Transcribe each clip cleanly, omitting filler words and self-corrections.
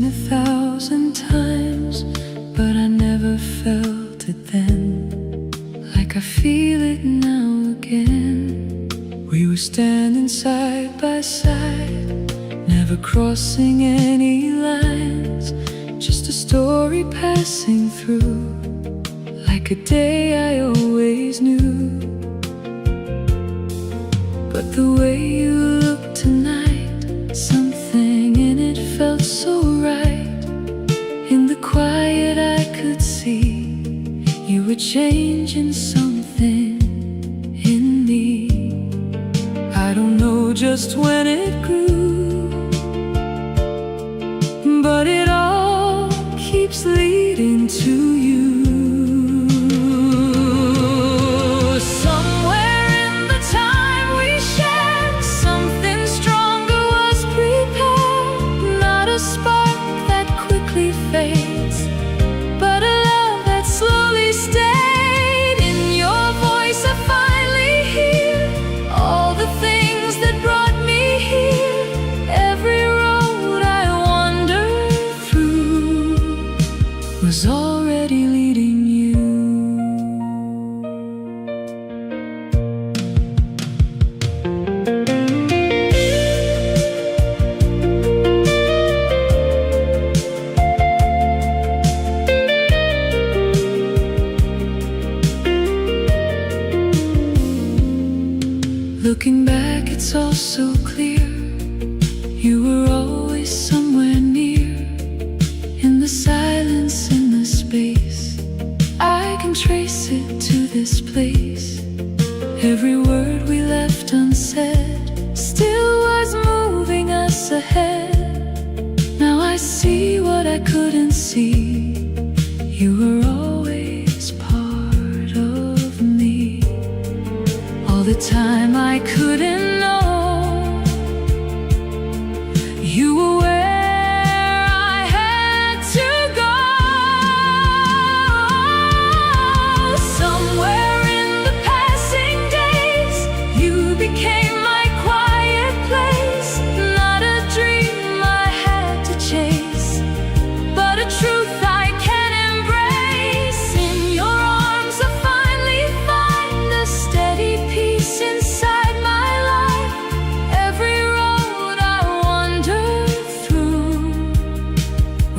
seen 1,000 times, but I never felt it then like I feel it now again. We were standing side by side, never crossing any lines, just a story passing through, like a day I always knew. But the way you look tonight, something in it felt so right. In the quiet I could see you were changing something in me. I don't know just when it grew, but it all keeps leading to you. Was already leading you. Looking back, it's all so clear. You were always somewhere near, in the silence, in the space. I can trace it to this place. Every word we left unsaid still was moving us ahead. Now I see what I couldn't see. You were always part of me. All the time I couldn't know you were where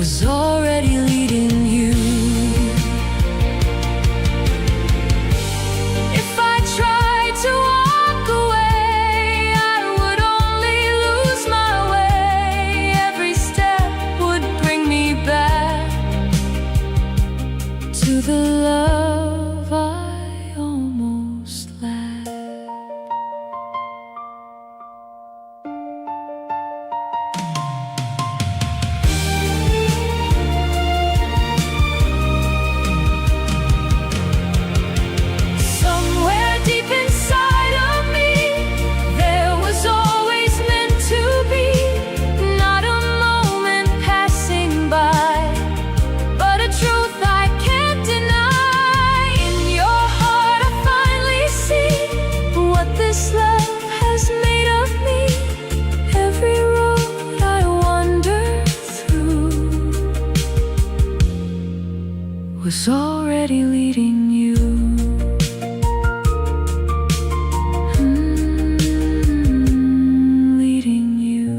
was already leading you. If I tried to walk away, I would only lose my way. Every step would bring me back to the love I almost lacked. Was already leading you. Leading you.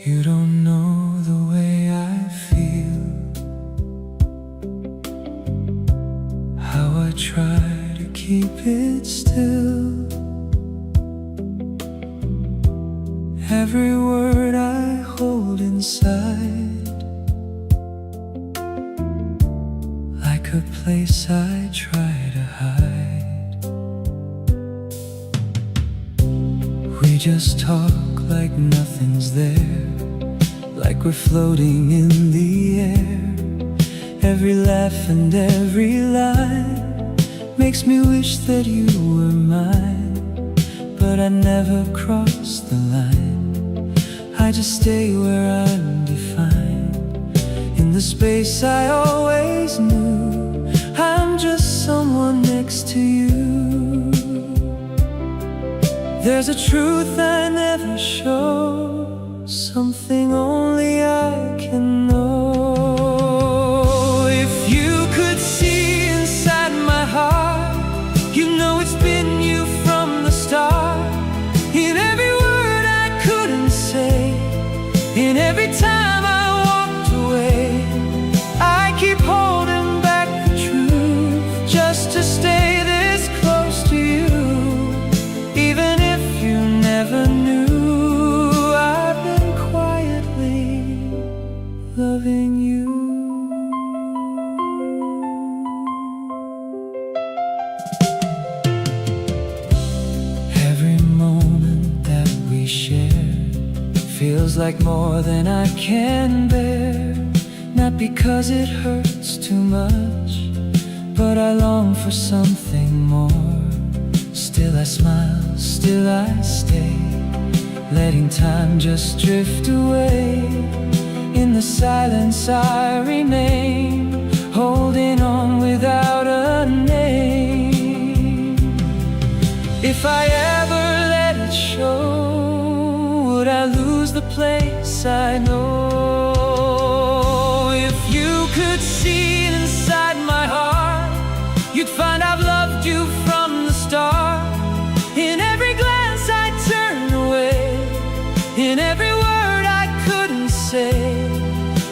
You don't know the way I feel, how I try to keep it still. Every word I hold inside, like a place I try to hide. We just talk like nothing's there, like we're floating in the air. Every laugh and every line makes me wish that you were mine, but I never cross the line. I just stay where I'm defined, in the space I always knew. I'm just someone next to you. There's a truth I never show, something only I can know. If you could see inside my heart, you know it's been you from the start. In every word I couldn't say, in every time I walked away, I keep holding back the truth just to stay this close to you. Even if you never knew, I've been quietly loving you. Every moment that we share feels like more than I can bear. Not because it hurts too much, but I long for something more. Still I smile, still I stay, letting time just drift away. In the silence I remain, holding on without a name. If I ever let it show, would I lose the place I know? If you could see inside my heart, you'd find I've loved you from the start. In every glance I turn away, in every word I couldn't say,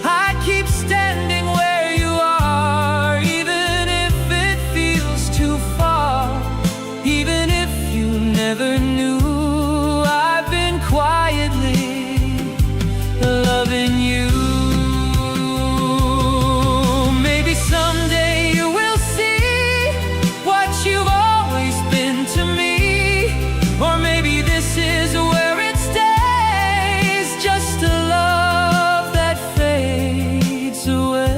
I keep standing where you are, even if it feels too far. Even if you never knew, I've been quietly loving you. Maybe someday you will see what you've always been to me, or maybe this is where it stays, just a love that fades away.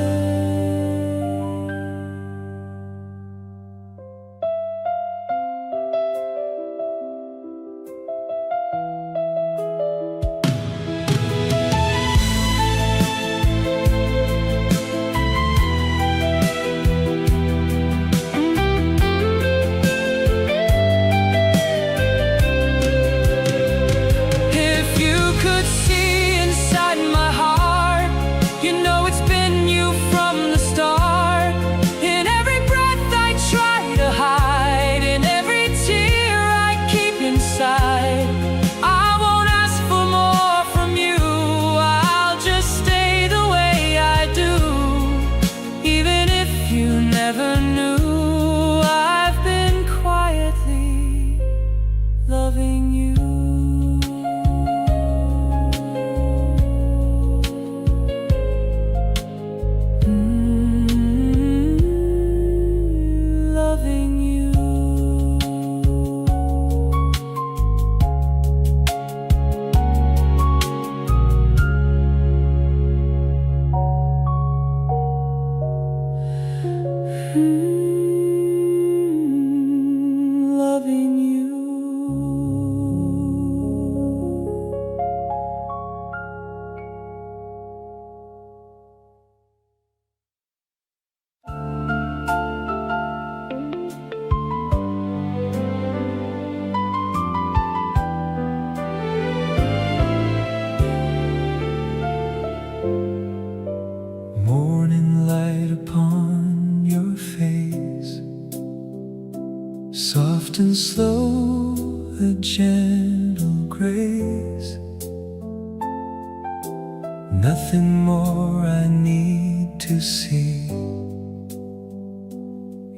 If you could see inside my heart, you know it's been you from the start. In every breath I try to hide, in every tear I keep inside, I won't ask for more from you. I'll just stay the way I do. Even if you never knew, I've been quietly loving you. Loving you. Loving you. Morning light upon your face, soft and slow, a gentle grace. Nothing more I need to see.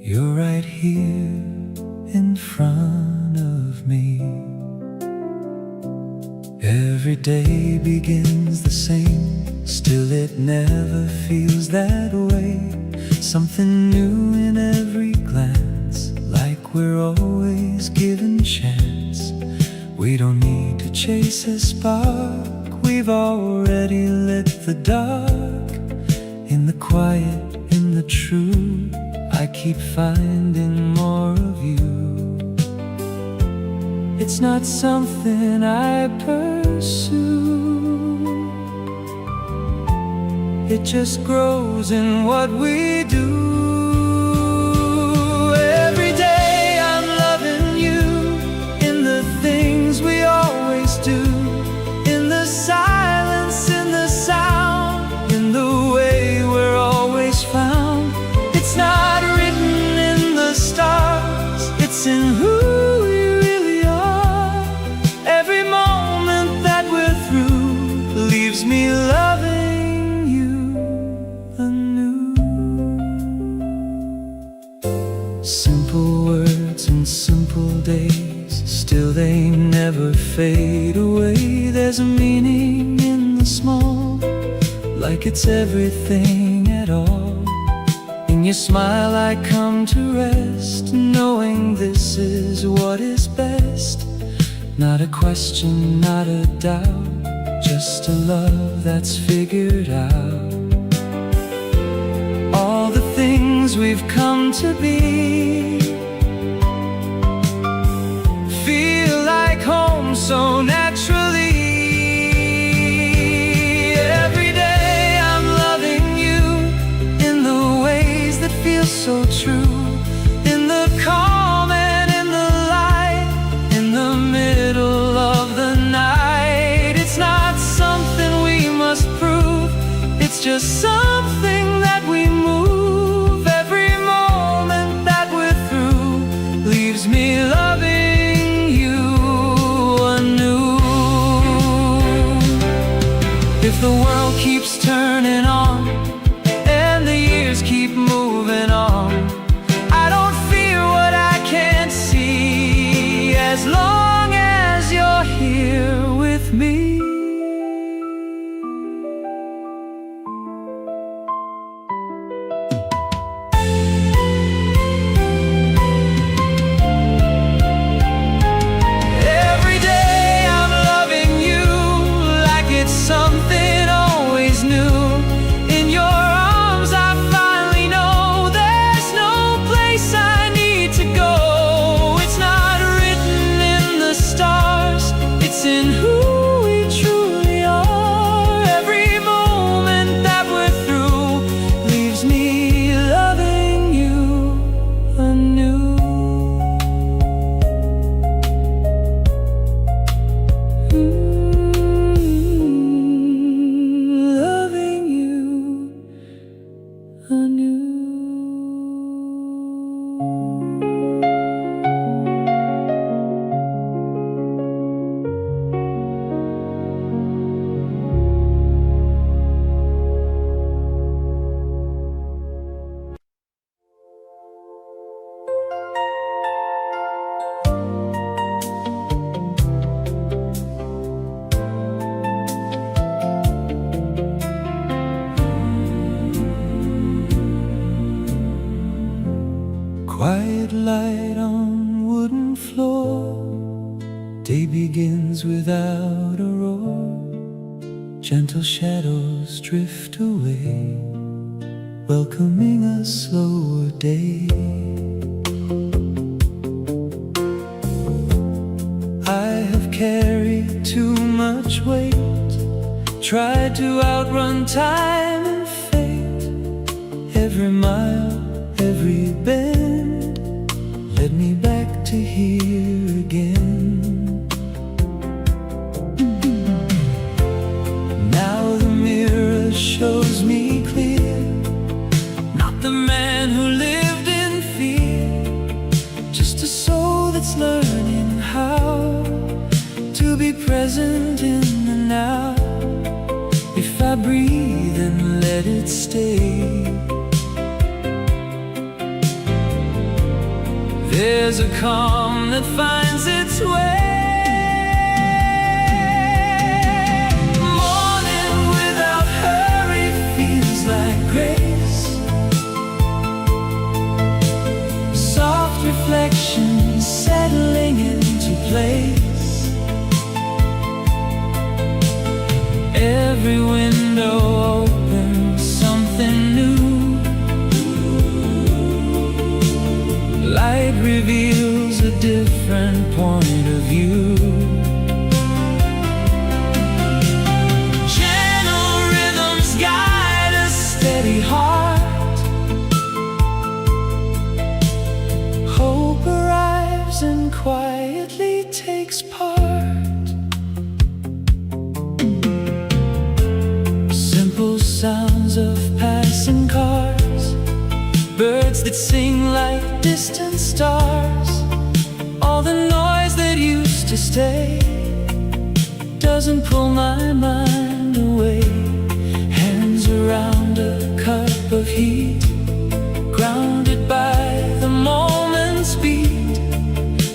You're right here in front of me. Every day begins the same, still it never feels that way. Something new in every glance, like we're always given chance. We don't need to chase a spark, we we've already lit the dark. In the quiet, in the truth, I keep finding more of you. It's not something I pursue, it just grows in what we do. Every day I'm loving you, in the things we always do, in the silence, in the sound, in the way we're always found. It's not written in the stars, it's in who we really are. Every moment that we're through leaves me loving you anew. Simple words and simple days, still they never fade away. There's a meaning in the small, like it's everything at all. In your smile I come to rest, knowing this is what is best. Not a question, not a doubt, just a love that's figured out. All the things we've come to be feel like home so naturally. Every day I'm loving you in the ways that feel so true, in the calm and in the light, in the middle of the night. It's not something we must prove, it's just something that we move. Every moment that we're through leaves me loving you anew. If the world keeps turning on and the years keep moving on, I don't fear what I can't see, as long as you're here with me. Every day I'm loving you like it's something always new. In your arms I finally know there's no place I need to go. It's not written in the stars, it's in who we truly are. Every moment that we're through leaves me loving you anew. Loving you anew. Quiet light on wooden floor, day begins without a roar. Gentle shadows drift away, welcoming a slower day. I have carried too much weight, tried to outrun time and fate. Every mile, every bend led me back to here again. Now the mirror shows me clear, not the man who lived in fear, just a soul that's learning how to be present in the now. If I breathe and let it stay, there's a calm that finds its way. Morning without hurry feels like grace. Soft reflections settling into place. different point of view. Gentle rhythms guide a steady heart. Hope arrives and quietly takes part. Simple sounds of passing cars, birds that sing like distant stars. All the noise that used to stay doesn't pull my mind away. Hands around a cup of heat, grounded by the moment's beat.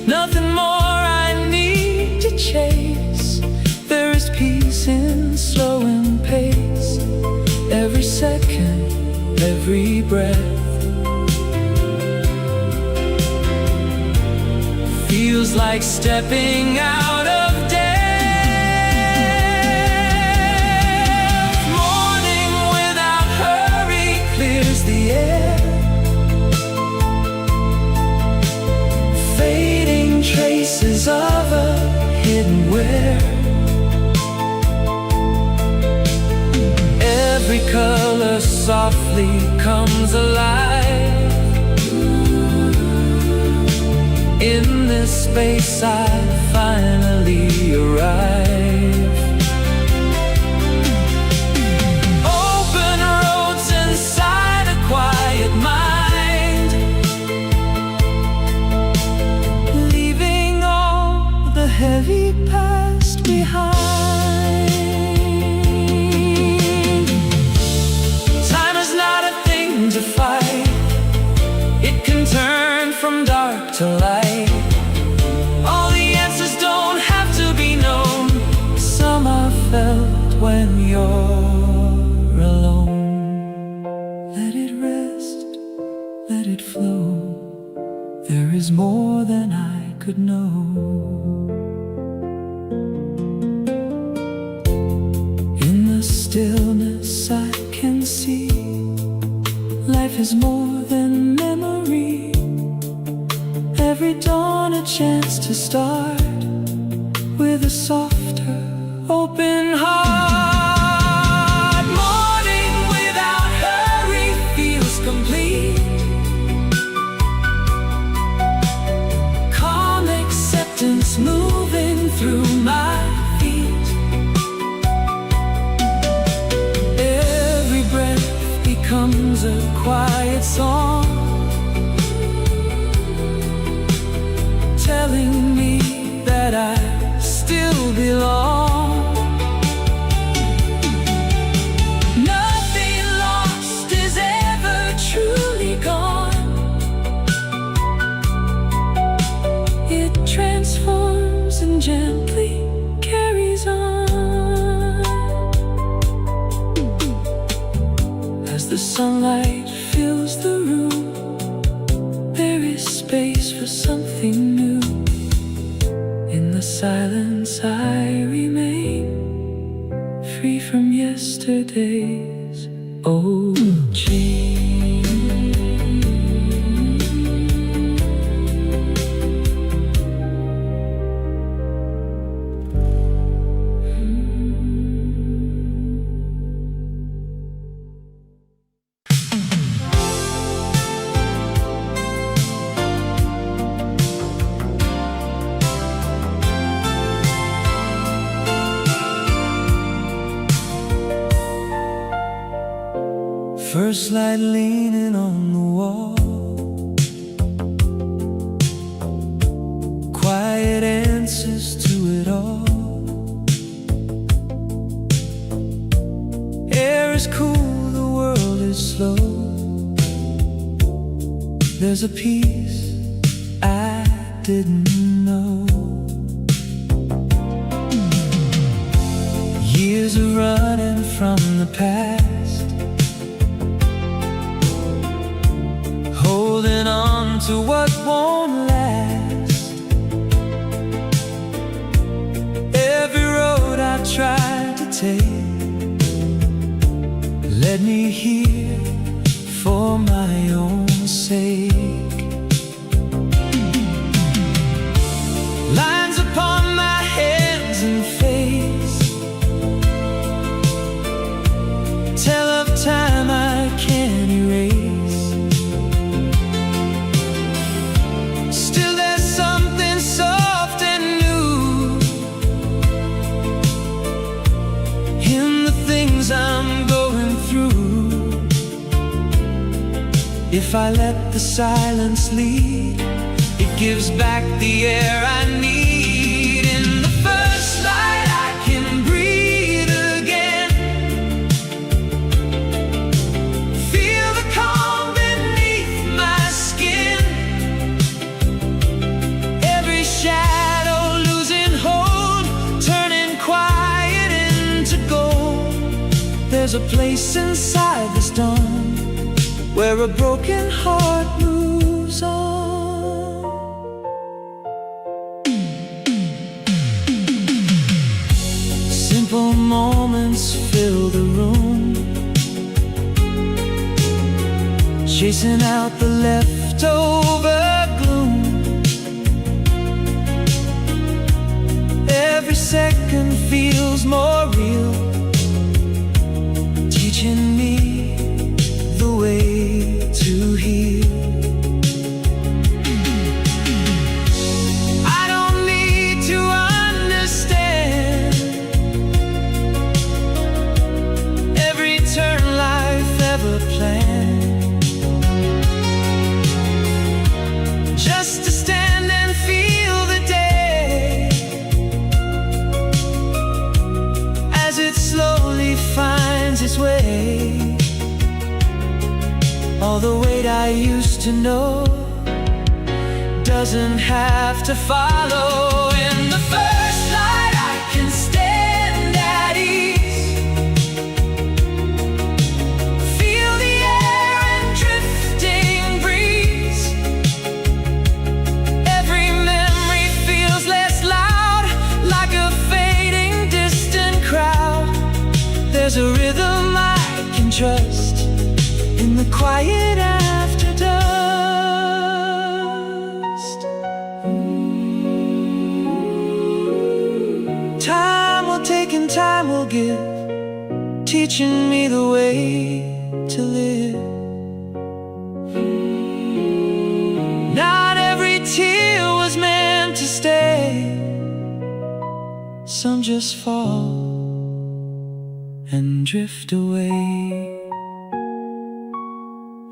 Nothing more I need to chase. There is peace in slowing pace. Every second, every breath feels like stepping out of death. Morning without hurry clears the air. Fading traces of a hidden where. Every color softly comes alive. In this space I finally arrive. Open roads inside a quiet mind, leaving all the heavy past behind. Time is not a thing to fight. It can turn from dark to light. All the answers don't have to be known. Some are felt when you're alone. Let it rest, let it flow. There is more than I could know. In the stillness I can see life is more than memory. Every dawn a chance to start with a softer, open heart. Morning without hurry feels complete. Calm acceptance moving through my feet. Every breath becomes a quiet song, telling me that I still belong. Nothing lost is ever truly gone. It transforms and gently carries on. As the sunlight fills the room, there is space for something new. In the silence I remain, free from yesterday's old chain. First light leaning on the wall, quiet answers to it all. Air is cool, the world is slow. There's a peace I didn't know. Years are running from the past, holding on to what won't last. Every road I tried to take led me here for my own sake. If I let the silence lead, it gives back the air I need. In the first light I can breathe again, feel the calm beneath my skin. Every shadow losing hold, turning quiet into gold. There's a place inside this dawn where a broken heart moves on. Simple moments fill the room, chasing out the leftover gloom. Every second feels more real, teaching me the way to heal. I don't need to understand every turn life ever planned, just to stand and feel the day as it slowly finds its way. All the weight I used to know doesn't have to follow. In the first light I can stand at ease, feel the air and drifting breeze. Every memory feels less loud, like a fading distant crowd. There's a rhythm I can trust in the quiet after dust. Time will take and time will give, teaching me the way to live. Not every tear was meant to stay, some just fall and drift away.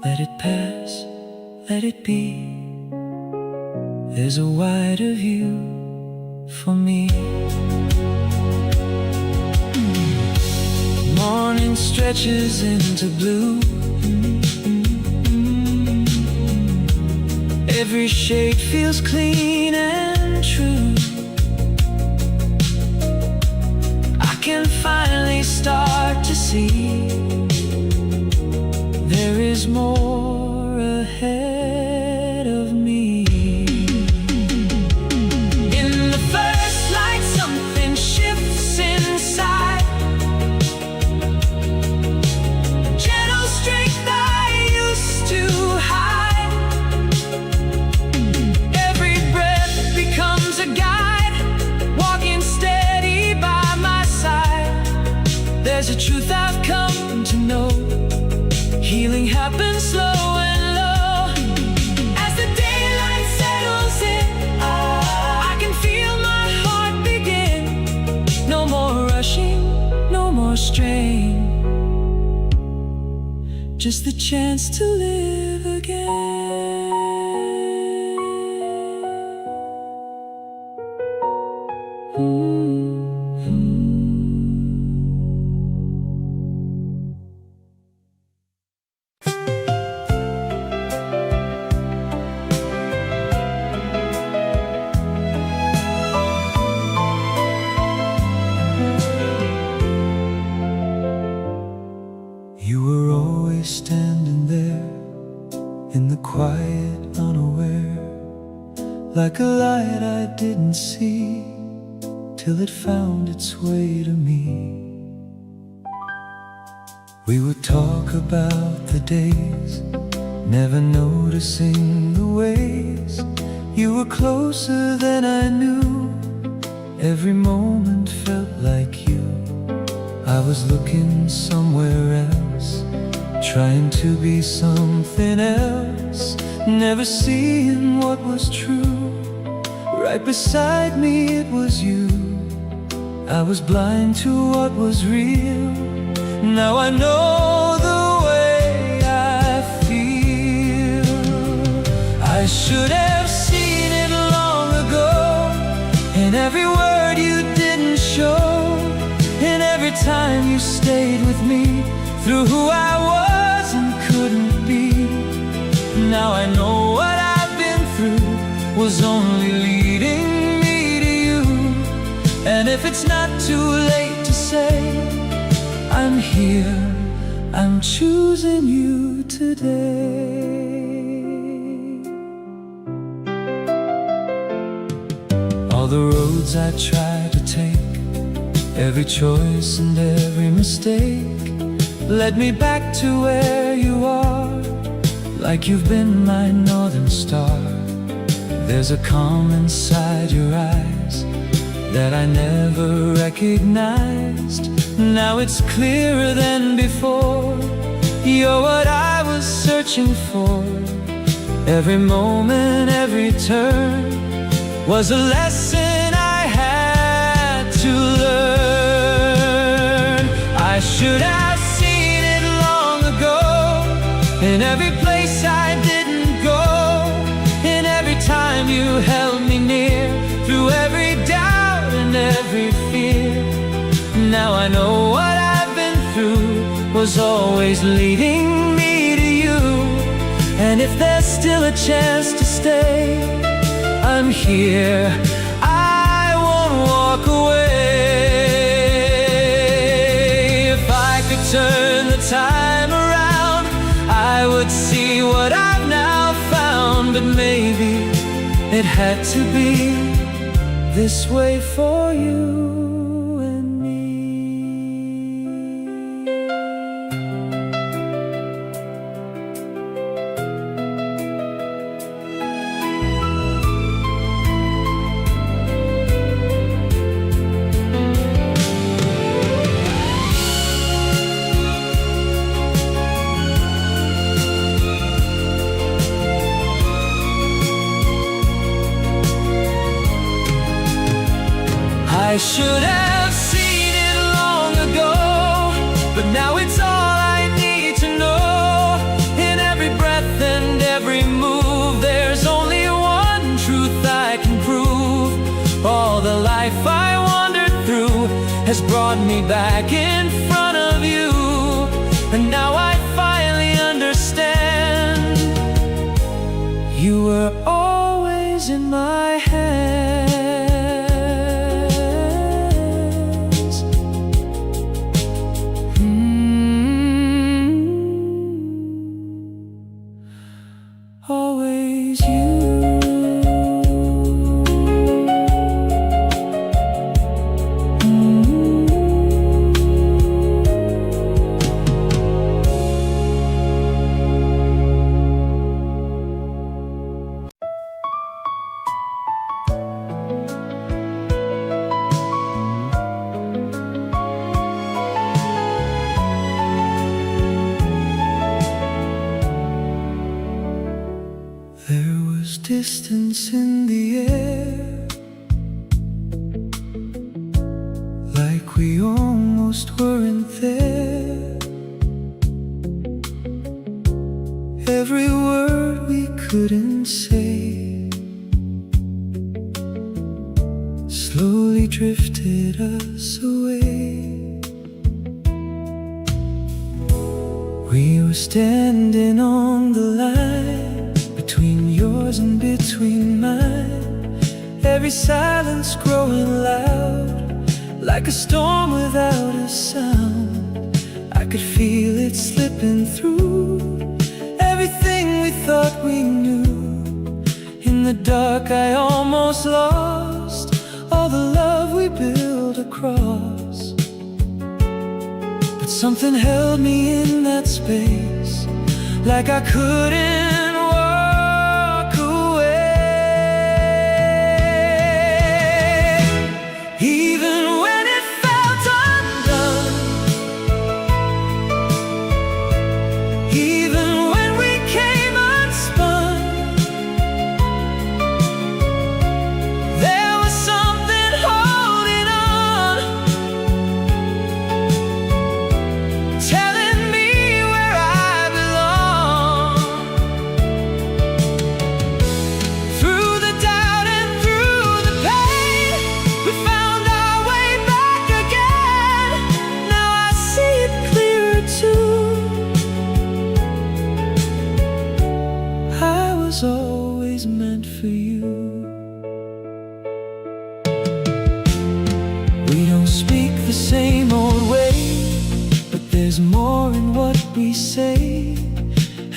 Let it pass, let it be. There's a wider view for me. Morning stretches into blue, every shade feels clean and true. I can finally start to see there is more ahead of me. In the first light something shifts inside, gentle strength I used to hide. Every breath becomes a guide, walking steady by my side. There's a truth I've come to know, healing happens slow and low. As the daylight settles in, I can feel my heart begin. No more rushing, no more strain, just the chance to live again. Standing there in the quiet, unaware, like a light I didn't see till it found its way to me. We would talk about the days, never noticing the ways you were closer than I knew. Every moment felt like you. I was looking somewhere else, trying to be something else, never seeing what was true. Right beside me it was you. I was blind to what was real. Now I know the way I feel. through who I was and couldn't be. Now I know what I've been through was only leading me to you. And if it's not too late to say, I'm here, I'm choosing you today. All the roads I tried to take, every choice and every mistake led me back to where you are, like you've been my northern star. There's a calm inside your eyes that I never recognized. Now it's clearer than before. You're what I was searching for. Every moment, every turn was a lesson I had to learn. I should have seen it long ago, in every place I didn't go, in every time you held me near, through every doubt and every fear. Now I know what I've been through was always leading me to you. And if there's still a chance to stay, I'm here, I won't walk away. If I could turn the time around, I would see what I've now found. But maybe it had to be this way for you. I should have seen it long ago, but now it's all I need to know. In every breath and every move, there's only one truth I can prove. All the life I wandered through has brought me back in front of you. And now I finally understand, you were always in my hands. Always you. There was distance in the air, like we almost weren't there. Every word we couldn't say slowly drifted us away. We were standing on the line between yours and between mine. Every silence growing loud, like a storm without a sound. I could feel it slipping through everything we thought we knew. In the dark I almost lost all the love we built across. But something held me in that space, like I couldn't walk away. Even when it felt undone, even when we came unspun, there was something holding on, telling me where I belong. say.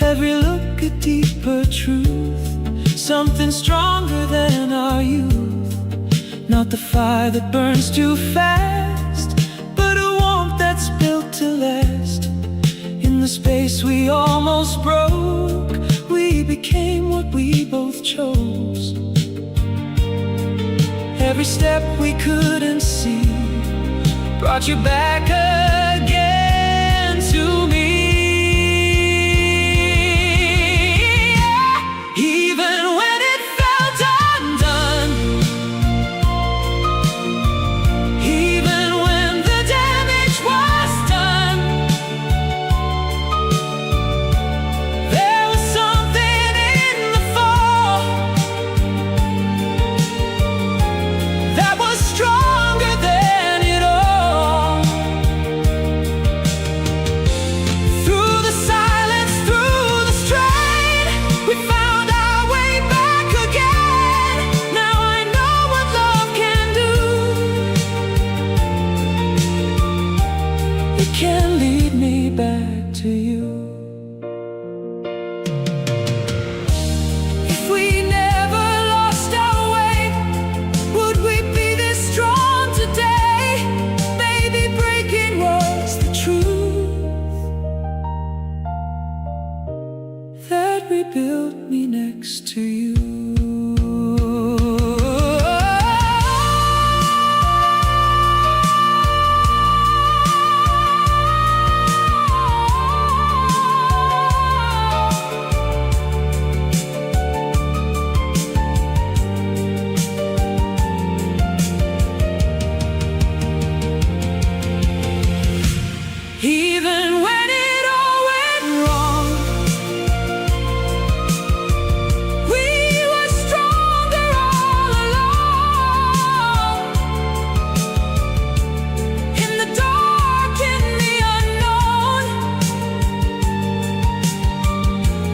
Every look a deeper truth, something stronger than our youth. Not the fire that burns too fast, but a warmth that's built to last. In the space we almost broke, we became what we both chose. Every step we couldn't see brought you back again to me. Even when it felt undone, even when the damage was done, there was something in the fall that was stronger than it all. Through the silence, through the strain, we found our way back again. Now I know what love can do. It can lead me back to you. If we never lost our way, would we be this strong today? Maybe breaking was the truth that rebuilt me next to you. Even when it all went wrong, we were stronger all along. In the dark, in the unknown,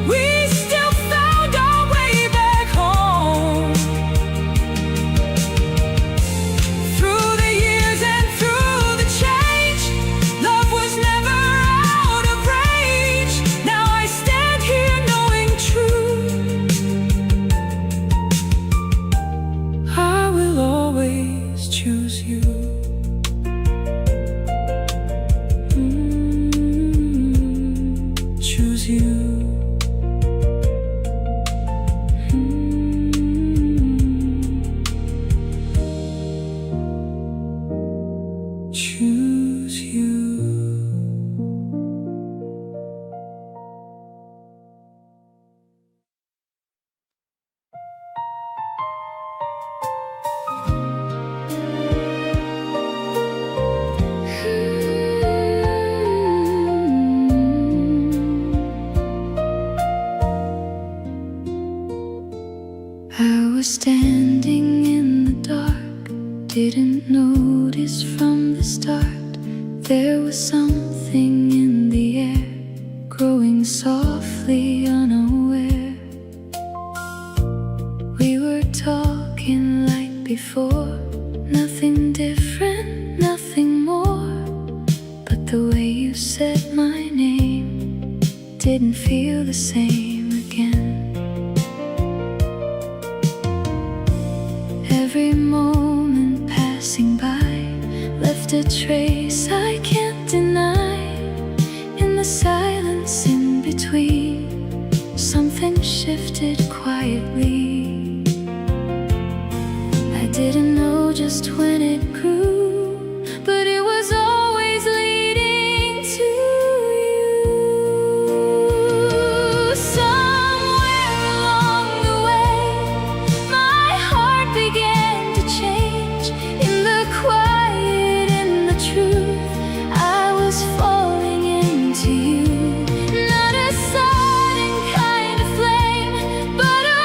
we still found our way back home. Through the years and through the change, love was never out of range. Now I stand here knowing true, I will always choose you. Choose you. Choose you. I was standing in the dark, didn't notice from the start. There was something in the air, growing softly unaware. We were talking like before, nothing different, nothing more. But the way you said my name didn't feel the same again. Every moment passing by left a trace I can't deny. In the silence in between, something shifted quietly. I didn't know just when it grew, but it was always leading to you. Somewhere along the way, my heart began to change. In the quiet, in the truth, I was falling into you. Not a sudden kind of flame, but a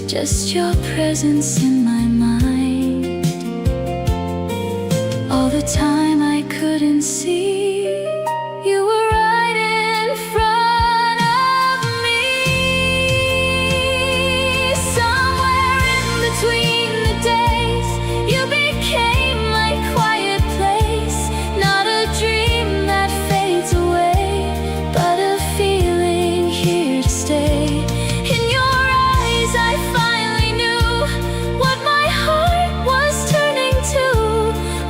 just your presence in my mind. All the time I couldn't see, you were right in front of me. Somewhere in between the days, you became my quiet place. Not a dream that fades away, but a feeling here to stay. In your eyes I finally knew what my heart was turning to.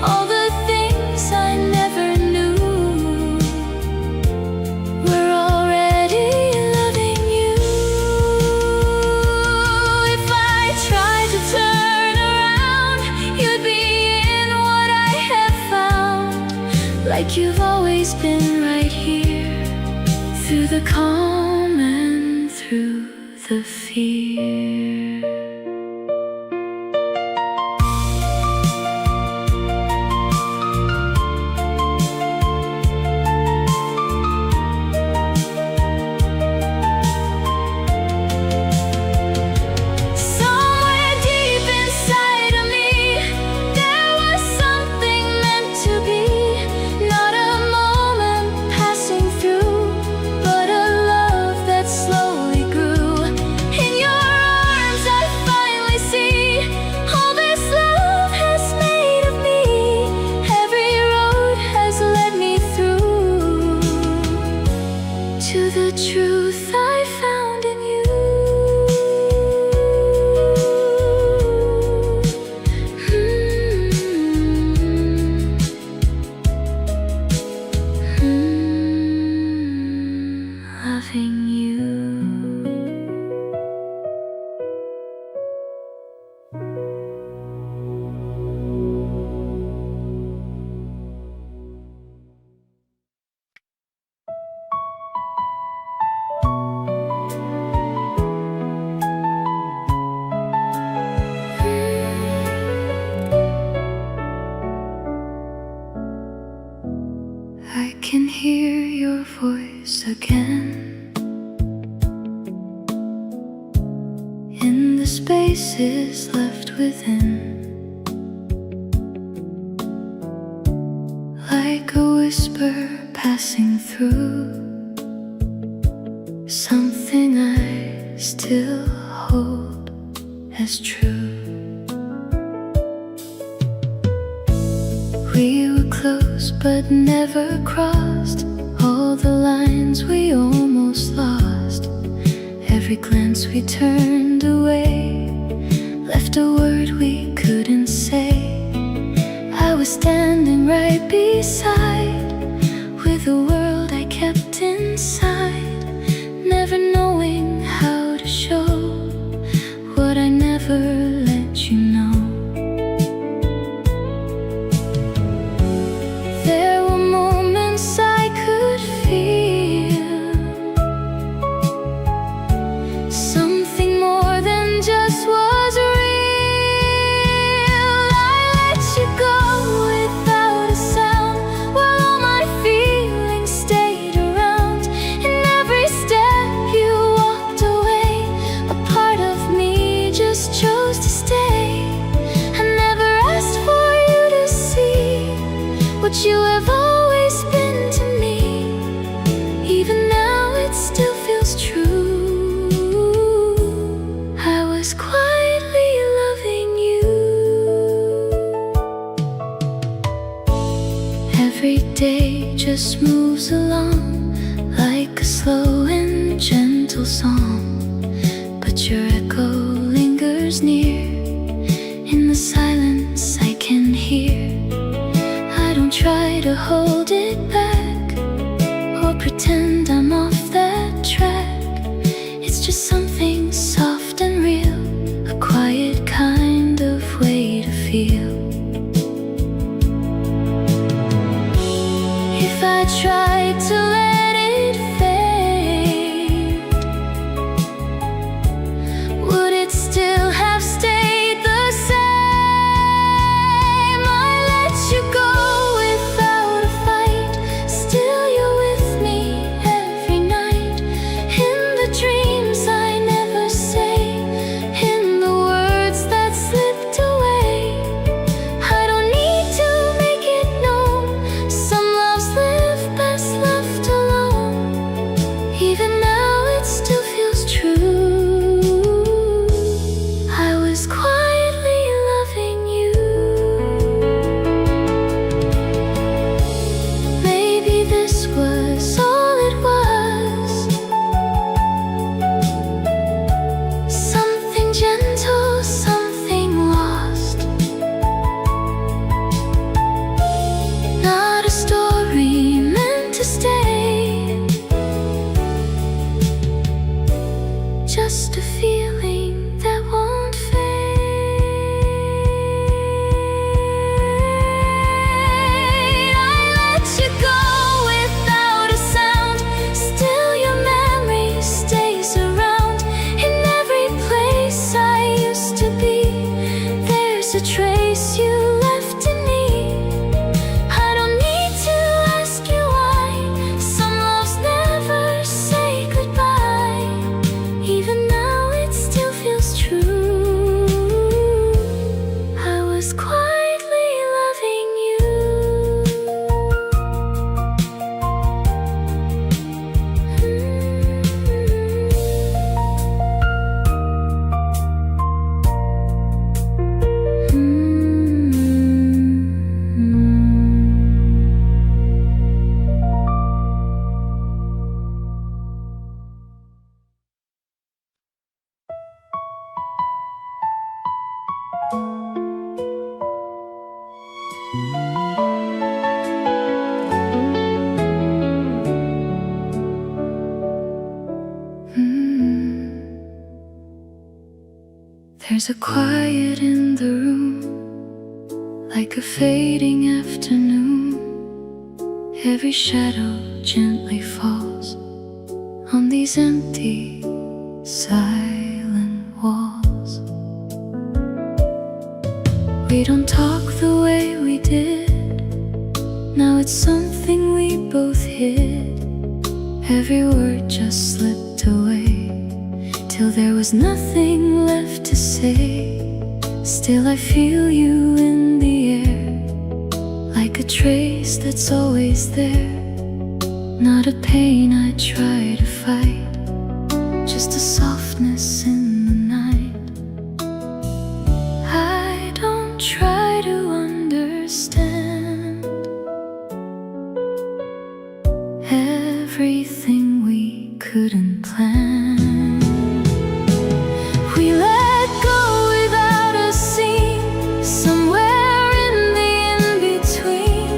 All the things I never knew were already loving you. If I tried to turn around, you'd be in what I have found. Like you've always been right here, through the calm and through the fear. Somewhere deep inside of me, there was something meant to be. Not a moment passing through, but a love that slowly grew. In your arms I finally see all this love has made of me. Every road has led me through to the truth I found in you. Loving you. I can hear your voice again in the spaces left within, like a whisper passing through, something I still hold as true. We were close but never crossed all the lines we almost lost. Every glance we turned away left a word we couldn't say. I was standing right beside, with a world I kept inside, never knowing how to show what I never let you know. There were moments I could feel something more than just was real. I let you go without a sound, while all my feelings stayed around. In every step you walked away, a part of me just chose to stay. I never asked for you to see what you have always been to me. Even now it still feels true. I was quietly loving you. Every day just moves along like a slow and gentle song, but your echo lingers near. In the silence I can hear. I don't try to hold it back or pretend I'm off that track. It's just something soft and real, a quiet kind of way to feel. If I tried to let it fade, would it still have stayed the same? I let you go without a fight, still you're with me was quietly loving you. Maybe this was all it was. Something gentle, something lost. Not a story meant to stay, just a feeling that won't fade. I let you go without a sound. Still your memory stays around. In every place I used to be, there's a trace you left in me. I don't need to ask you why. Some loves never say goodbye. Even now it still feels true. I was quietly loving you. There's a quiet in the room, like a fading afternoon. Every shadow gently falls on these empty, silent walls. We don't talk the way we did. Now it's something we both hid. Every word just slipped away, till there was nothing left to say. Still I feel you in the air, like a trace that's always there. Not a pain I try to fight, just a softness in the night. I don't try to understand everything we couldn't plan. We let go without a scene, somewhere in the in-between.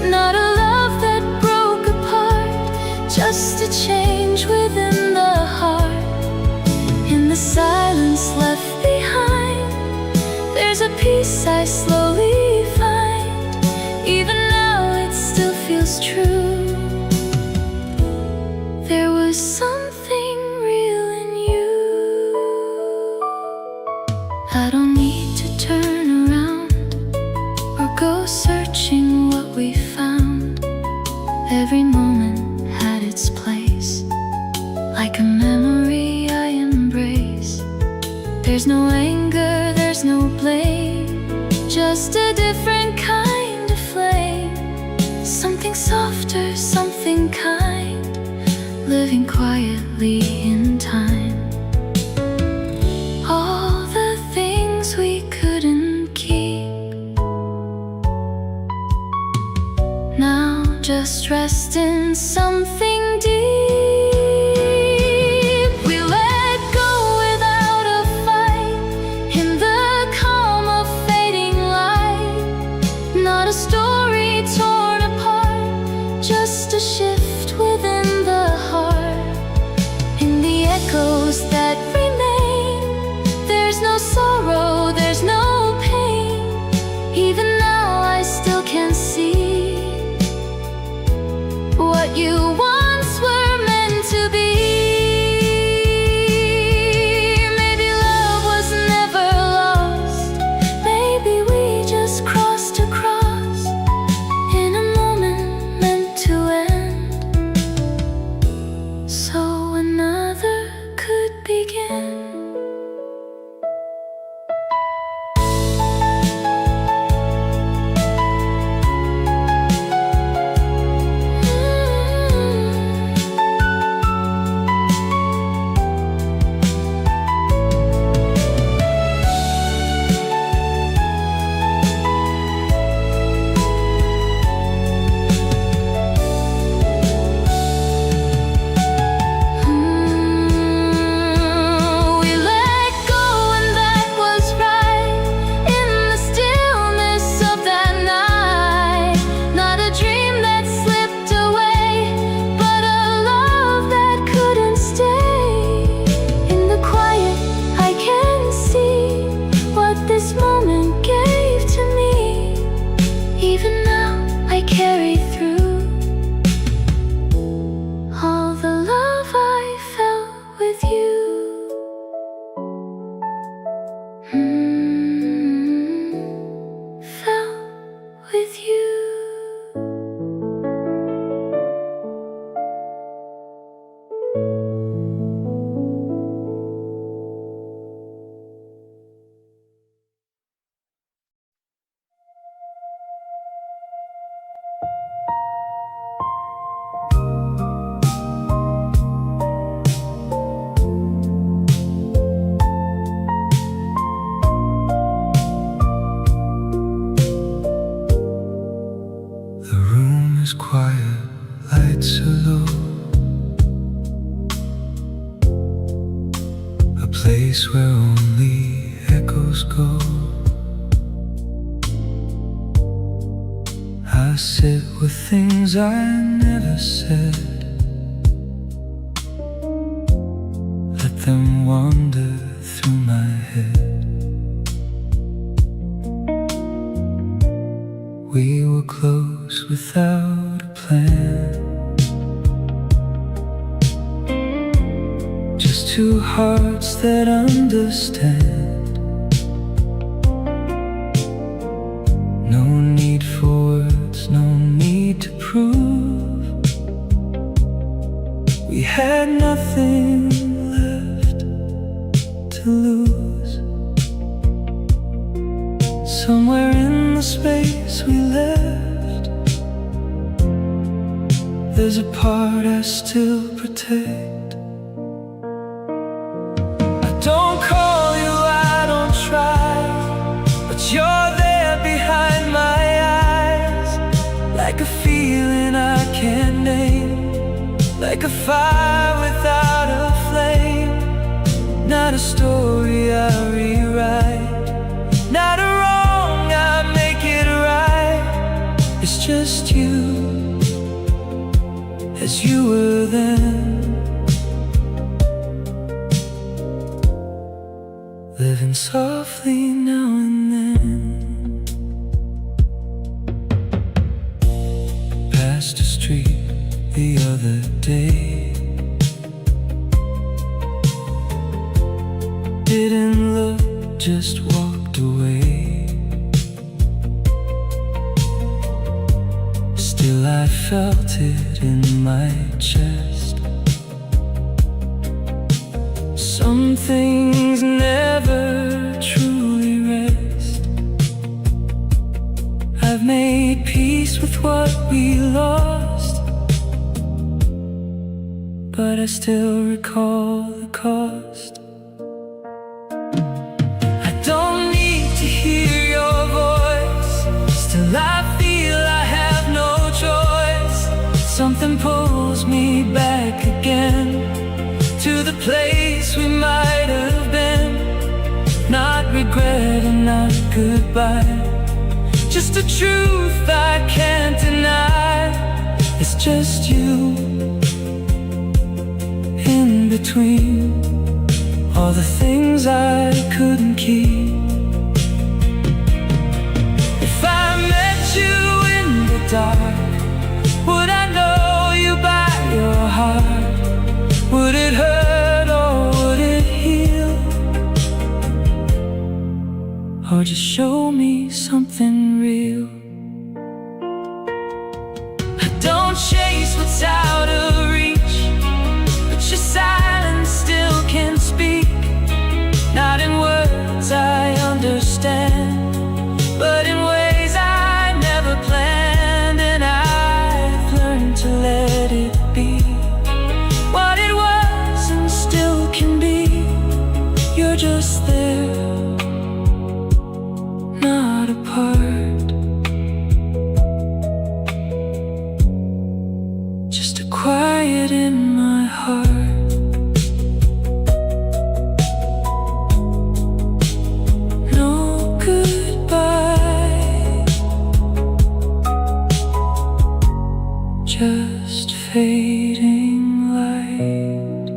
Not a love that broke apart, just a change within the heart. In the silence left behind, there's a peace I slowly find. Even now it still feels true. There was something real in you. I don't need to turn around or go searching what we found. Every moment had its place, like a memory I embrace. There's no anger, there's no blame, just a different kind of flame. Something softer, something kind, living quietly in time. All the things we couldn't keep now just rest in something deep. We let go without a fight, in the calm of fading light. Not a story torn apart, just a shift within the heart. In the echoes that remain, there's no sorrow, there's no pain. Even now I still can see what you once were meant to be. Maybe love was never lost, maybe we just crossed across in a moment meant to end, so another could begin. fell with you. The room is quiet, lights are low. A place where only echoes go. I sit with things I never said. Let them wander through my head. We were close without a plan. Just two hearts that understand. No need for words, no need to prove. We had nothing left to lose. Somewhere in the space we left, there's a part I still protect. I don't call you, I don't try, but you're there behind my eyes. Like a feeling I can't name, like a fire without a flame. Not a story I rewrite, not a wrong I make it right. It's just you, as you were then, living softly now and then. Passed a street the other day, didn't look, just walked away. Still I felt it in my chest. Some things never truly rest. I've made peace with what we lost, but I still recall the cost. I don't need to hear your voice, still I feel I have no choice. Something pulls me back again to the place we might have been. Not regret and not goodbye, just a truth I can't deny. It's just you in between all the things I couldn't keep. If I met you in the dark, would I know you by your heart? Would it hurt or would it heal? Or just show me something real? I don't chase what's out of reach, but your silence still can speak. Not in words I understand, but in ways I never planned. And I've learned to let it be what it was and still can be. You're just there, not apart, just a quiet in my heart. No goodbye, just fading light.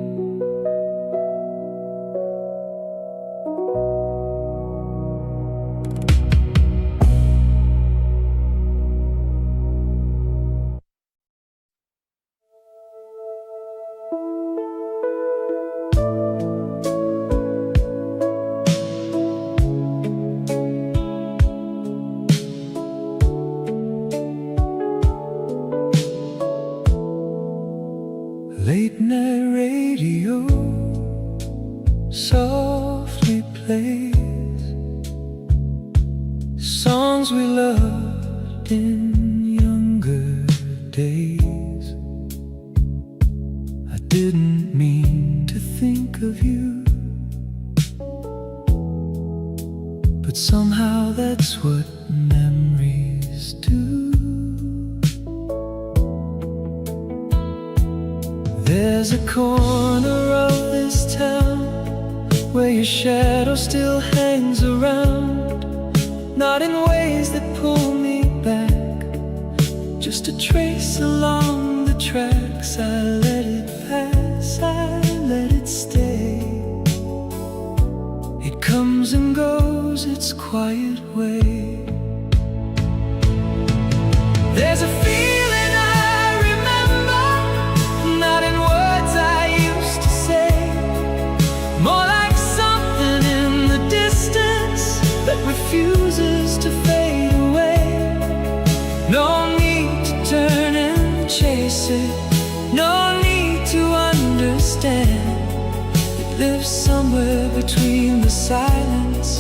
songs we loved in younger days. I didn't mean to think of you, but somehow that's what memories do. There's a corner of this town where your shadow still hangs around, not in ways that pull me back, just a trace along the tracks. I let it pass, I let it stay. It comes and goes its quiet way. There's a feeling I remember, not in words I used to say, more like something in the distance that refuses to fade away. No need to turn and chase it, no need to understand. It lives somewhere between the silence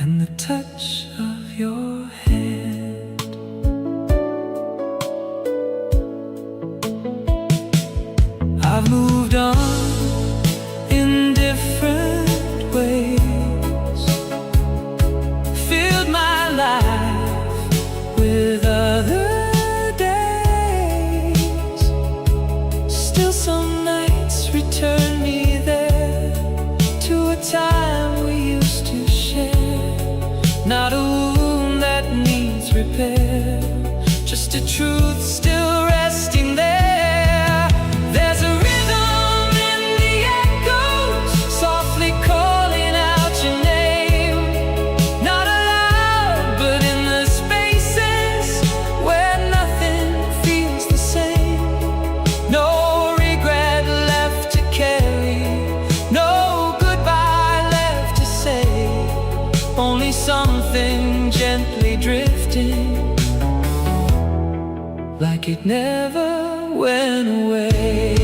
and the touch of your hand. I've moved on in different ways, filled my life with other days. Still some nights return me there to a time we used to share. Not a wound that needs repair, just a truth still resting there. There's a rhythm in the echoes, softly calling out your name. Not aloud, but in the spaces where nothing feels the same. No regret left to carry, no goodbye left to say, only something gently drifting, like it never went away.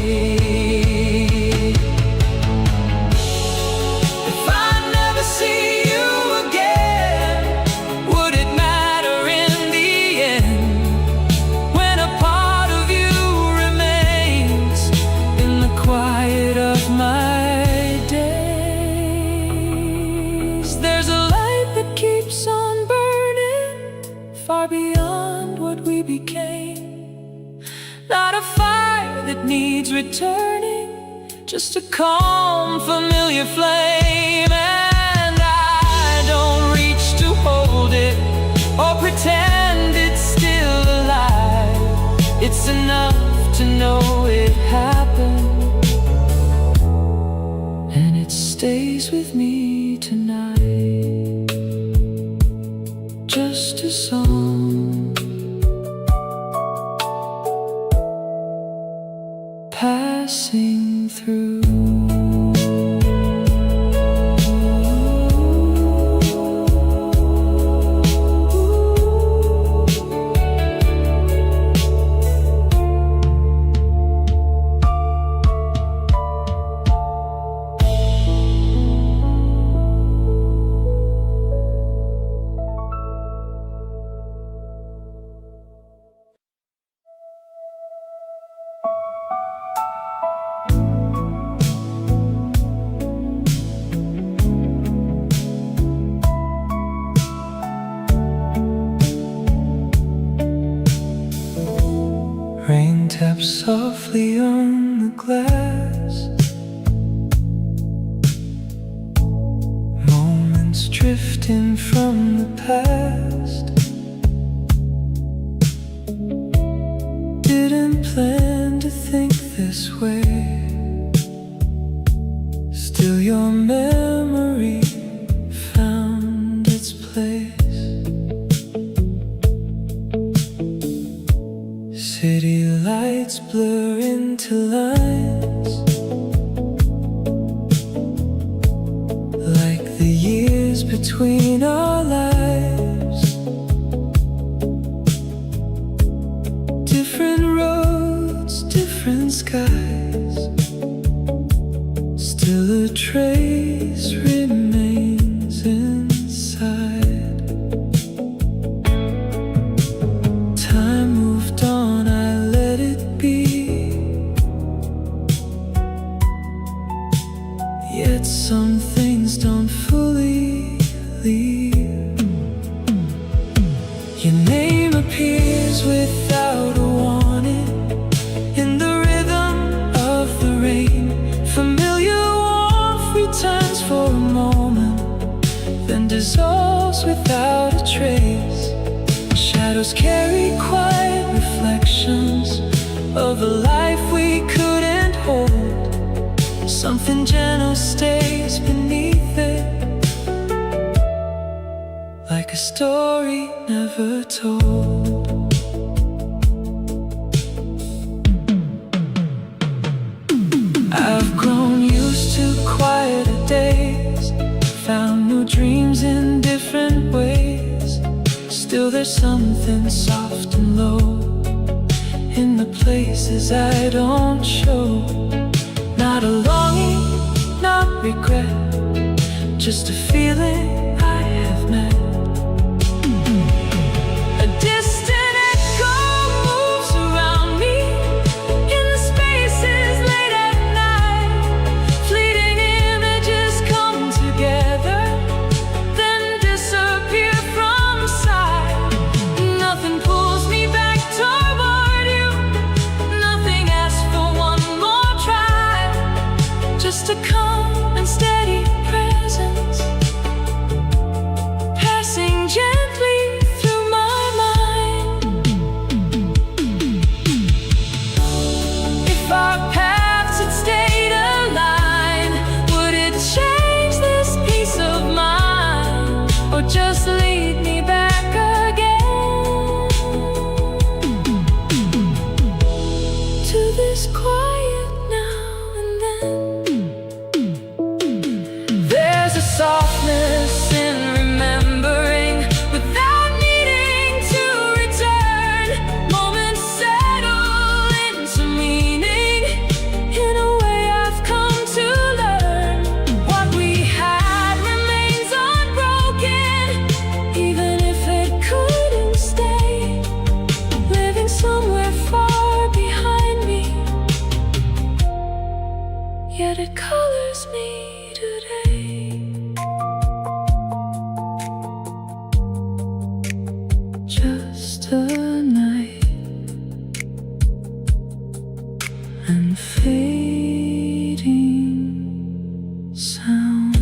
If I never see you again, would it matter in the end, when a part of you remains in the quiet of my days? There's a light that keeps on burning, far beyond what we became. Not a fire that needs returning, just a calm, familiar flame. And I don't reach to hold it or pretend it's still alive. It's enough to know it happened, and it stays with me tonight. Just a song passing through. Rain taps softly on the glass, moments drifting from the past. Didn't plan to think this way, still your memory found its place. City lights blur into lines, like the years between our lives. Different roads, different skies, still a trace remains inside. for a moment, then dissolves without a trace. Shadows carry quiet reflections of a life we couldn't hold. Something gentle stays beneath it, like a story never told. I've grown used to quieter days, found new dreams in different ways. Still there's something soft and low in the places I don't show. Not a longing, not regret, just a feeling I have met. A distant echo moves around me in the spaces late at night. Fleeting images come together, then disappear from sight. Nothing pulls me back toward you, nothing asks for one more try. Just a calm and steady presence, passing gently through my mind. If our paths had stayed aligned, would it change this peace of mind, or just lead me back again to this quiet now and then? There's a softness in remembering without needing to return. Moments settle into meaning in a way I've come to learn. What we had remains unbroken, even if it couldn't stay. Living somewhere far behind me, yet it colors me today. Just a night and fading sound.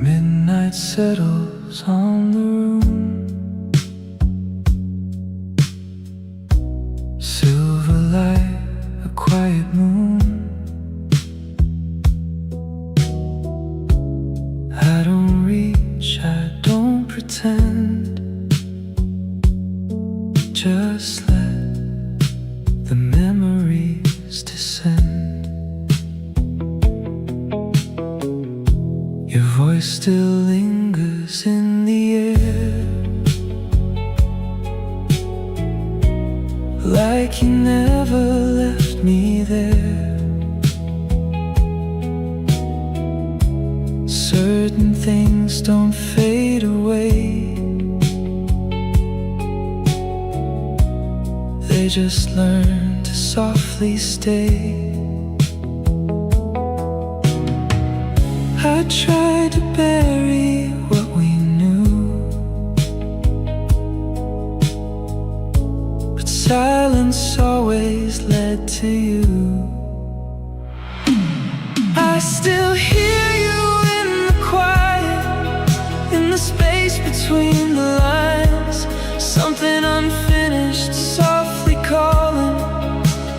Midnight settles on the room, silver light, a quiet moon. I don't reach, I don't pretend, just let the memories descend. Your voice still lingers in the air, like you never left me there. Certain things don't fade away, they just learn to softly stay. I tried to bury what we knew, but silence always led to you. I still hear you in the quiet, in the space between the lines. Something unfinished softly calling,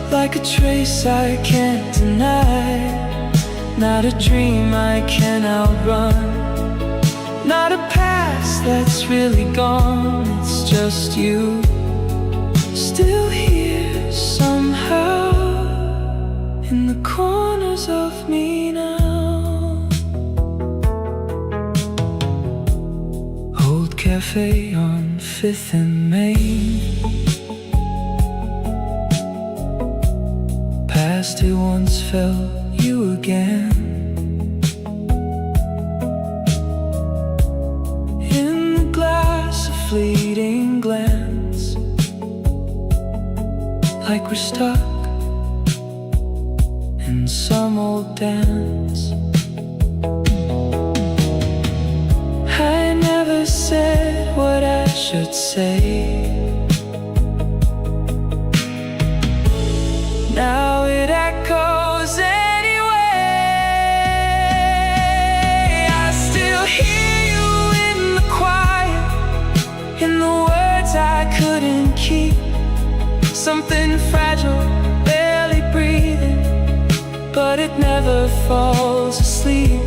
like a trace I can't deny. Not a dream I can outrun, not a past that's really gone. It's just you, still here somehow, in the corners of me now. Old cafe on 5th and Main, past it once felt you again. fleeting glance, like we're stuck in some old dance. I never said what I should say. Now it echoes anyway. I still hear you in the quiet, in the words I couldn't keep. Something fragile, barely breathing, but it never falls asleep.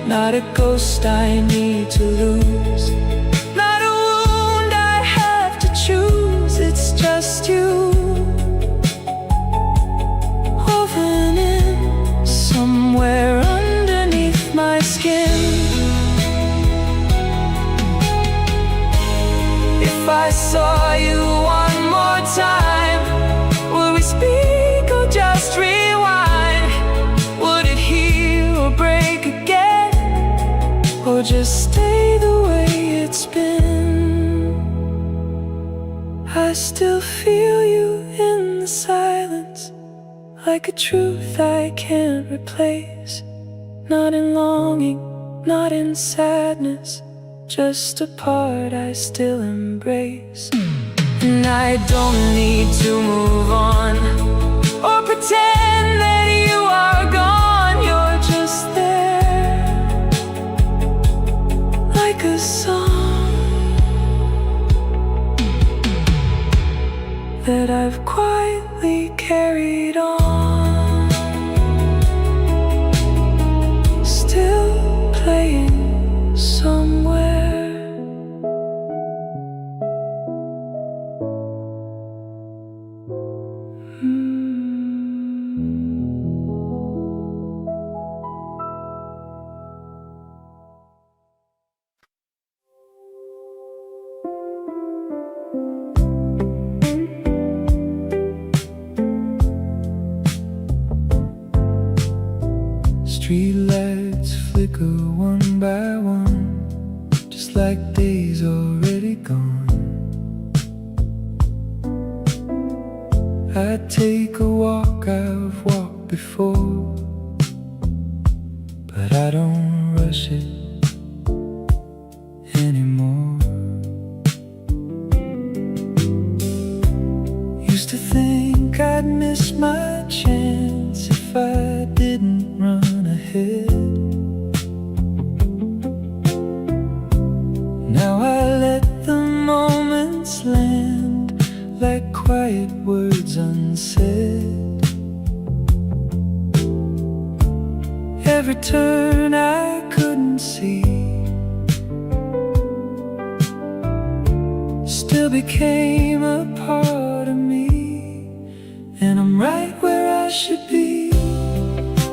Not a ghost I need to lose, not a wound I have to choose. It's just you, woven in somewhere underneath my skin. If I saw you one more time, would we speak or just rewind? Would it heal or break again, or just stay the way it's been? I still feel you in the silence, like a truth I can't replace. Not in longing, not in sadness, just a part I still embrace. And I don't need to move on or pretend that you are gone. You're just there, like a song that I've quietly carried on, still playing somewhere. Streetlights flicker one by one, just like days already gone. I take a walk, I've walked before, but I don't rush it anymore. Used to think I'd miss my chance if I didn't run ahead. Now I let the moments land like quiet words unsaid. Every turn I couldn't see still became a part of me. And I'm right where I should be,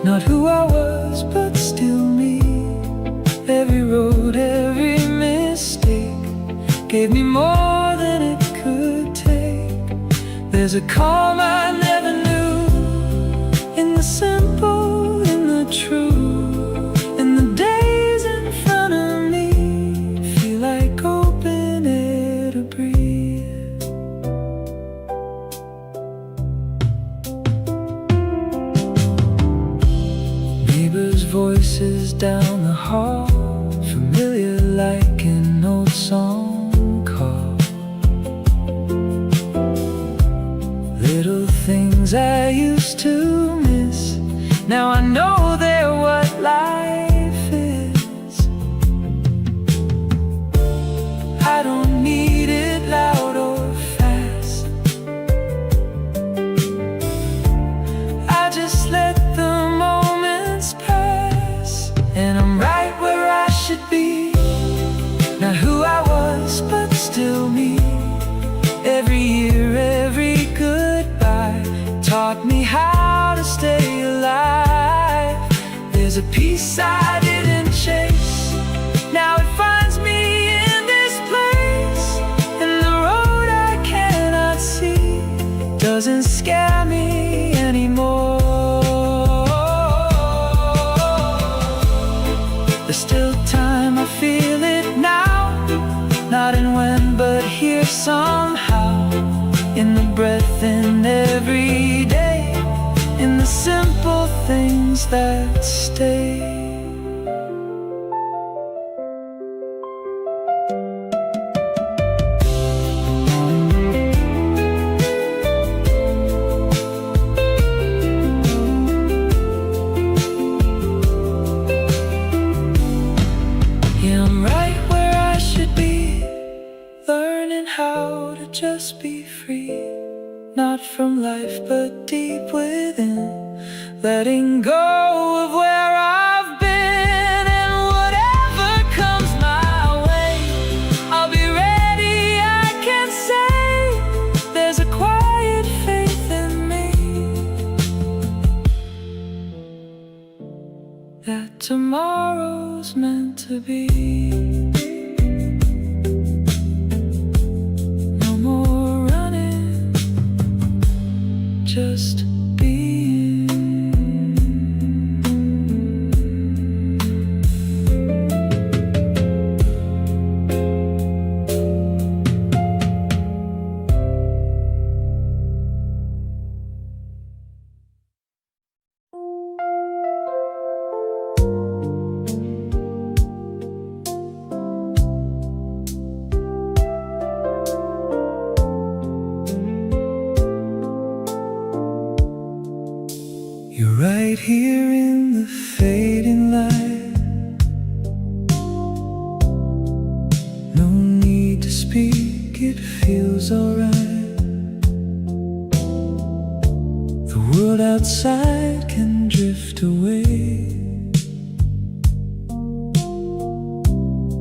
not who I was, but still me. Every road, every mistake gave me more than it could take. There's a calm I never knew in the simple, in the true, in the days in front of me. Feel like open air to breathe. Neighbors' voices down the hall, familiar like an old song call. Little things I used to miss, now I know they're what life is. I don't need it loud or fast, I just let the moments pass. And I'm right where I should be, not who I was, but still me. Every year, every goodbye taught me how to stay alive. There's a peace I didn't chase, now it finds me in this place. And the road I cannot see doesn't scare me anymore. There's still time, I feel it now, not in when something every day in the simple things that stay. Yeah, I'm right where I should be, learning how to just be free. Not from life but deep within, letting go of where I've been. And whatever comes my way, I'll be ready. I can say there's a quiet faith in me that tomorrow's meant to be. Just being. You're right here in the fading light. No need to speak, it feels alright. The world outside can drift away.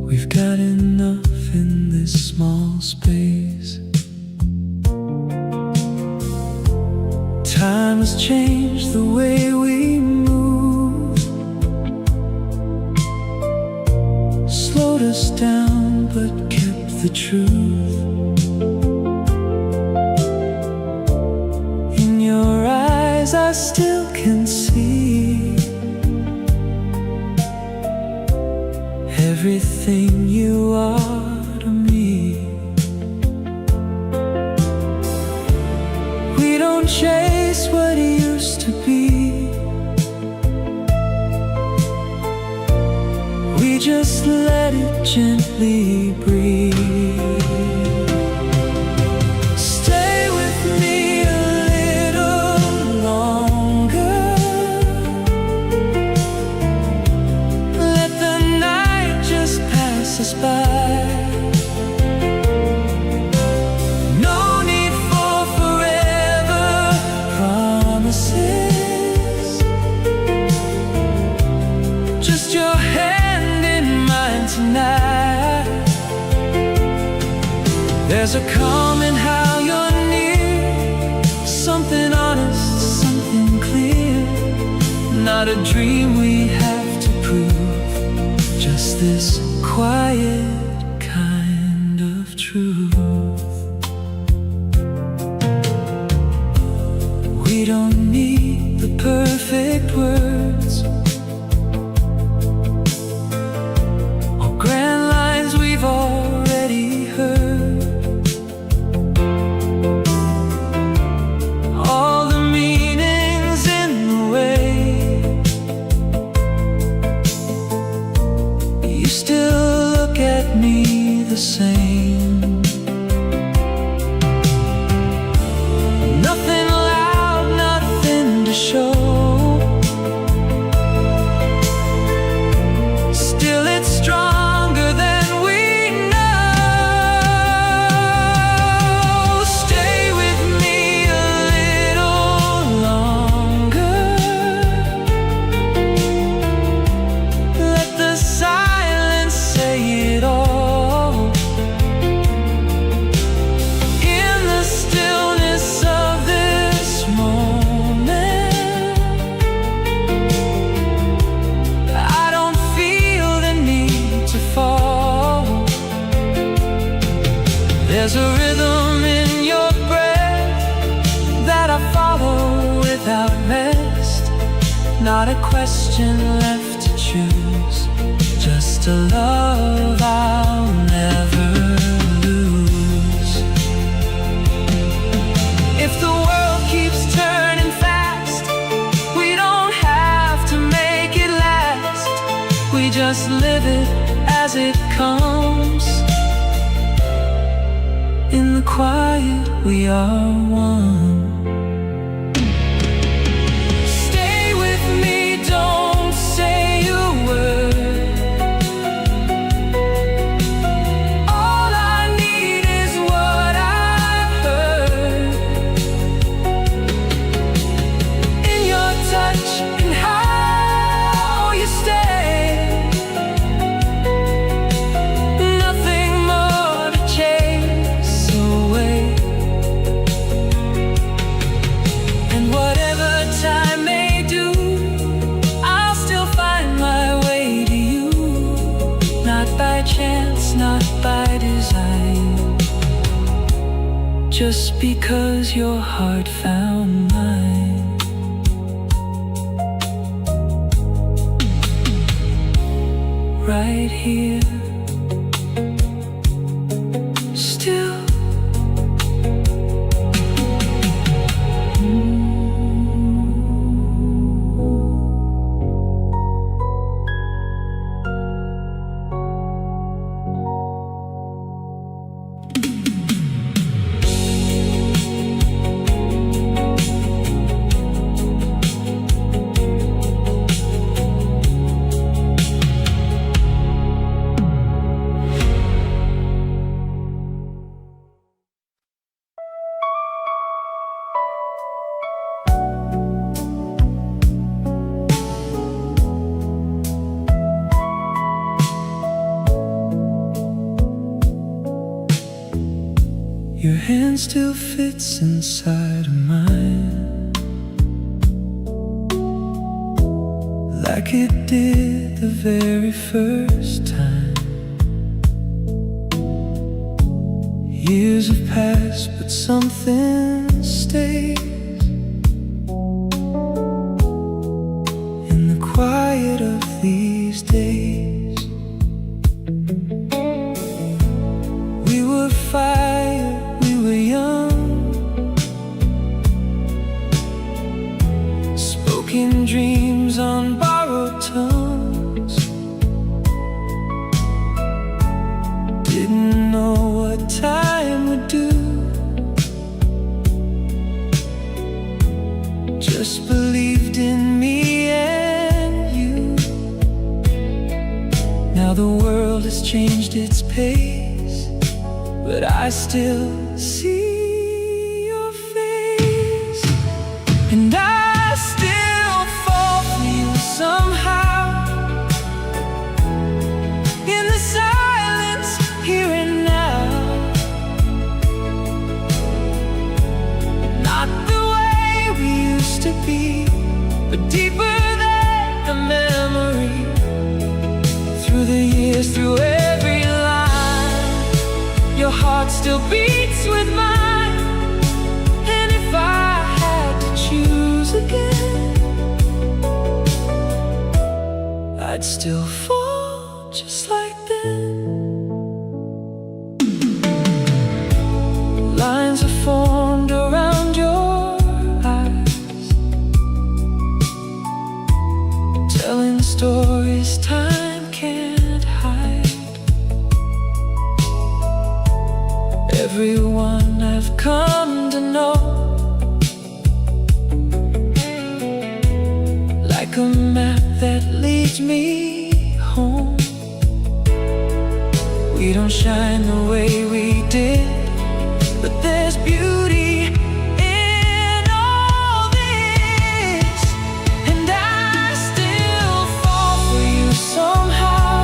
We've got enough in this small space. Time has changed the way we move, slowed us down but kept the truth. In your eyes I still can see everything you are to me. We don't chase what used to be, we just let it gently breathe. Stay with me a little longer, let the night just pass us by. There's a calm in how you're near, something honest, something clear. Not a dream we have to prove, just this quiet kind of truth. We don't need the perfect words or grand lines we've already heard. The same. Nothing loud, nothing to show. Still it's stronger than we know. Stay with me a little longer, let the silence say it all. There's a rhythm in your breath that I follow without rest. Not a question left to choose, just a love I'll never lose. If the In the quiet we are one. Stay with me, don't say a word. All I need is what I've heard. In your touch and how you stay. Nothing more to chase away. And whatever time may do, I'll still find my way to you. Not by chance, not by design, just because your heart found mine. Right here, still. Your hand still fits inside of mine, like it did the very first time. Years have passed, but something stays. In the quiet of these days, we were fire, we were young, spoken dreams on borrowed tongues. Didn't know what time would do, just believed in me and you. Now the world has changed its pace, but I still see your face. And I still fall for you somehow. In the silence, here and now. Not the way we used to be, but deeper than the memory. Through the years, through every line, your heart still beats with mine. And if I had to choose again, I'd still fall just like then. Lines are formed around your eyes, telling stories time can't hide. Everyone I've come to know, like a map that leads me home. We don't shine the way we did, but there's beauty in all this. And I still fall for you somehow.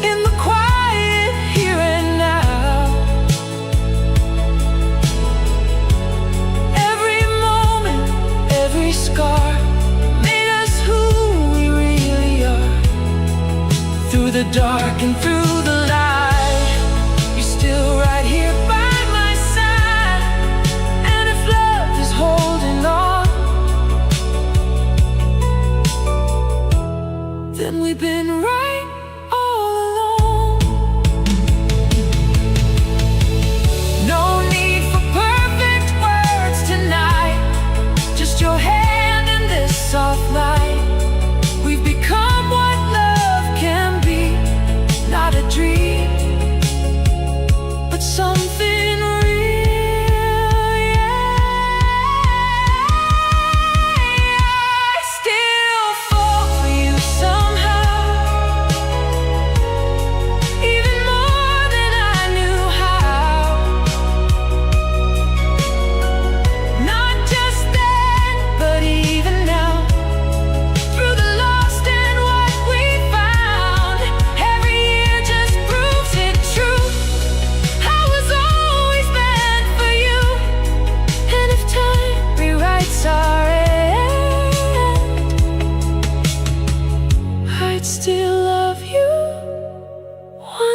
In the quiet here and now, every moment, every scar made us who we really are. Through the dark and through the light, you're still right here by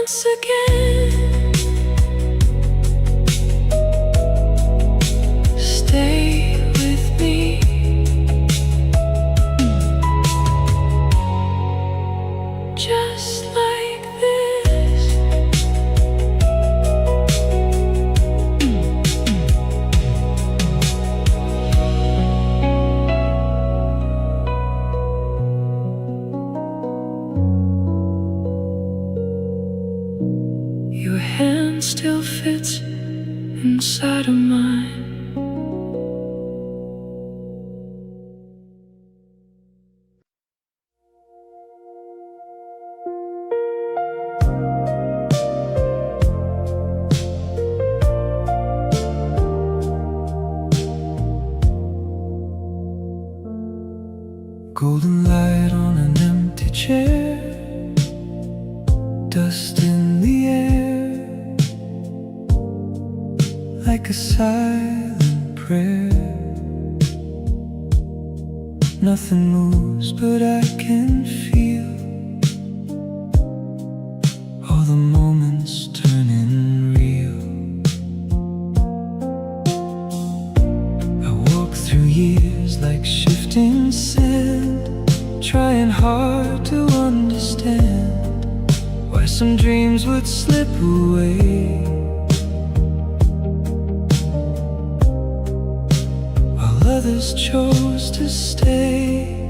once again. Stay with me. Just like this. Your hand still fits inside of mine. Golden light on an empty chair, dust in the air, like a silent prayer. Nothing moves but I can feel all the moments turning real. I walk through years like shifting sand, trying hard to understand why some dreams would slip away, while others chose to stay.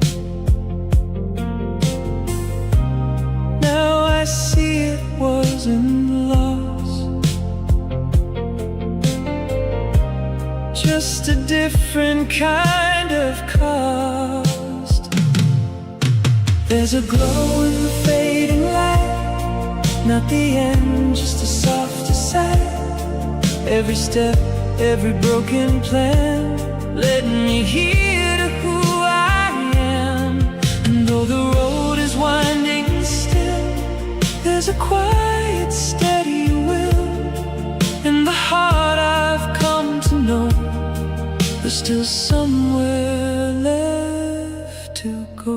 Now I see it wasn't loss, just a different kind of cost. There's a glow in the fading light, not the end, just a softer side. Every step, every broken plan, led me here to who I am. And though the road is winding still, there's a quiet, steady will. In the heart I've come to know, there's still somewhere left to go.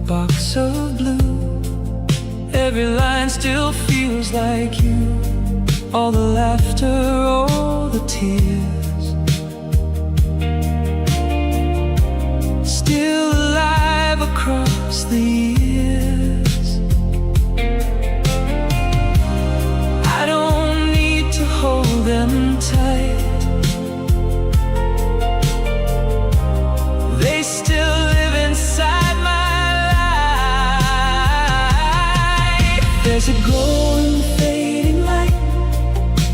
Box of blue, every line still feels like you. All the laughter, all the tears, still alive across the years. I don't need to hold them tight, they still live inside. There's a glow in the fading light,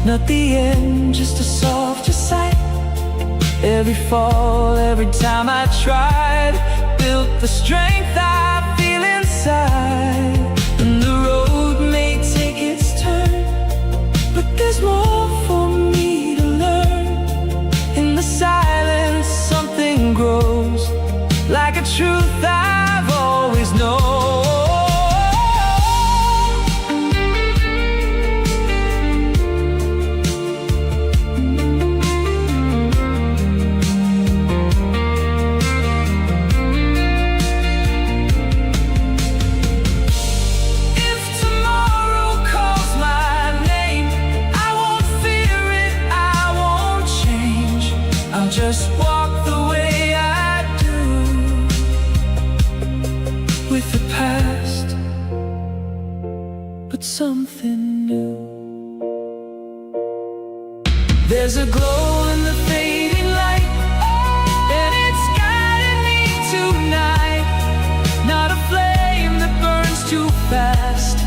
not the end, just a softer sight. Every fall, every time I tried, built the strength I feel inside. And the road may take its turn, but there's more for me to learn. In the silence something grows, like a truth I've always known. Just walk the way I do, with the past, but something new. There's a glow in the fading light, and it's guiding me tonight. Not a flame that burns too fast,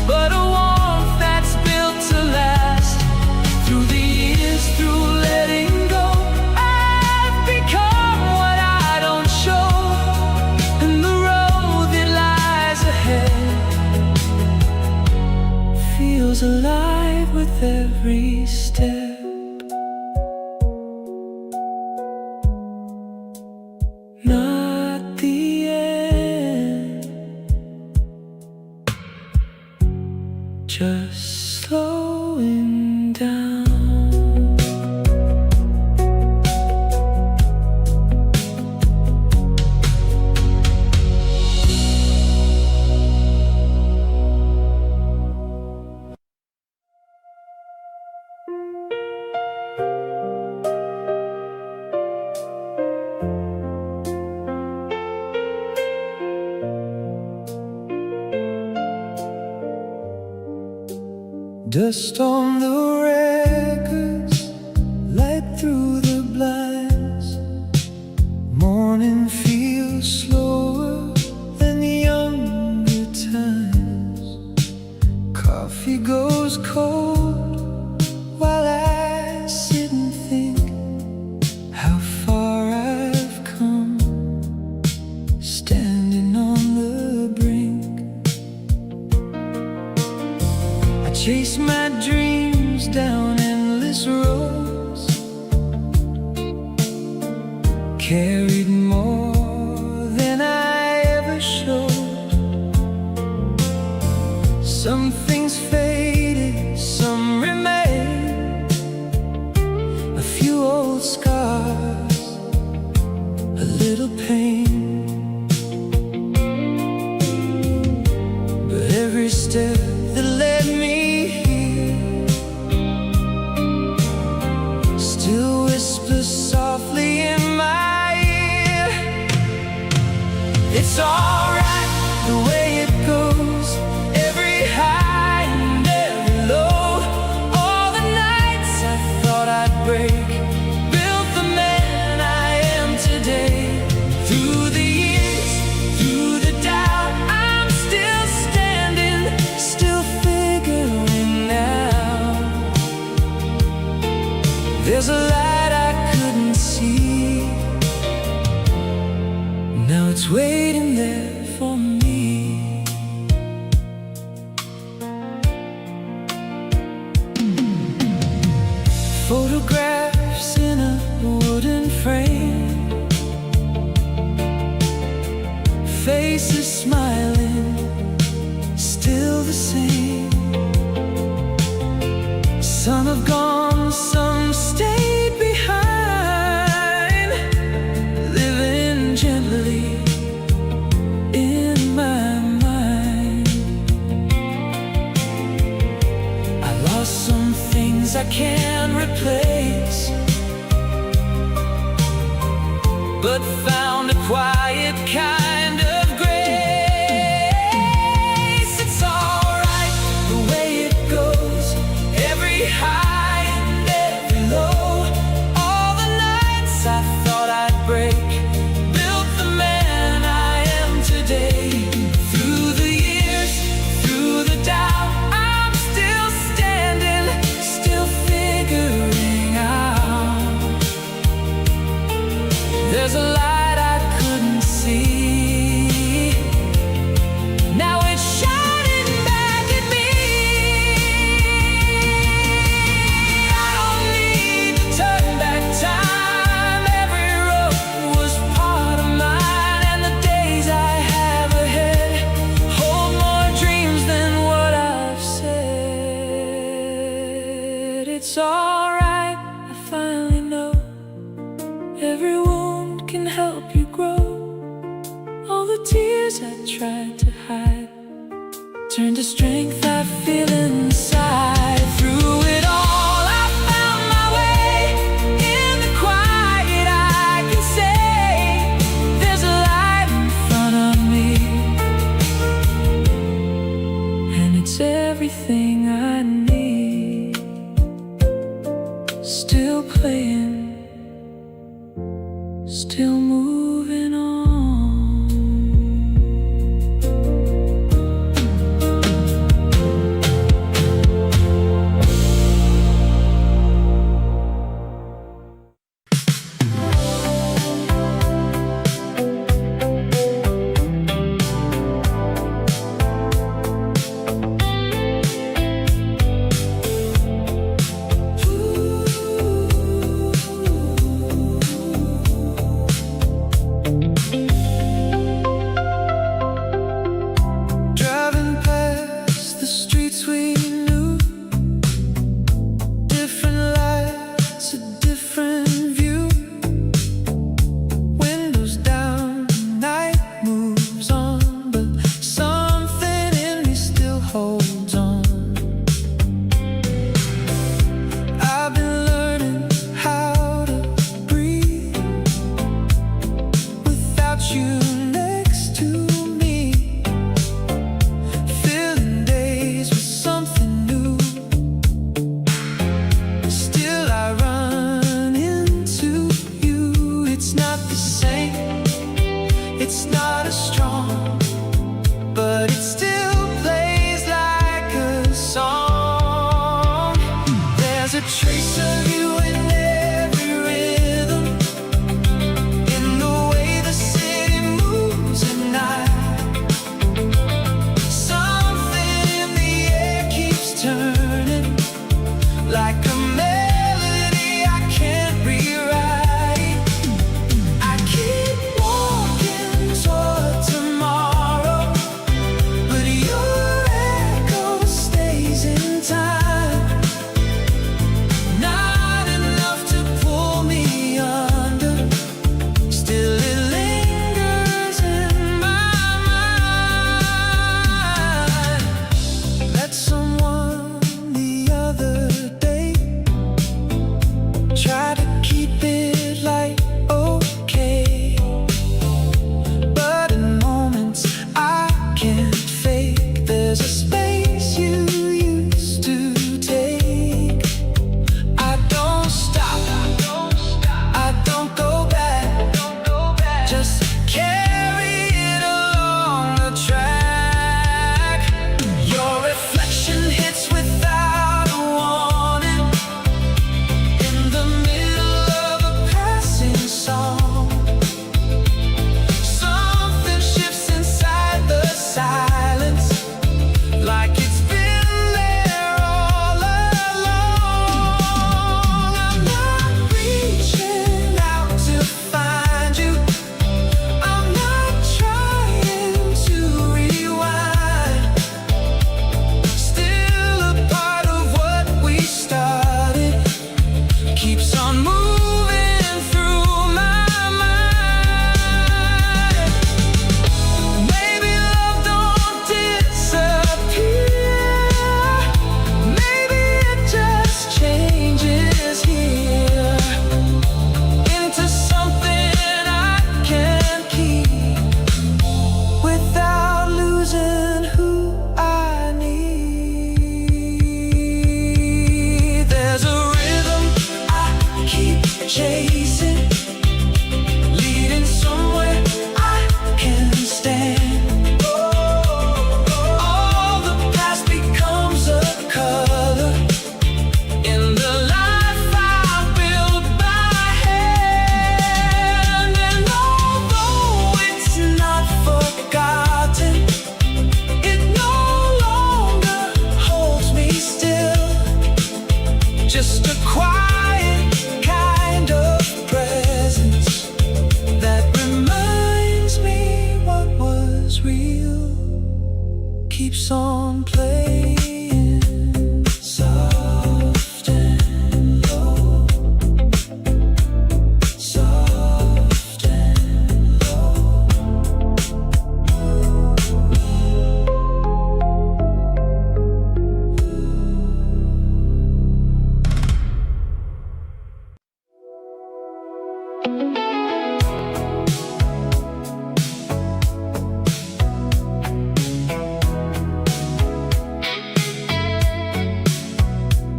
but a warmth that's built to last. Through the years, through letting go, feels alive with every step. Not the end, just slowing down. Dust on the records, light through the blinds. Morning feels slower than younger times. Coffee goes cold while I sit and think how far I've come, standing on the brink. I chase my dreams down endless roads, carried more than I ever showed. Some things faded, some remain, a few old scars, a little pain. But every step that led me here still whispers softly in my ear. It's alright the way it goes, every high and every low. All the nights I thought I'd break built the man I am today. Through the years, through the doubt, I'm still standing, still figuring out. There's a light I couldn't see, now it's waiting there for me. Photographs in a wooden frame, faces smiling, still the same. Some have gone, some stayed behind, living gently in my mind. I lost some things I can't replace, but found a quiet kind of grace. It's alright the way it goes, every high and every low. All the nights I thought I'd break built the man I am today. Through the years, through the doubt, I'm still standing, still figuring out. There's a light I couldn't see, now it's shining back at me. I don't need to turn back time, every road was part of mine. And the days I have ahead hold more dreams than what I've said. It's alright, I finally know, every wound can help you grow. All the tears I tried to hide turned to strength I feel inside. Through it all I found my way, in the quiet I can say there's a light in front of me, and it's everything I need. Still playing, still moving on. It's not as strong, but it still plays like a song. There's a trace of you in every rhythm, in the way the city moves at night. Something in the air keeps turning, like a melody I can't rewrite. I keep walking toward tomorrow, but your echo stays in time. Not enough to pull me under, still it lingers in my mind. Met someone the other day, try to keep it like okay, but in moments I can't fake. There's a space you used to take. I don't stop, I don't go back, just carry it along the track. Your reflection hits without a warning, in the middle of a passing song. Something shifts inside the silence, like it's been there all along. I'm not reaching out to find you, I'm not trying to rewind. Still a part of what we started keeps on moving through my mind. Maybe love don't disappear, maybe it just changes here into something I can keep without losing who I need. There's a rhythm I keep chasing, leading somewhere I can stand. All the past becomes a color in the life I built by hand. And although it's not forgotten, it no longer holds me still. Just a quiet kind of presence that reminds me what was real, keeps on playing soft and low, soft and low.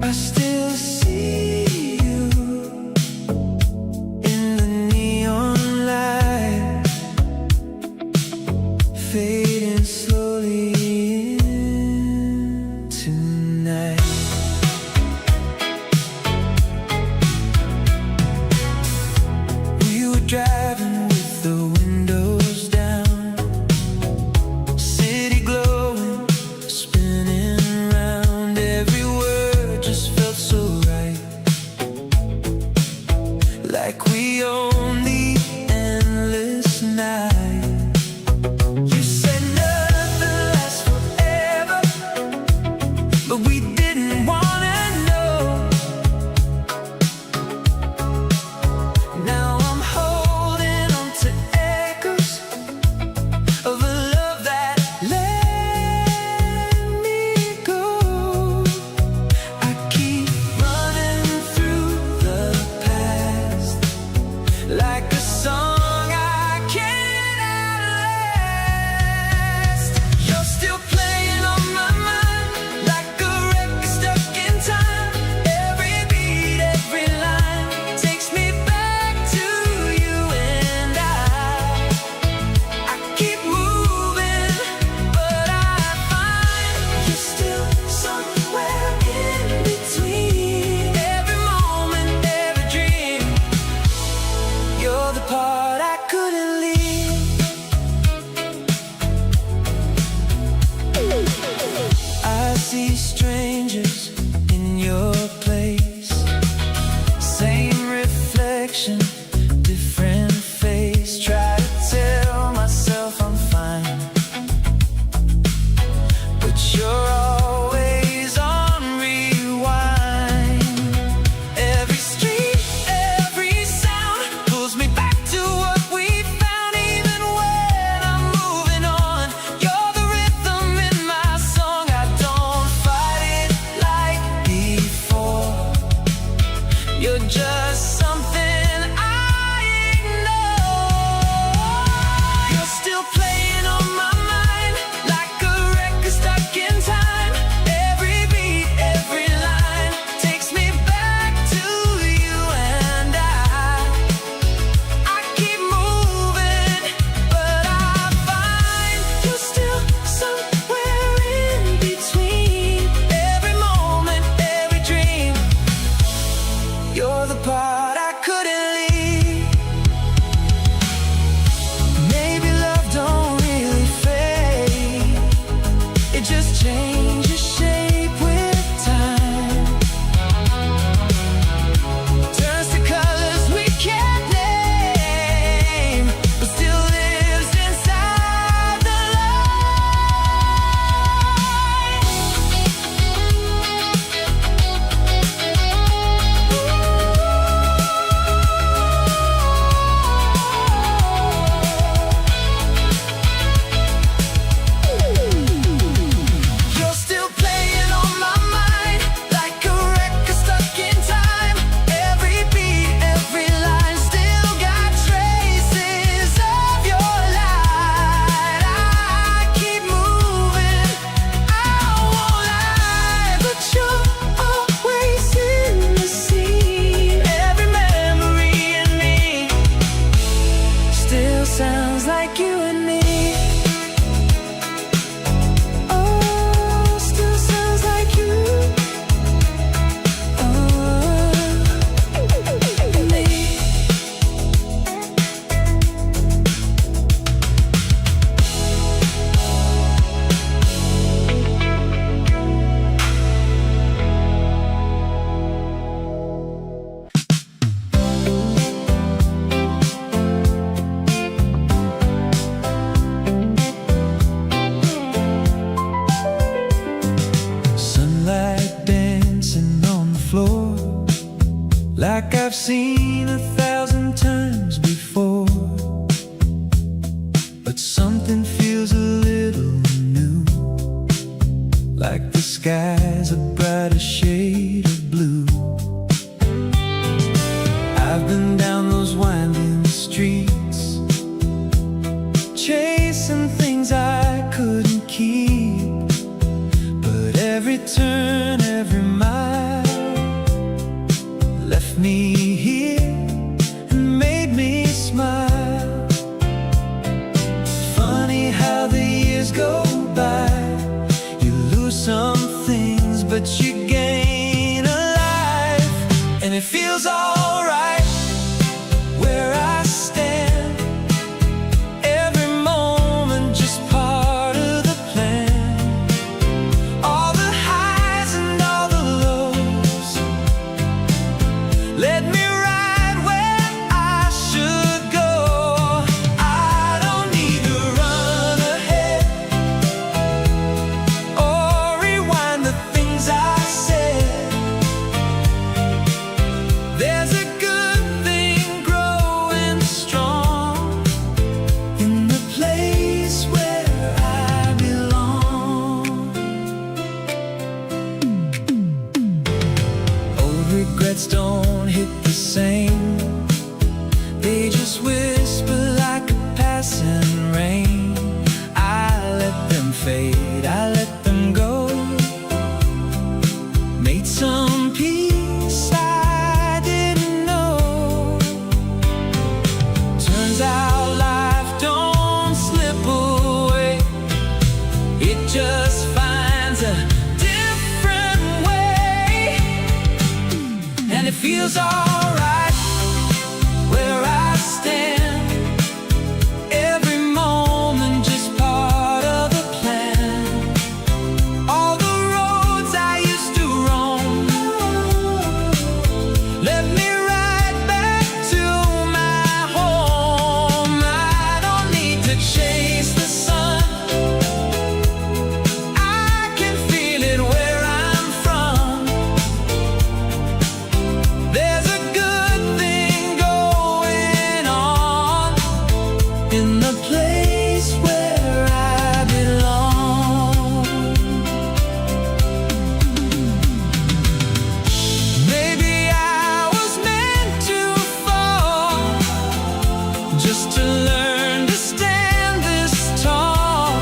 I still see you in the neon light, fading slowly into night. We were driving with the windows down, city glowing, spinning around. Every word just felt so right, like we own the endless night. You said nothing lasts forever, but we didn't wanna know. Now I'm holding on to echoes of a love that let me go. I keep running through the past, like be strangers in your place. Same reflection, different face. Try to tell myself I'm fine, but you're always on rewind. Every street, every sound pulls me back to what we found. Even when I'm moving on, you're the rhythm in my song. I don't fight it like before. You're just something I ignore. You're still playing on my mind like a record stuck in time. Every beat, every line takes me back to you and I keep moving, but I find you're still somewhere in between. Every moment, every dream, you're the part I couldn't leave. Maybe love don't really fade, it just changes shape with time. Turns to colors we can't name, but still lives inside the You're still playing on my mind like a record stuck in time. Every beat, every line still got traces of your light. I keep moving, I won't lie, but you're always in the scene. Every memory in me still sounds like you and me. Oh, still sounds like you. And me. Sunlight dancing on the floor like I've seen 1,000 times before, but something feels a little new, like the sky's a brighter shade of blue. I've been down those winding streets, chasing things I couldn't keep, but every turn, every mile left me here and made me smile. Funny how the years go by, you lose some things but you gain a life, and it feels alright where I stand. Every moment just part of the plan. All the highs and all the lows, let me ride where I should go. I don't need to run ahead or rewind the things I said. There's a good thing growing strong in the place where I belong. Old regrets don't hit the same, they just whisper like a passing rain. I let them fade, I let them go, made some peace I didn't know. Turns out life don't slip away, it just finds a different way, and it feels alright where I stand. Every moment just part of the plan. All the roads just to learn to stand this tall.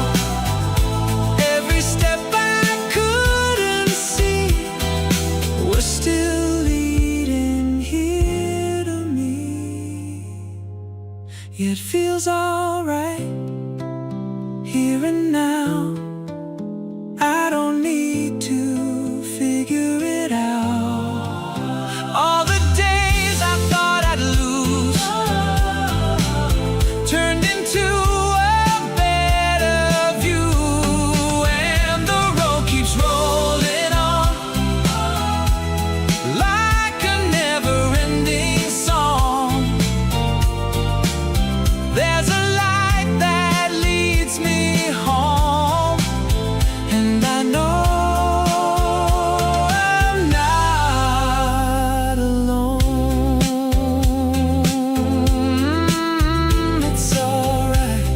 Every step I couldn't see was still leading here to me. It feels alright here and now. I don't need to figure it out. All the days I thought I'd lose turned into a better view, and the road keeps rolling on like a never-ending song. There's a light that leads me home, and I know I'm not alone. It's alright.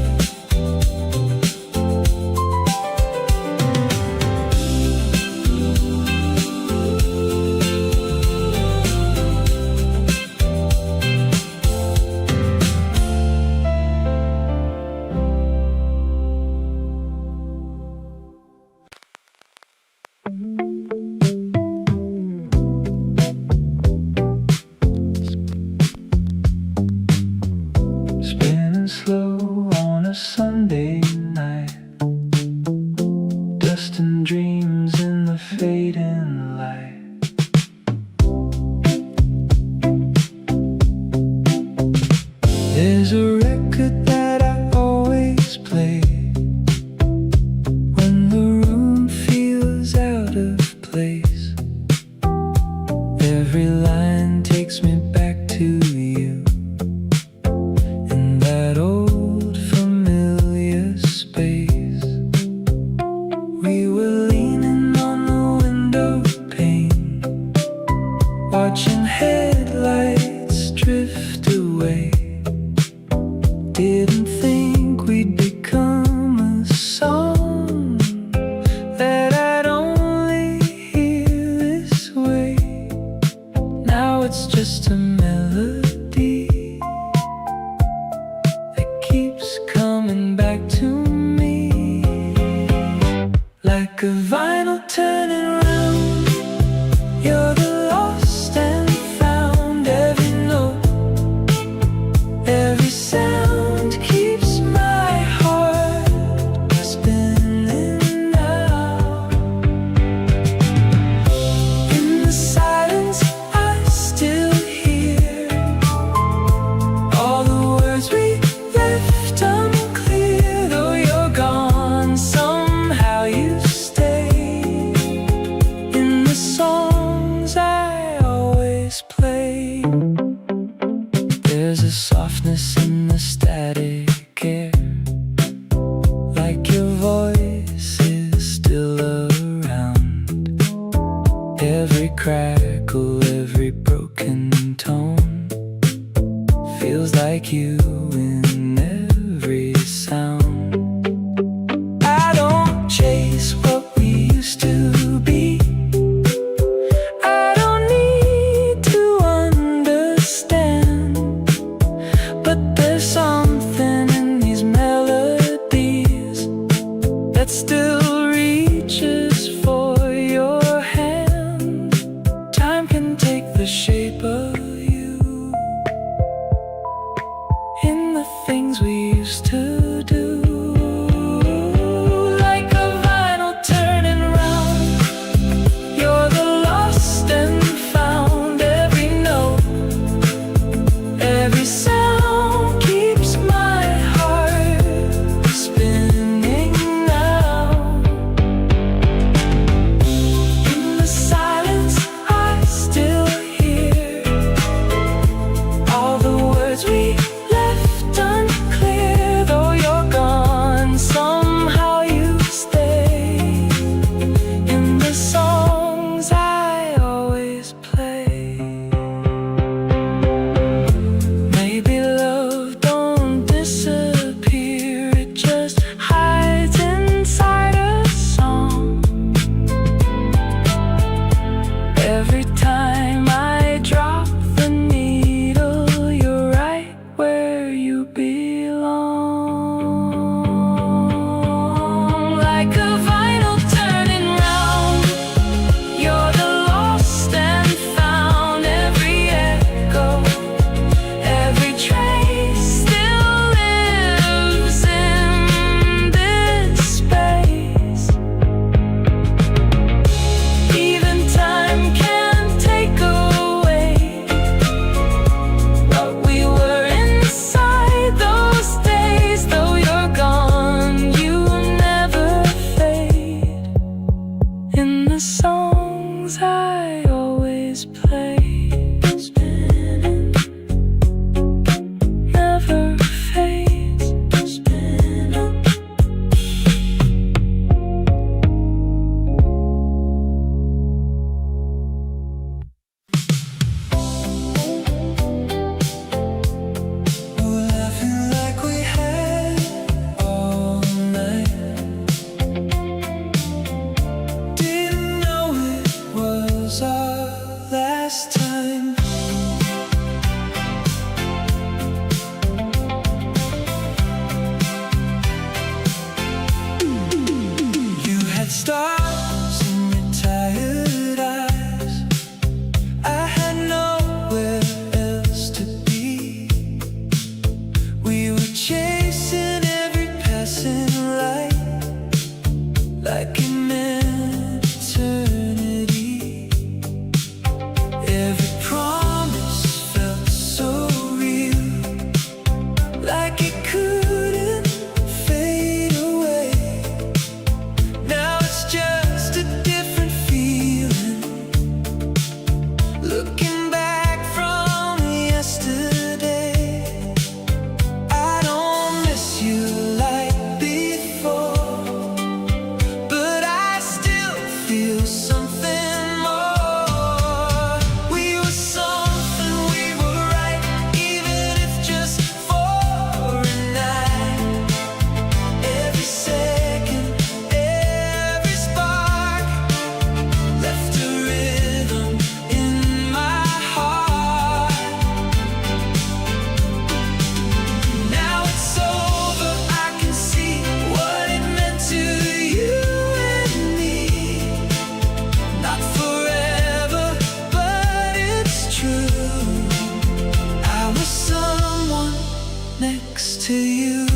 Spinning slow on a Sunday night, dust and dreams in the fading light. There's a record that I always play when the room feels out of place. Every line takes me back to you in that old familiar space. We were leaning on the window pane, watching headlights drift away. Didn't think we'd become a song that I'd only hear this way. Now it's just a melody that keeps coming back to me, like a vinyl turning round. You're the lost and found. Every note, every sound keeps my heart spinning now. In the silence I still hear all the words we left unclear. Though you're gone, somehow you stay in the songs I always play. There's a softness in the static air, like your voice is still around. Every crackle, every broken tone feels like you in every sound. I don't chase what we used to be. I don't need to understand, but there's something in these melodies that still reaches for your hand. Time can take the shape of you in the things we used to do. Like a vinyl turning round, you're the lost and found. Every note, every sound keeps my heart spinning now. In the silence I still hear all the words we left unclear. Though next to you.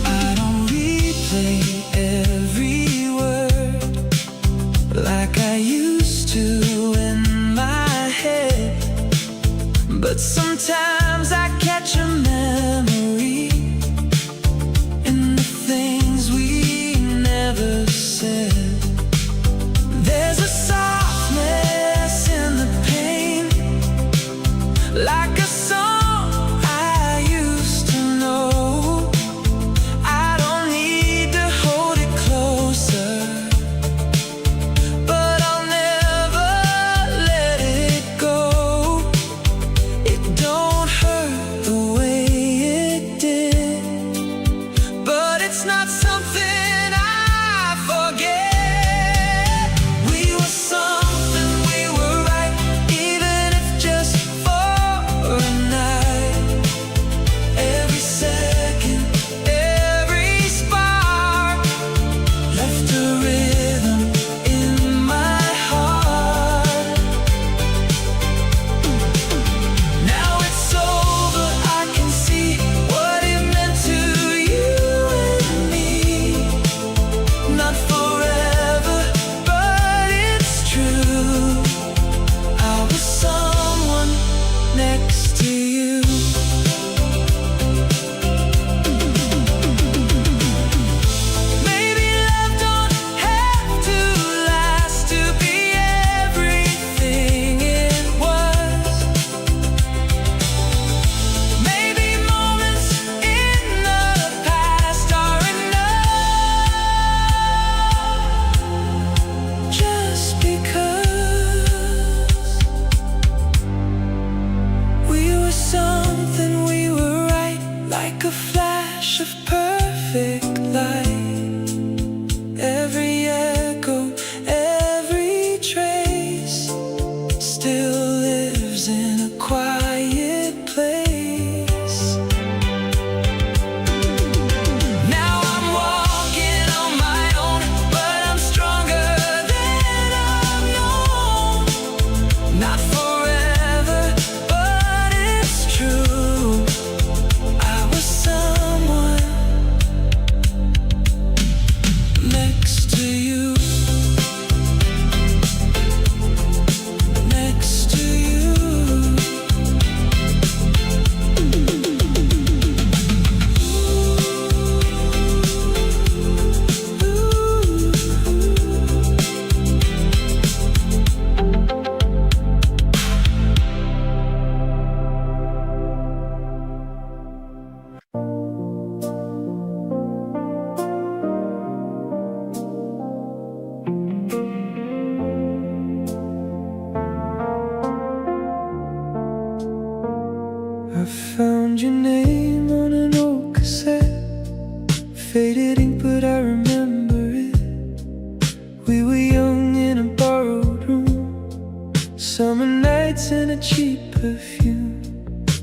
I don't replay every word like I used to in my head, but sometimes I catch a memory in the things we never said. There's a softness in the pain, like a song I used to know. I don't need to hold it closer, but I'll never let it go. It don't hurt the way it did, but it's not something I forget. We were something, we were right, even if just for a night. Every second, every spark left a rhythm in my heart. Now it's over, I can see what it meant to you and me. Not forever, but it's true. I was someone next to you. Maybe love don't have to last to be everything it was. Maybe moments in the past are enough. Just because we were something, we were right, like a flash of perfect light. Every echo, every trace still lives in a quiet place. Now I'm walking on my own, but I'm stronger than I've known. Not forever, but it's true. I was someone next to you. Next to you. I found your name on an old cassette, faded ink, but I remember it. We were young in a borrowed room, summer nights and a cheap perfume.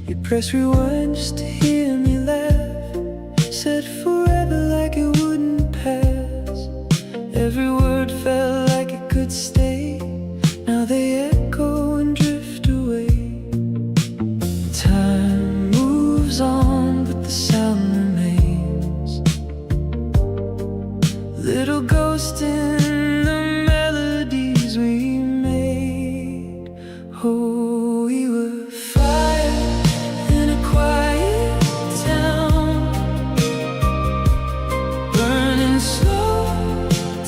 You press rewind just to hear me laugh, said forever like it wouldn't pass. Every word felt like it could stay, now they echo and drift away. Time moves on, but the sound remains. Little ghost in the melodies we made. Oh, we were fire in a quiet town, burning slow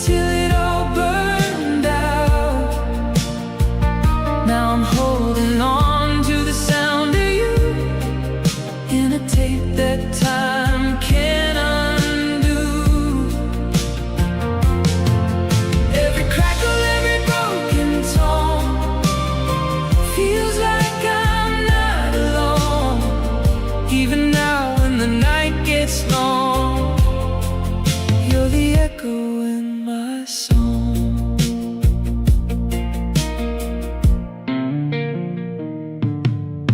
till it all burned out. Now I'm holding on to the sound of you in a tape that time can't undo. Every crackle, every broken tone feels like I'm not alone. Even now when the night gets long, you're the echo in my song.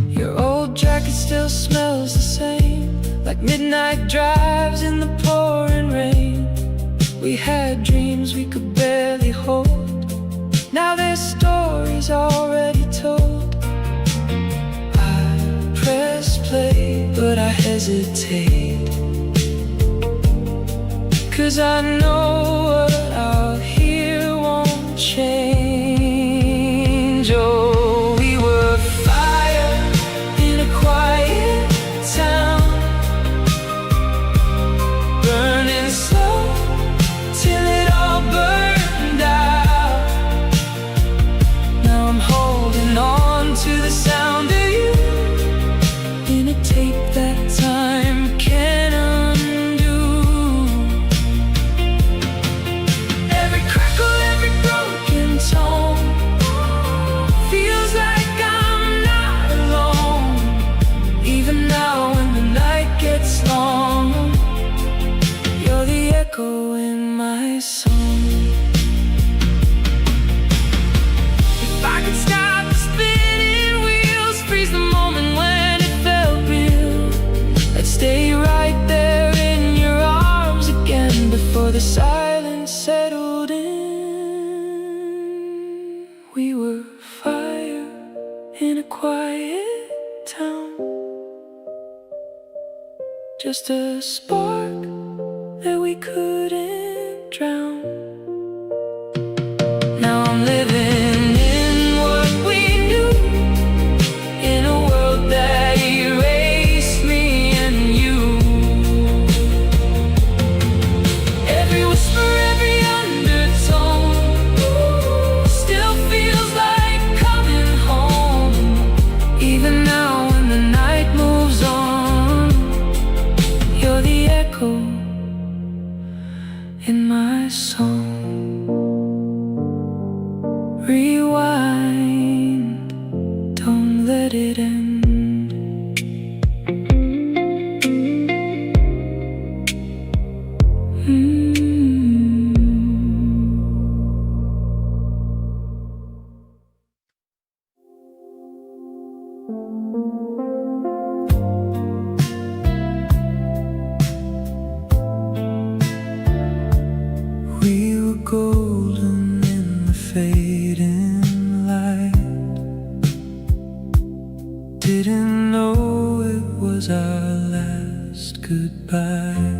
Your old jacket still smells the same, like midnight drives in the pouring rain. We had dreams we could barely hold, now their stories already told. I hesitate, 'cause I know what I'll hear won't change. Oh, we were fire in a quiet town, burning slow till it all burned out. Now I'm holding on to the sound of you in a tape that time can undo. Every crackle, every broken tone feels like I'm not alone. Even now when the night gets long, you're the echo in my song. If I could stop the spinning wheels, freeze the moment when it felt real, I'd stay right there in your arms again before the silence settled in. We were fire in a quiet town, just a spark that we couldn't drown. Now I'm living in what we knew, in a world that erased me and you. Every whisper, every undertone still feels like coming home. Even now when the night moves on, you're the echo in my song. Rewind, don't let it end. We were golden in the fading light, didn't know it was our last goodbye.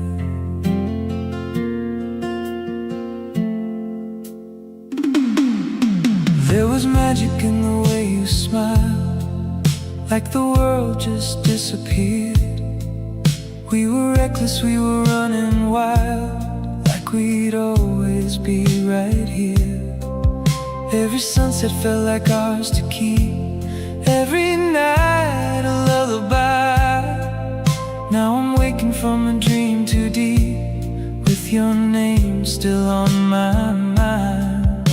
There was magic in the way you smiled, like the world just disappeared. We were reckless, we were running wild, like we'd always be right here. Every sunset felt like ours to keep, every night a lullaby. Now I'm waking from a dream too deep, with your name still on my mind.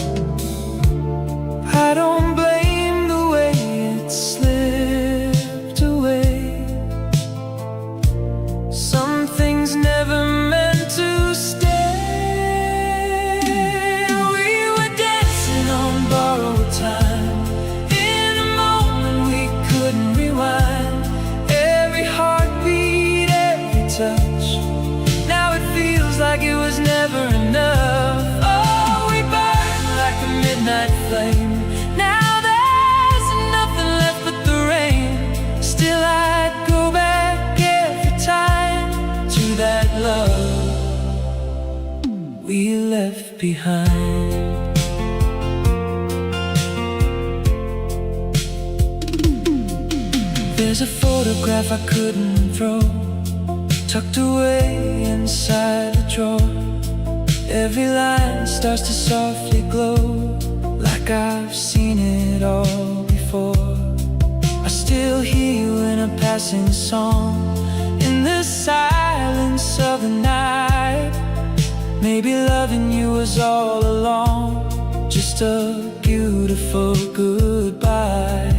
I don't blame the way it slipped away. Some things never meant to stay. We were dancing on borrowed time, in a moment we couldn't rewind. Every heartbeat, every touch, now it feels like it was never enough. Oh, we burn like a midnight flame. Now there's nothing left but the rain. Still I'd go back every time to that love we left behind. There's a photograph I couldn't throw, tucked away inside a drawer. Every line starts to softly glow, like I've seen it all before. I still hear you in a passing song, in the silence of the night. Maybe loving you was all along, just a beautiful goodbye.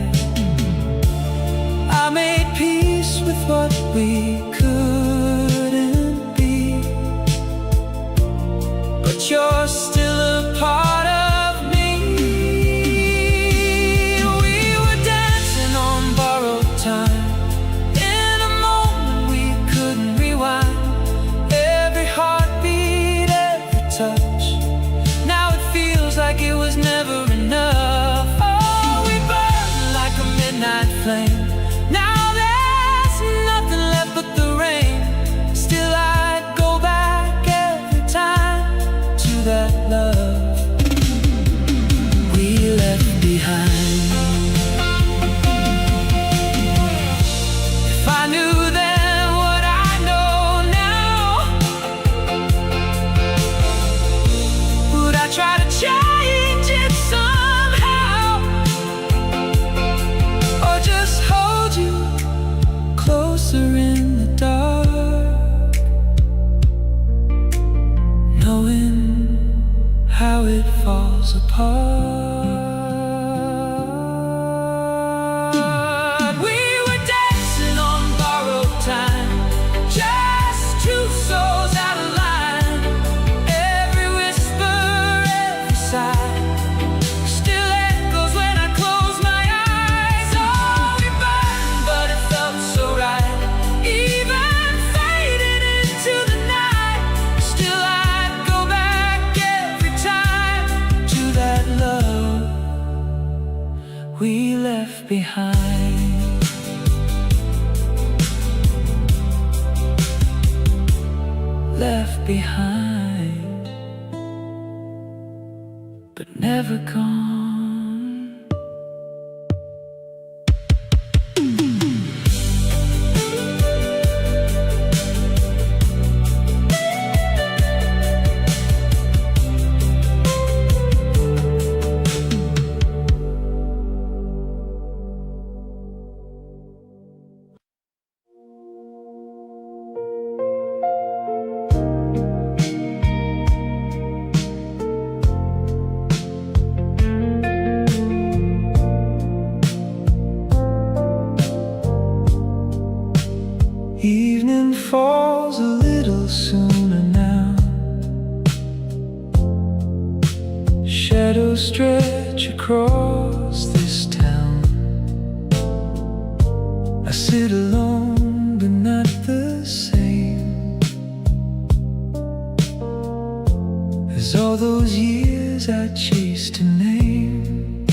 I made peace with what we couldn't be, but you're still a part of me. We were dancing on borrowed time, in a moment we couldn't rewind. Every heartbeat, every touch, now it feels like it was never enough. Oh, we burn like a midnight flame. Now there's nothing left but the rain. left behind, but never gone. Evening falls a little sooner now. Shadows stretch across this town. I sit alone but not the same as all those years I chased to name.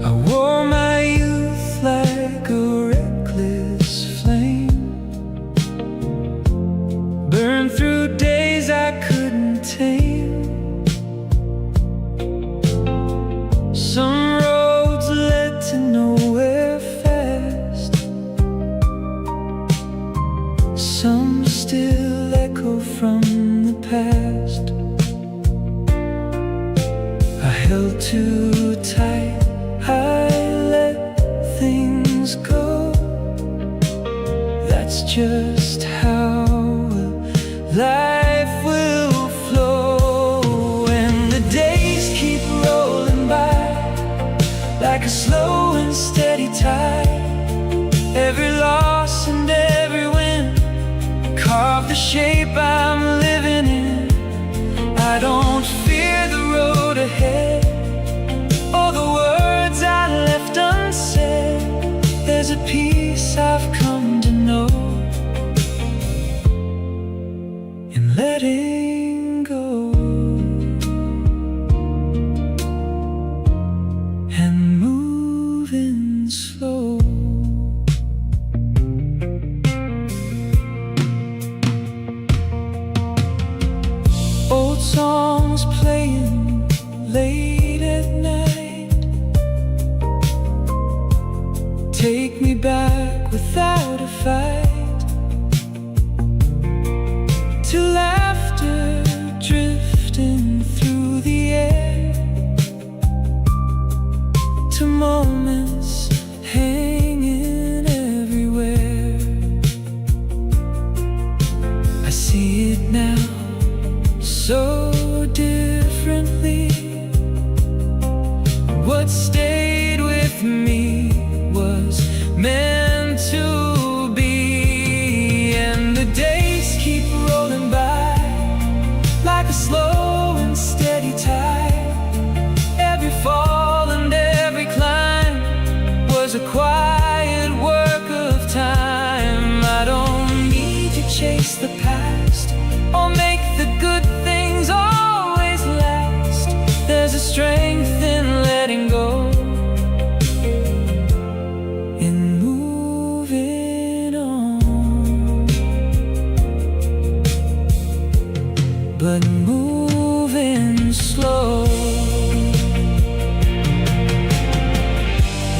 I wore my youth like a reckless flame, burned through days I couldn't tame. Some roads led to nowhere fast, some still echo from the past. I held too tight, I let things go. That's just how life will flow. And the days keep rolling by like a slow and steady tide. Every loss and every win carve the shape I'm living in. I don't fear the road ahead or the words I left unsaid. There's a peace I've come to know in letting go and moving slow. Old songs playing late at night take me back without a fight to laughter drifting through the air, to moments hanging everywhere. I see it now so differently. What stayed with me was meant to be. And the days keep rolling by like a slow and steady tide. Every fall and every climb was a quiet work of time. I don't need to chase the past or make the good things always last. There's a strength in letting go, in moving on, but moving slow.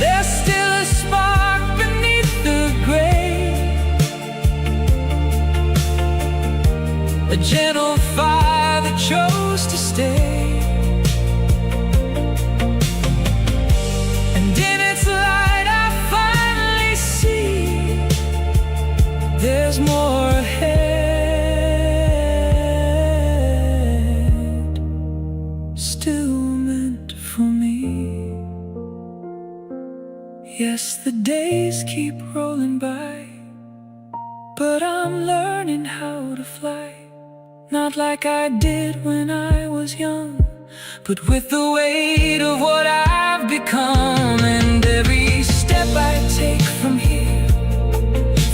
There's still a spark beneath the gray, a gentle fire that chose to stay. And in its light I finally see there's more ahead, still meant for me. Yes, the days keep rolling by, but I'm learning how to fly. Not like I did when I was young, but with the weight of what I've become. And every step I take from here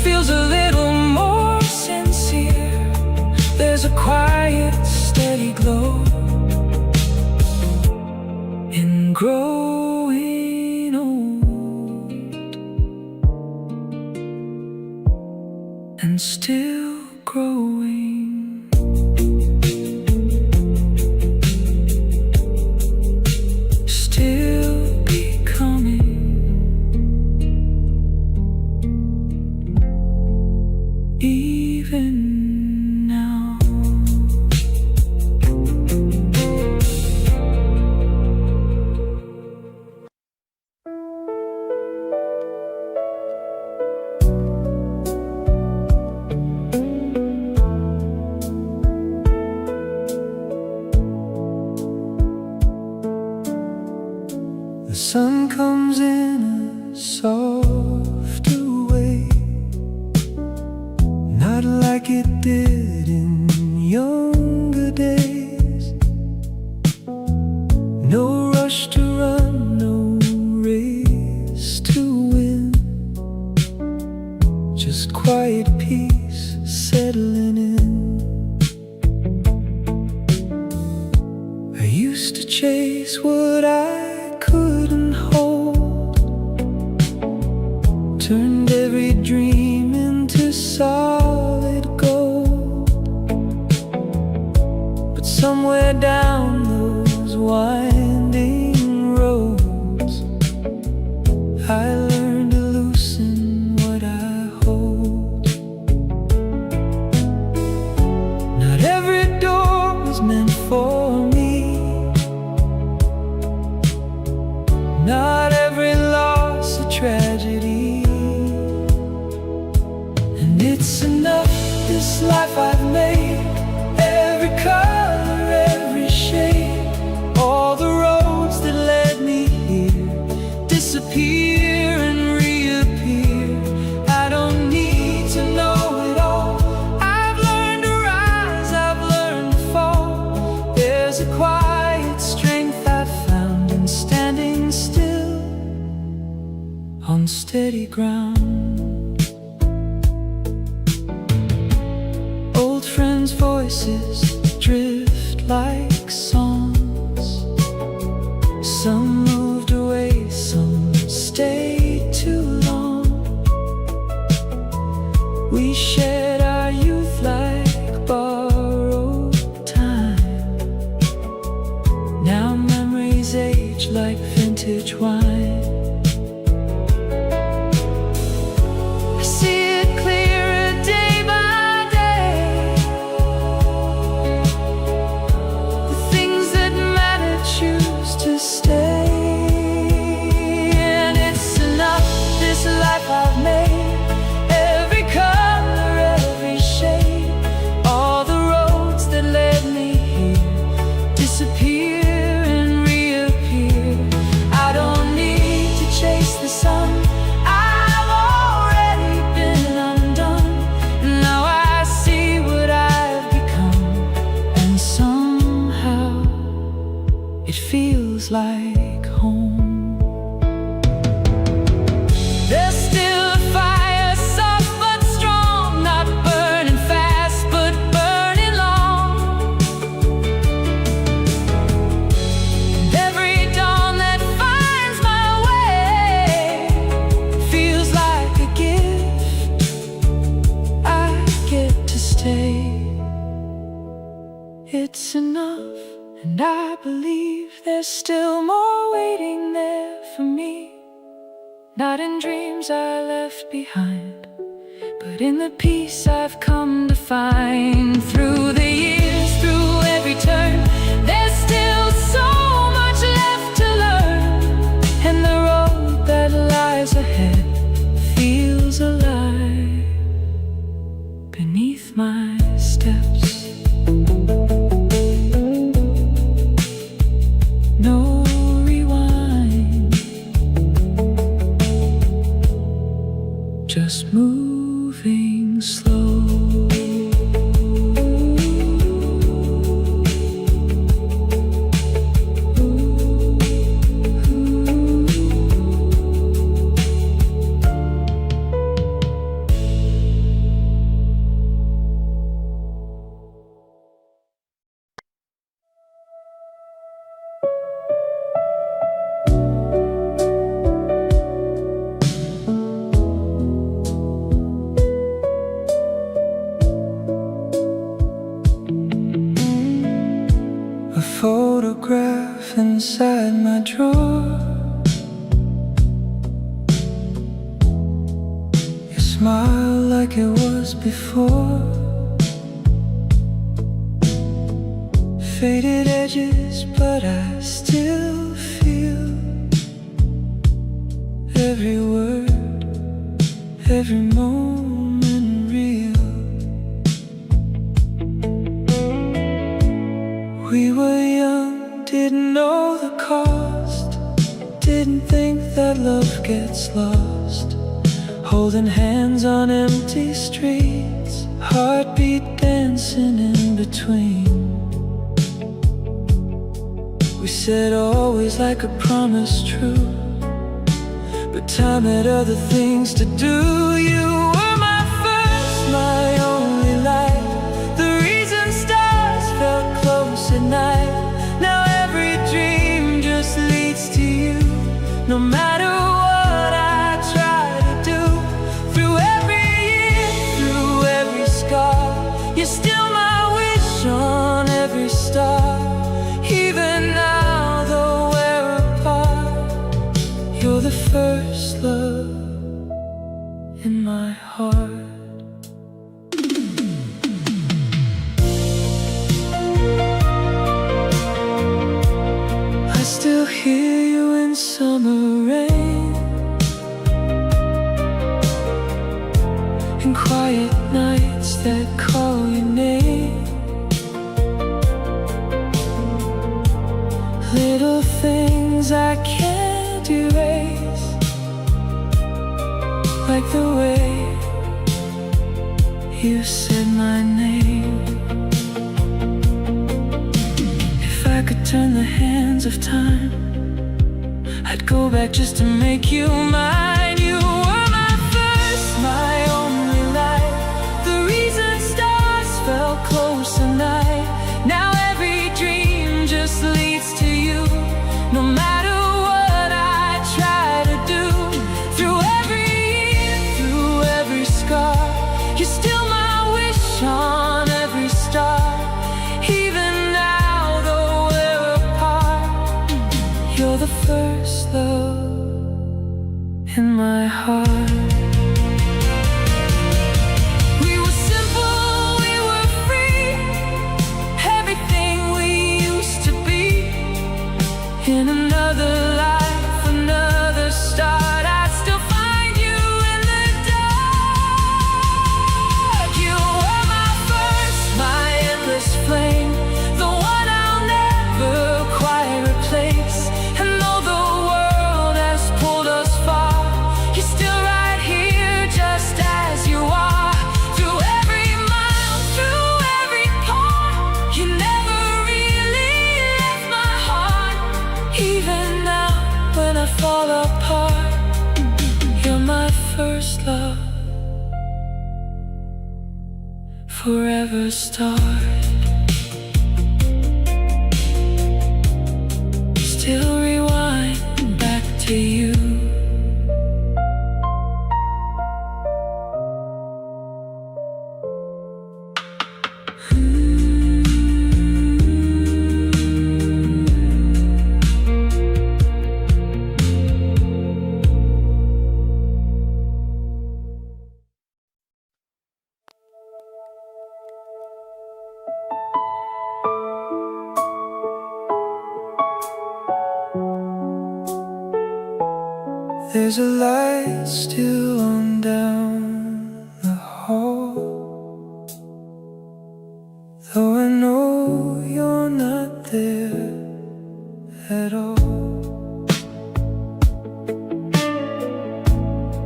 feels a little more sincere. There's a quiet, steady glow in growing old and still comes in a softer way, not like it did in younger days. No rush to run, no race to win, just quiet peace settling in. I used to chase what I couldn't hold, turned every dream into solid gold. But somewhere down those winding roads, I learned to loosen what I hold. Not every door was meant for me, not every loss a tragedy. And it's enough, this life I've made, every color, every shade. All the roads that led me here disappear and reappear. I don't need to know it all. I've learned to rise, I've learned to fall. There's a quiet strength I've found in standing still on steady ground. Old friends' voices drift like songs. Some moved away, some stayed too long. We shared our youth like borrowed time. Now memories age like vintage wine. I see it clearer day by day. The things that matter choose to stay. And it's enough, this life I've made, every color, every shade. All the roads that led me here disappear and reappear. I don't need to chase the sun, I've already been undone. Now I see what I've become, and somehow it feels like home. There's still a fire, soft but strong, not burning fast but burning long. And every dawn that finds my way feels like a gift. I get to stay. It's enough, and I believe there's still more waiting there for me. Not in dreams I left behind, but in the peace I've come to find. Through the years, through every turn, there's still so much left to learn. And the road that lies ahead feels alive beneath my steps. No rewind, just moving slow. A photograph inside my drawer. Your smile like it was before. Faded edges, but I still feel every word, every moment real. We were young, didn't know the cost, didn't think that love gets lost, holding hands on empty streets, heartbeat dancing in between. We said always like a promise true, but time had other things to do. You were my first, my only light, the reason stars felt close at night. Now every dream just leads to you, no matter what I try to do. Through every year, through every scar, you're still my wish on every star. Even now, though we're apart, you're the first love in my heart. I still hear you in summer rain, in quiet nights that call your name. Little things I can't erase, like the way you said my name. If I could turn the hands of time, I'd go back just to make you mine. You were my first, my only light, the reason stars felt close at night. Now every dream just leads to you, no matter what I try to do. Through every year, through every scar, you're still my wish on every star. Even now, though we're apart, you're the first love in my heart. We were simple, we were free, everything we used to be. In another life, another start, I'd still find you in the dark. You were my first, my endless flame, the one I'll never quite replace. And though the world has pulled us far, you're still right here just as you are. Through every mile, through every part, you never really left my heart. Even now, when I fall apart, you're my first love, forever start. Still rewind back to you. There's a light still on down the hall, though I know you're not there at all.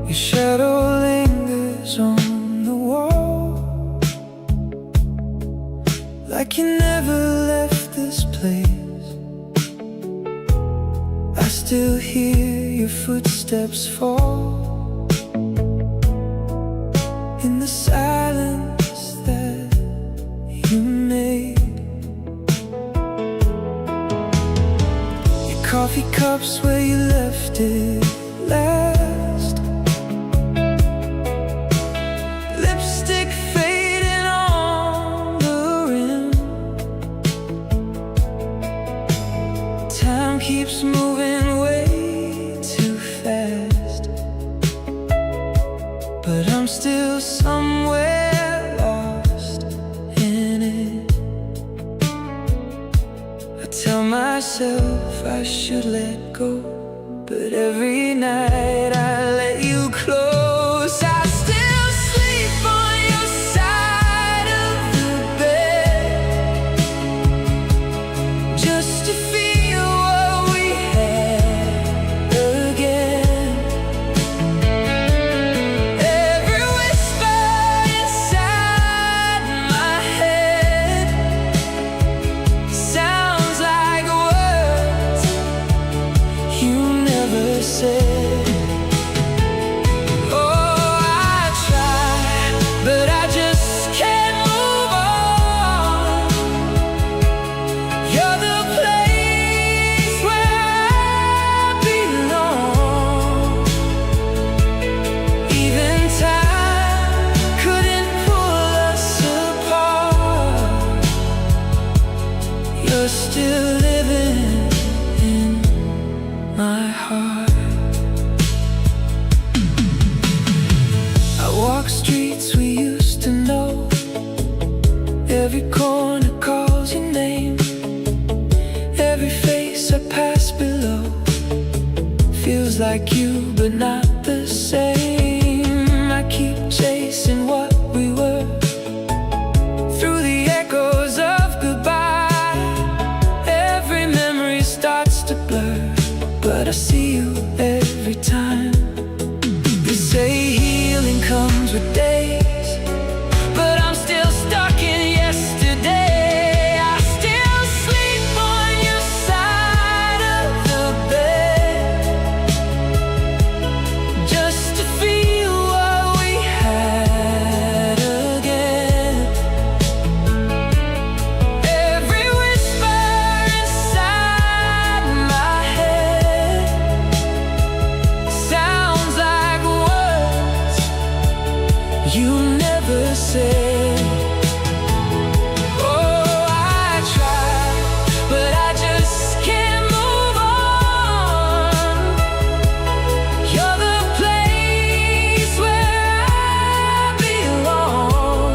Your shadow lingers on the wall, like you never left this place. I still hear your footsteps fall in the silence that you made. Your coffee cups where you left it last, lipstick fading on the rim. Time keeps moving way too fast, but I'm still somewhere lost in it. I tell myself I should let go, but every night I let you close. I still sleep on your side of the bed, just to feel what we had dark streets we used to know. Every corner calls your name. Every face I pass below feels like you, but not the same. I keep chasing what we were through the echoes of goodbye. Every memory starts to blur, but I see you every time. They say healing comes with days, but I'm still stuck in yesterday. I still sleep on your side of the bed, just to feel what we had again. Every whisper inside my head sounds like words you never said. Oh, I try, but I just can't move on. You're the place where I belong.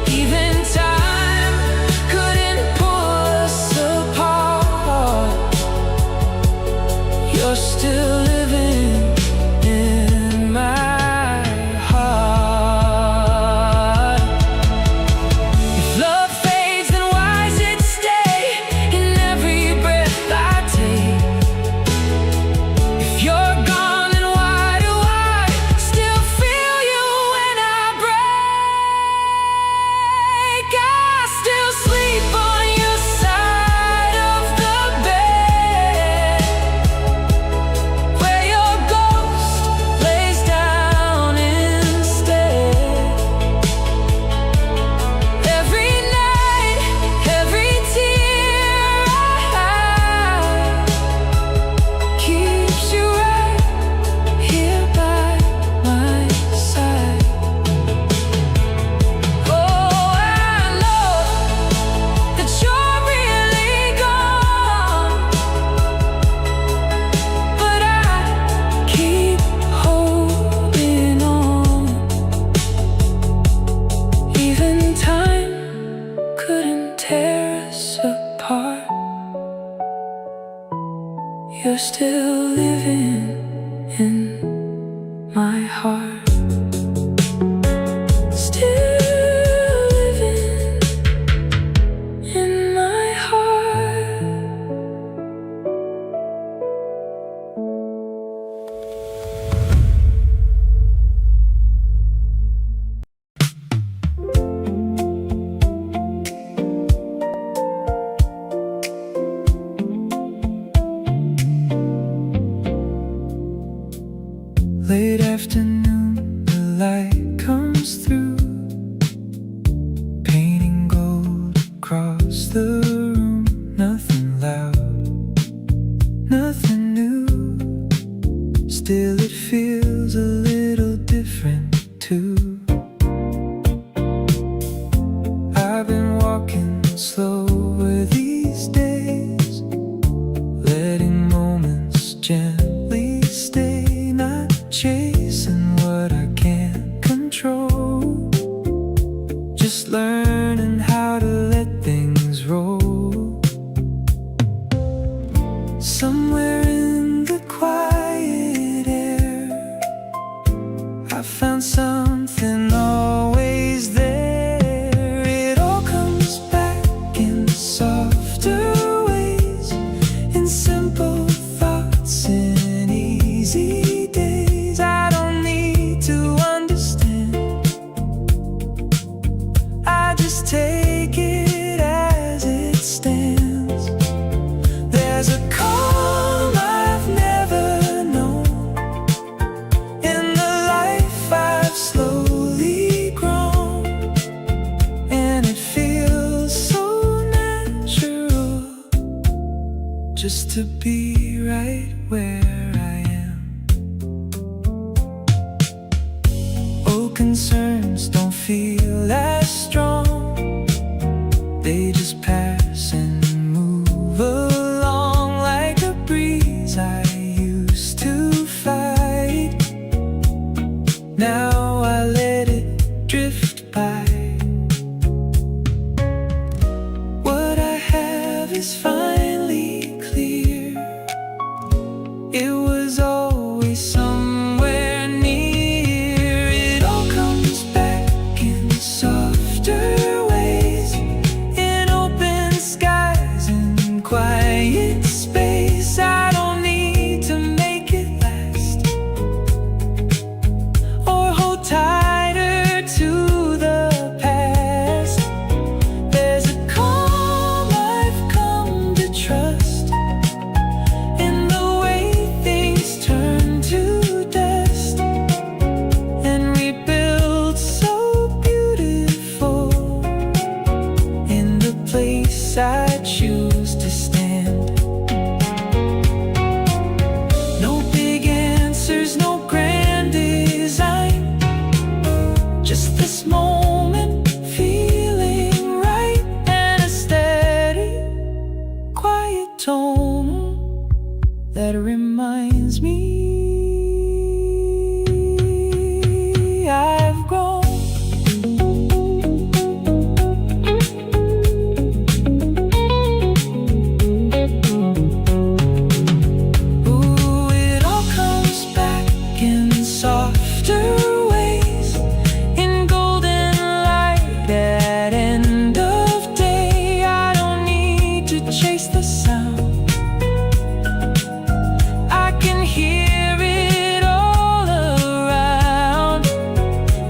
Even time couldn't pull us apart. You're still living in my heart. If love fades, then why does it stay in every breath I take? If you're gone, then why do I still feel you when I break? I still sleep on your side of the bed, where your ghost lays down instead. Every night, every tear I hide keeps you right here by my side. Oh, I know that you're really gone, but I keep holding on. Even time couldn't tear us apart. You're still living in my heart. Still living in my heart. Late afternoon, the light comes through, painting gold across the room. Nothing loud, nothing new. Still it feels a little different too. I've been walking slower these days, letting moments gently stay, not chasing what I can't control, just learning how to let things roll. Somewhere in the quiet air, I found something always there. It all comes back in softer ways, in simple thoughts, in easy days. I don't need to understand, I just take it as it stands. There's a calm I've never known in the life I've slowly grown, and it feels so natural just to be right where I am. Oh, concerns don't feel as strong, they just pass and move along like a breeze I used to fight. reminds me I've grown. Ooh, it all comes back in softer ways, in golden light at end of day. I don't need to chase the sound, I can hear it all around.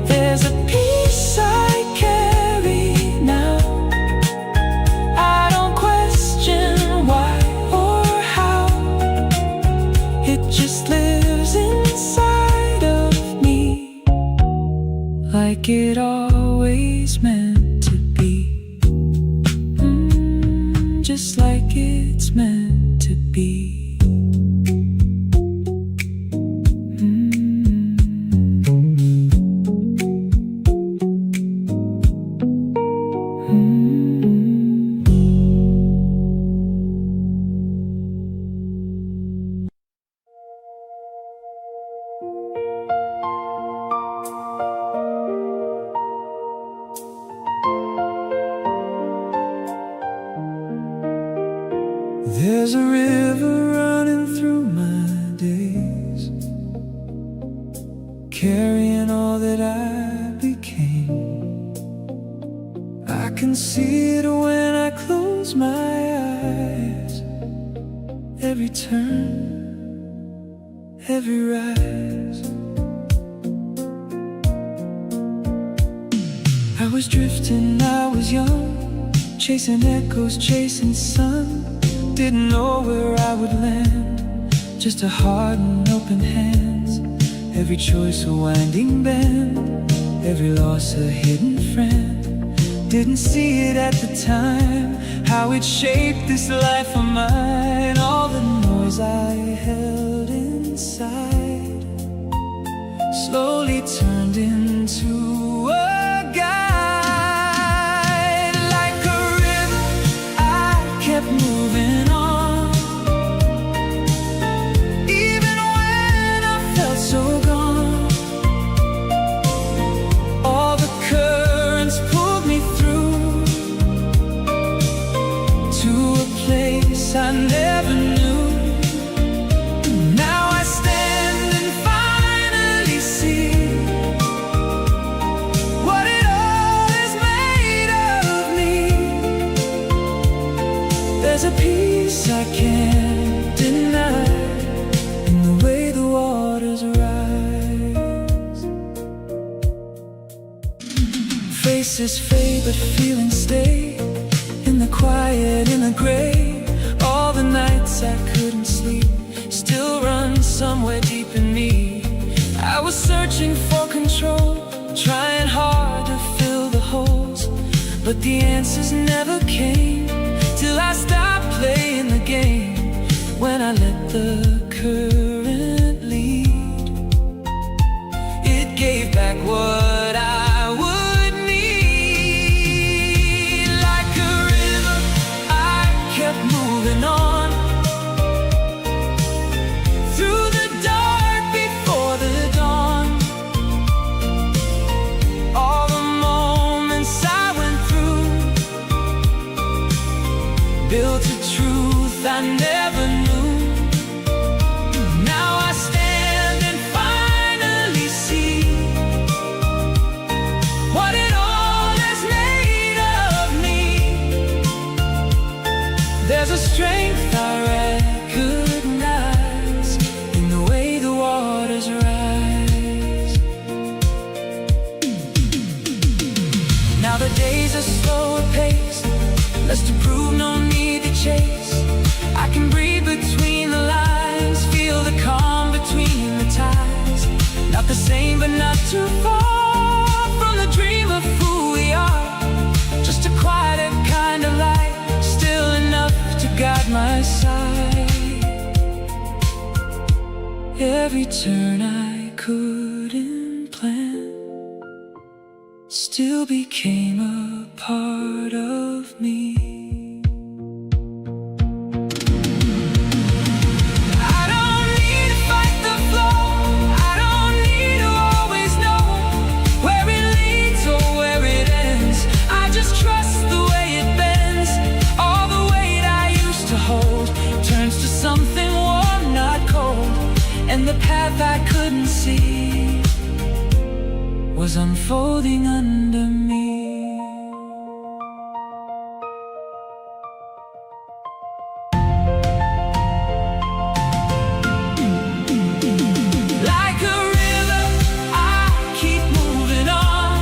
There's a peace I carry now, I don't question why or how. It just lives inside of me, like it always meant to be. Just like it's meant to be. There's a river running through my days, carrying all that I became. I can see it when I close my eyes. Every turn, every rise. I was drifting, I was young, chasing echoes, chasing sun. Didn't know where I would land, just a heart and open hands. Every choice a winding bend, every loss a hidden friend. Didn't see it at the time, how it shaped this life of mine. All the noise I held inside slowly turned into a guide. Like a river, I kept moving on, even when I felt so gone. All the currents pulled me through to a place I never knew. Now I stand and finally see what it all is made of me. There's a peace I can't deny in the way the waters rise. Faces fade but feelings stay, in the quiet, in the gray. All the nights I couldn't sleep still run somewhere deep in me. I was searching for control, trying hard to fill the holes, but the answers never came till I stopped playing the game. When I let the current lead, it gave back what I would need. Like a river, I kept moving on, through the dark before the dawn. All the moments I went through built a truth I never knew. Now I stand and finally see what it all is made of me. There's a strength I recognize in the way the waters rise. Now the days are slower paced, less to prove, no need to chase. I can breathe between the lines, feel the calm between the tides. Not the same but not too far from the dream of who we are. Just a quieter kind of light, still enough to guide my side. Every turn I couldn't plan still became a part of me. I don't need to fight the path I couldn't see was unfolding under me. Like a river, I keep moving on.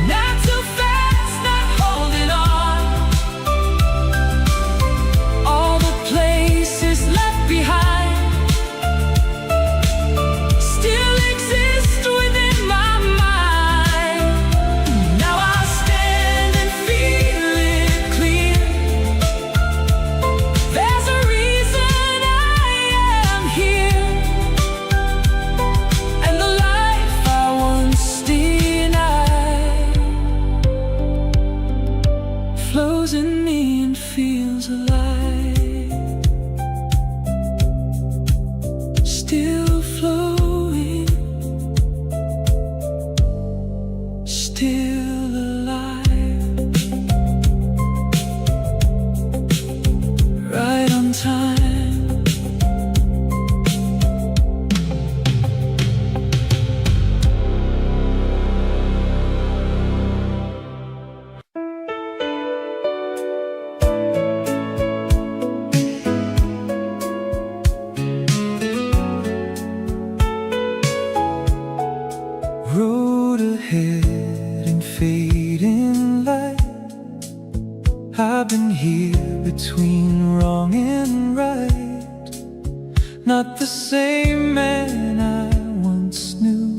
Not too fast, not holding on. All the places left behind still exist within my mind. Now I stand and feel it clear. There's a reason I am here, and the life I once denied flows in me and feels alive. Still flowing, still alive. Right on time. Road ahead and fading light. I've been here between wrong and right. Not the same man I once knew.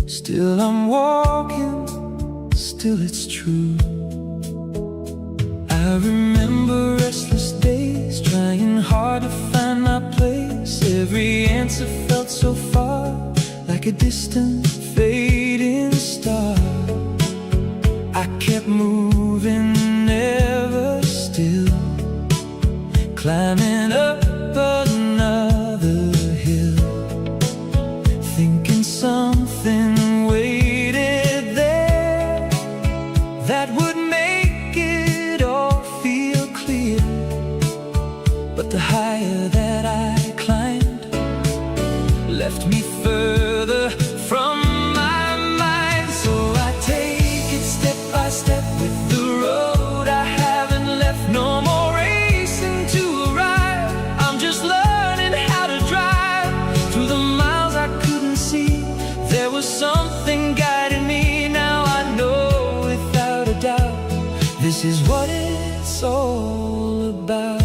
Still I'm walking, still it's true. I remember restless days, trying hard to find my place. Every answer felt so far, like a distant fading star. I kept moving, never still, climbing up another hill, thinking something waited there that would make it all feel clear. But the higher that I climbed left me further from my mind. So I take it step by step with the road I haven't left. No more racing to arrive, I'm just learning how to drive. Through the miles I couldn't see, there was something guiding me. Now I know without a doubt, this is what it's all about.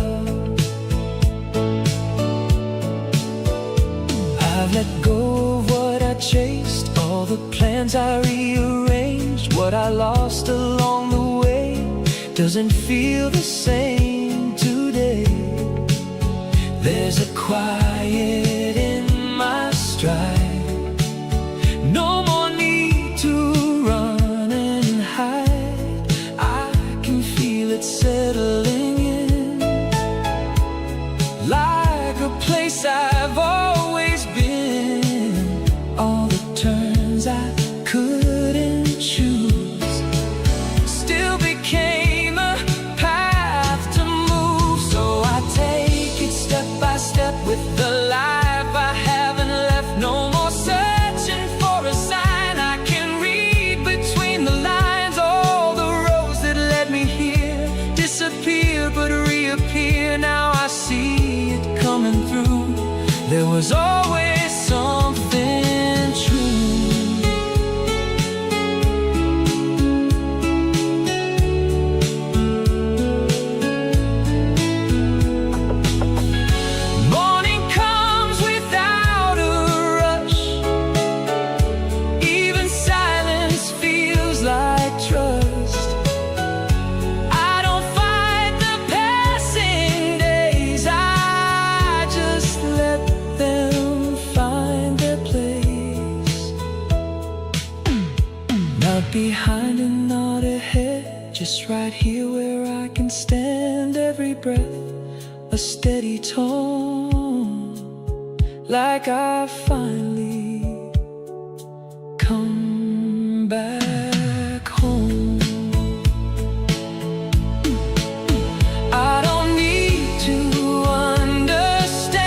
I've let go of what I chased, all the plans I rearranged. What I lost along the way doesn't feel the same today. There's a quiet in my stride, no more need to run and hide. I can feel it settling in, like a place I've always been. All the turns I couldn't choose still became a path to move. So I take it step by step with the life I haven't left. No more searching for a sign I can read between the lines. All the roads that led me here disappear but reappear. Now I see it coming through. There was always something true. Morning comes without a rush, even silence feels like trust. I don't fight the passing days, I just let them find their place. Not behind and not ahead, just right here where I can stand. Every breath a steady tone, like I finally come back home. I don't need to understand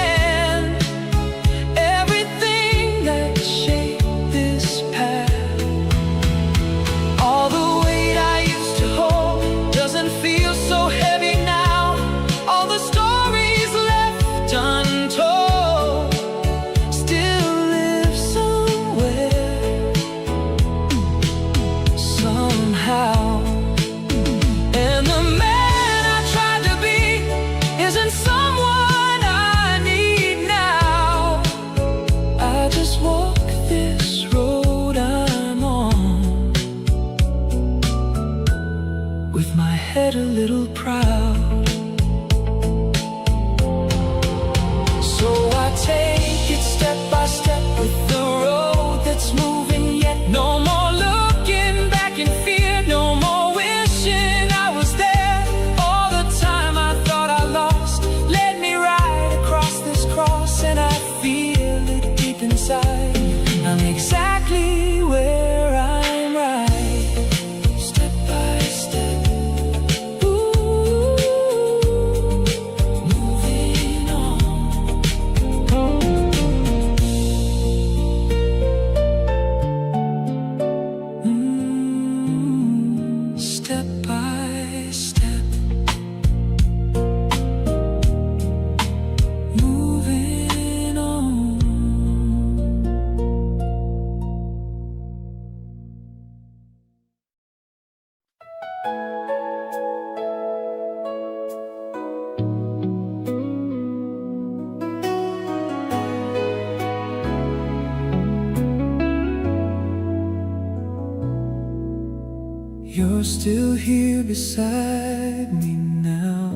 you're still here beside me now.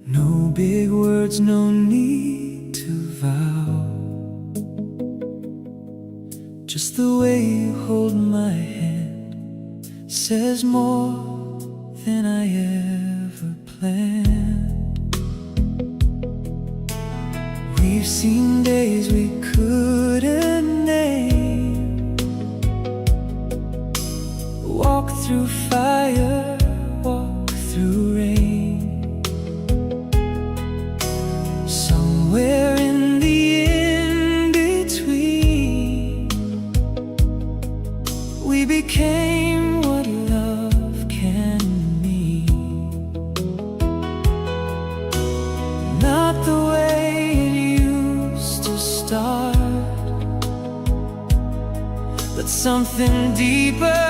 No big words, no need to vow. Just the way you hold my hand says more than I ever planned. We've seen days we couldn't name, walk through fire, walk through rain. Somewhere in the in-between, we became what love can mean. Not the way it used to start, but something deeper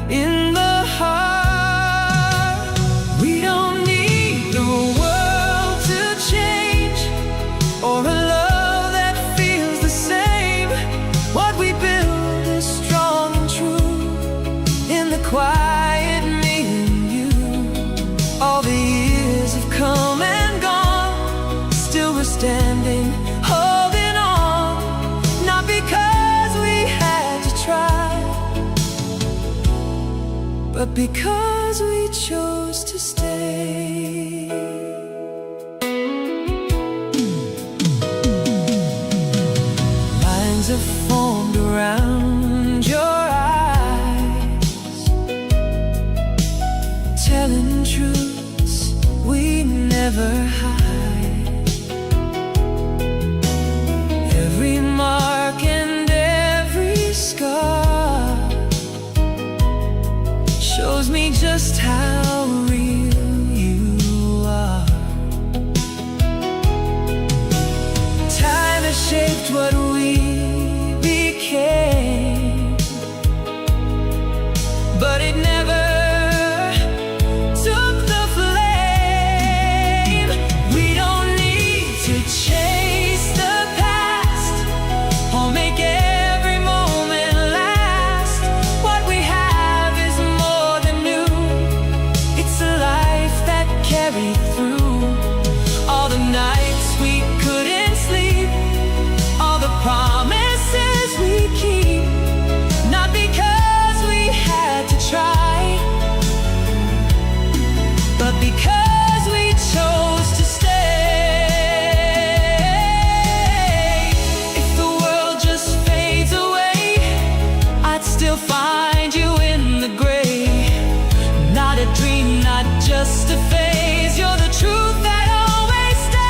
in the heart. We don't need the world to change, or a love that feels the same. What we build is strong and true in the quiet, me and you. All the years have come and gone, still we're standing, holding on. Not because we had to try, but because we chose to stay. Lines have formed around your eyes, telling truths we never hide. Every mark and every scar shows me just how real you are. Time has shaped what we became, but it never took the flame. We don't need to chase the past or make every moment last. What we have is more than new. It's a life that carried through all the nights we couldn't sleep, all the promises we keep. Not because we had to try, but because we chose to stay. If the world just fades away, I'd still find you in the gray. Not a dream, not just a phase. You're the truth that always stays.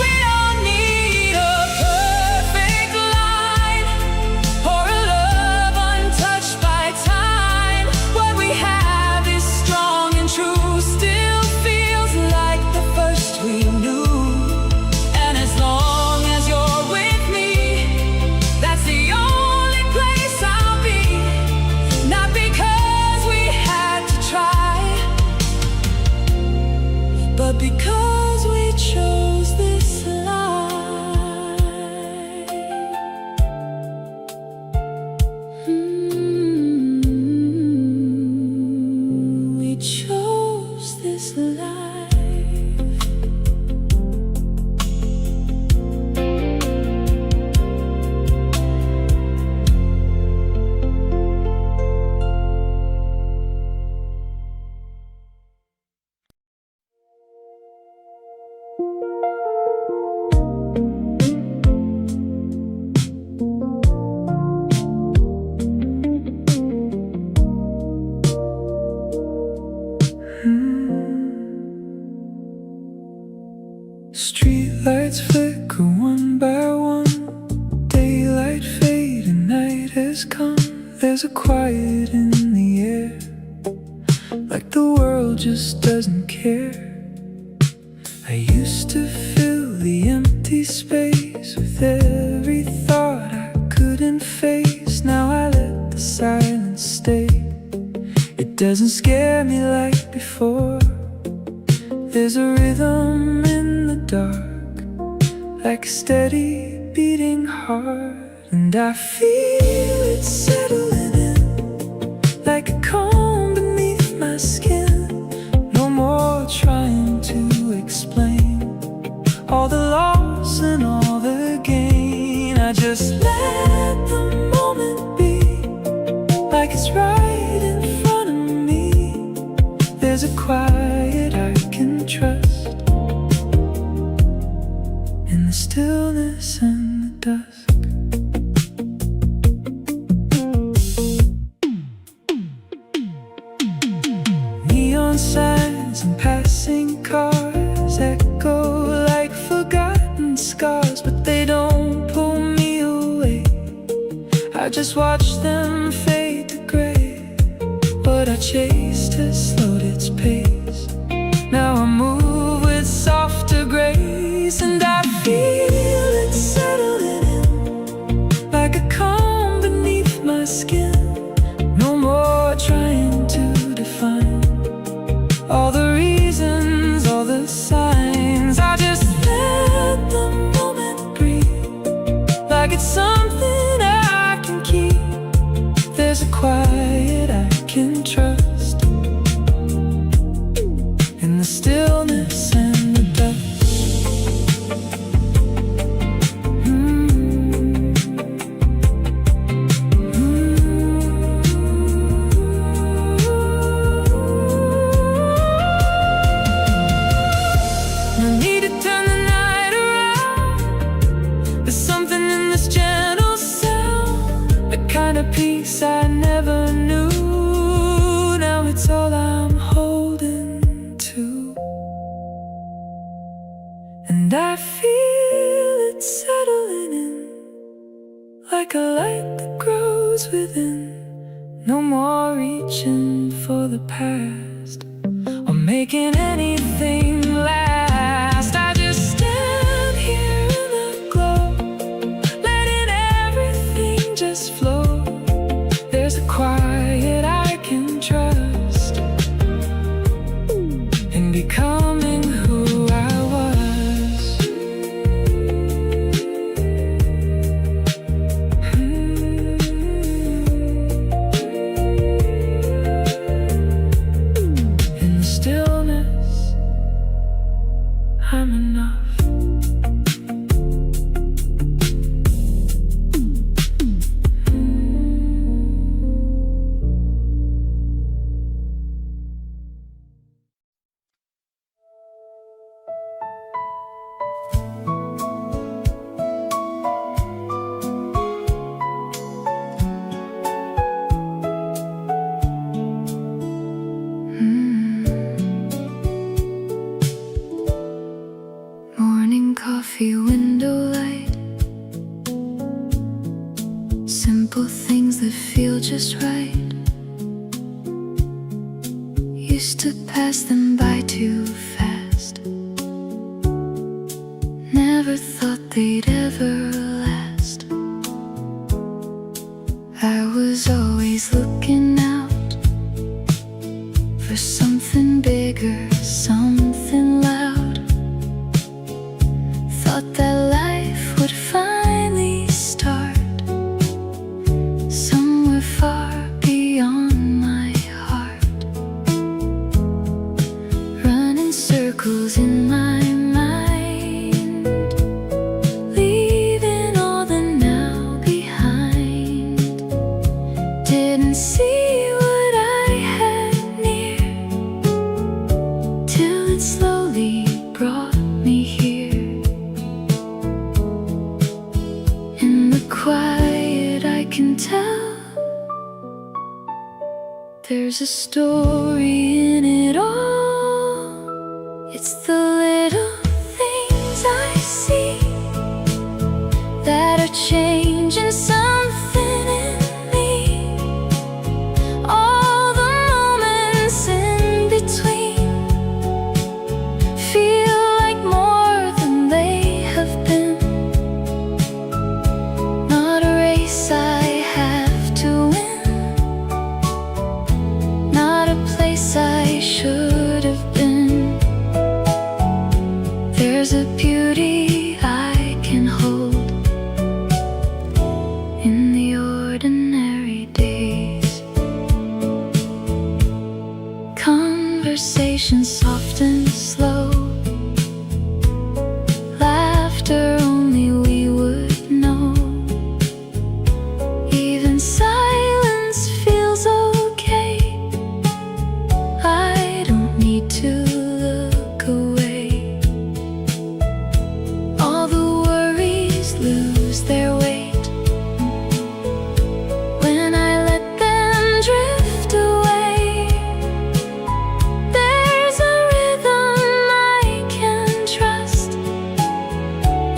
We don't need a perfect line or a love untouched by time. What we have is strong and true, still feels like the first we knew. And as long as you're with me, that's the only place I'll be. Not because we had to try, but because we chose this life. We chose this life. Streetlights flicker one by one, daylight fade and night has come. There's a quiet in the air, like the world just doesn't care. I used to fill the empty space with every thought I couldn't face. Now I let the silence stay. It doesn't scare me like before. There's a rhythm in the dark, like a steady beating hard, and I feel it settling in like a comb beneath my skin. No more trying to explain all the loss and all the gain. I just let the moment be, like it's right in front of me. There's a quiet I can trust in the stillness and the dusk. Neon signs and passing cars echo like forgotten scars, but they don't pull me away. I just watch them fade to gray. What I chased has slowed its pace. Now I move with softer grace, and I feel it settling in like a comb beneath my skin. No more trying to define all the reasons, all the signs. I just let the moment breathe, like it's something I can keep. There's a quiet I can trust in the stillness and the dust. No need to turn the night around. There's something in this gentle sound, the kind of peace I never knew. Now it's all I'm holding to, and I feel it settling in like a light that grows within. No more reaching for the past or making anything last. I just stand here in the glow, letting everything just flow. There's a quiet I can trust in becoming who I was. In the stillness, I'm enough. Morning coffee, window light, simple things that feel just right. Used to pass them by too fast. Never thought they'd ever last. I was always looking out for something bigger, something loud. Thought that life would finally start somewhere far beyond my heart. Running circles in my mind, leaving all the now behind. Didn't see what I had near till it slowly brought me here. In the quiet I can tell there's a story in it all. It's the little things I see that are changing something in me. All the moments in between feel like more than they have been. Not a race I have to win, not a place I conversation soft and slow. Laughter only we would know. Even silence feels okay. I don't need to look away. All the worries lose their weight when I let them drift away. There's a rhythm I can trust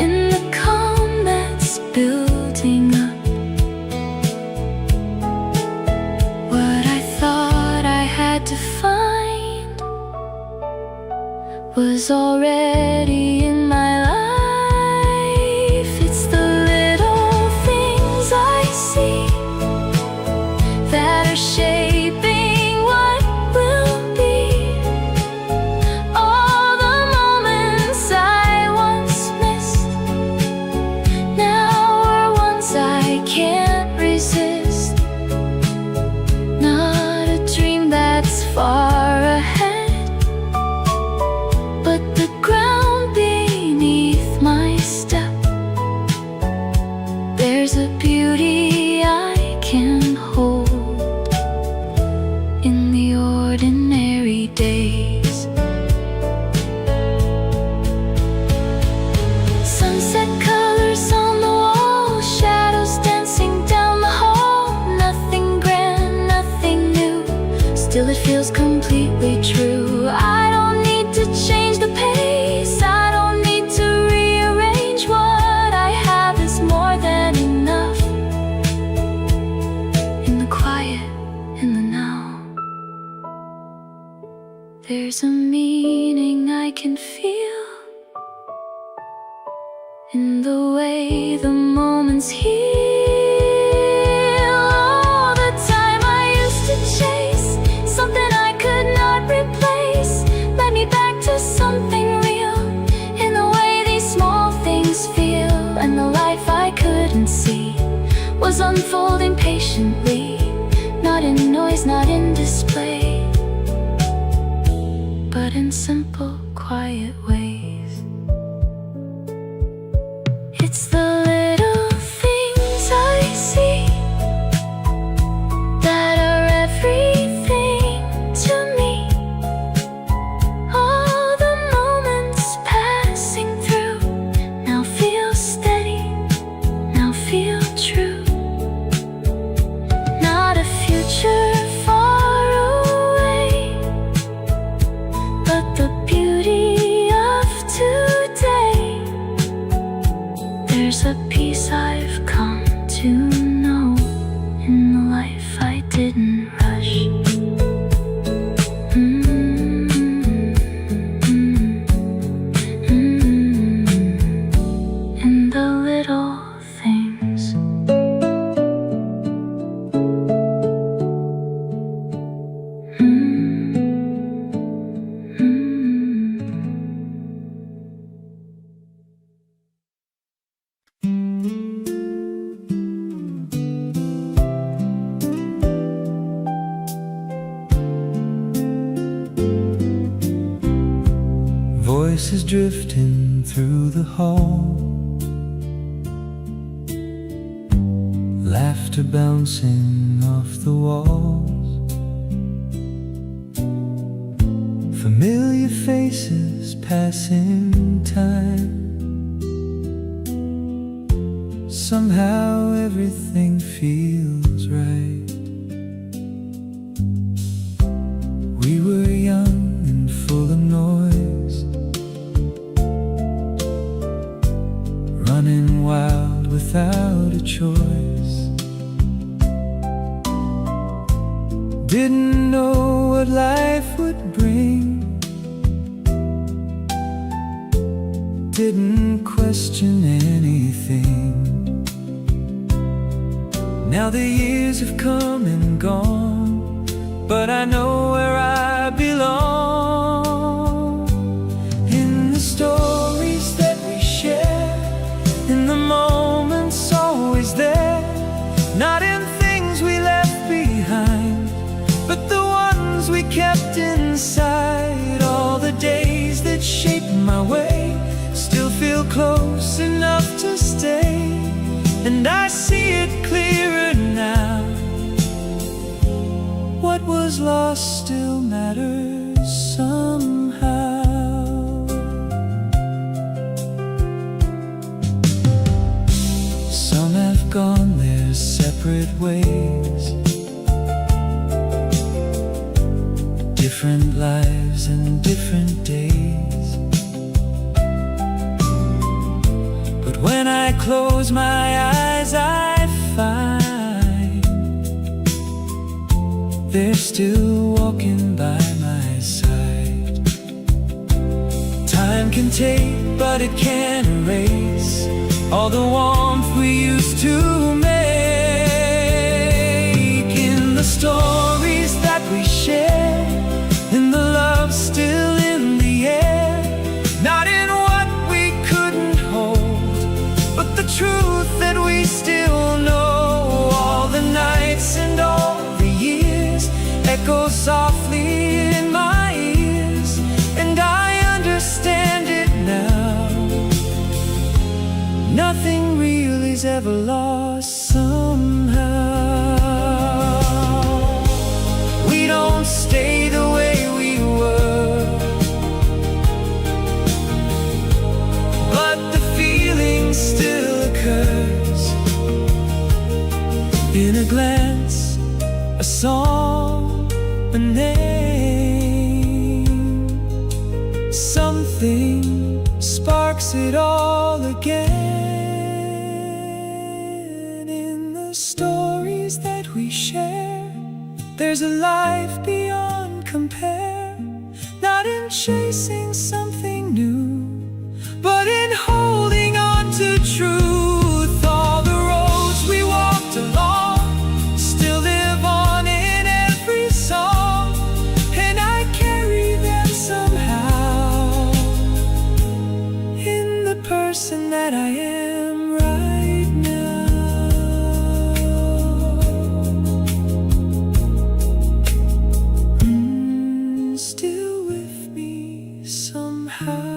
in the calm that's building up. What I thought I had to find was already in my life. It's the little things I see that are shaping what will be. All the moments I once missed now are ones I can't resist. Not a dream that's far ahead, but the ground beneath my step. There's a beauty I can hold in the ordinary days. Sunset colors on the wall, shadows dancing down the hall. Nothing grand, nothing new, still it feels completely true. I don't need to change the pace, I don't need to rearrange. What I have is more than enough. In the quiet, in the now, there's a meaning I can feel in the way the moments heal. All the time I used to chase something I could not replace led me back to something real in the way these small things feel. And the life I couldn't see was unfolding patiently, not in noise, not in display, but in simple, quiet ways. It's the little things I see that are everything to me. All the moments passing through now feel steady, now feel true. Not a future far away, but the beauty of today. There's a peace I've come to know in the life I didn't rush. In the little things. Voices drifting through the hall, laughter bouncing off the walls, familiar faces passing time. Somehow everything feels right. We were young and full of noise, running wild without a choice. Didn't know what life would bring, didn't question anything. Now the years have come and gone, but I know where I belong. In the stories that we share, in the moments always there, not in things we left behind, but the ones we kept inside. pushing my way, still feel close enough to stay. And I see it clearer now. What was lost still matters somehow. Some have gone their separate ways, different lives and different days. But when I close my eyes, I find they're still walking by my side. Time can take, but it can't erase all the warmth we used to make. In the stories that we share, in the love still in the air, not in what we couldn't hold, but the truth that we still know. All the nights and all the years echo softly in my ears, and I understand it now. Nothing real is ever lost somehow. We don't stay the way we were, but the feeling still occurs. In a glance, a song, a name, something sparks it all again. In the stories that we share, there's a life beyond compare, not in chasing something new, but in holding on to truth. All the roads we walked along still live on in every song, and I carry them somehow in the person that I am right now. Still with me somehow.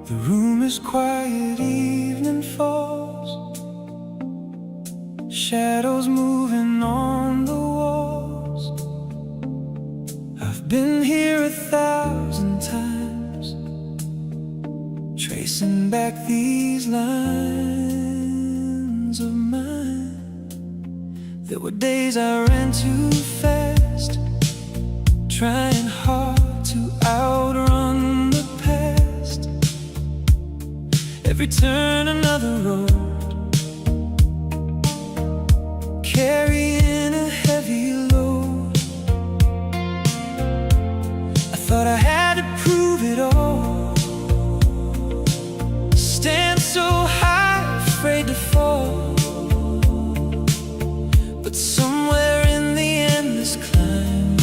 The room is quiet, evening falls, shadows moving on the walls. I've been here 1,000 times, tracing back these lines of mine. There were days I ran too fast, trying hard to outrun the past. Every turn another road, carrying a heavy load. I thought I had to prove it all, stand so high, afraid to fall. But somewhere in the endless climb,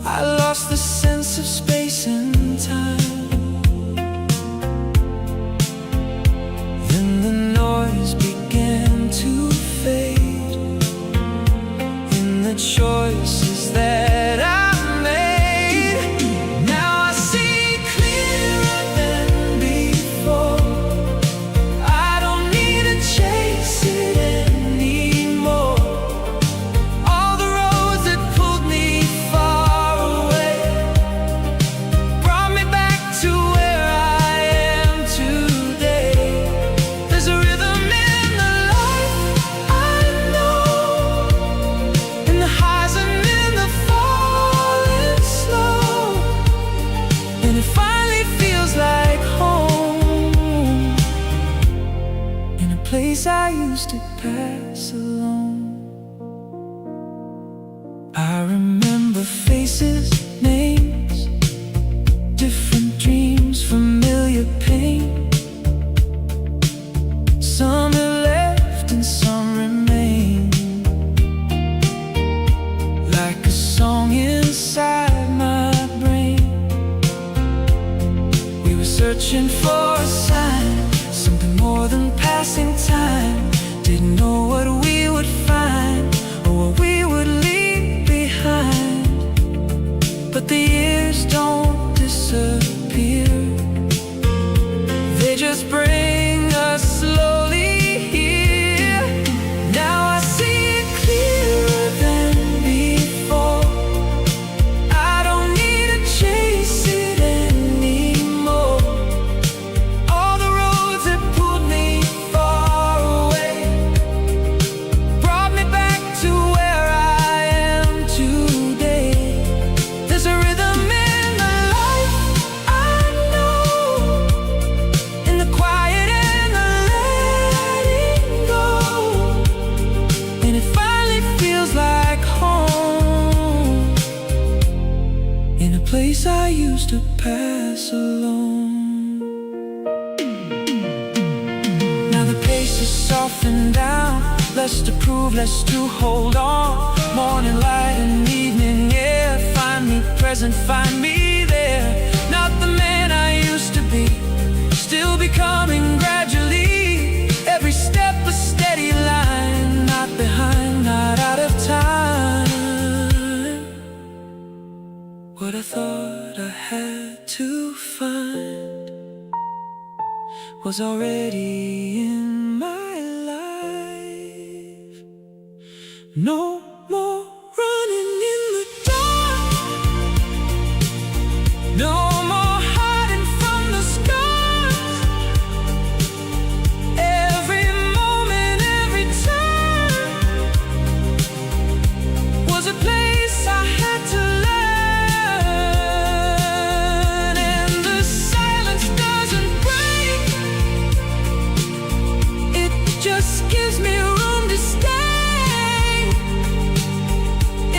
I lost the sense of space and time. Then the noise began to fade in the choices that I made. Now I see clearer than before. I don't need to chase it anymore. All the roads that pulled me far away brought me back to where I am today. There's a rhythm in the life I know, in the highs and in the falling slow, and it finally feels like home, in a place I used to pass alone. I remember faces, names, different dreams, familiar searching for a sign, something more than passing time. Didn't know what we would find or what we would leave behind. But the years don't disappear, they just bring us slowly here. Now I see it clearer than before. I don't need to chase it anymore. All the roads that pulled me far away brought me back to where I am today. There's a rhythm in the life I know, in the quiet and the letting go, and it finally feels like home, in a place I used to pass alone. Now the pace is softened down, less to prove, less to hold on. Morning light and evening air, find me present, find me there. Not the man I used to be, still becoming gradually. Every step a steady line, not behind, not out of time. What I thought I had to find was already in my life. No more running in the dark, no more hiding from the scars. Every moment, every time was a place I had to learn. And the silence doesn't break, it just gives me room to stay.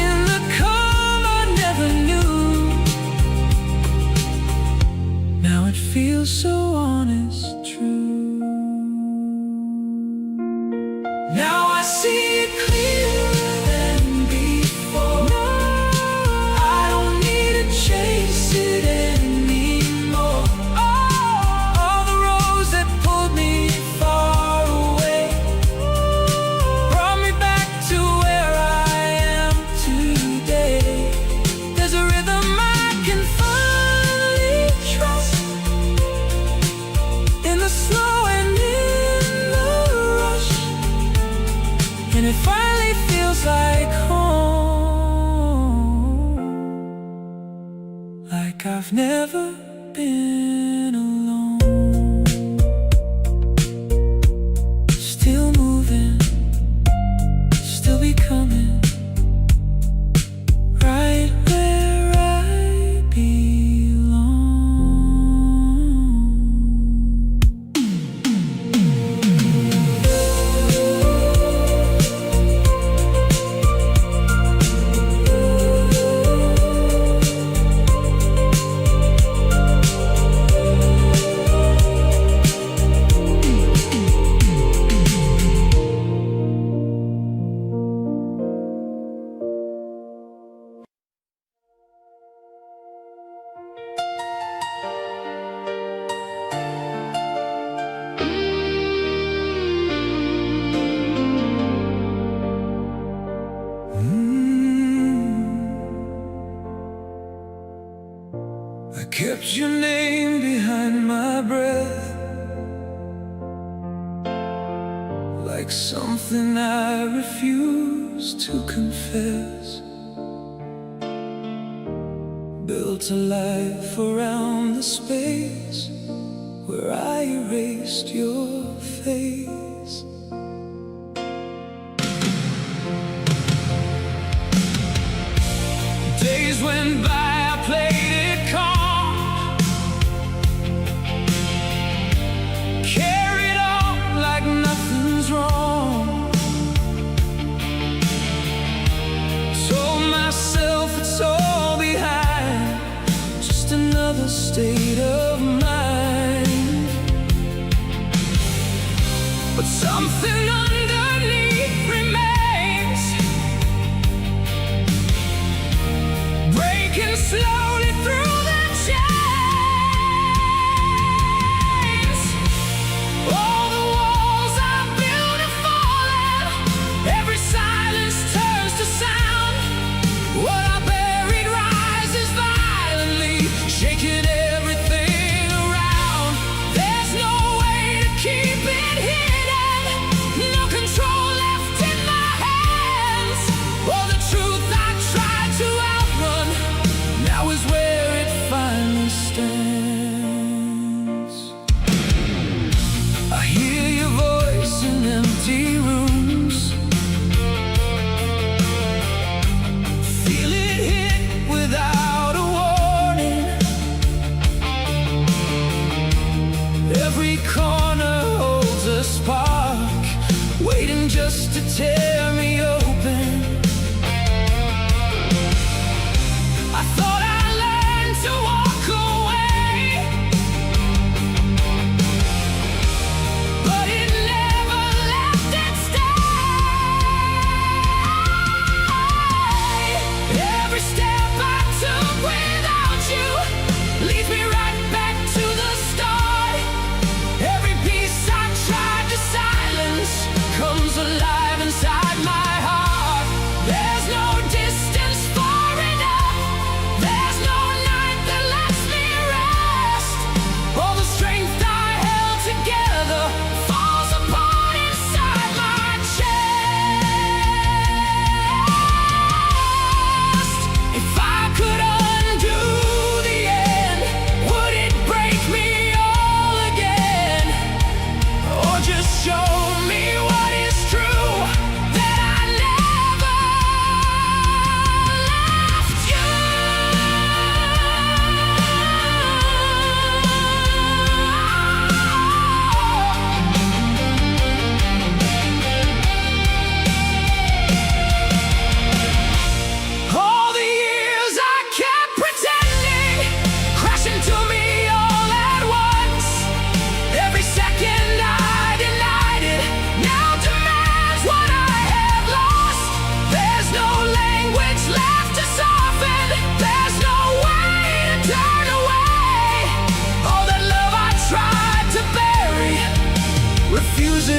In the calm I never knew, now it feels so honest, true. Now I see it clearer than before. I don't need to chase it anymore. All the roads that pulled me far away brought me back to where I am today. There's a rhythm I can finally trust, in the slow and in the rush, and it finally feels like home, like I've never been alone. Still moving, still becoming, right where I belong. I kept your name behind my breath, like something I refuse to confess. Built a life around the space where I erased your face. Days went by, I played it calm, carried on like nothing's wrong. Told myself it's all behind, just another state of mind. But something underneath remains, breaking slowly through the chains.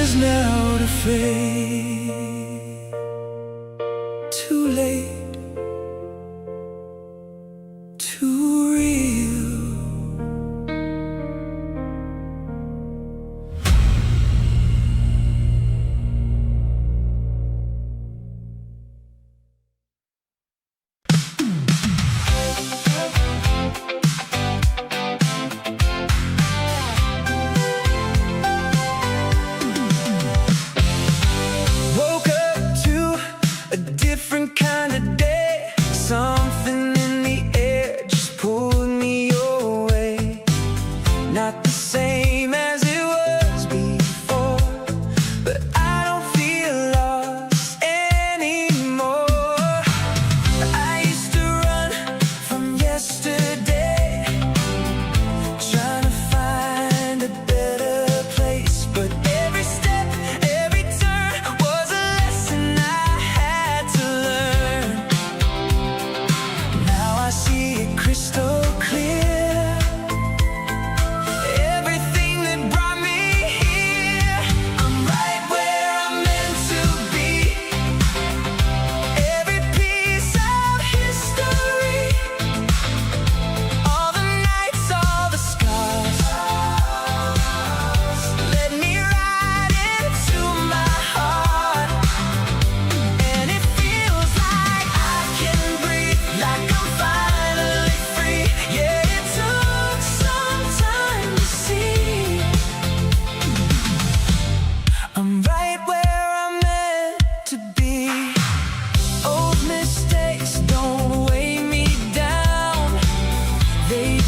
is now to fade. Too late, too real.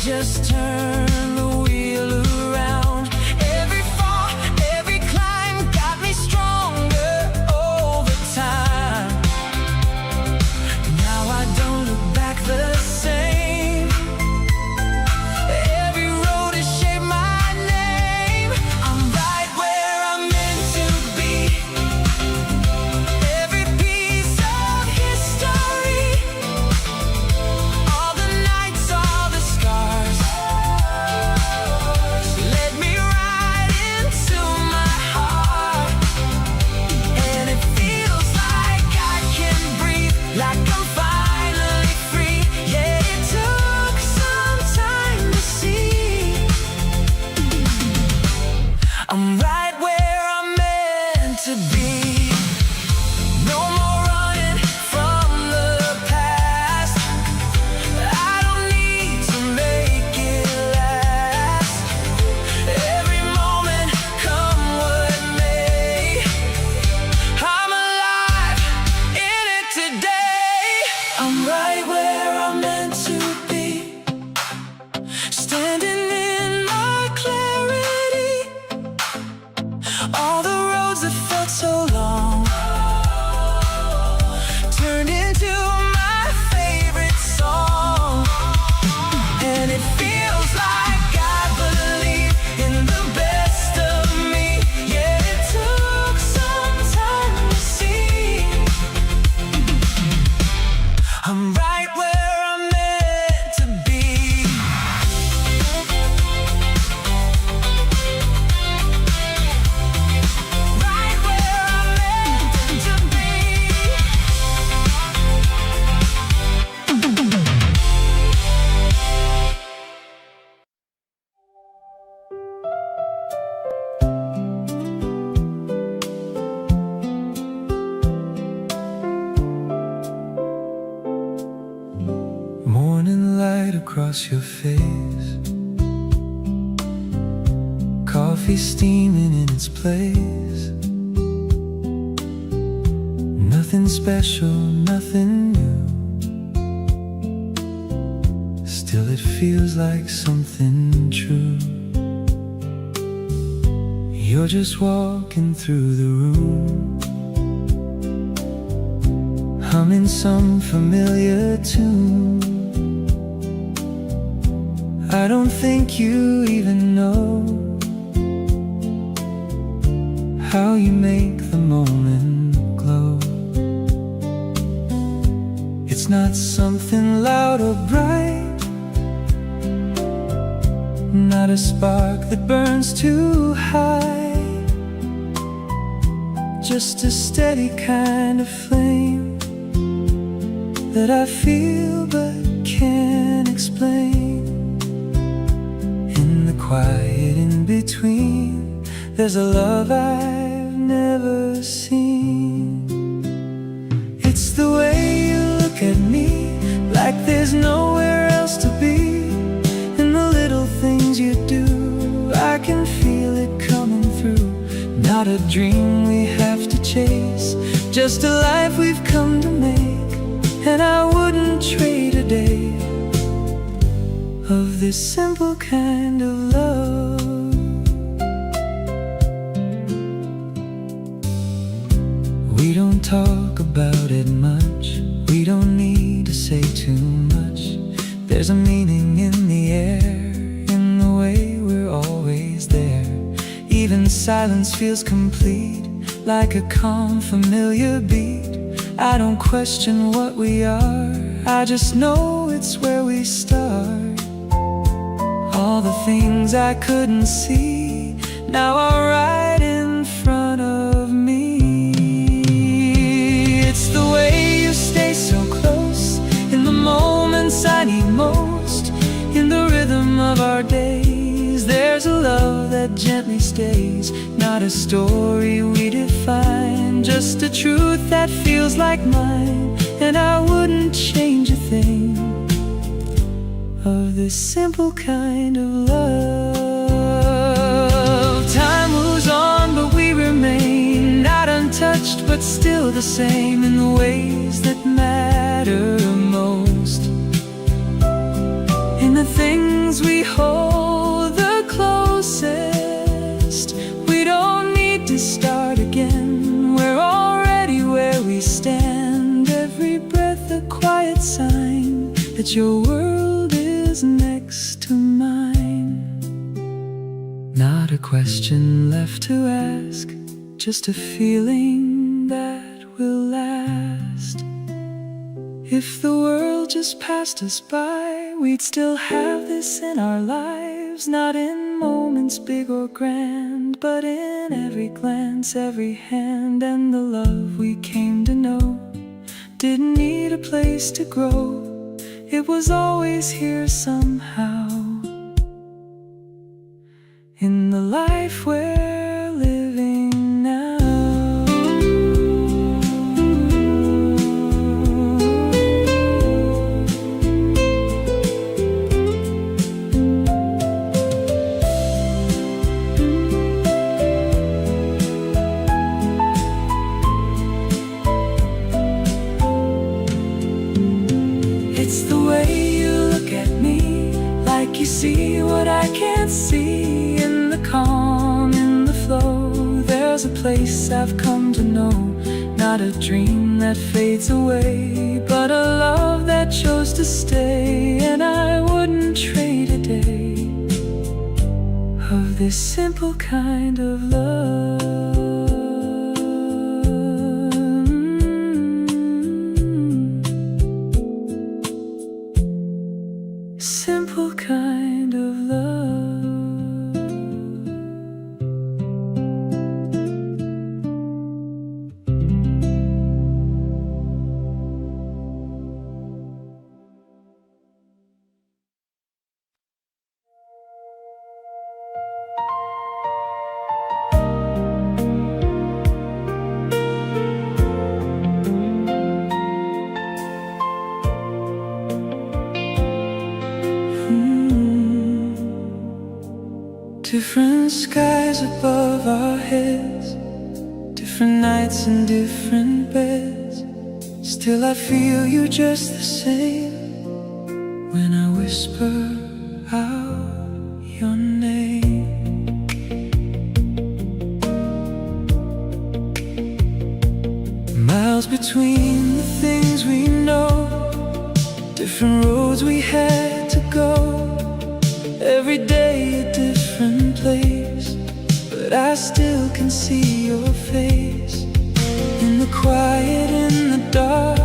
Just turn the wheel around. Every fall, every climb got me stronger all the time. Now I don't look back the same. Every road has shaped my name. I'm right where I'm meant to be. Every piece of history, all the nights, all the scars. Let me ride into my heart, and it feels like I can breathe, like I'm finally free. Yeah, it took some time to see. I'm right where I'm meant to be. No more running from the past. I don't need to make it last. Every moment, come what may, I'm alive in it today. I'm right where I'm meant to be, standing in my clarity. All the roads that felt so long turned into my favorite song. And it feels like I believe in the best of me. Yeah, it took some time to see. I'm right where I'm meant to be. Right where I'm meant to be. Morning light across your face, coffee steaming in its place. Nothing special, nothing new. Still it feels like something true. You're just walking through the room, humming some familiar tune. I don't think you even know how you make the moment glow. It's not something loud or bright, not a spark that burns too high. just a steady kind of flame that I feel but can't explain. In the quiet in between, there's a love I've never seen. It's the way you look at me, like there's nowhere else to be. In the little things you do, I can feel it coming through. Not a dream we have to chase, just a life we've come to make. And I wouldn't trade a day of this simple kind of love. We don't talk about it much, we don't need to say too much. There's a meaning in the air, in the way we're always there. Even silence feels complete, like a calm, familiar beat. I don't question what we are, I just know it's where we start. All the things I couldn't see now are right in front of me. It's the way you stay so close, in the moments I need most. In the rhythm of our days, there's a love that gently stays. Not a story we define, just a truth that feels like mine. And I wouldn't change a thing of this simple kind of love. Time moves on, but we remain, not untouched, but still the same. In the ways that matter most, in the things we hold the closest. We don't need to start again, we're already where we stand. Every breath a quiet sign that your world is next to mine. Not a question left to ask, just a feeling that will last. If the world just passed us by, we'd still have this in our lives. Not in moments big or grand, but in every glance, every hand. And the love we came to know didn't need a place to grow, it was always here somehow. In the life we're living now. It's the way you look at me, like you see what I can't see. In the calm, in the flow, there's a place I've come to know. Not a dream that fades away, but a love that chose to stay. And I wouldn't trade a day of this simple kind of love. Simple kind of love. Different skies above our heads, different nights and different beds. Still I feel you just the same when I whisper out your name. Miles between the things we know, different roads we had to go. Every day a different place, but I still can see your face. In the quiet, in the dark,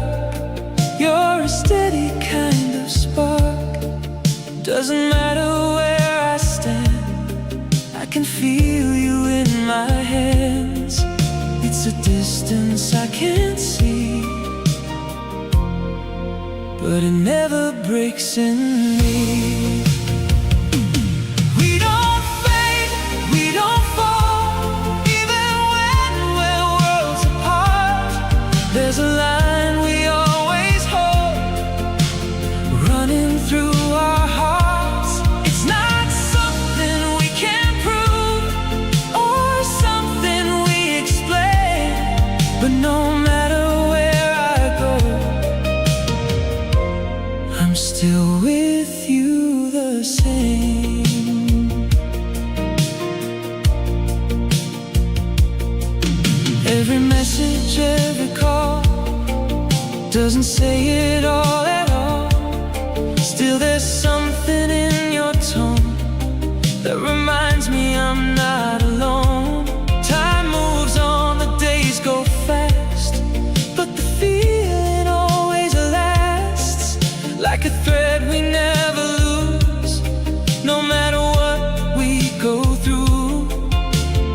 you're a steady kind of spark. Doesn't matter where I stand, I can feel you in my hands. It's a distance I can't see, but it never breaks in me. We don't fade, we don't fall, even when we're worlds apart. There's a line we always hold, running through our hearts. It's not something we can prove or something we explain, but no matter where I go, I'm still with you the same. Every message, every call doesn't say it all at all. Still there's something in your tone that reminds me I'm not alone. Time moves on, the days go fast, but the feeling always lasts, like a thread we never lose. No matter what we go through,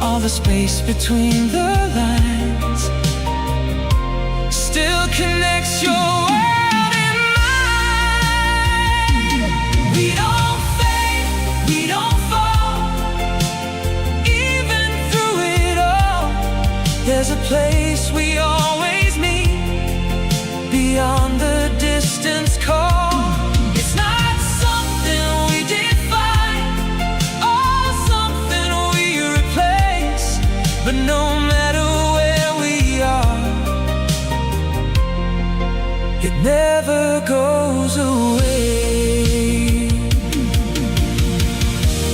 all the space between the lines still connects your world and mine. We don't fade, we don't fall, even through it all. There's a place we always meet, beyond the distance call. It's not something we define or something we replace, but no matter where we are, it never goes away.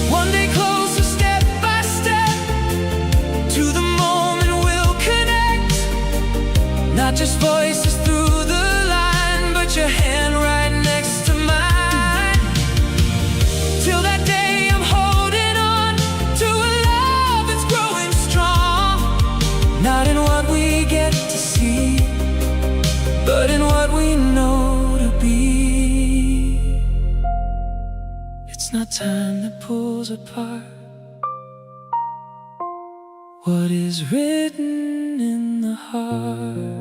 One day closer, step by step, to the moment we'll connect. Not just voices through the line, but your hand right next to mine. Till that day I'm holding on to a love that's growing strong, not in what we get to see, but in what we know to be. It's not time that pulls apart what is written in the heart.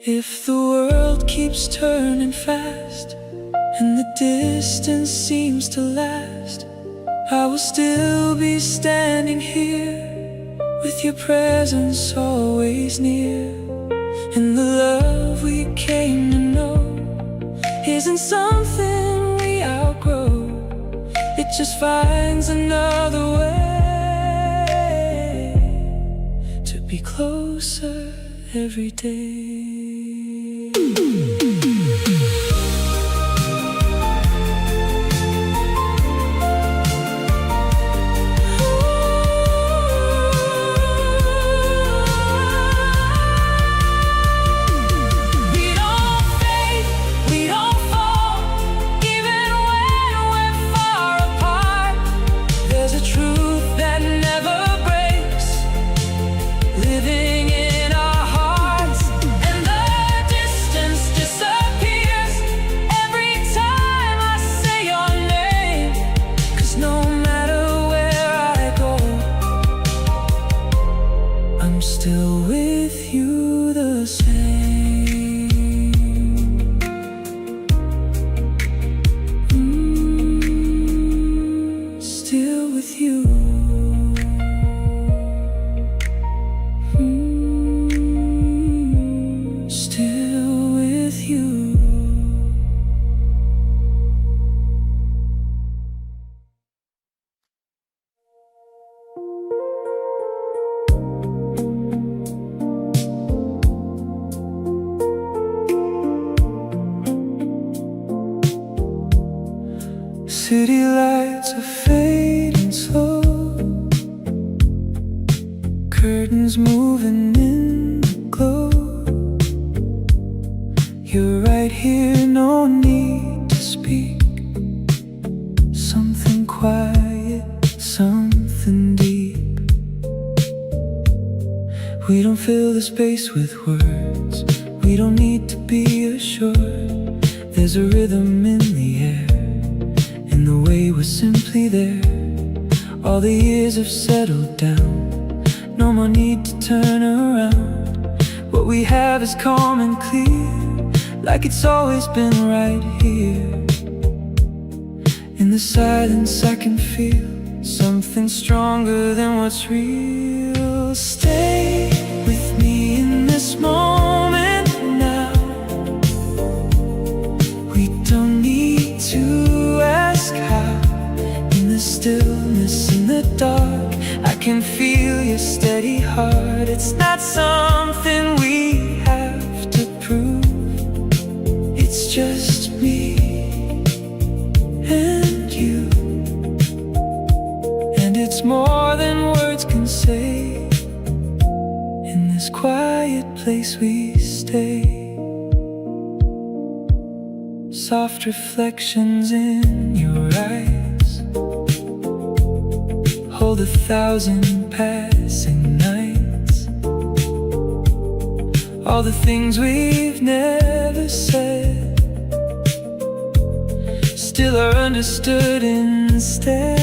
If the world keeps turning fast and the distance seems to last, I will still be standing here with your presence always near. And the love we came to know isn't something we outgrow, it just finds another way to be closer every day. City lights are fading slow, curtains moving in the glow. You're right here, no need to speak. Something quiet, something deep. We don't fill the space with words, we don't need to be assured. There's a rhythm in the air, in the way we're simply there. All the years have settled down, more need to turn around. What we have is calm and clear, like it's always been right here. In the silence I can feel something stronger than what's real. Stay with me in this moment now. We don't need to ask how. In the stillness, in the dark, I can feel your steady heart. It's not something we have to prove. It's just me and you, and it's more than words can say. In this quiet place we stay. Soft reflections in your eyes hold 1,000 passing nights. All the things we've never said still are understood instead.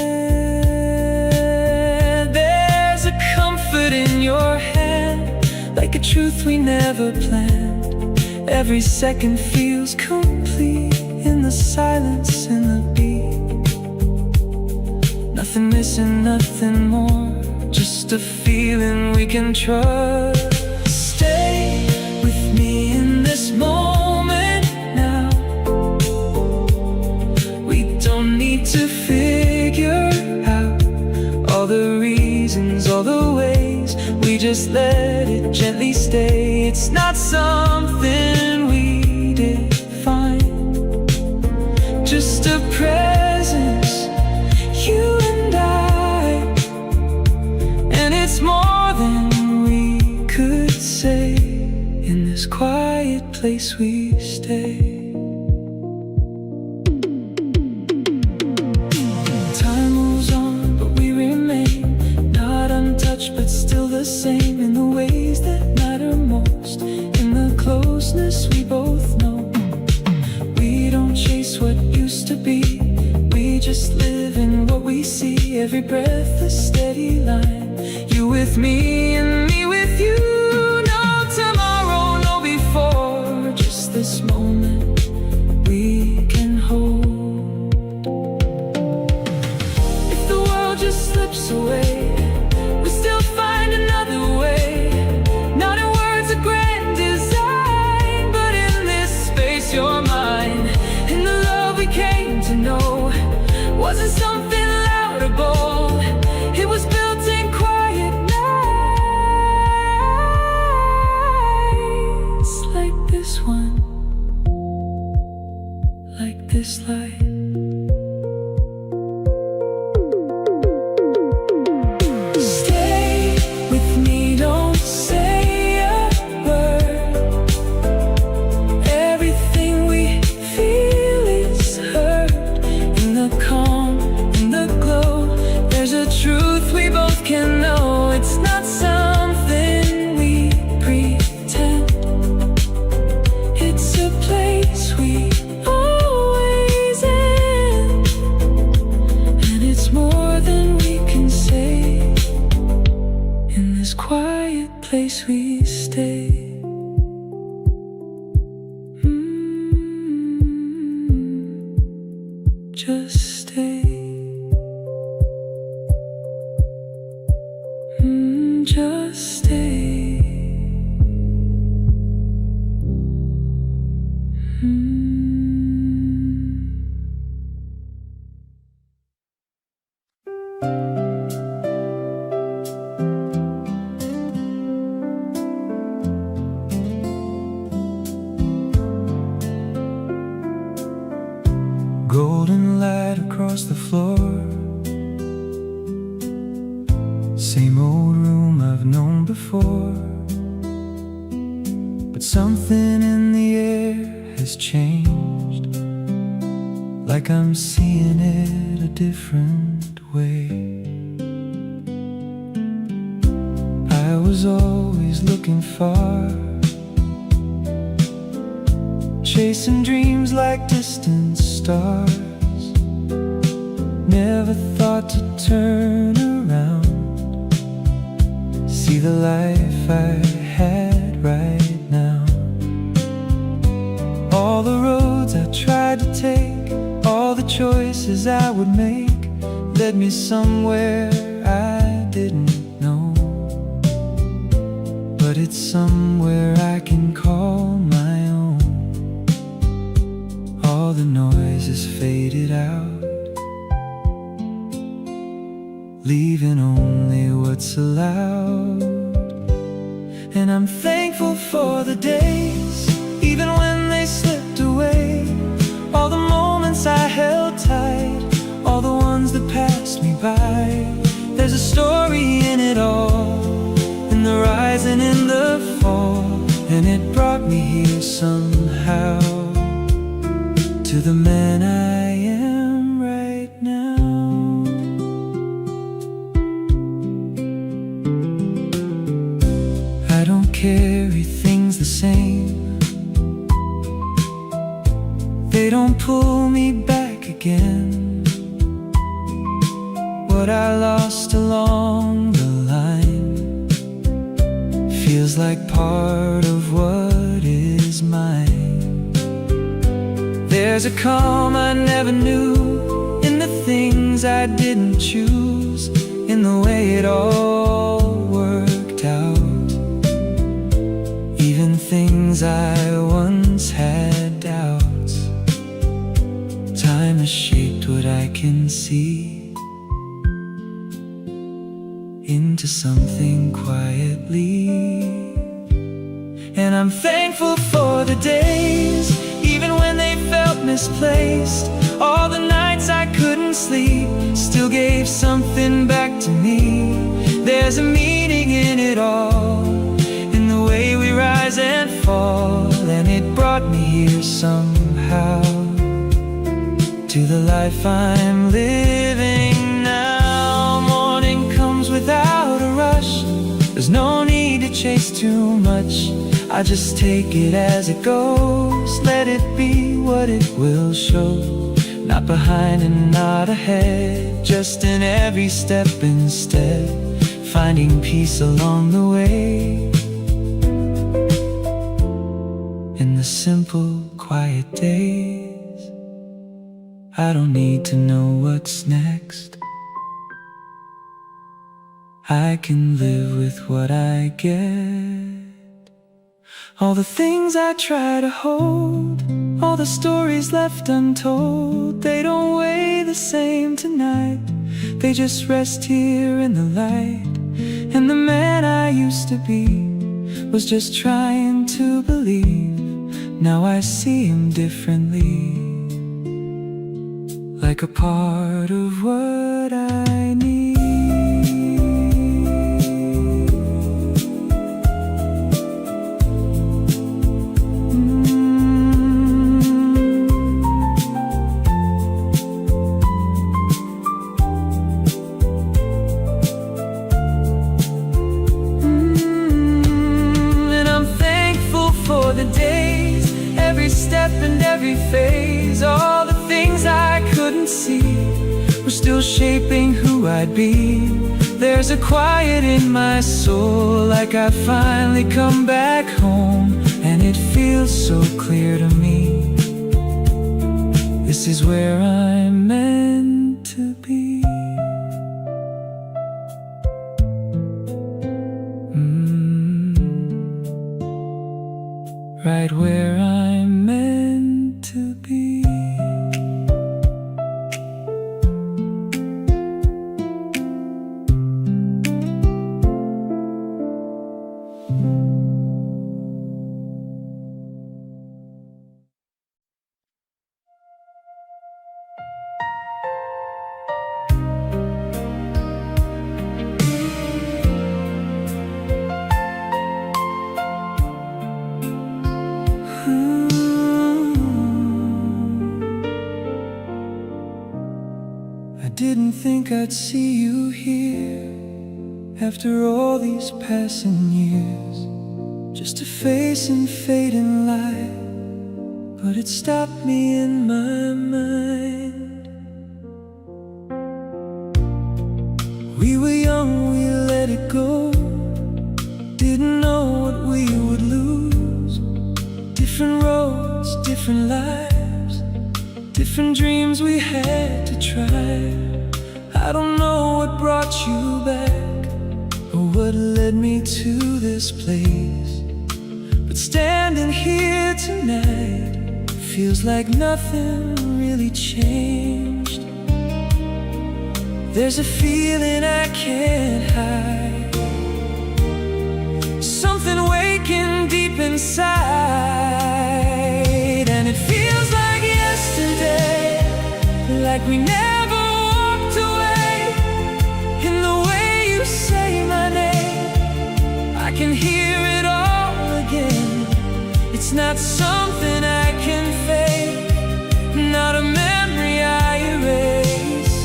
There's a comfort in your hand, like a truth we never planned. Every second feels complete in the silence, in the beat. Nothing missing, nothing more, just a feeling we can trust. Stay with me in this moment now. We don't need to figure out all the reasons, all the ways. We just let it gently stay. It's not something we define, just a presence, you and I. And it's more than we could say. In this quiet place we stay. Time moves on, but we remain, not untouched but still the same. In the ways that matter most, in the closeness we both know. We don't chase what used to be, we just live in what we see. Every breath a steady line, you with me and me with you. No tomorrow, no before, just this moment we can hold. If the world just slips away, we still find another way. Not in words of grand design, but in this space you're mine. And the love we came to know wasn't something loud or bold, it was built in quiet nights. Like this one, like this light. Stay with me, don't say a word. Everything we feel is heard. In the calm, in the glow, there's a truth we both can know. It's not something we pretend, it's a place we always end. And it's more than we can say. In this quiet place we stay. Just stay. Just stay. Golden light across the floor, same old room I've known before. But something in the air has changed, like I'm seeing it a different way. I was always looking far, chasing dreams like distant stars. Never thought to turn around, see be the life I had right now. All the roads I tried to take, all the choices I would make, led me somewhere I didn't know. But it's somewhere I can call my own. All the noise is faded out, leaving only what's allowed. And I'm thankful for the days, even when they slipped away. All the moments I held tight, all the ones that passed me by. There's a story in it all, in the rise and in the fall. And it brought me here somehow, to the man I am right now. I don't carry things the same, they don't pull me back again. What I lost along the line feels like part of what is mine. There's a calm I never knew in the things I didn't choose, in the way it all worked out. Even things I once had doubts, time has shaped what I can see into something quietly. And I'm thankful for the days, even when they felt misplaced. All the nights I couldn't sleep still gave something back to me. There's a meaning in it all, in the way we rise and fall. And it brought me here somehow, to the life I'm living now. Morning comes without a rush, there's no need to chase too much. I just take it as it goes, let it be what it will show. Not behind and not ahead, just in every step instead, finding peace along the way. In the simple, quiet days, I don't need to know what's next. I can live with what I get. All the things I try to hold, all the stories left untold, they don't weigh the same tonight, they just rest here in the light. And the man I used to be was just trying to believe. Now I see him differently, like a part of what I need. And every phase, all the things I couldn't see were still shaping who I'd be. There's a quiet in my soul, like I finally come back home. And it feels so clear to me, this is where I'm meant to be. Right where I'm meant to be. Didn't think I'd see you here after all these passing years, just a face and fading light, but it stopped me in my mind. We were young, we let it go, different lives, different dreams we had to try. I don't know what brought you back or what led me to this place, but standing here tonight feels like nothing really changed. There's a feeling I can't hide, something waking deep inside, and it feels like yesterday, like we never walked away. In the way you say my name, I can hear it all again. It's not something I can fake, not a memory I erase.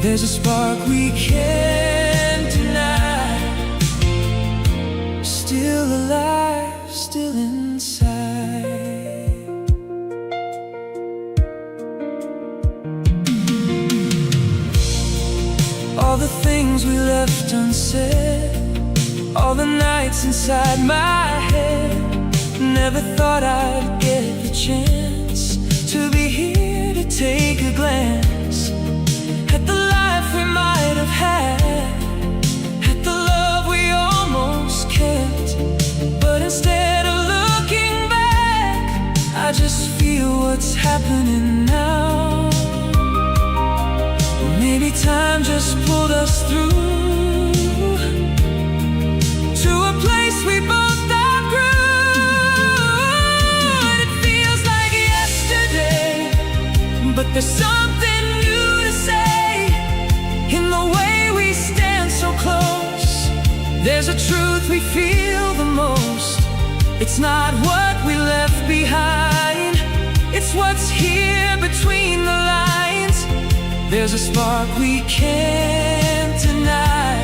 There's a spark we can't deny, still alive, still inside. All the things we left unsaid, all the nights inside my head. Never thought I'd get the chance to be here to take a glance at the life we might have had, at the love we almost kept. But instead of looking back, I just feel what's happening now. Maybe time just pulled us through to a place we both outgrew. It feels like yesterday, but there's something new to say in the way we stand so close. There's a truth we feel the most. It's not what we left behind, it's what's here between the lines. There's a spark we can't deny,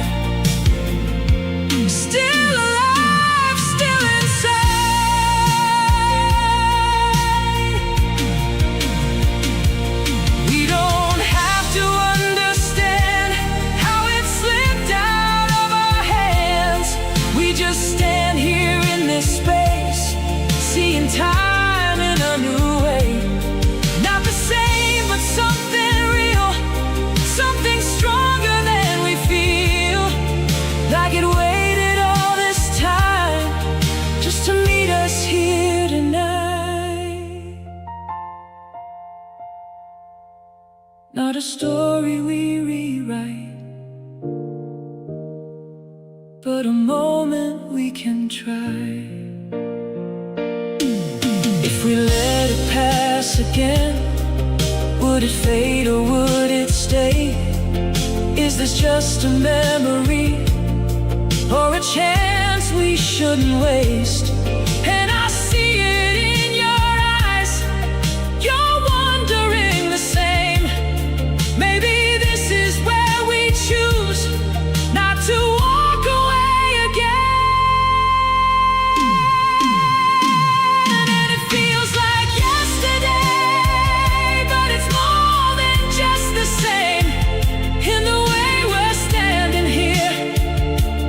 still alive, still inside. We don't have to understand how it slipped out of our hands. We just stand here in this space, seeing time in a new way. Not the same, but something real, something stronger than we feel. Like it waited all this time just to meet us here tonight. Not a story we rewrite, but a moment we can try. If we let it pass again, would it fade or would it stay? Is this just a memory or a chance we shouldn't waste? And I see it in your eyes, you're wondering the same. Maybe this is where we choose not to walk away again. And it feels like yesterday, but it's more than just the same. In the way we're standing here,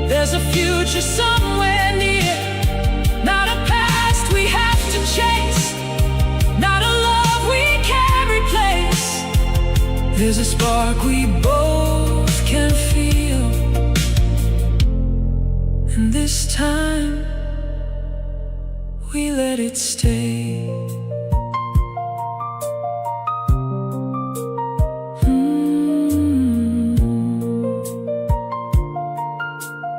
there's a future somewhere near. Not a past we have to chase, not a love we can't replace. There's a spark we both can feel, and this time we let it stay.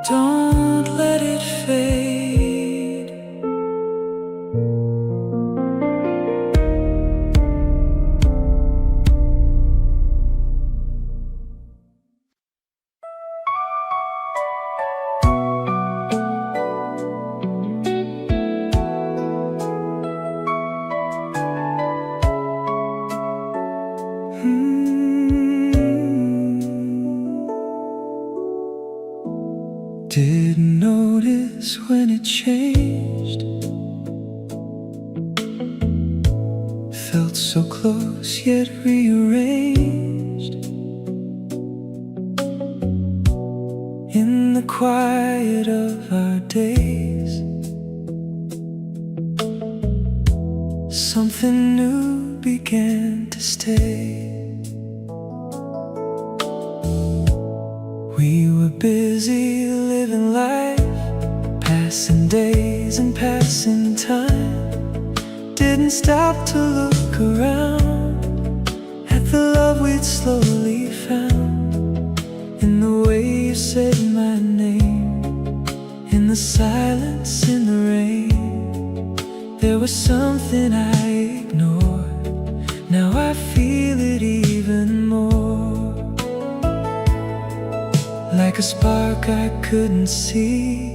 Don't let it fade. Didn't notice when it changed. Felt so close yet rearranged. In the quiet of our days, something busy living life, passing days and passing time. Didn't stop to look around at the love we'd slowly found. In the way you said my name, in the silence, in the rain, there was something I ignored. Now I feel it even more. Like a spark I couldn't see,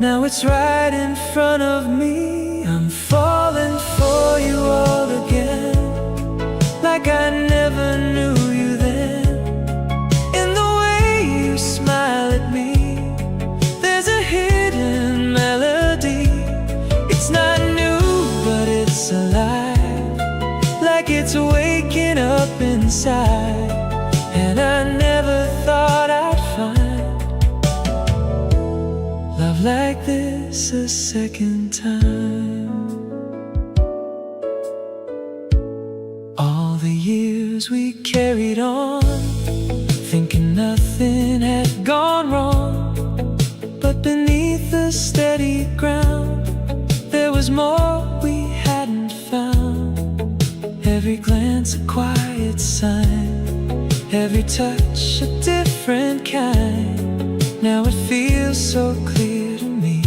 now it's right in front of me. I'm falling for you all again, like I never knew you then. In the way you smile at me, there's a hidden melody. It's not new, but it's alive, like it's waking up inside. And I never thought I'd find love like this a second time. All the years we carried on, thinking nothing had gone wrong, but beneath the steady ground, there was more we hadn't found. Every glance a quiet sign, every touch a different kind. Now it feels so clear to me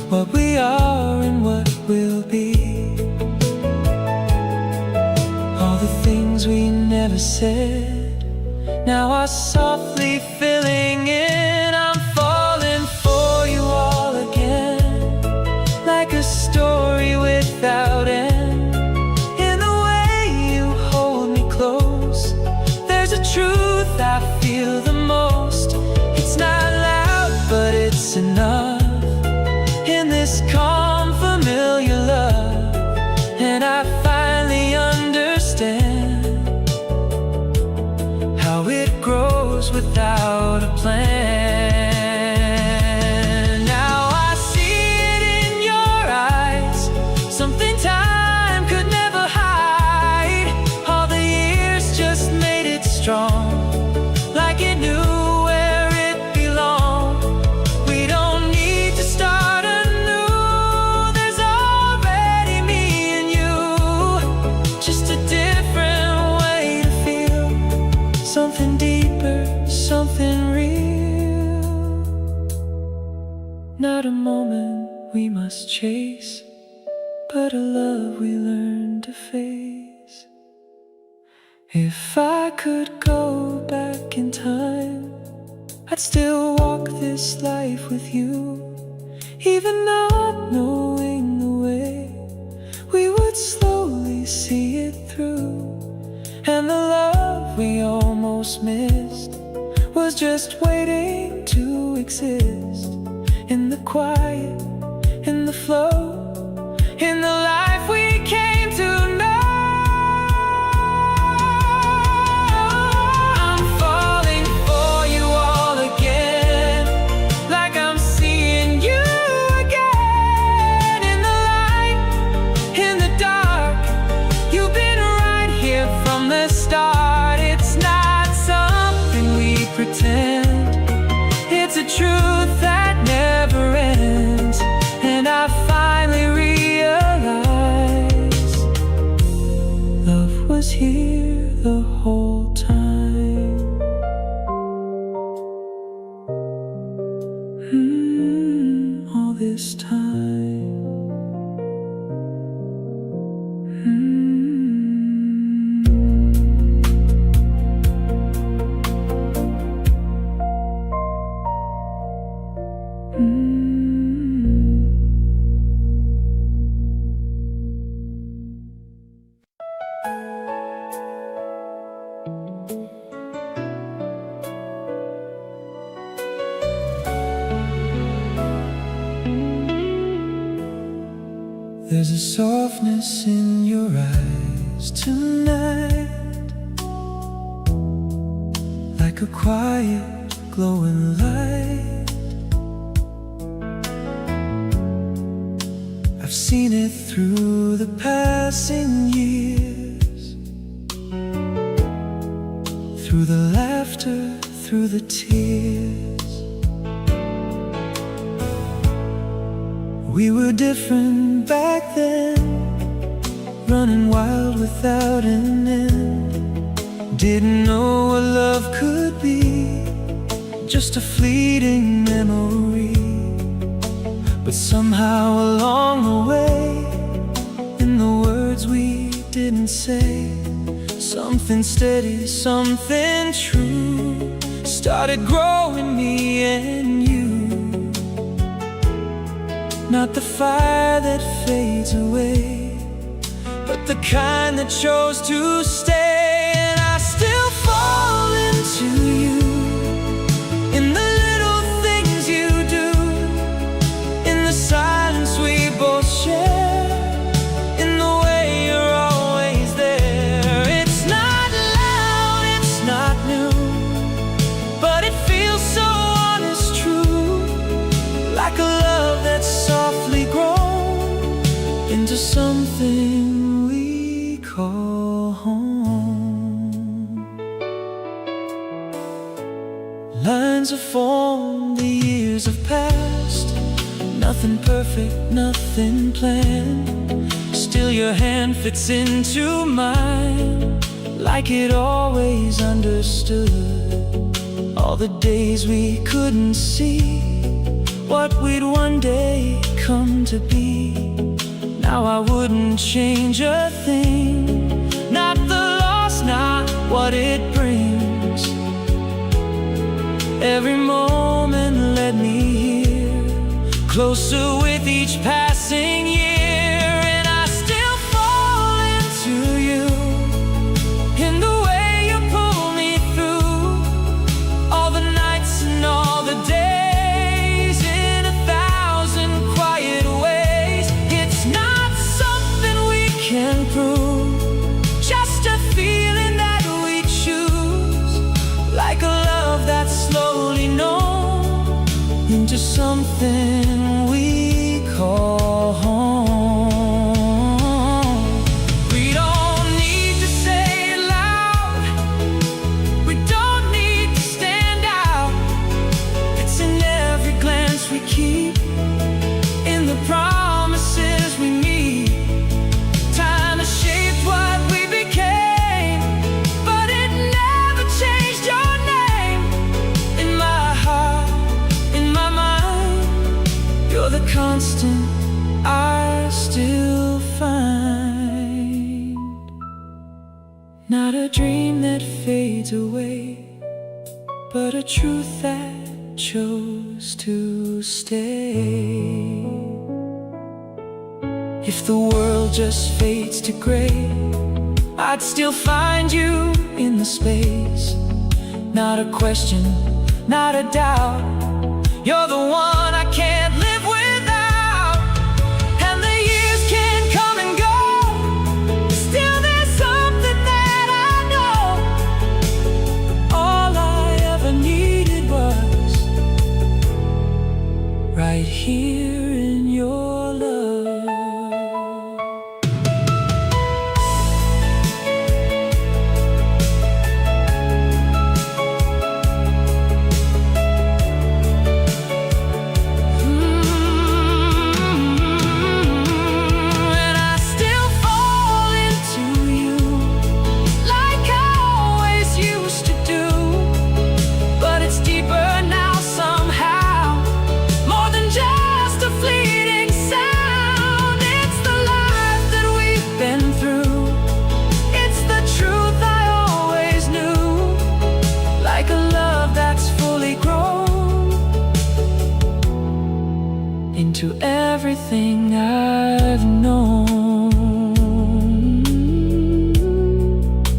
what we are and what we'll be. All the things we never said now are softly filling in. I'm falling for you all again, like a story without end. In the way you hold me close, there's a truth I feel the most. It's not loud, but it's enough in this calm, familiar love. And I finally understand how it grows without a plan. Now I see it in your eyes, something time could never hide. All the years just made it strong, like it knew where it belonged. We don't need to start anew, there's already me and you. Just a different way to feel, something deeper, something real. Not a moment we must chase, but a love we learn to face. If I could go back in time, I'd still walk this life with you, even not knowing the way. We would slowly see it through, and the love we almost missed was just waiting to exist. In the quiet, in the flow, in the life we came to know. I'm falling for you all again, like I'm seeing you again. In the light, in the dark, you've been right here from the start. It's not something we pretend, it's a truth that never ends. And I finally realized love was here the whole time. All this time. There's a softness in your eyes tonight, like a quiet glowing light. I've seen it through the passing years, through the laughter, through the tears. We were different back then, running wild without an end. Didn't know what love could be, just a fleeting memory. But somehow along the way, in the words we didn't say, something steady, something true started growing me and you. Not the fire that fades away, but the kind that chose to stay. And I still fall into you, in the little things you do, in the silence we both share, in the way you're always there. It's not loud, it's not new, but it feels so honest, true, like a love that's softly grown into something we call home. Lines have formed, the years have passed, nothing perfect, nothing planned. Still your hand fits into mine, like it always understood. All the days we couldn't see what we'd one day come to be. Now I wouldn't change a thing, not the loss, not what it brings. Every moment led me here, closer with each passing year. And I still fall into you, in the way you pull me through all the nights and all the days, in 1,000 quiet ways. It's not something we can prove, just a feeling that we choose, like a love that's slowly known into something we call home. We don't need to say it loud, we don't need to stand out. It's in every glance we keep, in the promises we meet. Time has shaped what we became, but it never changed your name. In my heart, in my mind, you're the constant I still find. Not a dream that fades away, but a truth that chose to stay. If the world just fades to gray, I'd still find you in the space. Not a question, not a doubt, you're the one I can't live without. And the years can come and go, still there's something that I know. All I ever needed was right here in your love. And I still fall into you, like I always used to do. But it's deeper now somehow, more than just a fleeting sound. It's the life that we've been through, it's the truth I always knew, like a love that's fully grown into everything I've known.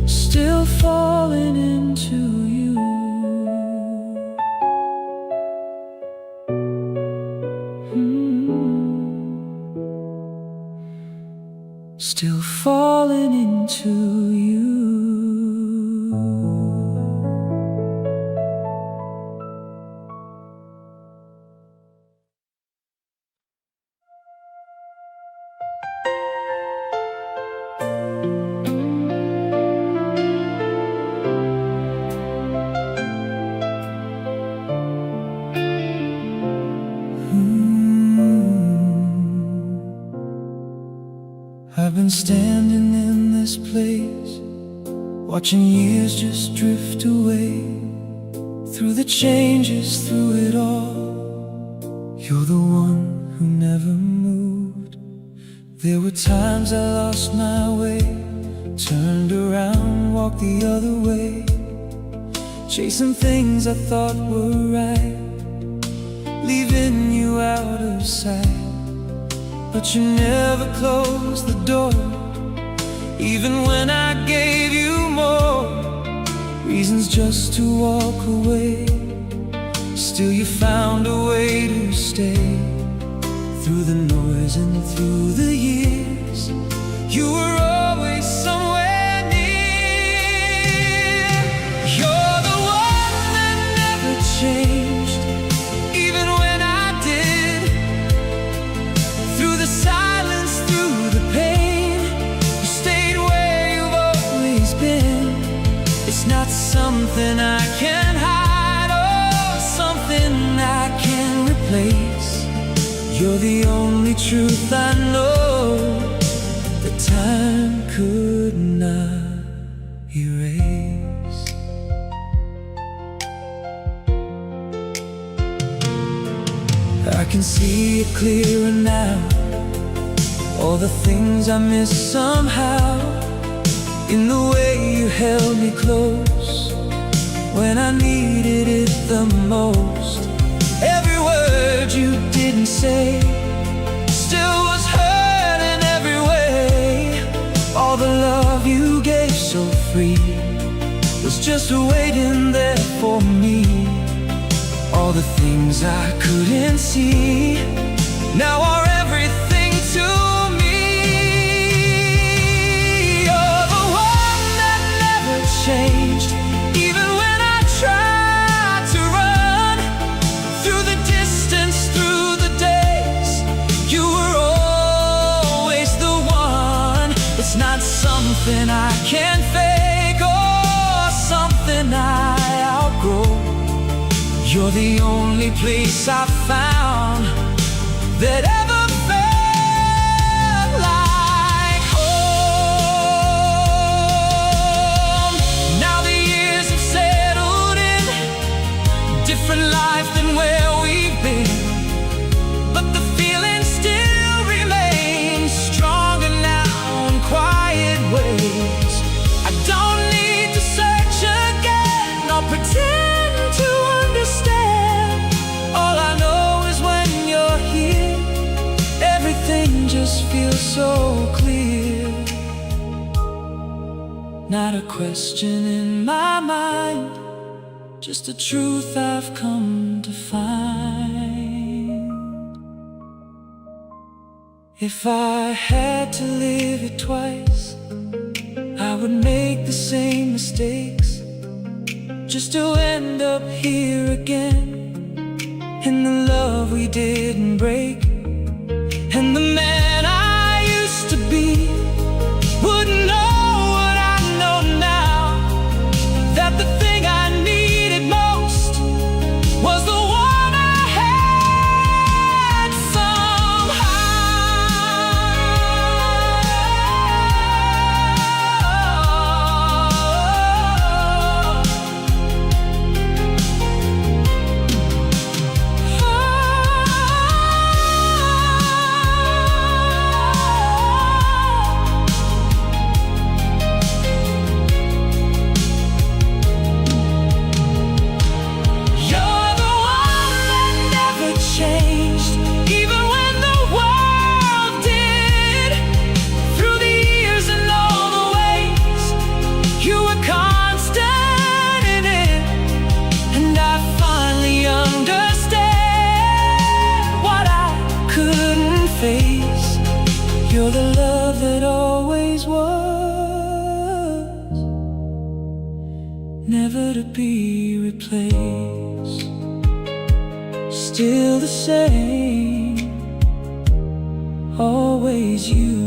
Still falling into you. Still falling into you. watching years just drift away. Through the changes, through it all, you're the one who never moved. There were times I lost my way, turned around, walked the other way, chasing things I thought were right, leaving you out of sight. But you never closed the door, even when I gave you more reasons just to walk away. Still you found a way to stay. Through the noise and through the years, you were always somewhere near. You're the one that never changed, even when I did. Through the silence, through the pain, you stayed where you've always been. It's not something I can hide or something I can replace. You're the only truth I know that time could not erase. I can see it clearer now, all the things I miss somehow, in the way you held me close when I needed it the most. Every word you didn't say still was hurt in every way. All the love you gave so free was just waiting there for me. All the things I couldn't see now are everything to me. You're the one that never changed, even when I tried to run. Through the distance, through the days, you were always the one. It's not something I can fake or something I outgrow. You're the only place I found that ever felt like home. Now the years have settled in, different life than where we've been, but the feeling still remains stronger now in quiet ways. I don't need to search again or pretend to understand. All I know is when you're here, everything just feels so clear. Not a question in my mind, just a truth I've come to find. If I had to live it twice, I would make the same mistakes, just to end up here again in the love we didn't break. And the man I used to be wouldn't know what I know now, that the thing I needed most was the one I had You're the love that always was, never to be replaced. Still the same, always you.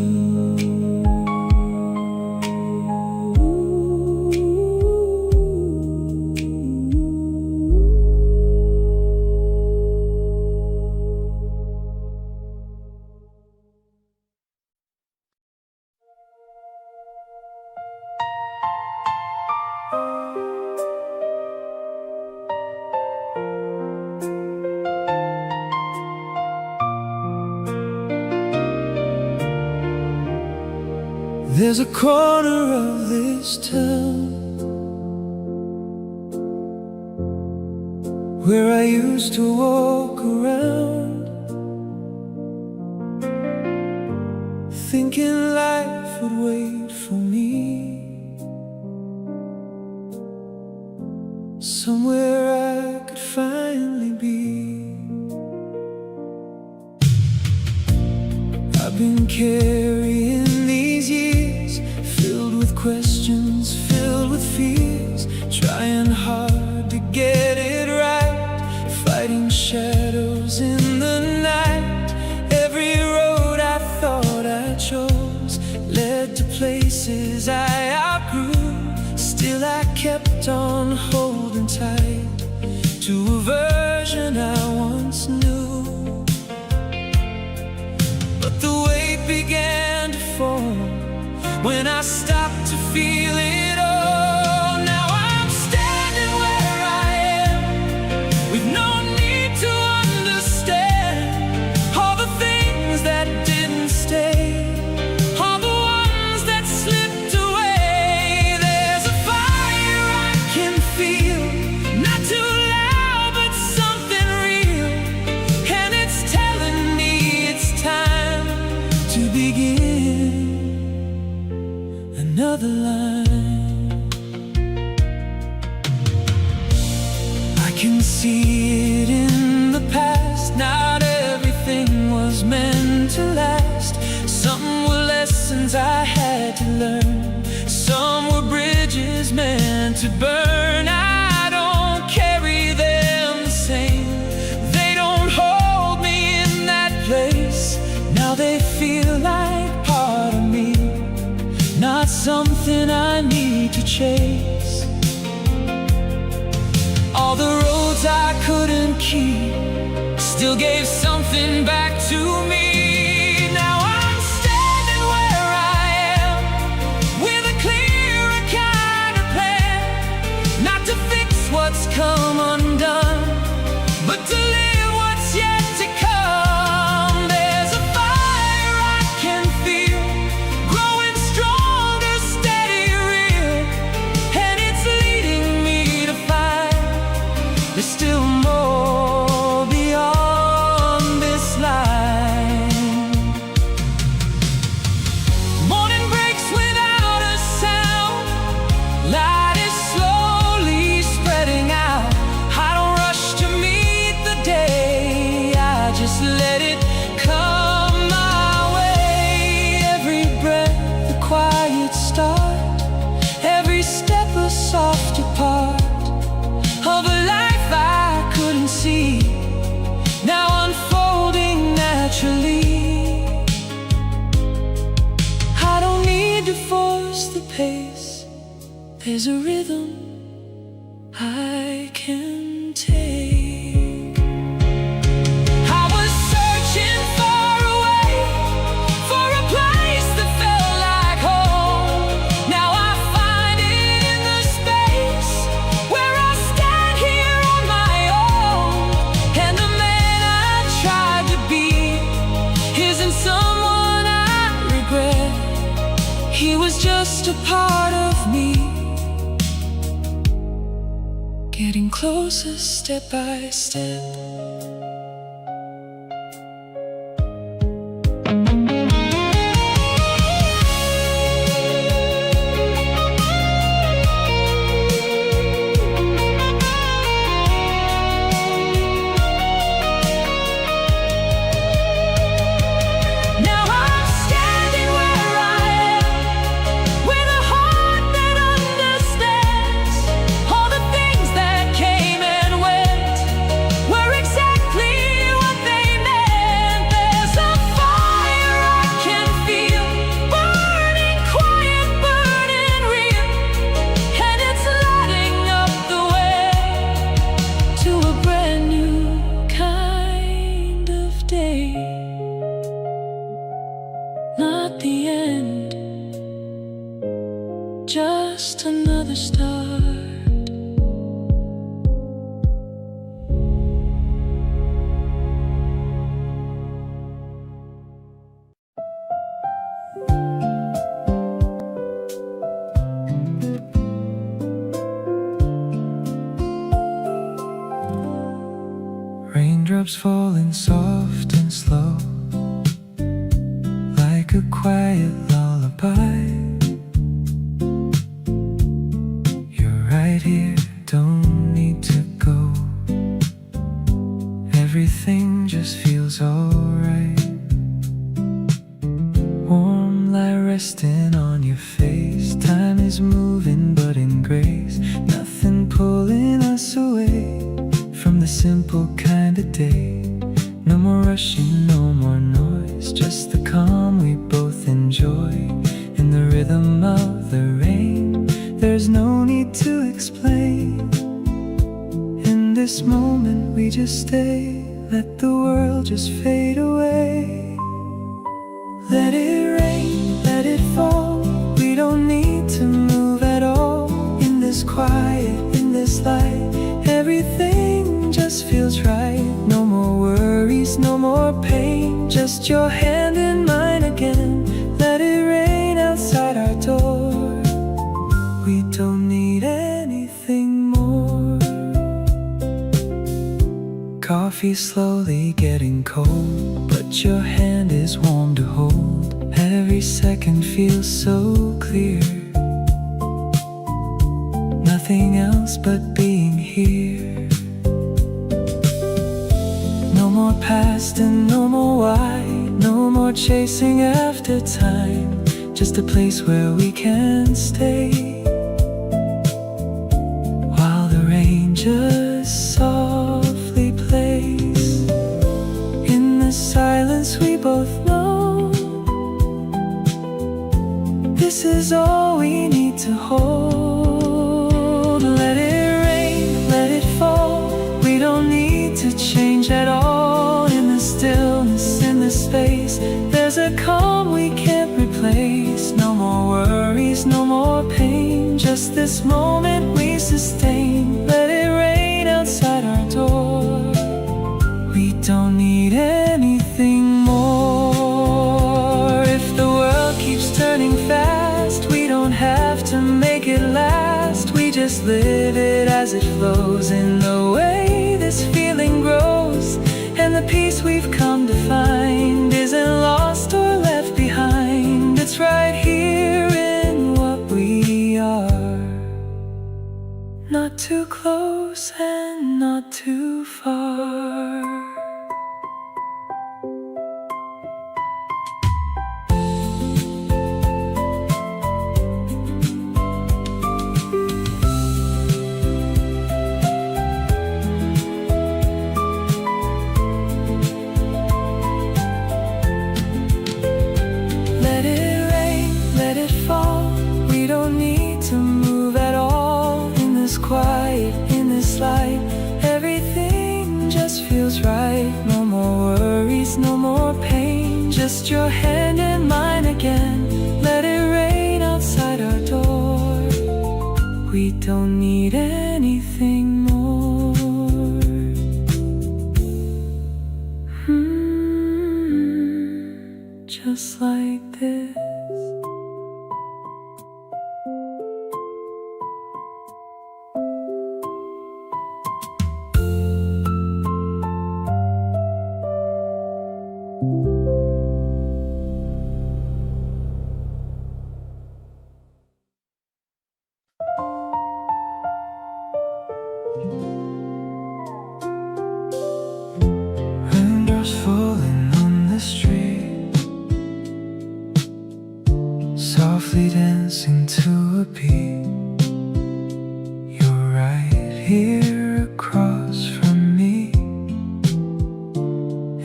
There's a corner of this town where I used to walk around, thinking life would wait for me somewhere I could finally be. I've been carrying these years, filled with questions, filled with fears, trying hard to get it right, fighting shadows in the night. Every road I thought I chose led to places I outgrew. Still I kept on holding tight to a version I once knew. But the weight began to fall when I stopped to feel it all. Now I'm standing where I am with no need to understand all the things that didn't stay, all the ones that slipped away. There's a fire I can feel, not too loud but something real, and it's telling me it's time to begin another line. I can see it in the past. Not everything was meant to last. Some were lessons I had to learn, some were bridges meant to burn. I don't carry them the same, they don't hold me in that place. Now they feel like part of me, not something I need to chase. All the roads I couldn't keep still gave something back to me. Now I'm standing where I am with a clearer kind of plan, not to fix what's come undone, but to live what's yet to come. There's a fire I can feel, growing stronger, steady, real, and it's leading me to find there's still more beyond this line. Morning breaks without a sound, light is slowly spreading out. I don't rush to meet the day, I just let it come my way. Every breath a quiet start, every step a softer part of a life I couldn't see, now unfolding naturally. I don't need to force the pace, there's a rhythm I can take. I was searching far away for a place that felt like home. Now I find it in the space where I stand here on my own. And the man I tried to be isn't someone I regret, he was just a part of me, getting closer step by step. Now I'm standing where I am with a heart that understands all the things that came and went were exactly Raindrops falling soft and slow, like a quiet lullaby. You're right here, don't need to go. Everything just feels alright. Warm light resting on your face. Time is moving but in grace. Nothing pulling us away from the simple kind of day. No more rushing, no more noise, just the calm we both enjoy. In the rhythm of the rain, there's no need to explain. In this moment we just stay, let the world just fade away. Let it rain, let it fall, we don't need to move at all. In this quiet, in this light, everything just feels right. No more worries, no more pain, just your hand in mine again. Let it rain outside our door, we don't need anything more. Coffee slowly getting cold, but your hand is warm to hold. Every second feels so clear, nothing else but being here. No more past and no more why, no more chasing after time, just a place where we can stay, while the rain just softly plays. In the silence we both know, this is all we need to hold. Let it rain, let it fall, we don't need to change at all. In the stillness, in the space, there's a calm we can't replace. No more worries, no more pain, just this moment we sustain. Let it rain outside our door, we don't need anything more. If the world keeps turning fast, we don't have to make it last. We just live it as it flows. In the way this feeling grows, and the peace we've come to find isn't lost or left behind. It's right here in what we are, not too close and not too far. Quiet in this light, everything just feels right. No more worries, no more pain, just your hand in mine again. Let it rain outside our door, we don't need anything more. Just like this. Raindrops falling on the street, softly dancing to a beat. You're right here across from me,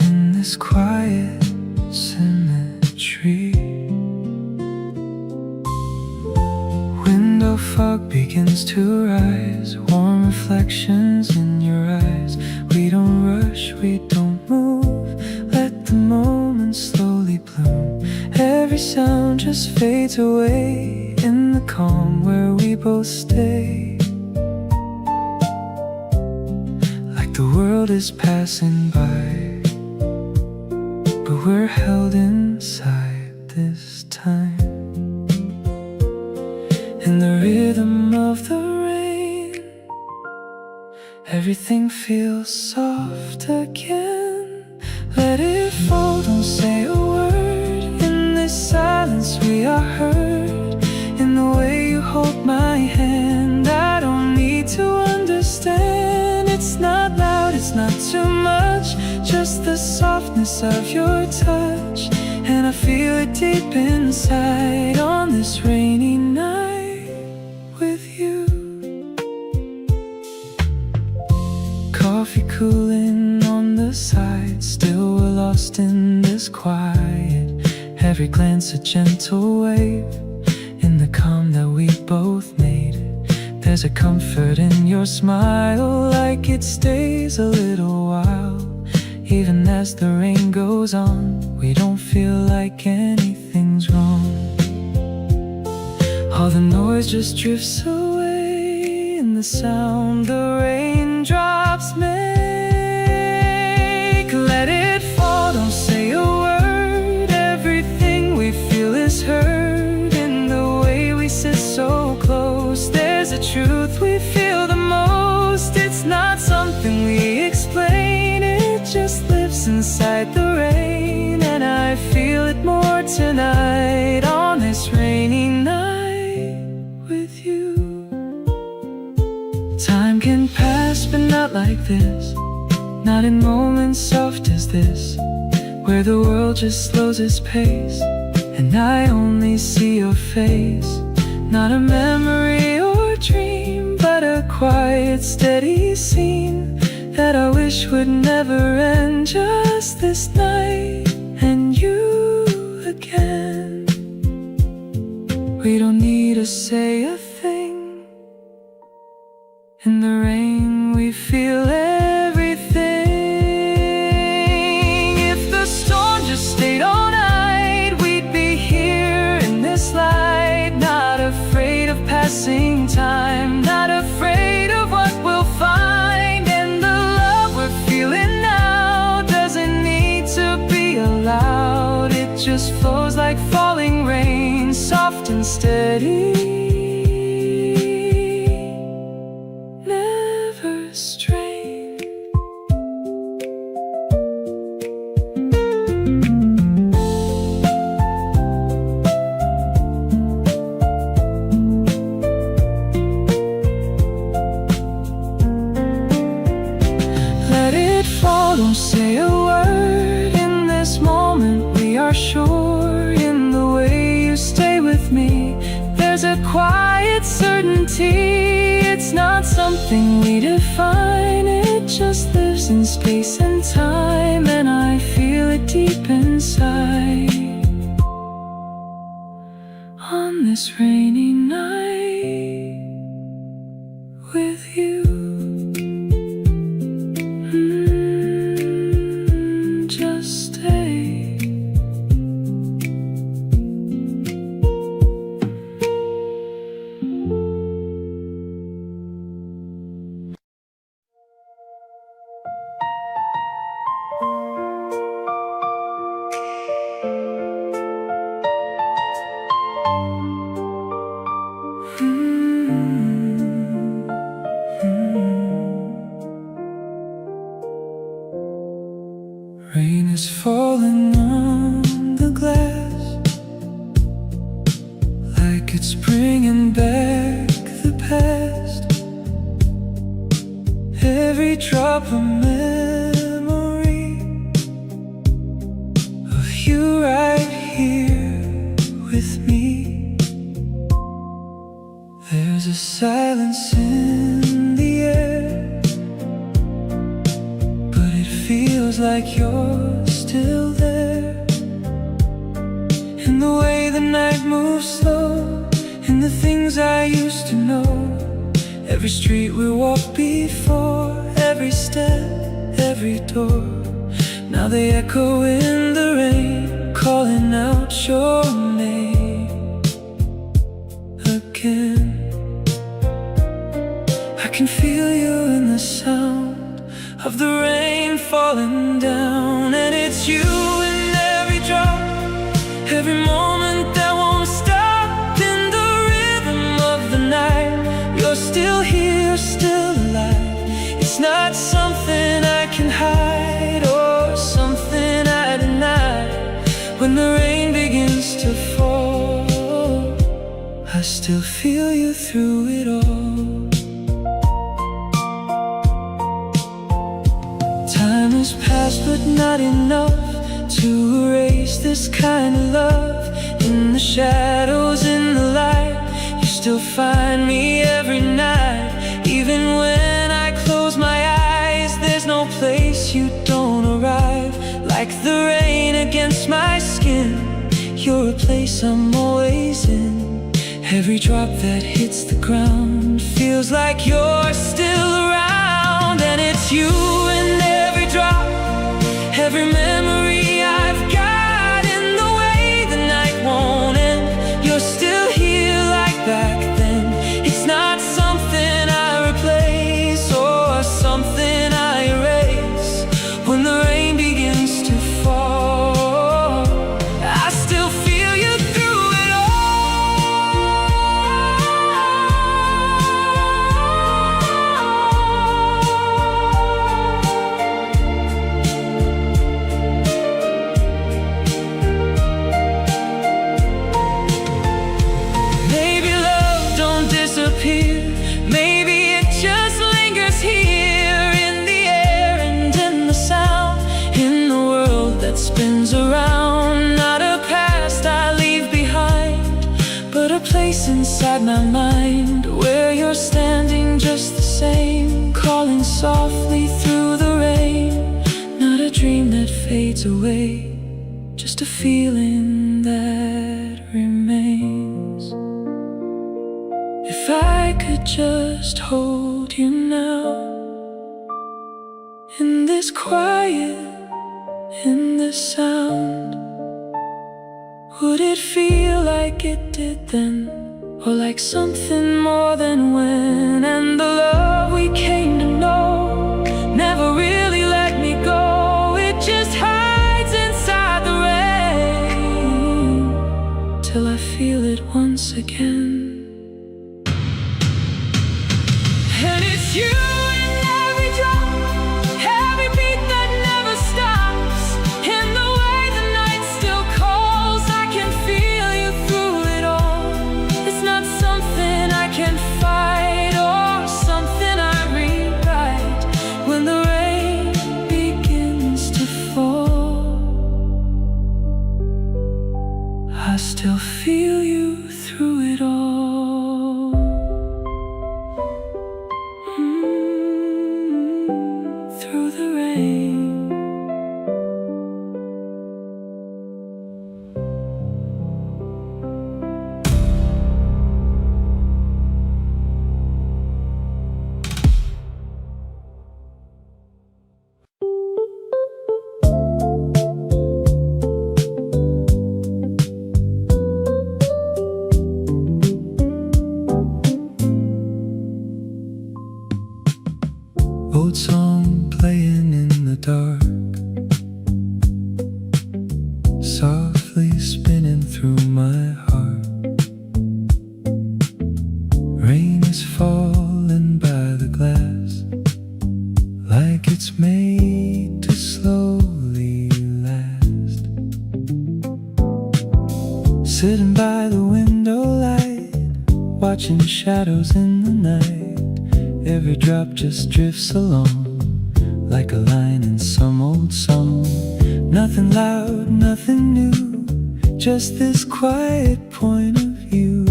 in this quiet symmetry. Window fog begins to rise, warm reflections in your eyes. We don't rush, we don't move, let the moment slowly bloom. Every sound just fades away in the calm where we both stay. Like the world is passing by, but we're held inside this time. In the rhythm of the rain, everything feels soft again. Let it fall, don't say a word. In this silence we are heard. In the way you hold my hand, I don't need to understand. It's not loud, it's not too much, just the softness of your touch. And I feel it deep inside on this rainy night with you. Coffee cooling on the side, still we're lost in this quiet. Every glance a gentle wave in the calm that we both made. There's a comfort in your smile, like it stays a little while. Even as the rain goes on, we don't feel like anything's wrong. All the noise just drifts away in the sound the raindrops make. Let it fall, don't say a word. Everything we feel is heard in the way we sit so close. There's a truth we feel the most. It's not something we explain, it just lives inside the rain. And I feel it more tonight on this rainy night with you. Time can pass but not like this, not in moments soft as this, where the world just slows its pace and I only see your face. Not a memory or dream, but a quiet, steady scene that I wish would never end. Just this night and you again. We don't need to say a thing. In the rain we feel everything. If the storm just stayed all night, we'd be here in this light. Not afraid of passing time, not afraid of what we'll find. And the love we're feeling now doesn't need to be allowed. It just flows like falling rain, soft and steady, never strained. Let it fall, don't say a word. In this moment we are sure. In the way you stay with me, there's a quiet certainty. It's not something we define, it just lives in space and time. And I feel it deep inside on this rainy night with you. Just stay. Rain is falling on the glass, like it's bringing back the past. Every drop a memory of you right here with me. There's a silence in the air, but it feels like you're still there. In the way the night moves slow, in the things I used to know. Every street we walked before, every step, every door. Now they echo in the rain, calling out your name again. I can feel you in the sound of the rain falling down. And it's you in every drop, every moment that won't stop. In the rhythm of the night, you're still here, still alive. It's not something I can hide or something I deny. When the rain begins to fall, I still feel you through it all. Time has passed but not enough to erase this kind of love. In the shadows, in the light, you still find me every night. Even when I close my eyes, there's no place you don't arrive. Like the rain against my skin, you're a place I'm always in. Every drop that hits the ground feels like you're still around. And it's you in every drop, every memory I've got. In the way the night won't end, you're still here like back then. It's not something I replace or something I erase. When the rain begins to fall, I still feel you through it all. Maybe love don't disappear, maybe it just lingers here in the air and in the sound. In the world that spins around, not a past I leave behind, but a place inside my mind where you're standing just the same, calling softly through the rain. Not a dream that fades away, just a feeling that remains. If I could just hold you now, in this quiet, in this sound, would it feel like it did then, or like something more than when? And the love we came to know never really let me go. It just hides inside the rain till I feel it once again. And it's you in every drop, every beat that never stops. In the way the night still calls, I can feel you through it all. It's not something I can fight or something I rewrite. When the rain begins to fall, I still feel you through it all. Through the rain. Old song playing in the dark, softly spinning through my heart. Rain is falling by the glass, like it's made to slowly last. Sitting by the window light, watching shadows in the night. Every drop just drifts along, like a line in some old song. Nothing loud, nothing new, just this quiet point of view,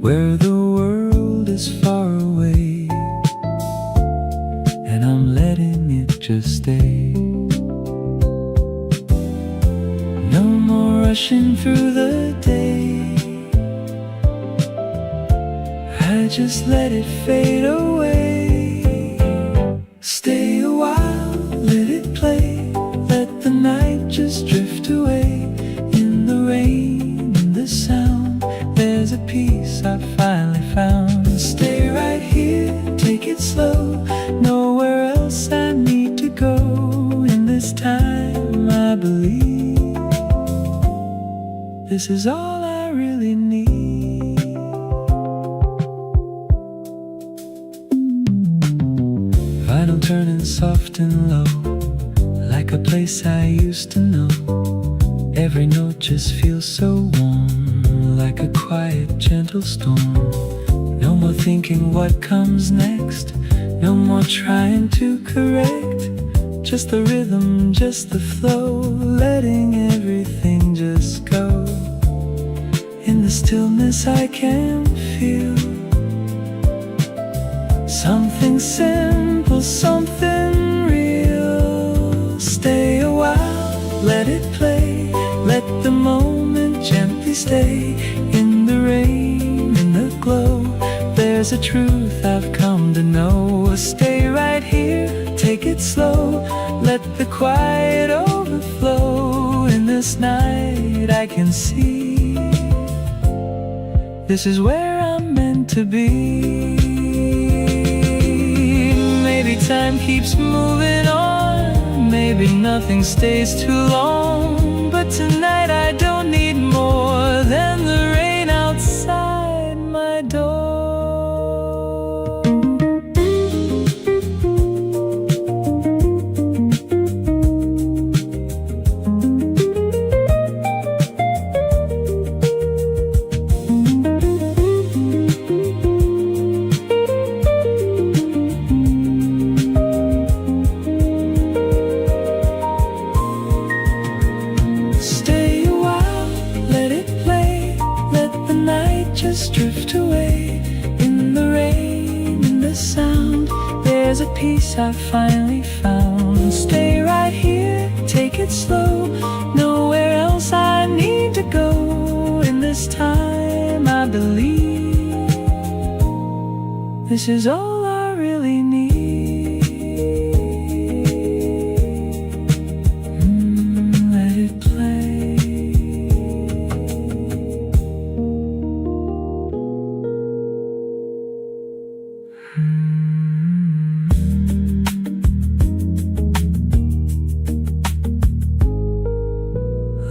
where the world is far away, and I'm letting it just stay. No more rushing through the day, I just let it fade away. Stay a while, let it play, let the night just drift away. In the rain, in the sound, there's a peace I finally found. Stay right here, take it slow, nowhere else I need to go. In this time I believe this is all I really need. vinyl turning soft and low, like a place I used to know. Every note just feels so warm, like a quiet, gentle storm. No more thinking what comes next, no more trying to correct. Just the rhythm, just the flow, letting everything just go. In the stillness I can feel something simple, something real. Stay a while, let it play, let the moment gently stay. In the rain, in the glow, there's a truth I've come to know. Stay right here, take it slow, let the quiet overflow. In this night I can see this is where I'm meant to be. Maybe time keeps moving on, maybe nothing stays too long, but tonight I don't need more than the rain outside my door. Just drift away in the rain, in the sound. There's a peace I finally found. Stay right here, take it slow. Nowhere else I need to go. In this time I believe this is all I really need. Let it play.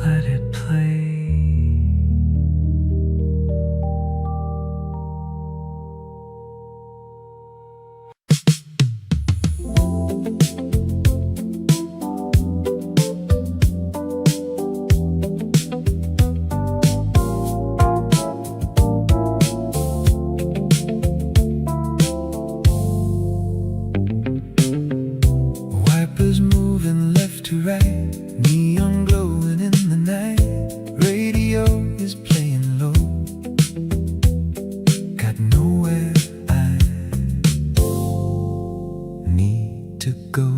Let it play. Wipers moving left to right, neon glowing in the night. Radio is playing low, got nowhere I need to go.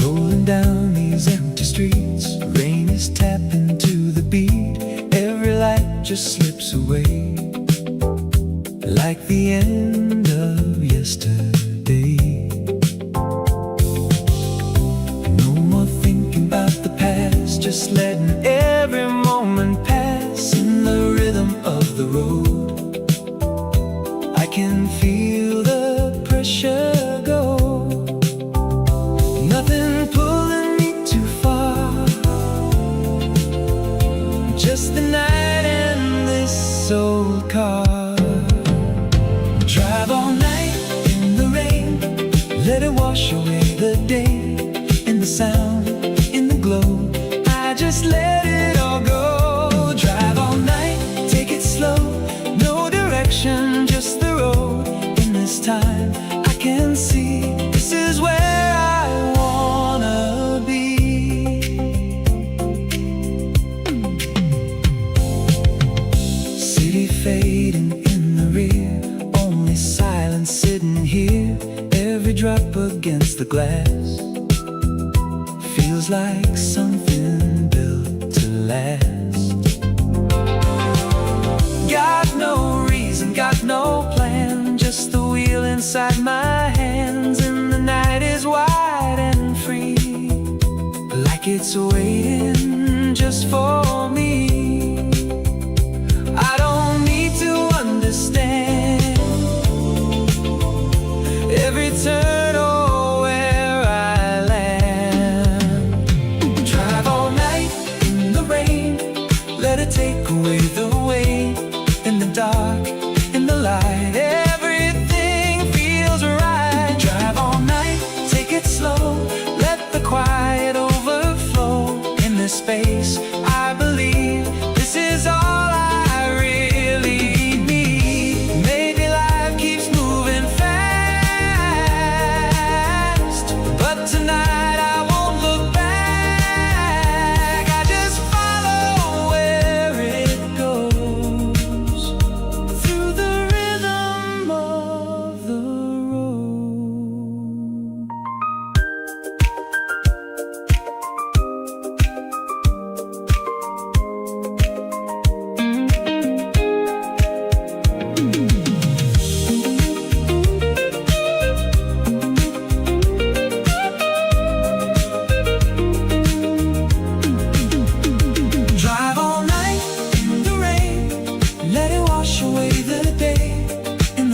Rolling down these empty streets, rain is tapping to the beat. Every light just slips away, like the end of yesterday. No more thinking about the past, just letting every moment pass. In the rhythm of the road, I can feel the pressure go. Nothing pulling me too far, just the night and this old car. Drive all night in the rain, let it wash away the day. In the sound, in the glow, I just let it all go. Drive all night, take it slow, no direction, just the road. In this time I can see this is where I wanna be. City fading in the rear, only silence sitting here. Every drop against the glass feels like something built to last. Got no reason, got no plan, just the wheel inside my hands. And the night is wide and free, like it's waiting just for me. I don't need to understand every turn or where I land. Drive all night in the rain, let it take away the weight. In the dark,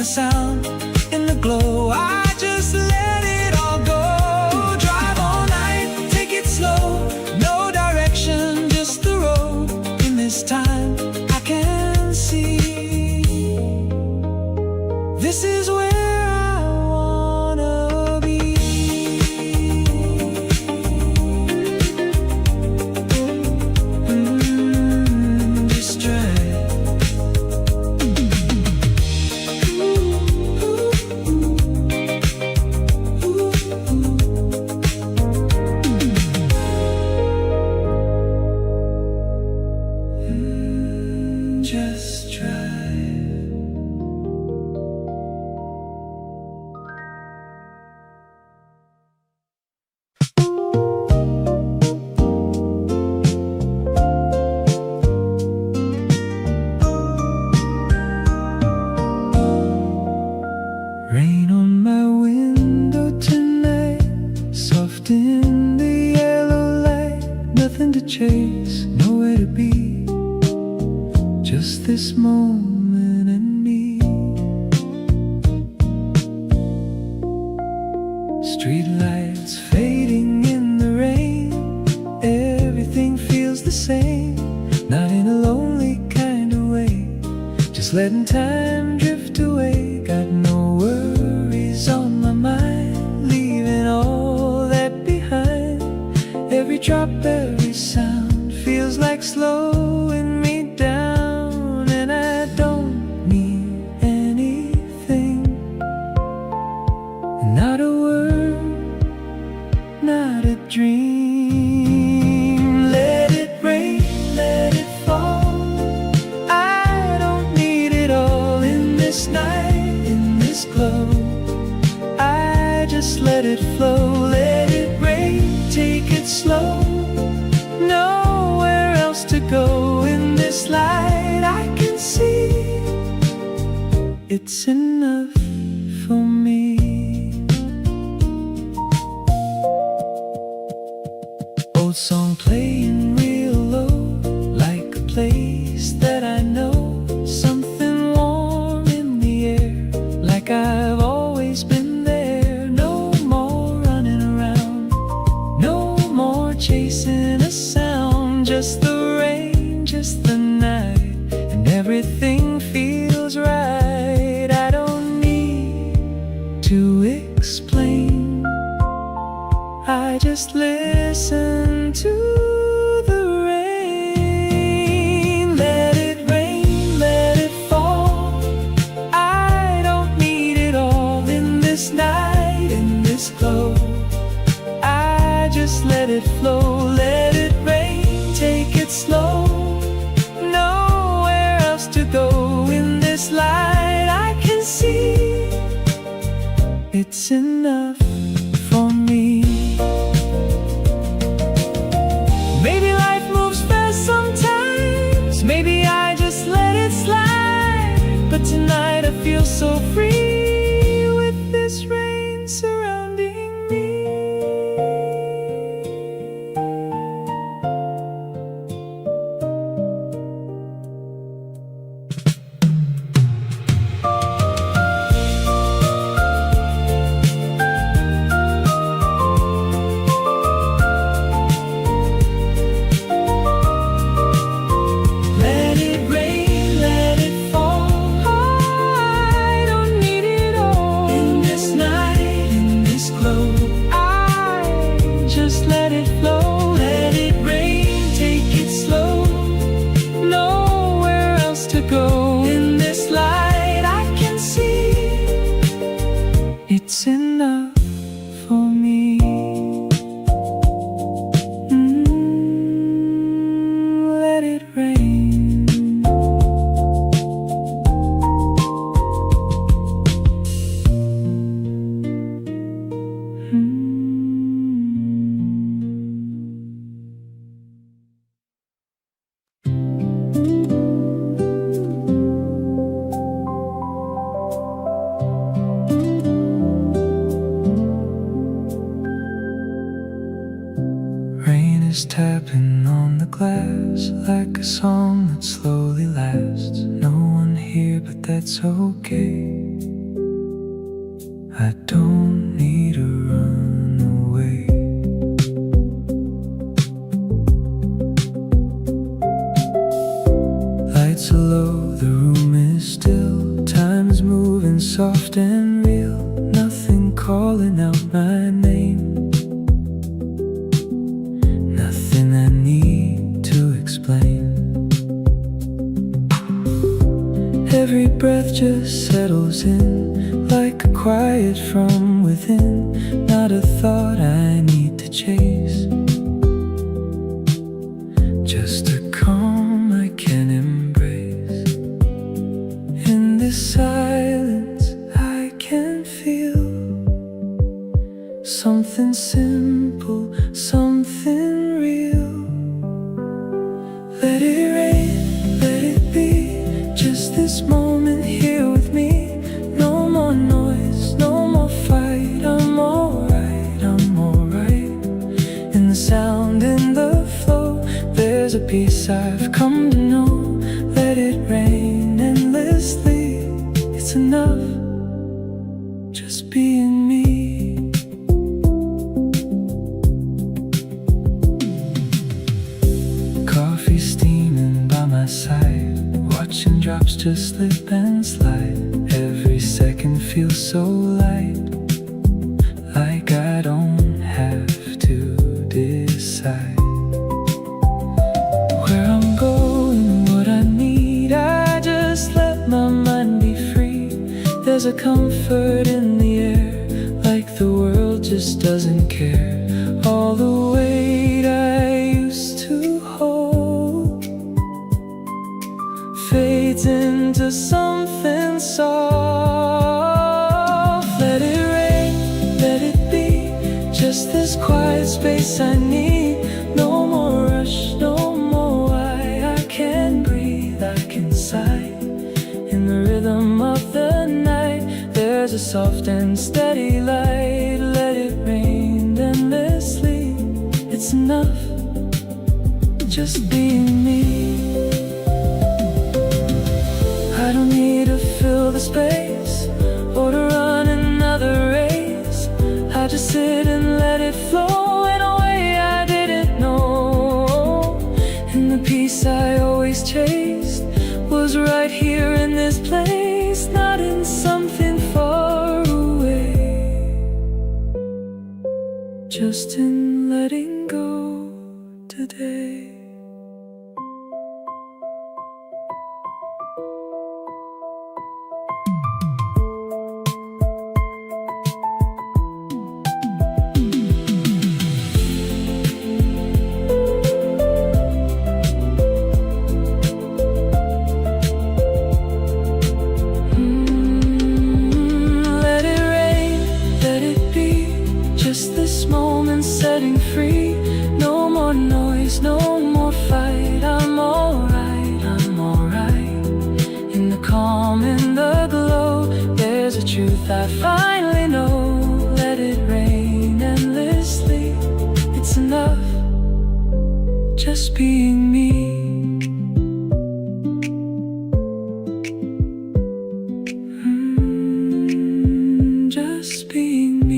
sound, in the glow. I just let it all go. Drive all night, take it slow. No direction, just the road. In this time, I can see this is where I wanna be. Just try. Just try. Rain on my window tonight, soft in the yellow light. Nothing to chase, nowhere to be, just this moment and me. Street lights fading in the rain. Everything feels the same, not in a lonely kind of way, just letting time drift away. Got no worries on my mind, leaving all that behind. Every drop, every sound feels like slowing me down. And I don't need anything, not a word, not a dream. Let it rain, let it fall. I don't need it all in this night, in this glow. I just let it flow. Let it rain, take it slow. Nowhere else to go in this light. I can see it's enough for me. Old song playing real low, like a place that I know. Something warm in the air, like I've always been there. No more running around, no more chasing a sound. Just the rain, just the night, and everything feels right. I don't need to explain, I just listen to the rain. Let it rain, let it fall. I don't need it all in this night, in this glow. I just let it flow. Let it rain, take it slow. Nowhere else to go in this light. I can see it's enough for me. Maybe life moves fast sometimes, maybe I just let it slide. But tonight I feel so free with this rain surrounding me. Let it rain, let it fall. I don't need it all in this night, in this glow. I just let it flow. Let it rain, take it slow. Nowhere else to go in this light. I can see it's enough for me. Let it rain. Rain is tapping on the glass like a song that slowly lasts. No one here, but that's okay. I don't need to run away. Lights are low, the room is still. Time's moving soft and real. Nothing calling out my name. Nothing I need to explain. Every breath just settles in like a quiet from within. Not a thought I need to chase, just a calm I can embrace. In this silence I can feel something simple, something real. Let it rain, let it be, just this moment here with me. No more noise, no more fight. I'm alright, I'm alright. In the sound, in the flow, there's a peace I've come to know. Let it rain endlessly, it's enough, just being me. Coffee steaming by my side, watching drops just slip and slide. Every second feels so light, like I don't have to decide where I'm going, what I need. I just let my mind be free. There's a comfort in the air, like the world just doesn't care. All the weight I used to hold fades into something soft. Let it rain, let it be, just this quiet space I need. No more rush, no more why. I can breathe, I can sigh. In the rhythm of the night, there's a soft and steady light. Let it rain endlessly, it's enough, just being me. I don't need to fill the space or to run another race. I just sit and let it flow in a way I didn't know. And the peace I always chased was right here in this place, not in something far away, just in letting go today. Setting free, no more noise, no more fight. I'm alright, I'm alright. In the calm, in the glow, there's a truth I finally know. Let it rain endlessly, it's enough, just being me. Just being me.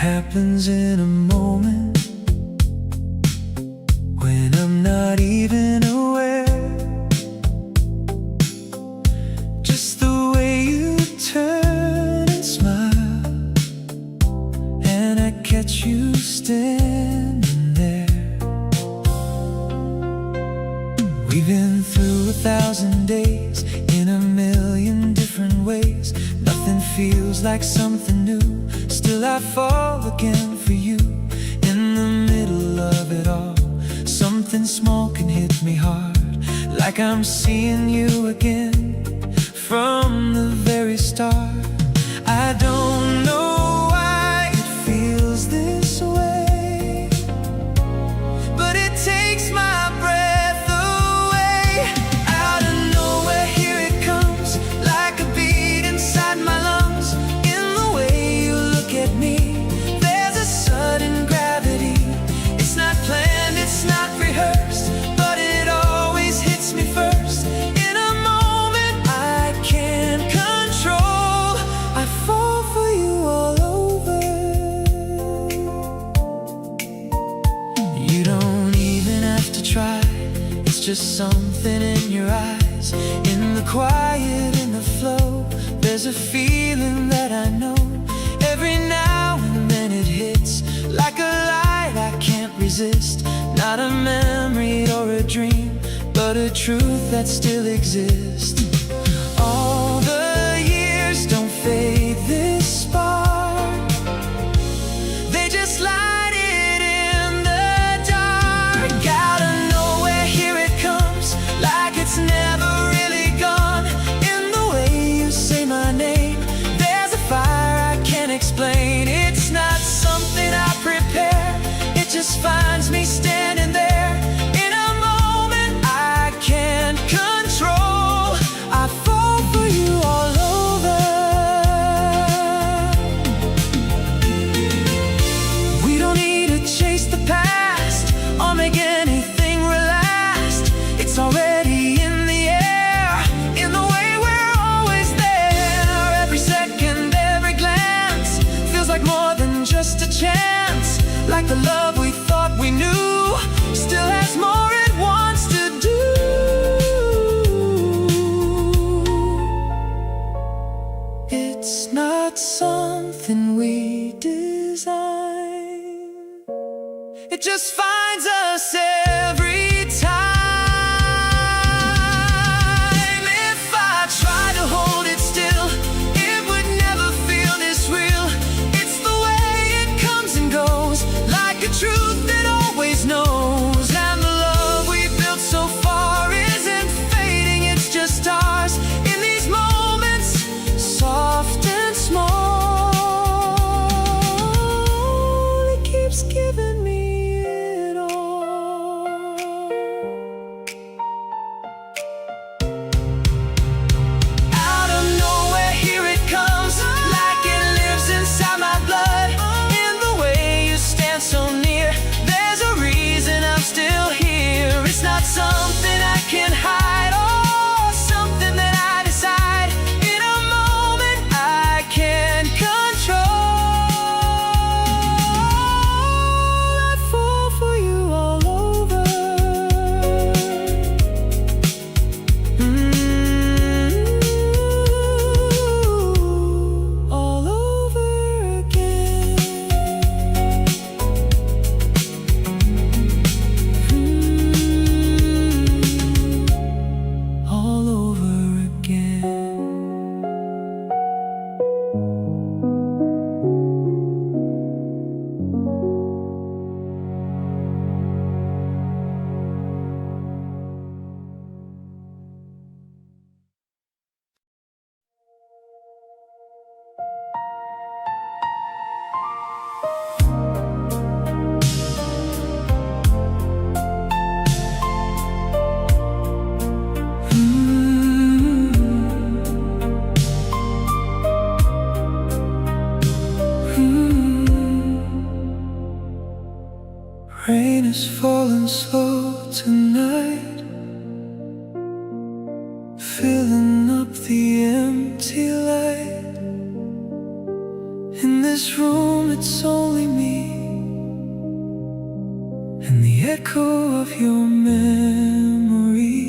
Happens in a moment when I'm not even aware. Just the way you turn and smile, and I catch you standing there. We've been through 1,000 days in a million different ways. Nothing feels like something new. Still I fall again for you. In the middle of it all, something small can hit me hard, like I'm seeing you again from the very start. I don't know something in your eyes, in the quiet, in the flow. There's a feeling that I know. Every now and then it hits like a light I can't resist. Not a memory or a dream, but a truth that still exists. All the years don't fade this spark, they just light it in the dark. Out of nowhere, here it comes, like it's never really gone. In the way you say my name, there's a fire I can't explain. It's not something I prepare, it just finds me standing there. In a moment I can't control, I fall for you all over. We don't need to chase the past or make anything last. It's already in the air, in the way we're always there. Every second, every glance feels like more than just a chance. Like the love we thought we knew still has more it wants to do. It's not something we design, it just finds us every time. If I try to hold it still, it would never feel this real. It's the way it comes and goes, like a truth that always knows. And the love we built so far isn't fading, it's just ours. In these moments, soft and small, it keeps giving me it all. Out of nowhere, here it comes, like it lives inside my blood. In the way you stand so near, there's a reason I'm still here. It's not something I can hide, or something that I decide. In a moment I can't control, I fall for you all over. All over again. All over again. Rain is falling slow tonight, filling up the empty light. In this room it's only me and the echo of your memory.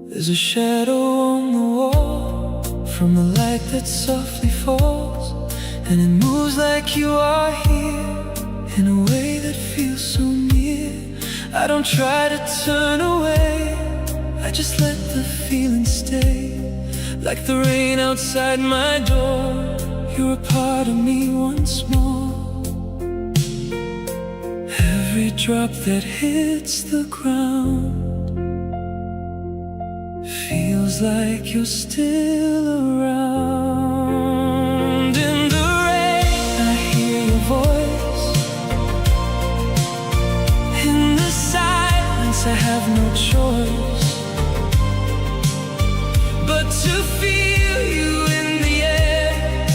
There's a shadow on the wall from the light that softly falls, and it moves like you are here in a way that feels so near. I don't try to turn away, I just let the feeling stay. Like the rain outside my door, you're a part of me once more. Every drop that hits the ground feels like you're still around. In the rain I hear your voice, I have no choice but to feel you in the air,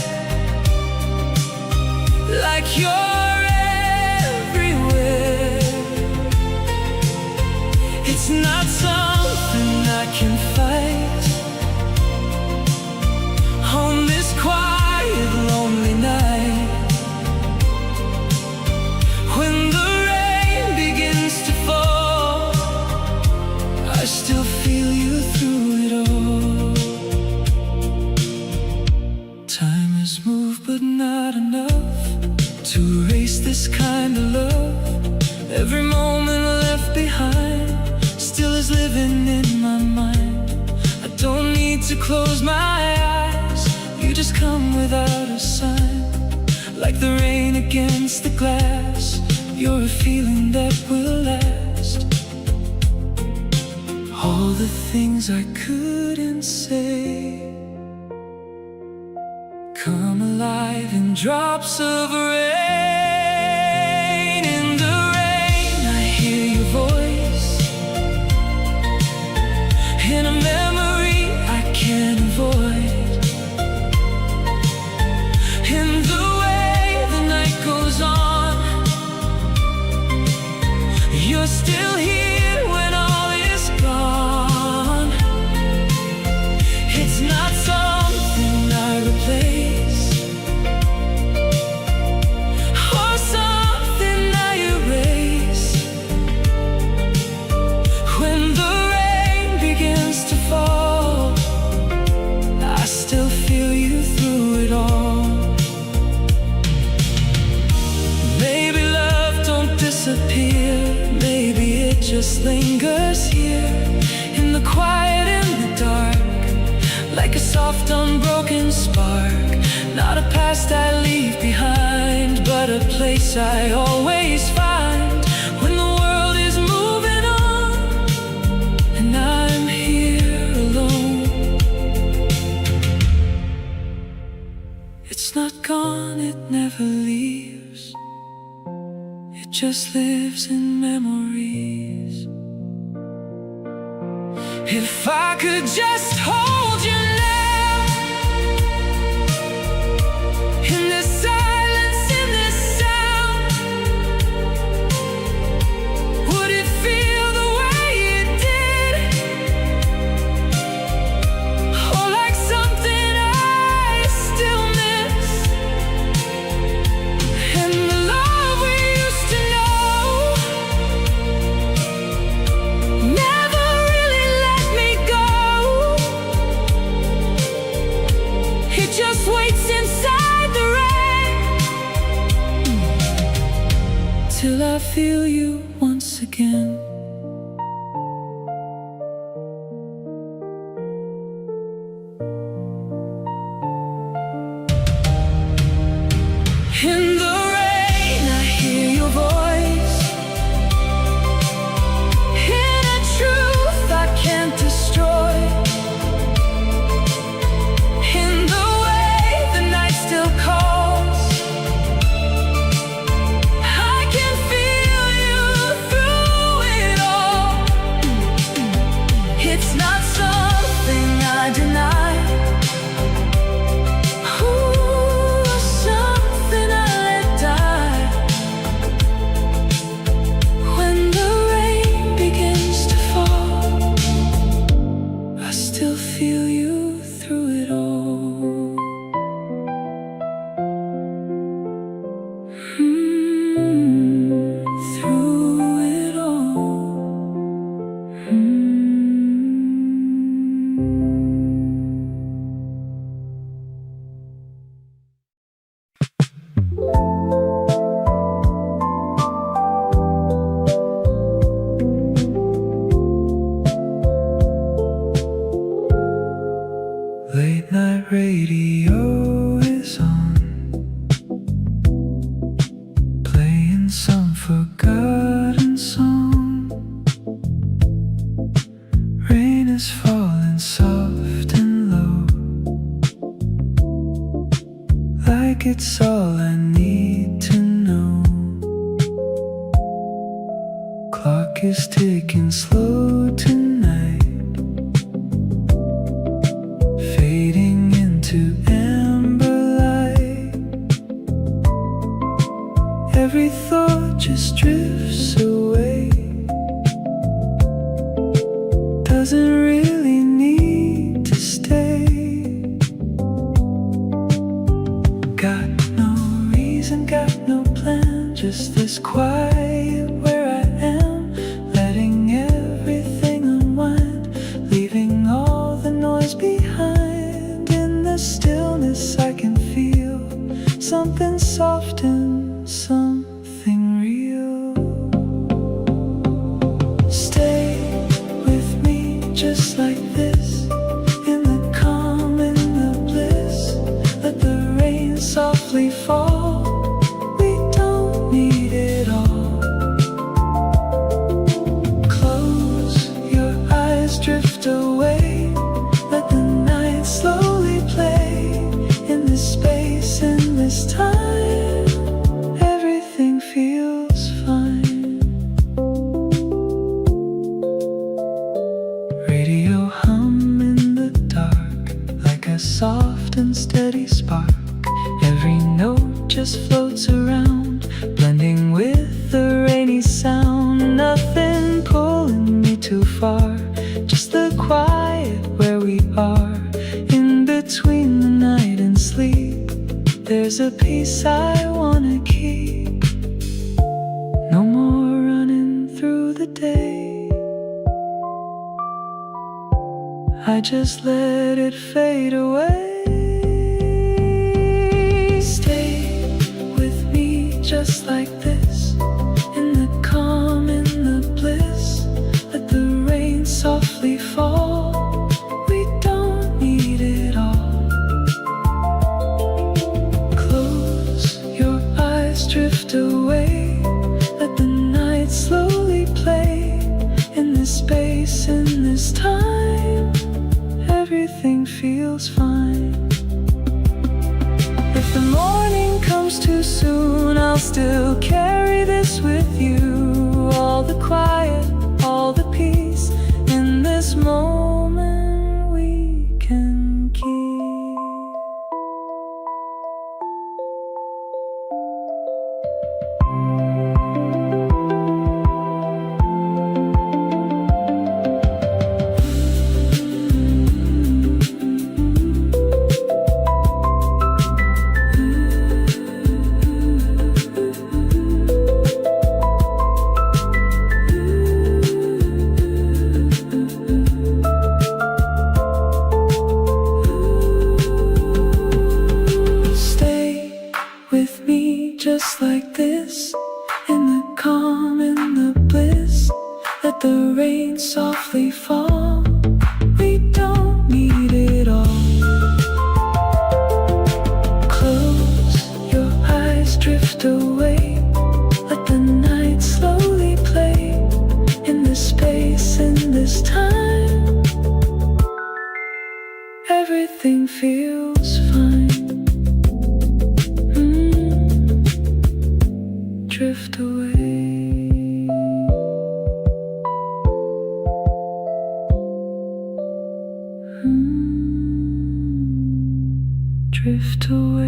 like you're everywhere. It's not something I can fight, close my eyes, you just come without a sign. Like the rain against the glass, you're a feeling that will last. All the things I couldn't say come alive in drops of rain. In the rain I hear your voice, in a memory I can't avoid. In the way the night goes on, you're still here when all is gone. It's not something I replace, or something I erase. When the rain begins to fall, I still feel you through it all. Maybe love don't disappear, maybe it just lingers here, in the quiet, in the dark, like a soft unbroken spark. Not a past I leave behind, but a place I always find. When the world is moving on and I'm here alone, it's not gone, it never leaves, it just lives in memories. If I could just hold you now, in this silence, in this sound, would it feel the way it did? Or like something I still miss? And the love we used to know never really let me go. It just waits inside the rain till I feel you once again. In the rain I hear your voice, in a truth I can't destroy. In the way the night still calls, I can feel you through it all. It's not something I deny, ooh, something I let die. When the rain begins to fall, I still feel you through it all. Through it all. Late night radio is on, playing some forgotten song. Rain is falling soft and low, like it's all I need to know. Clock is ticking slow tonight, fading into amber light. Every thought just drifts away, doesn't really need to stay. Got no reason, got no plan, just this quiet where I am, letting everything unwind, leaving all the noise behind. In the stillness I can feel something soft and something real. Stay with me just like this, in the calm and steady spark. Every note just floats around, blending with the rainy sound. Nothing pulling me too far, just the quiet where we are. In between the night and sleep, there's a peace I wanna keep. No more running through the day, I just let it fade away. Stay with me just like this, in the calm, in the bliss. Let the rain softly fall, we don't need it all. Close your eyes, drift away. Let the night slowly play. In this space, in this time, everything feels fine. If the morning comes too soon, I'll still carry this with you. All the quiet, all the peace, in this moment we can keep. Just like this, in the calm, in the bliss. Let the rain softly fall, we don't need it all. Close your eyes, drift away. Let the night slowly play. In this space, in this time, everything feels fine. Drift away. Drift away.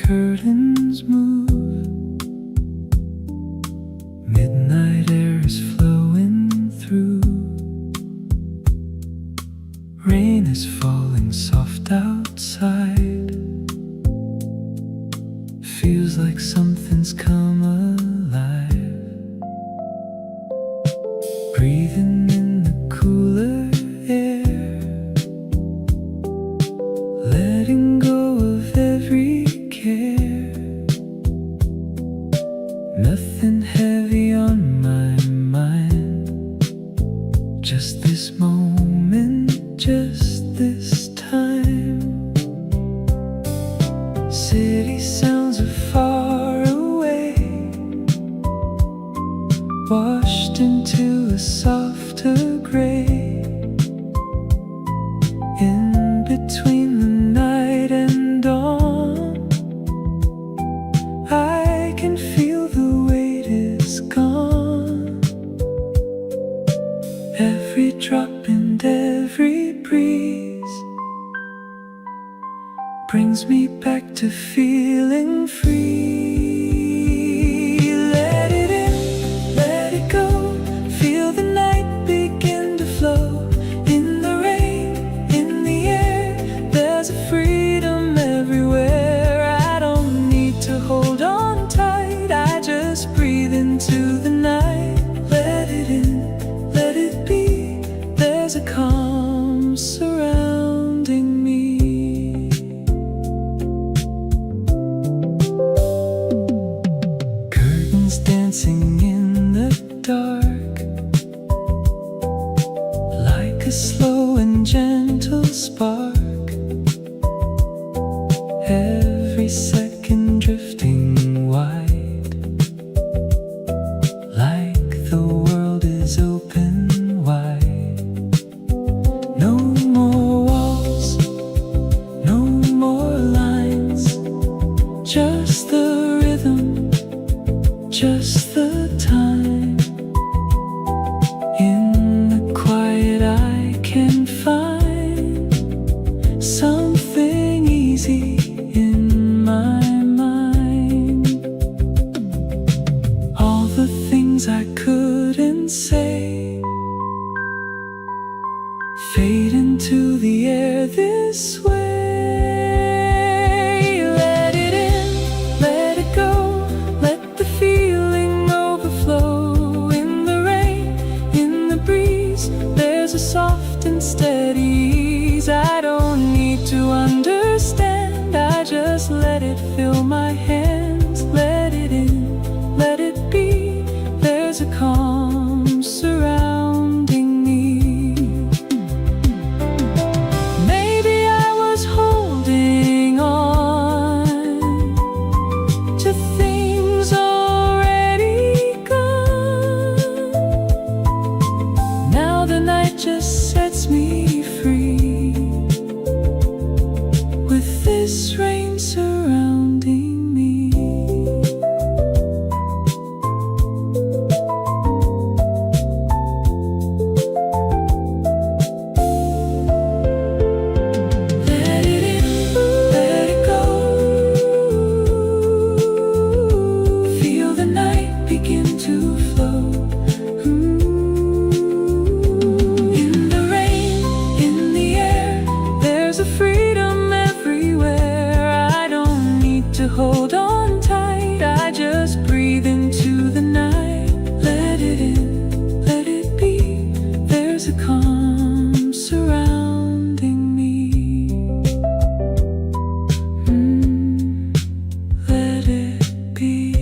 Curtains move, midnight air is flowing through. Rain is falling soft outside, feels like something's come alive. Breathing in the cooler air, letting go of every care. Nothing heavy on my mind, just this moment, just this time. City sounds are far away, washed into a softer gray. In between the night and dawn, I can feel the weight is gone. Every drop and every breeze brings me back to feeling free. Let it in, let it go. Feel the night begin to flow. In the rain, in the air, there's a freedom everywhere. I don't need to hold on tight, I just breathe into the night. Let it in, let it be. There's a calm surrounding me. Curtains dancing in the dark, like a slow and gentle spark. Every second drifting wide, like the world is open wide. No fade into the air this way. Let it in, let it go, let the feeling overflow. In the rain, in the breeze, there's a soft and steady ease. I don't need to understand, I just let it fill my hands. Let it in, let it be, there's a calm surrounding me. Maybe I was holding on to things already gone. Now the night just sets me free, with this rain surrounding me. Let it in, let it go. Feel the night begin to flow. In the rain, in the air, there's a freedom everywhere. I don't need to hold on tight, I just breathe into the night. Let it in, let it be, there's a calm surrounding me. Let it be.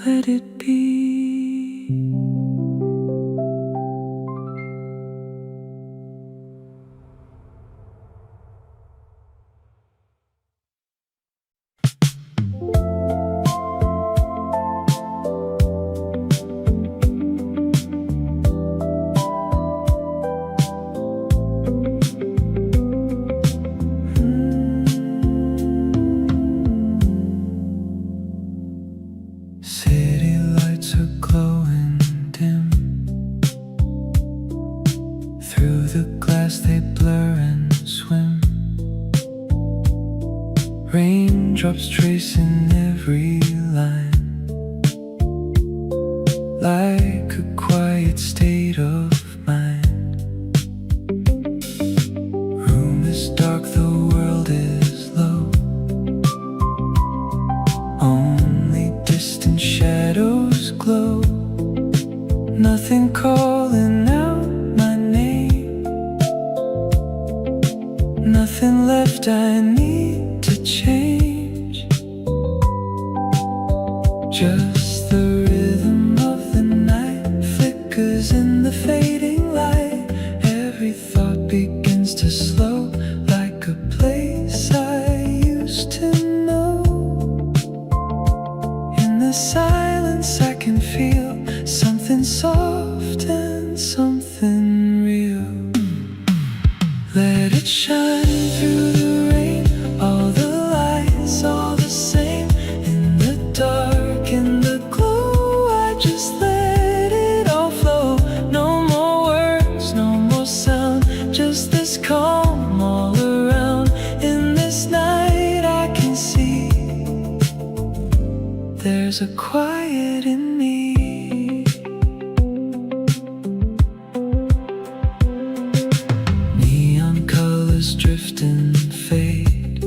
Let it be. City lights are glowing dim. Through the glass they blur and swim. Raindrops tracing every line, like a quiet state of mind. Room is dark, the world is low. Only distant shadows glow. Nothing calling out my name. Nothing left I need to change. Just the rhythm of the night flickers in the fading light. Every thought begins to slow, like a place I used to know. In the silence I can feel something soft and something real. Let it shine through the rain, all the lights all the same. In the dark, in the glow, I just let it all flow. No more words, no more sound, just this calm all around. In this night I can see there's a quiet in me. Neon colors drift and fade,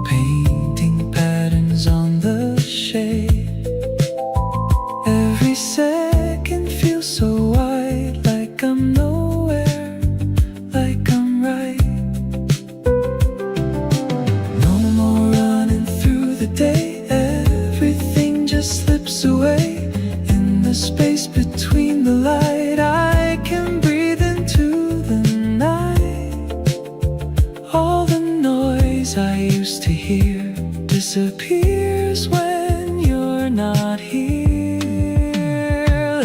painting patterns on the shade. Every second feels so wide, like I'm nowhere, like I'm right. No more running through the day, everything just slips away. In the space between the light, I can breathe into the night. All the noise I used to hear disappears when you're not here.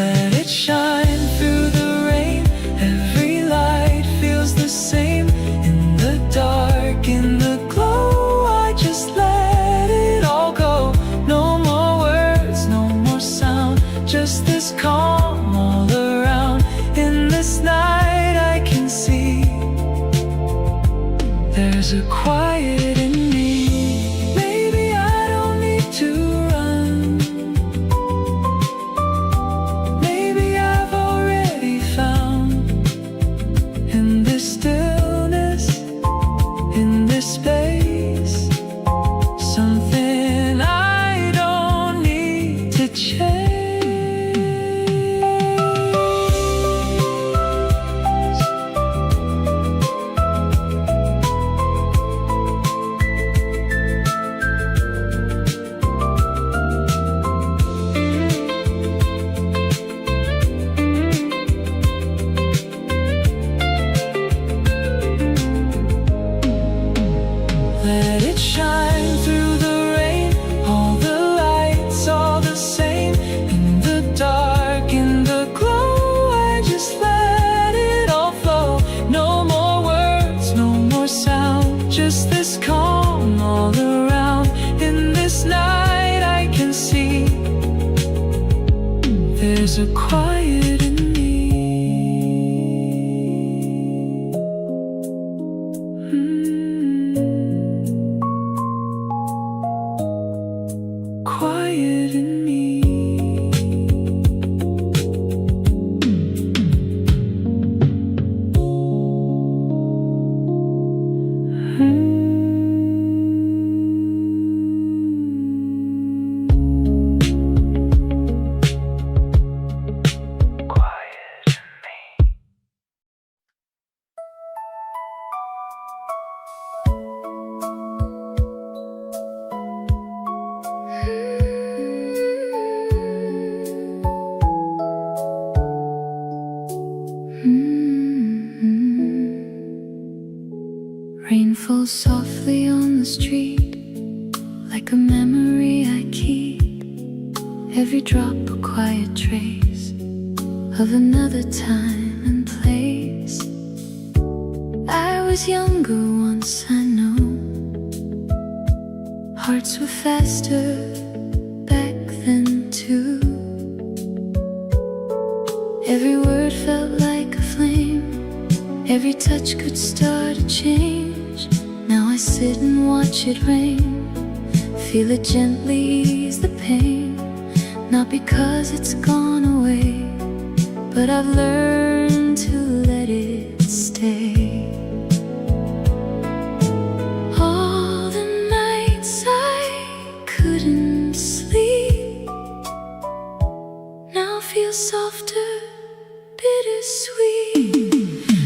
Let it shine through the rain, every light feels the same. In the dark, in the glow, I just let it all go. No more words, no more sound, just this calm all around. In this night I can see there's a quiet in me. Maybe I don't need to run, There's a quiet in me. Quiet in me. Rain falls softly on the street, like a memory I keep. Every drop a quiet trace of another time and place. I was younger once, I know. Hearts were faster back then too. Every word felt like a flame. Every touch could start a change. Now I sit and watch it rain, feel it gently ease the pain. Not because it's gone away, but I've learned to let it stay. All the nights I couldn't sleep now feel softer, bittersweet.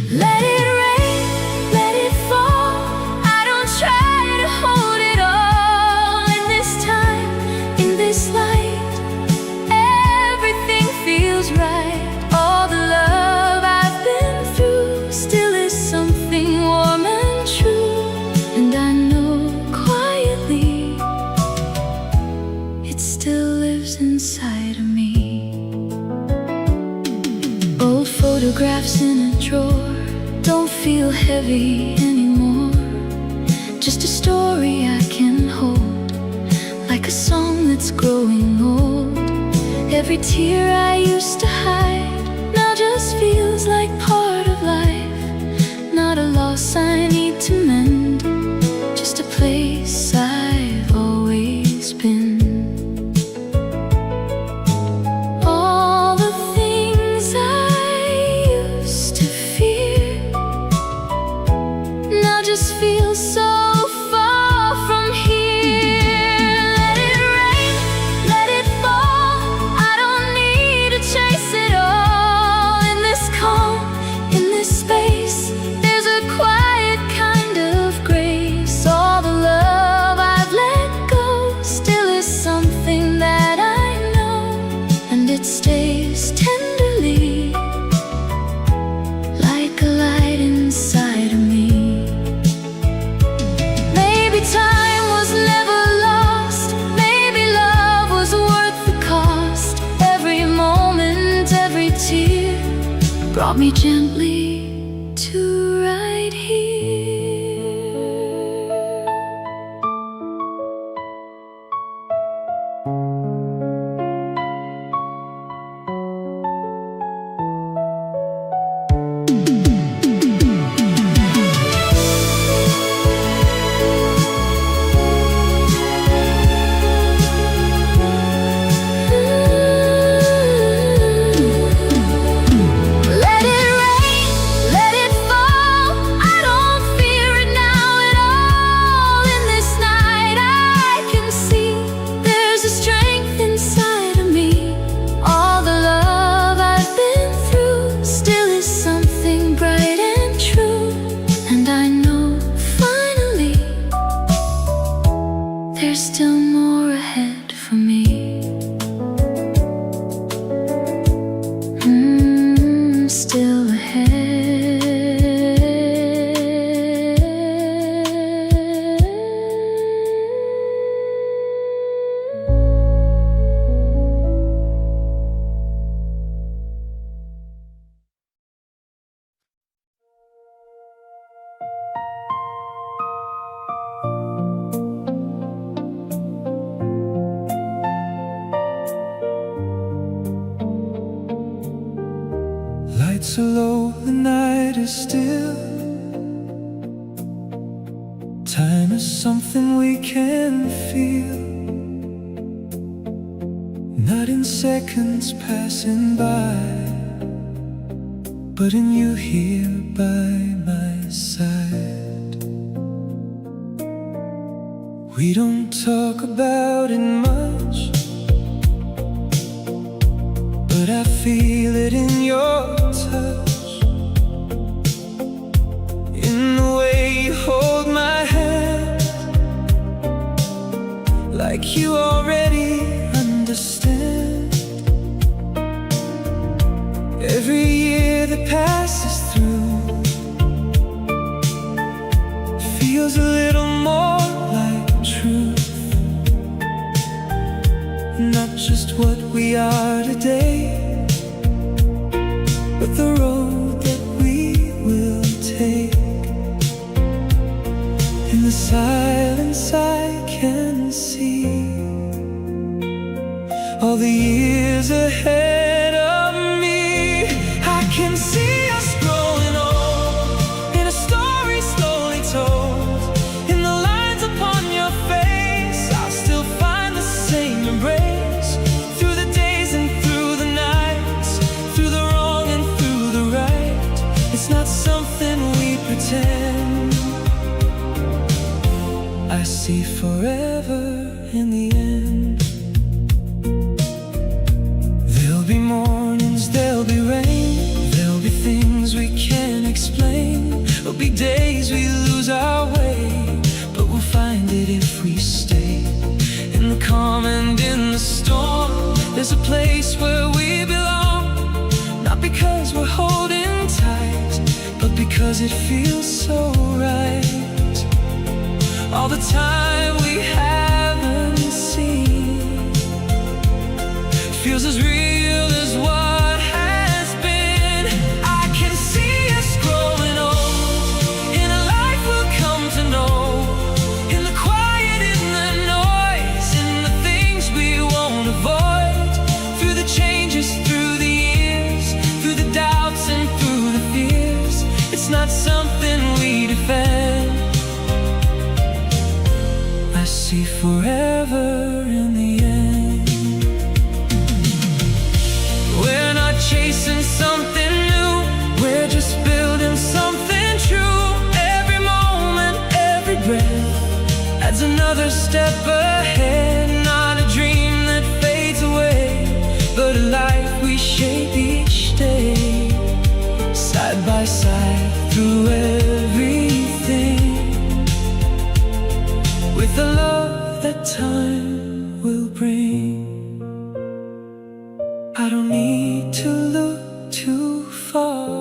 Let it rain, let it fall. I don't try to hold it all. In this time, in this light, everything feels right. All the love I've been through still is something warm and true. And I know quietly it still lives inside of me. Old photographs in a drawer don't feel heavy anymore. Just a story I can hold, like a song that's growing old. Every tear I used to hide now just feels like part of life. Not a loss I need to mend, just a place I've always been. All the things I used to fear now just feel so far from here. Let it rain, let it fall. I don't need to chase it all. In this calm, in this space, there's a quiet kind of grace. All the love I've let go still is something that I know, and it stays tenderly, like a light inside of me. Maybe time was never lost. Maybe love was worth the cost. Every moment, every tear brought me gently to right here. Let it rain, slow, the night is still. Time is something we can feel, not in seconds passing by, but in you here by my side. We don't talk about it much, but I feel it in your touch, in the way you hold my hand, like you already understand. Every year that passes through feels a little more like truth, not just what we are today, but the road that we will take. In the silence I can see all the years ahead of me. I can see us growing old, in a story slowly told, in the lines upon your face. I'll still find the same embrace, through the days and through the nights, through the wrong and through the right. It's not something we pretend. I see forever in the end. There'll be mornings, there'll be rain, there'll be things we can't explain. There'll be days we lose our way, but we'll find it if we stay. In the calm and in the storm, there's a place where we belong, not because we're holding tight, but because it feels so right. All the time we haven't seen feels as real as what has been. I can see us growing old, in a life we'll come to know, in the quiet, in the noise, in the things we won't avoid, through the changes, through the years, through the doubts and through the fears. It's not something we defend. I see forever in the end. We're not chasing something new, we're just building something true. Every moment, every breath adds another step ahead. Not a dream that fades away, but a life we shape each day, side by side through everything, with the love that time will bring. I don't need to look too far,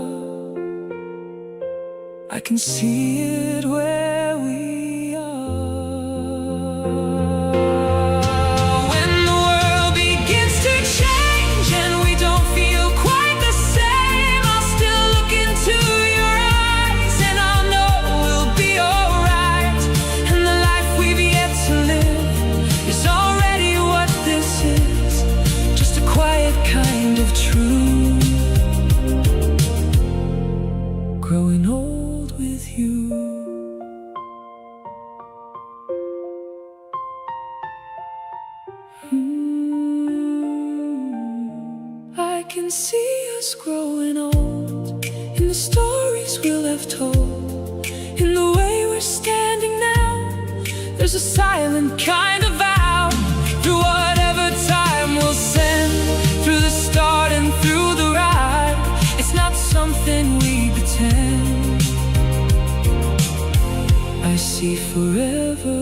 I can see it where we are. When the world begins to change and we don't feel quite the same, I'll still look into your eyes and I'll know we'll be alright. And the life we've yet to live is already what this is, just a quiet kind of truth. Growing old with you. I can see us growing old, in the stories we'll have told, in the way we're standing now. There's a silent kind of vow, through whatever time will send, through the start and through the ride. It's not something we pretend. I see forever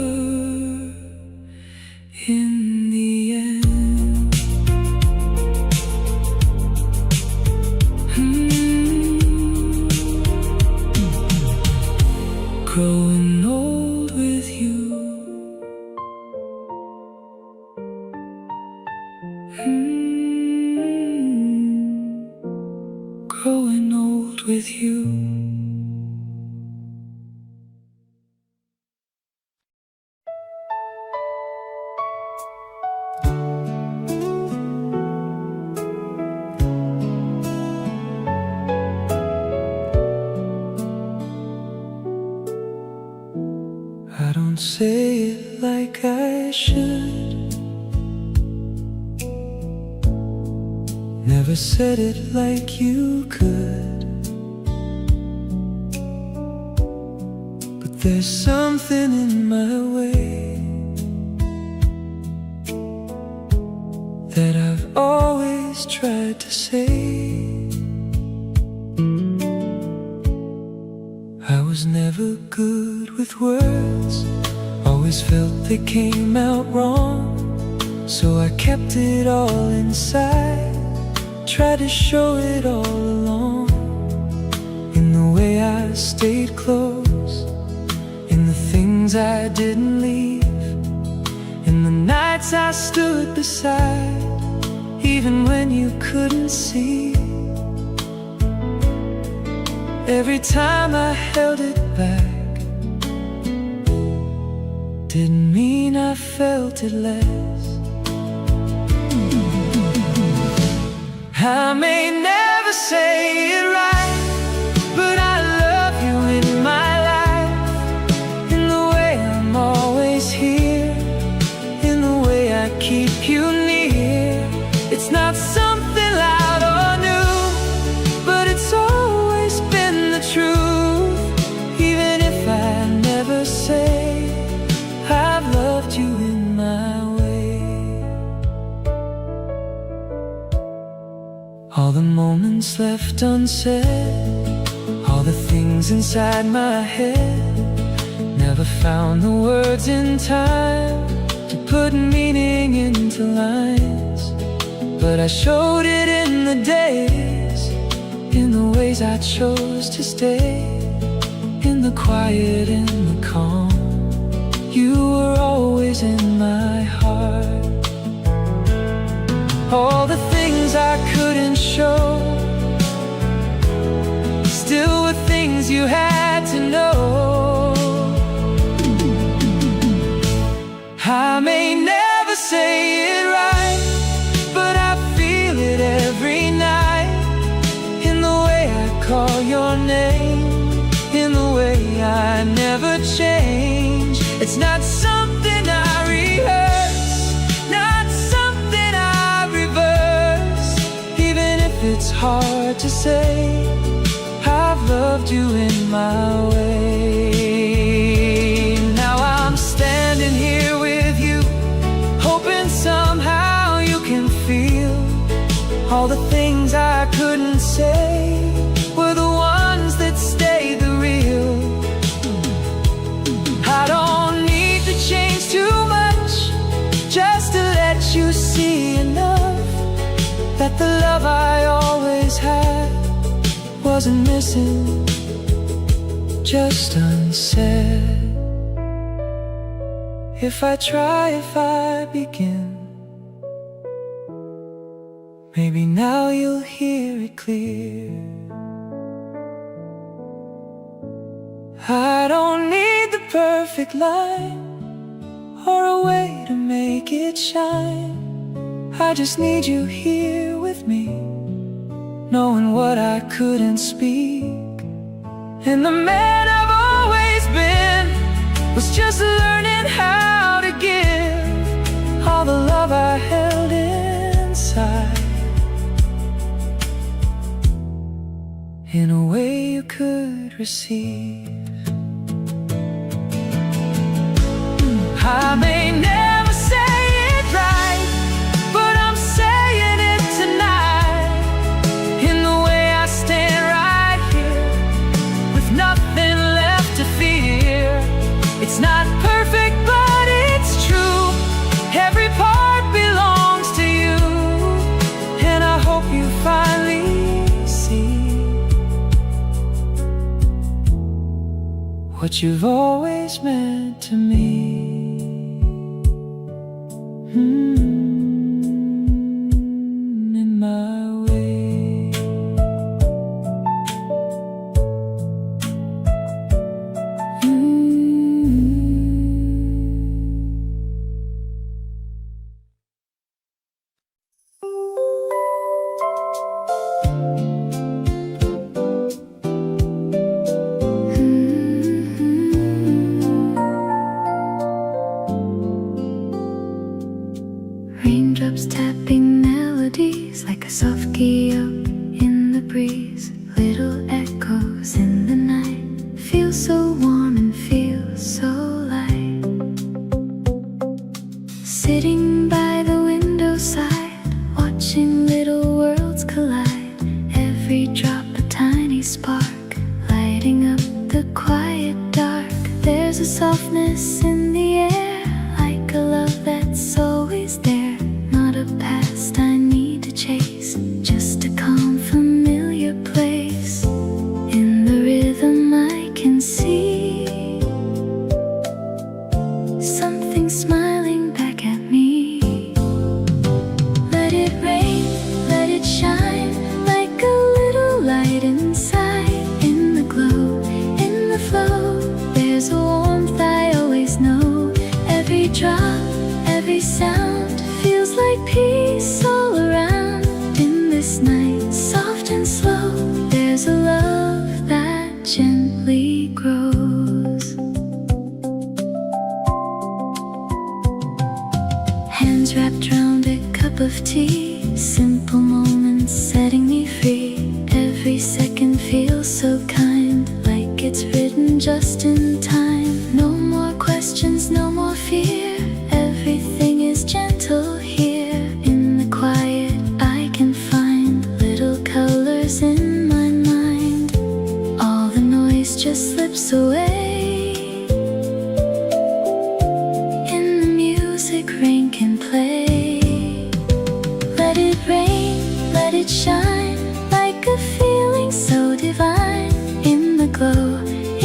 in the end. Growing old with you. Growing old with you. say it like I should. Never said it like you could. But there's something in my way that I've always tried to say. I was never good with words, always felt they came out wrong, so I kept it all inside, tried to show it all along. In the way I stayed close, in the things I didn't leave, in the nights I stood beside, even when you couldn't see. Every time I held it back, didn't mean I felt it less. I may never say it right, but I love you in my life, in the way I'm always here, in the way I keep you near. It's not something loud or new, but it's always been the truth. Even if I never say I've loved you in my way. All the moments left unsaid, all the things inside my head, never found the words in time to put meaning into lines. But I showed it in the days, in the ways I chose to stay, in the quiet, in the calm. You were always in my heart. All the things I couldn't show still were things you had to know. I may never say it right, but I feel it every night, in the way I call your name, in the way I never change. It's not something I rehearse, not something I reverse. Even if it's hard to say, I've loved you in my way. Now I'm standing here with you, hoping somehow you can feel all the things I couldn't say were the ones that stay the real. I don't need to change too much, just to let you see enough that the love I always had wasn't missing, just unsaid. If I try, if I begin, maybe now you'll hear it clear. I don't need the perfect line or a way to make it shine. I just need you here with me, knowing what I couldn't speak. And the man I've always been was just learning how to give all the love I held inside, in a way you could receive. I may never say it right, but I'm saying it tonight, in the way I stand right here, with nothing left to fear. It's not perfect, but it's true. Every part belongs to you, and I hope you finally see what you've always meant to me. In my way. Raindrops tapping melodies like a soft key up in the breeze. Little echoes in the night feel so warm and feel so light. Sitting by the window side, watching little worlds collide. Every drop a tiny spark, lighting up the quiet dark. There's a softness in the air, like a love that's always there. Not a past I need to chase, just a calm familiar place. In the rhythm I can see something smiling back at me. Let it rain, let it shine, like a little light inside. In the glow, in the flow, there's a warmth I always know. Every drop, every sound feels like peace all around. In this night, soft and slow, there's a love that gently grows. Hands wrapped round a cup of tea, simple moments setting me free. Every second feels so kind, like it's written just in time. No more questions, no more fear, everything is gentle here. In the quiet I can find little colors in my mind. All the noise just slips away. In the music rain can play. Let it rain, let it shine, like a feeling so divine. In the glow,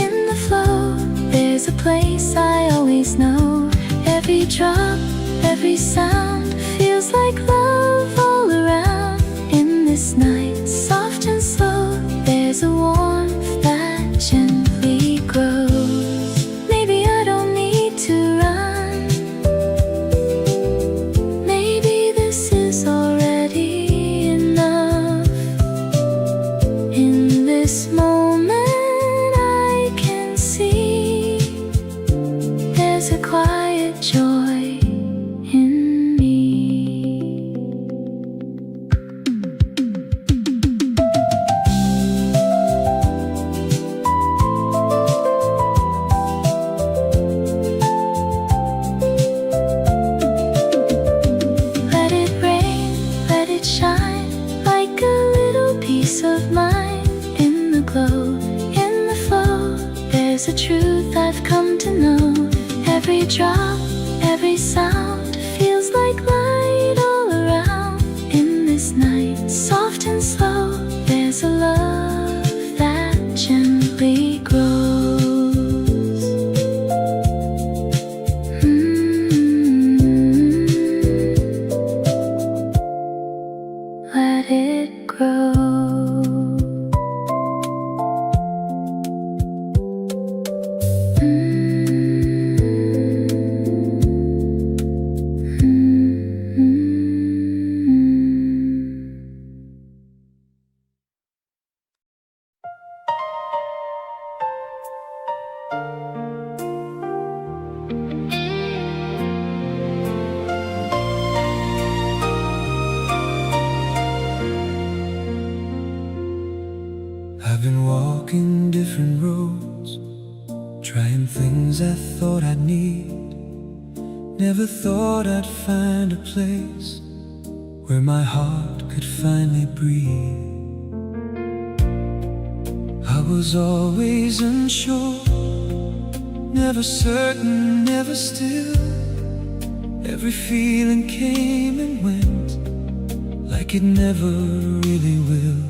in the flow, there's a place I always know. Every drop, every sound feels like love all around. In this night, soft and slow, there's a warmth that gently grows. Maybe I don't need to run, maybe this is already enough. In this moment I can see there's a quiet joy in me. Let it rain, let it shine, like a little piece of mind. In the glow, in the flow, there's a truth I've come to know. Every drop, every sound feels like light all around. In this night, soft and slow, there's a love that gently grows. Let it grow. I've been walking different roads, trying things I thought I'd need. Never thought I'd find a place where my heart could finally breathe. I was always unsure, never certain, never still. Every feeling came and went, like it never really will.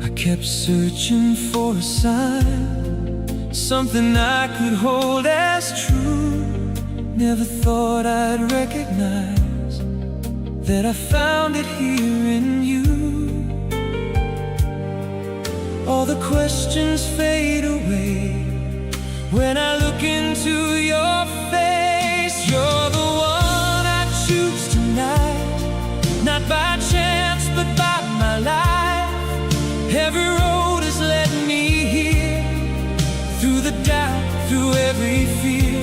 I kept searching for a sign, something I could hold as true. Never thought I'd recognize that I found it here in you. All the questions fade away when I look into your face. You're the one I choose tonight, not by chance but by my life. Every road has led me here, through the doubt, through every fear.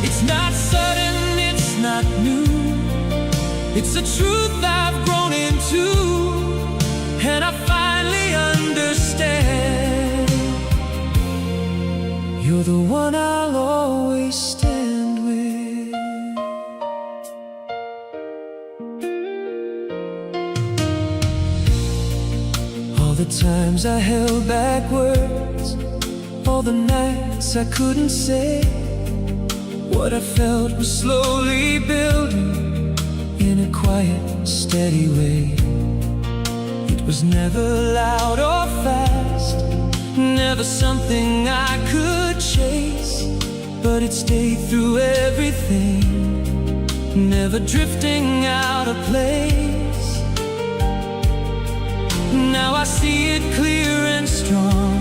It's not sudden, it's not new, It's a truth I've grown into, and I finally understand. You're the one I'll always stand with. All the times I held back words, all the nights I couldn't say what I felt was slowly building in a quiet, steady way. It was never loud or fast, never something I could chase, but it stayed through everything, never drifting out of place. Now I see it clear and strong.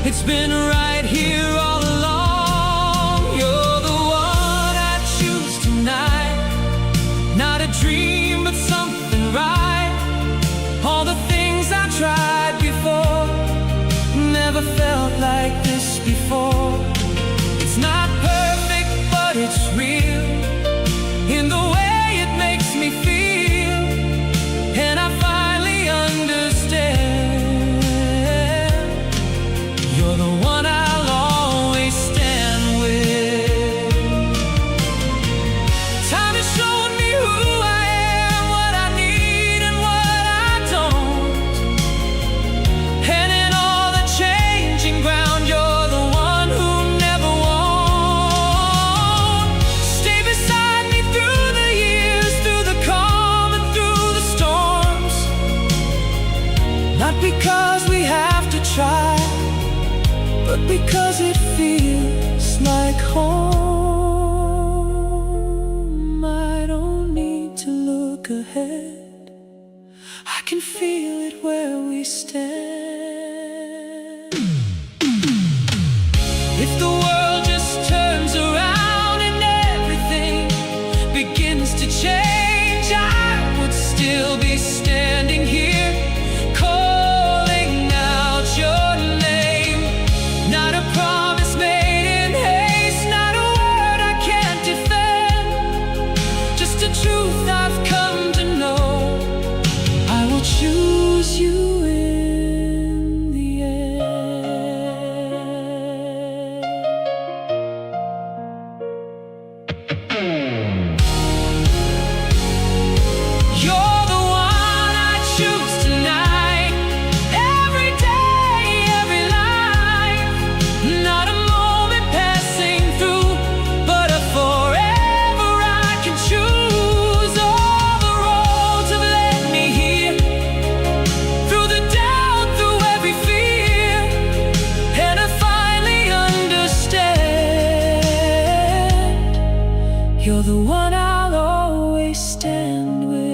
It's been right here all along. You're the one I choose tonight. Not a dream, but something right. All the things I tried before never felt like this before. It's not perfect, but it's real in the way it makes me feel, and I finally understand. You're the one I'll always stand with. Time has shown me who I am, what I need and what I don't, and in all the changing ground, you're the one who never won't. Stay beside me through the years, through the calm and through the storms. Not because we have to try, but because it feels like home. I don't need to look ahead, I can feel it where we stand. If the world just turns around and everything begins to change, I would still be standing here, calling out your name. Not a promise made in haste, not a word I can't defend, just a truth I've come to know. I will choose you in the end. You're the one I choose tonight. Every day, every life. Not a moment passing through, but a forever I can choose. All the roads have led me here, through the doubt, through every fear, and I finally understand. You're the one I'll always stand with.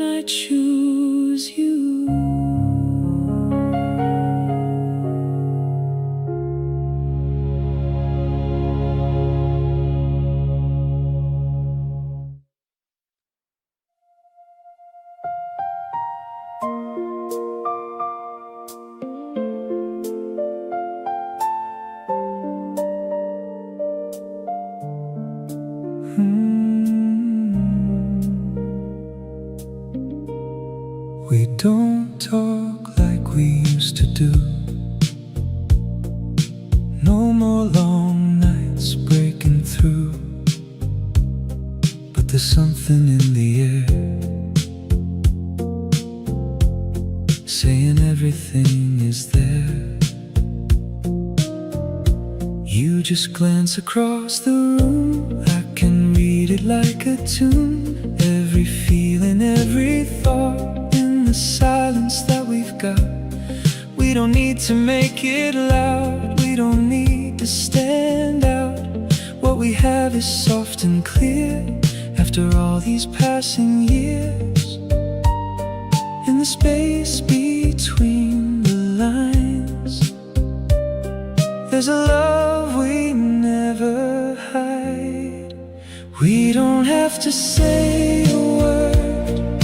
I choose you. We don't talk like we used to do. No more long nights breaking through, but there's something in the air, saying everything is there. You just glance across the room, I can read it like a tune. Every feeling, every thought in the silence that we've got. We don't need to make it loud, we don't need to stand out. What we have is soft and clear, after all these passing years. In the space between the lines, there's a love we never hide. We don't have to say a word,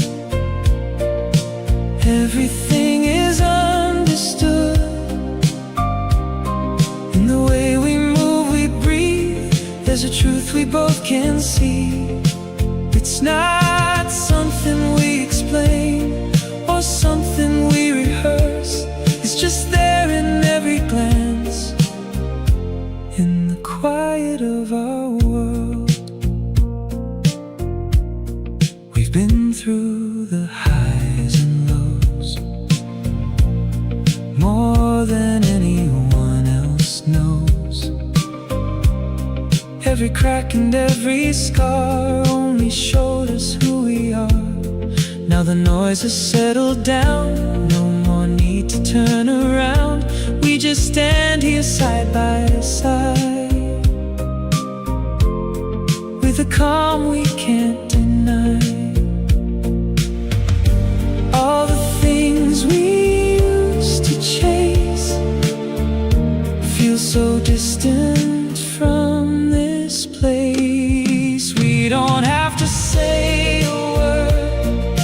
everything is understood. In the way we move, we breathe, there's a truth we both can see. It's not something we explain or something we rehearse. It's just there in every glance, in the quiet of our world. We've been through the highs and lows, more than anyone else knows. Every crack and every scar only showed us who we are. Now the noise has settled down, no more need to turn around. We just stand here side by side, with a calm we can't deny. All the things we used to chase feel so distant from this place. We don't have to say a word,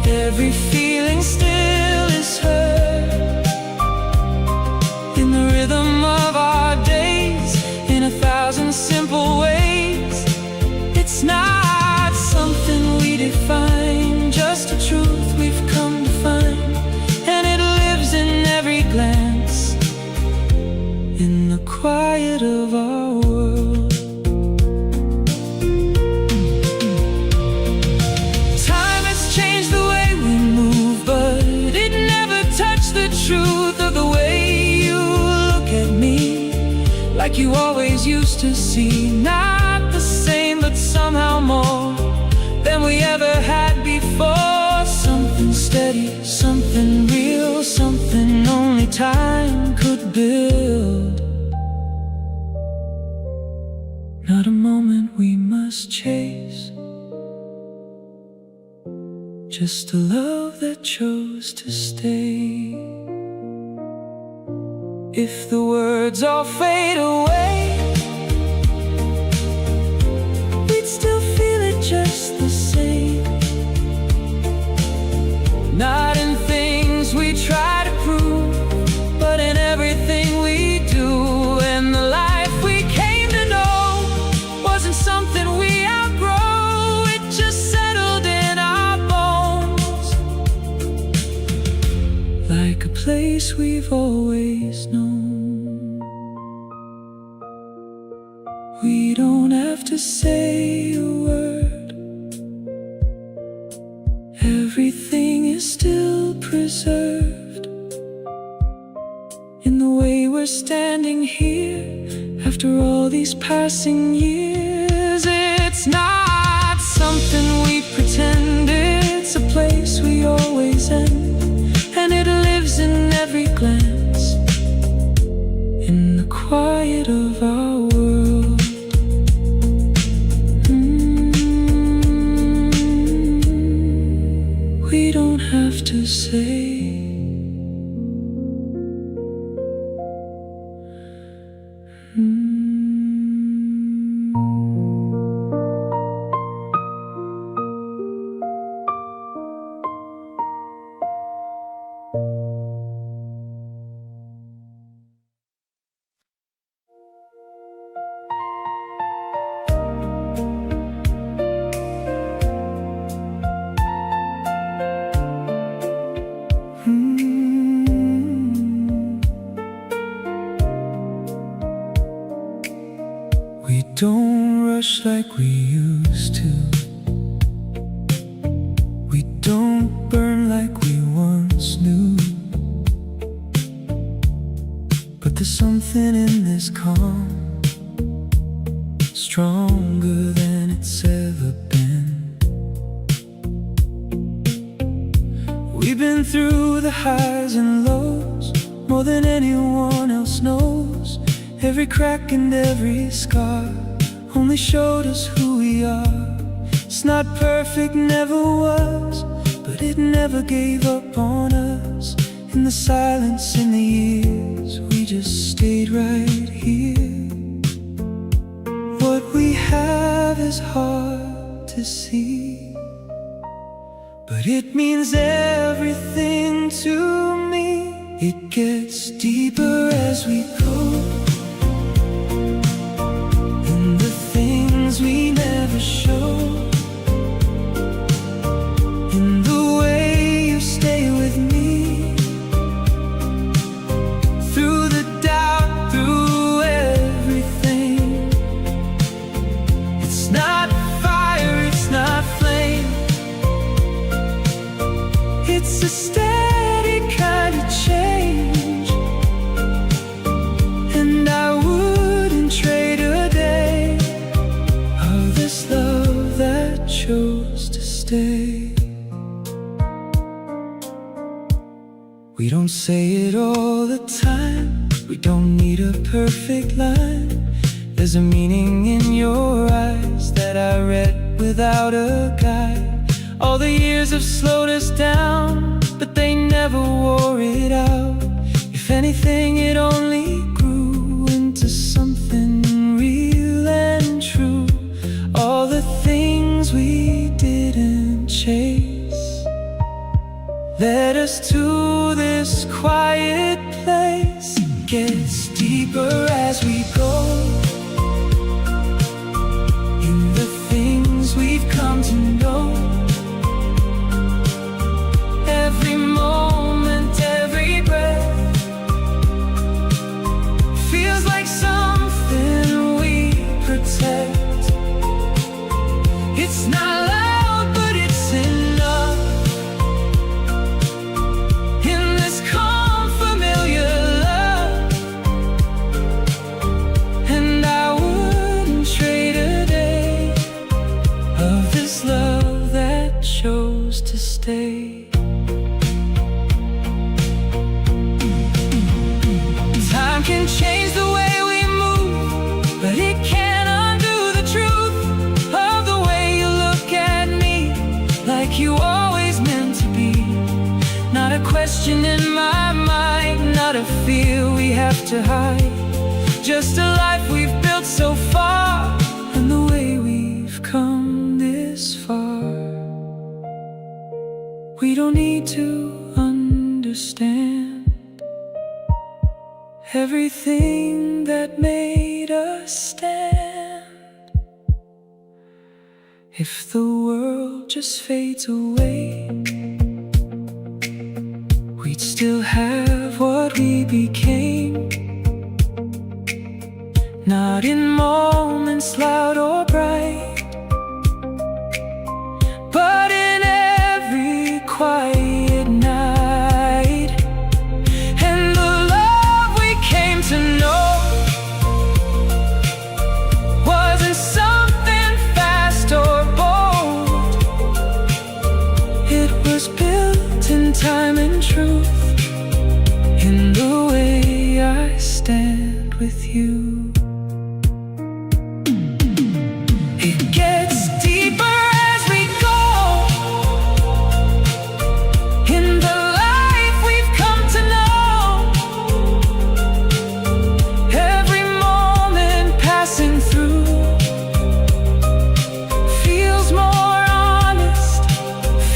every feeling still is heard in the rhythm of our days, in 1,000 simple ways. It's not something we define, just a truth we've come to find, and it lives in every glance, in the quiet of our world. Time has changed the way we move, but it never touched the truth of the way you look at me, like you always used to see. Not the same, but somehow more than we ever had before. Something steady, something real, something only time could build. Not a moment we must chase, just a love that chose to stay. If the words all fade away, we'd still feel it just the same. Not in things we try to prove, but in everything we do. And the life we came to know wasn't something we outgrow, it just settled in our bones, like a place we've always known. We don't have to say a word, everything is still preserved in the way we're standing here after all these passing years. It's not something we pretend, it's a place we always end, and it lives in every glance, in the quiet of our world. We don't have to say. We don't rush like we used to, we don't burn like we once knew, but there's something in this calm, stronger than it's ever been. We've been through the highs and lows, more than anyone else knows. Every crack and every scar only showed us who we are. It's not perfect, never was, but it never gave up on us. In the silence, in the years, we just stayed right here. What we have is hard to see, but it means everything to me. It gets deeper as we go, say it all the time. We don't need a perfect line. There's a meaning in your eyes that I read without a guide. All the years have slowed us down, but they never wore it out. If anything, it only grew into something real and true. All the things we didn't chase led us to this quiet place. It gets deeper as we go, in the things we've come to know. Every moment, every breath feels like something we protect. It's not loud, but it's enough. In this calm, familiar love, and I wouldn't trade a day of this love that chose to stay. Time can change the way we move, but it can't undo the truth of the way you look at me, like you always meant to be. Not a question in my mind, not a fear we have to hide. Just a life we've built so far, and the way we've come this far. We don't need to understand everything that made us stand. If the world just fades away, we'd still have what we became. Not in moments loud or bright, but in every quiet night. And the love we came to know wasn't something fast or bold. It was built in time and truth, in the way I stand with you. It gets deeper as we go, in the life we've come to know. Every moment passing through feels more honest,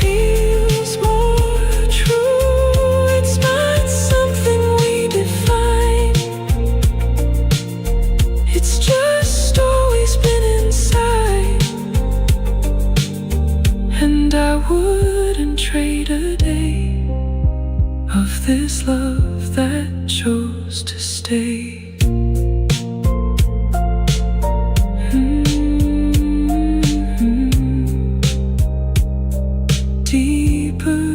feels more true. It's not something we define, it's just always been inside. And I wouldn't trade a day of this love that chose to stay. Deeper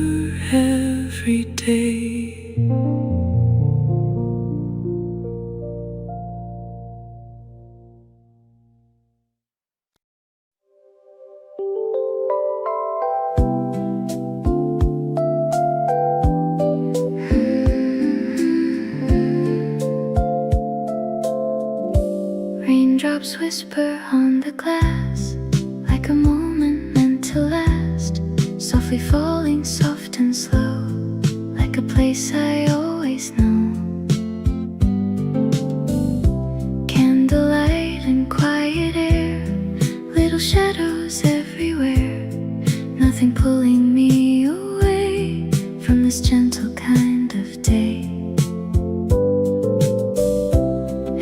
every day. Raindrops whisper on the glass, like a moment meant to last, softly falling, soft and slow, like a place I always know. Candlelight and quiet air, little shadows everywhere, nothing pulling me away from this gentle kind of day.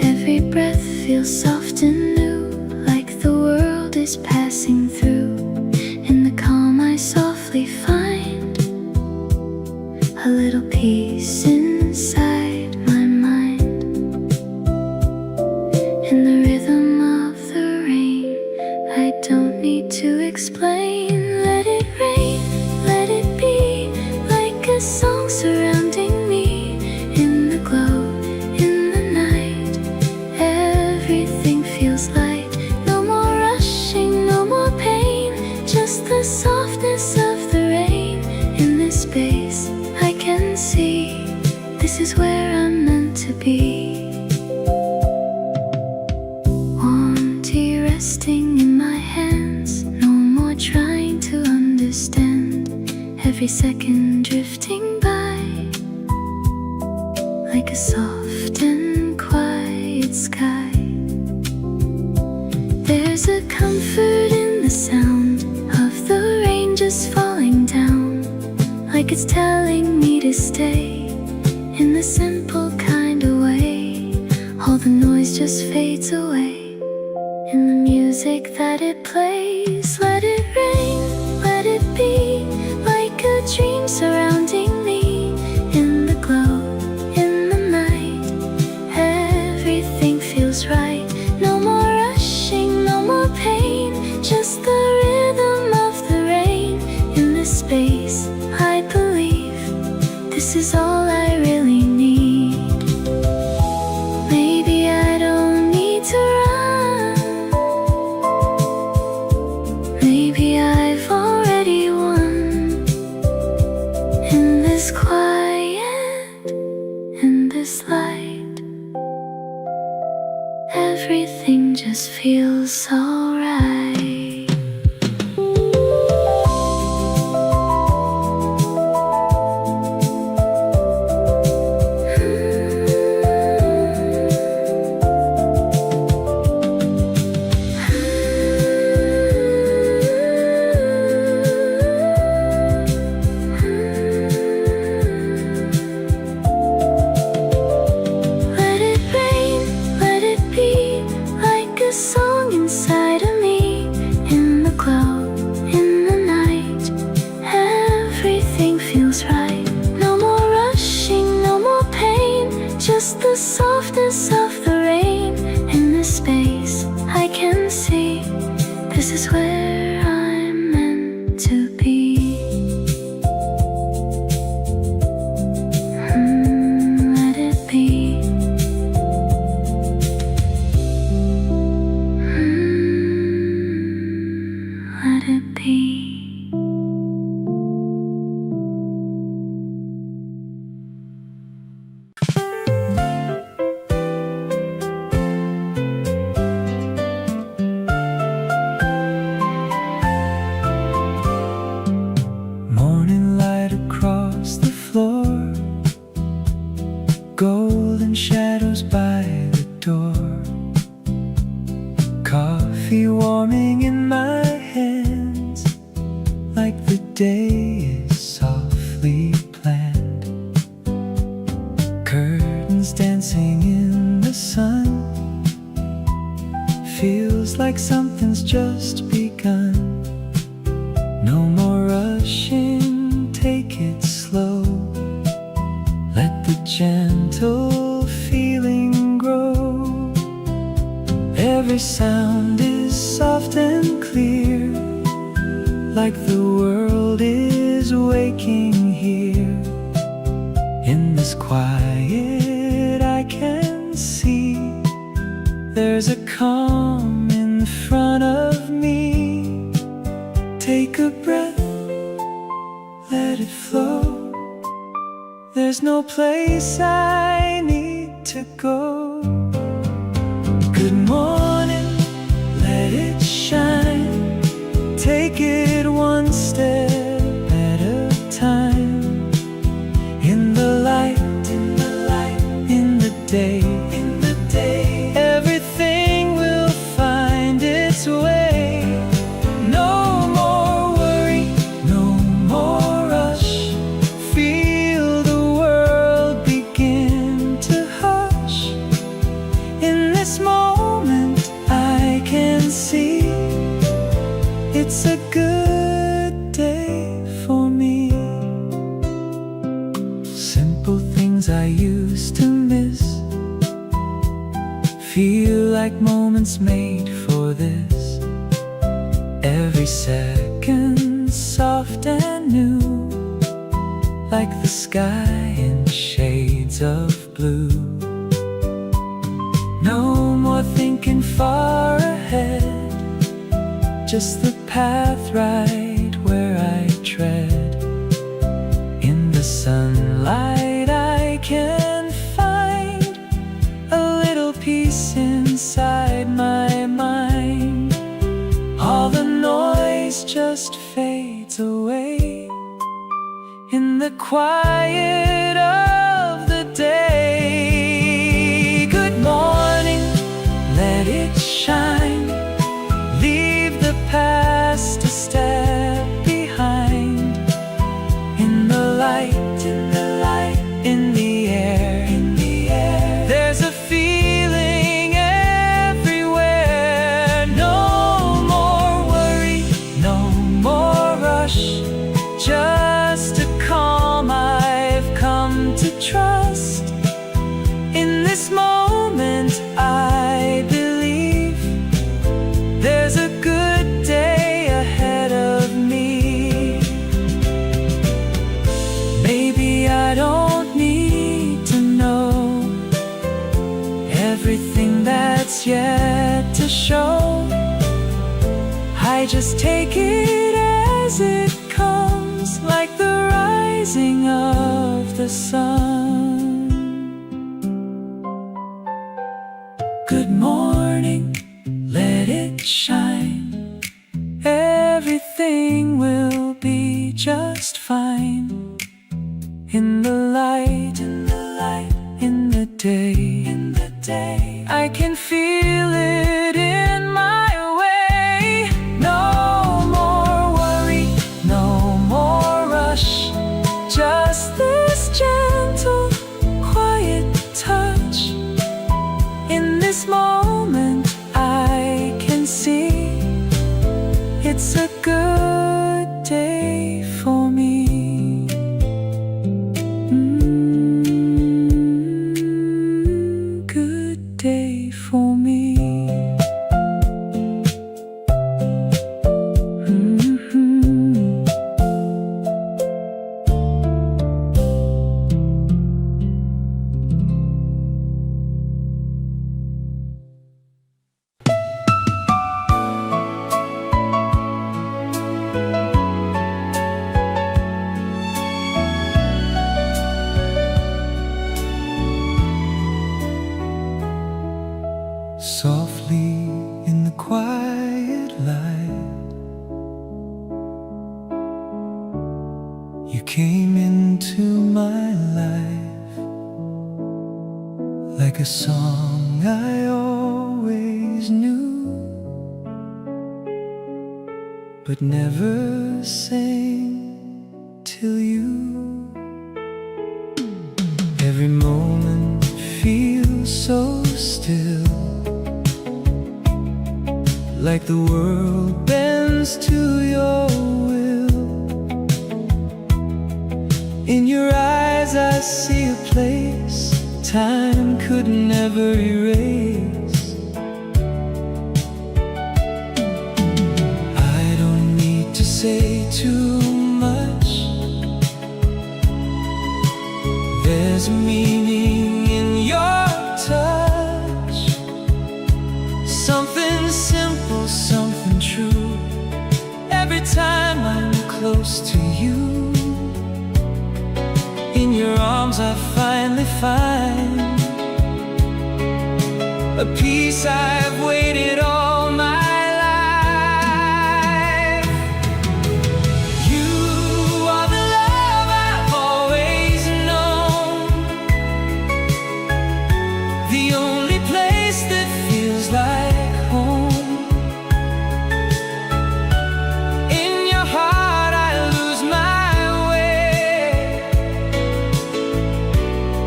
Every breath feels soft and new, like the world is passing through. In the calm I softly find a little peace inside my mind. In the rhythm of the rain, I don't need to explain. Let it rain, let it be, like a song surrounding me. In the glow, in the night, everything feels light. No more rushing, no more pain, just the softness of the rain. In this space I can see every second drifting by, like a soft and quiet sky. There's a comfort in the sound of the rain just falling down, like it's telling me to stay in the simple kind of way. All the noise just fades away in the music that it plays. Let it rain, let it be, like a dream surrounding me. In the glow, in the night, everything feels right. No more rushing, no more pain, just the rhythm of the rain. In this space, I believe this is all I really need. Maybe I don't need to run, maybe I've already won. In this quiet, in this light, everything just feels alright. Let it rain, let it be, like a song inside of me. In the glow, in the night, everything feels right. No more rushing, no more pain, just the softness of the rain. In this space, I can see this is where I'm meant to be. Let it be. Let it be. Morning light across the floor, golden shadows by the door, coffee warming in my hands, like the day is softly planned. Curtains dancing in the sun, feels like something's just begun. No more rushing, take it slow. Let the gentle feeling grow. Every sound is soft and clear, like the world is waking here. In this quiet I can see there's a calm in front of me. Take a breath, let it flow. There's no place I need to go. Good morning, let it shine. Take it one step at a time. In the light, in the light, in the day, in the day, everything will find its way. No more worry, no more rush. Feel the world begin to hush. In this moment I can see it's a good day for me. Simple things I used to miss feel like moments made for this. Every second soft and new, like the sky in shades of blue. No more thinking far ahead, just the path right where I tread. In the sunlight I can find a little peace inside my mind. All the noise just fades away the quiet of the day. Good morning, let it shine. Leave the past a step behind. In the light, in the light, in the air, in the air. There's a feeling everywhere. No more worry, no more rush. Just a calm I've come to trust. In this moment I believe there's a good day ahead of me. Maybe I don't need to know everything that's yet to show. I just take it as it comes, like the rising of the sun. Good morning, let it shine. Everything will be just fine. In the light, in the light, in the day, in the day. I can feel it in my way. No more worry, no more rush. Just this gentle, quiet touch. In this moment I can see it's a good day for me. Good day for me. Softly in the quiet light, you came into my life like a song I always knew, but never sang till you. Every moment feels so still, like the world bends to your will. In your eyes I see a place time could never erase. I don't need to say too much. There's meaning in your touch. Something simple, something true. Every time I'm close to you, in your arms I finally find a peace I've waited all my life. You are the love I've always known, the only place that feels like home. In your heart I lose my way,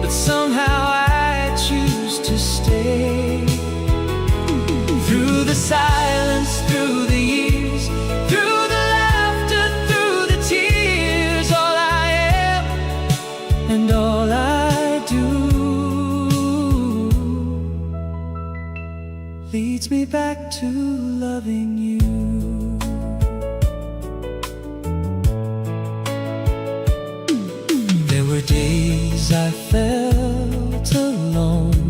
but somehow I choose to stay. Through the silence, through the years, through the laughter, through the tears, all I am and all I do leads me back to loving you. There were days I felt alone,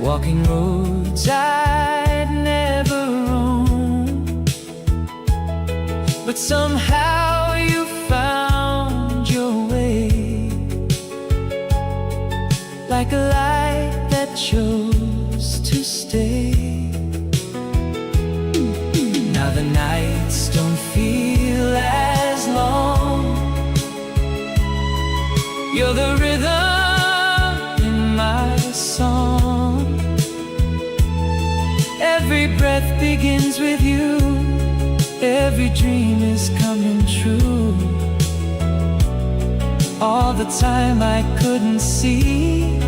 walking roads I'd never roamed, but somehow you found your way, like a light that chose to stay. Now the nights don't feel as long, breath begins with you. Every dream is coming true. All the time I couldn't see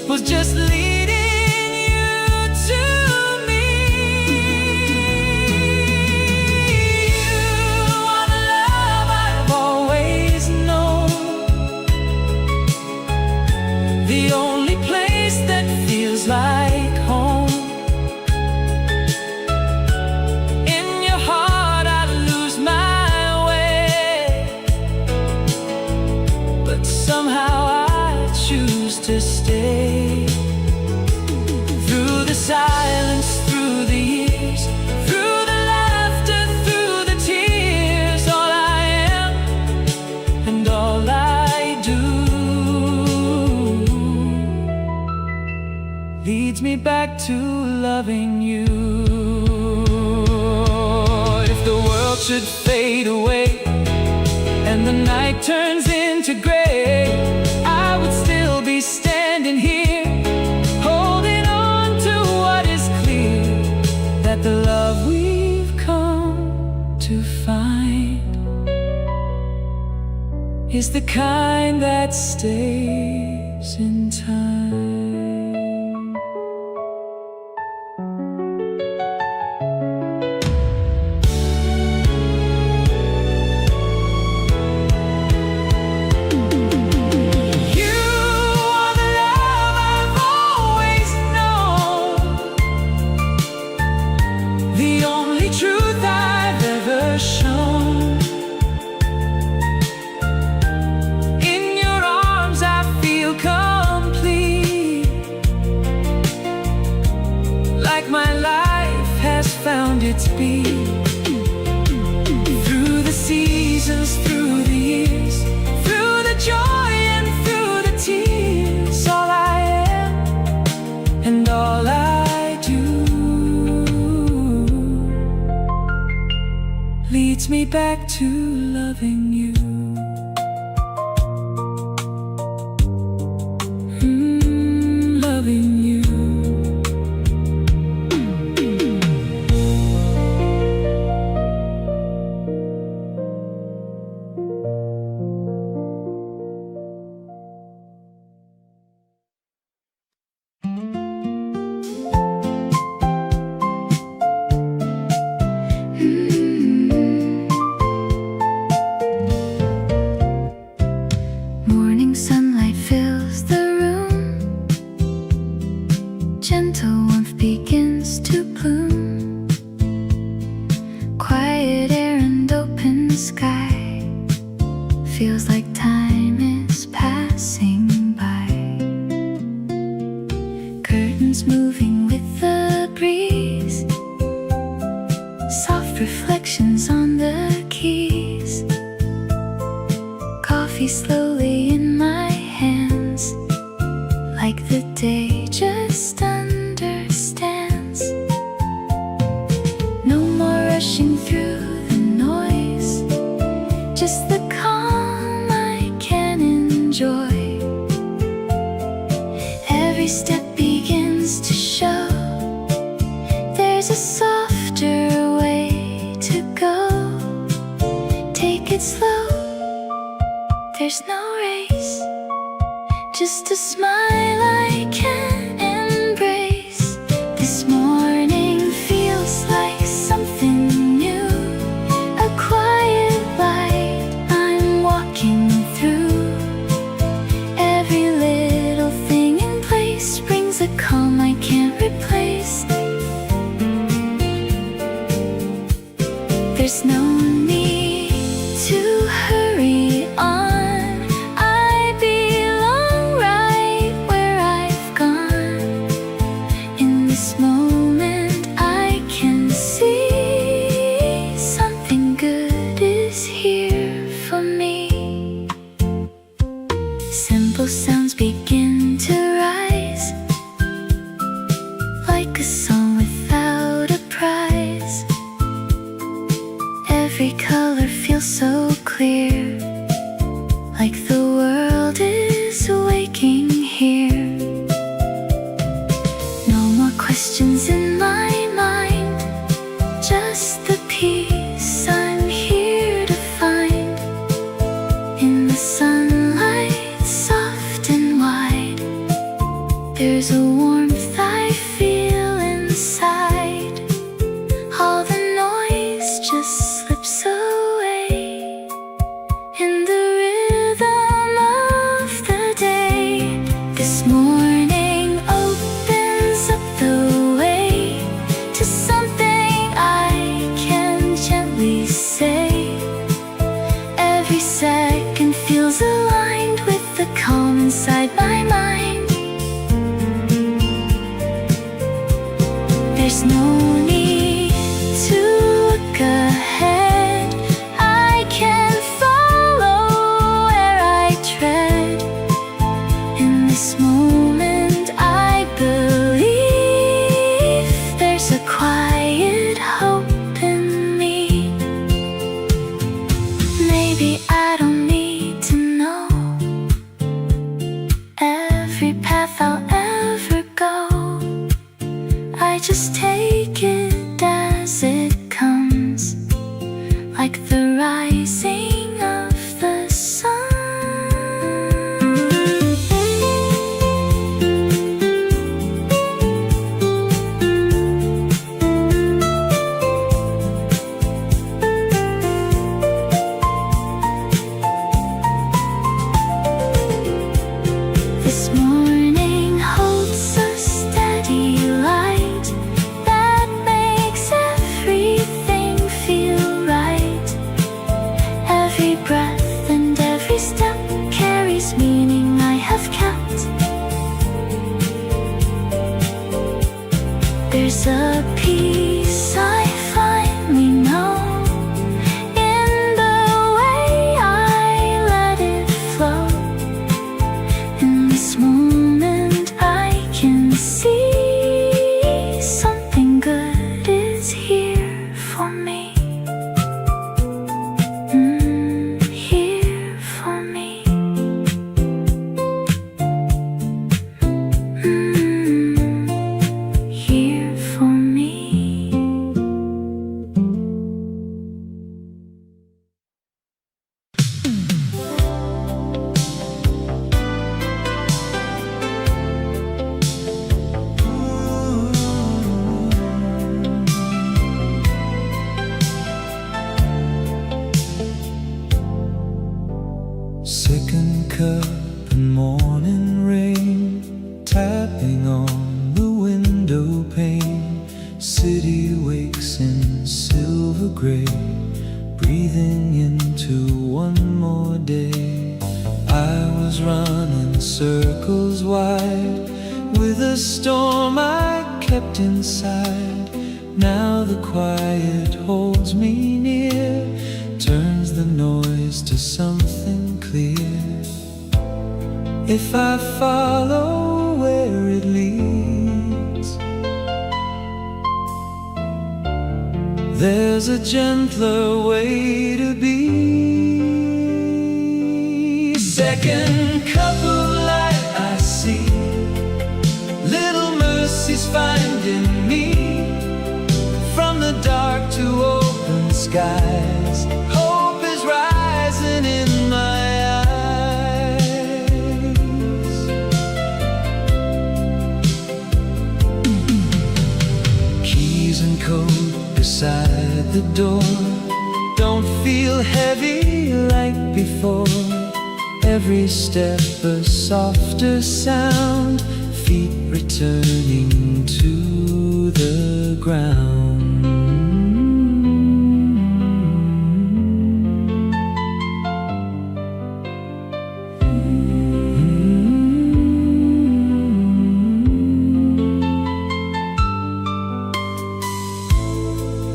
was just leading you to me. You are the love I've always known, the only place that feels like home. In your heart I lose my way, but somehow I choose to stay. Through the silence, through the years, through the laughter, through the tears, all I am and all I do leads me back to loving you. If the world should fade away and the night turns into gray, I would still be standing here, holding on to what is clear, that the love we've come to find is the kind that stays in time. Found its beat. Through the seasons, through the years, through the joy and through the tears, all I am and all I do leads me back to loving you. Loving you. Feels like time is passing by. Curtains moving with the breeze, soft reflections on the keys. Coffee slowly in my hands, like the day just understands. No more rushing through the noise, just the calm I can enjoy. Every step begins to show there's a softer way to go. Take it slow, there's no race, just a smile I can embrace. This morning feels like something new, a quiet light I'm walking through. Every little thing in place brings a calm I can't replace. There's no need to hurry on, I belong right where I've gone. In this moment I can see something good is here for me. Simple sounds begin to rise, like a song without a prize. Every color feels so clear, like the world is waking here. No more questions in my a warmth I feel inside. All the noise just slips away in the rhythm of the day. This morning opens up the way to something I can gently say. Every second feels aligned with the calm inside my mind. There's no need to look ahead. I can follow where I tread. In this moment I believe there's a quiet hope in me. Maybe I don't need to know every path I'll ever go. I just take it as it comes, like the rising of the sun. This morning holds a steady light that makes everything feel right. Every breath and every step carries meaning I have kept. There's a peace I finally know in the way I let it flow. In this moment I can see something good is here for me. Here for me. Here for me. Second cup and morning rain tapping on the window pane. City wakes in silver gray, breathing into one more day. I was running circles wide with a storm I kept inside. Now the quiet holds me near, turns the noise to something clear. If I follow where it leads, there's a gentler way to be. Second cup of light I see, little mercies finding me. From the dark to open skies, hope is rising in my eyes. Keys and coat beside the door don't feel heavy like before. Every step a softer sound, feet returning to the ground.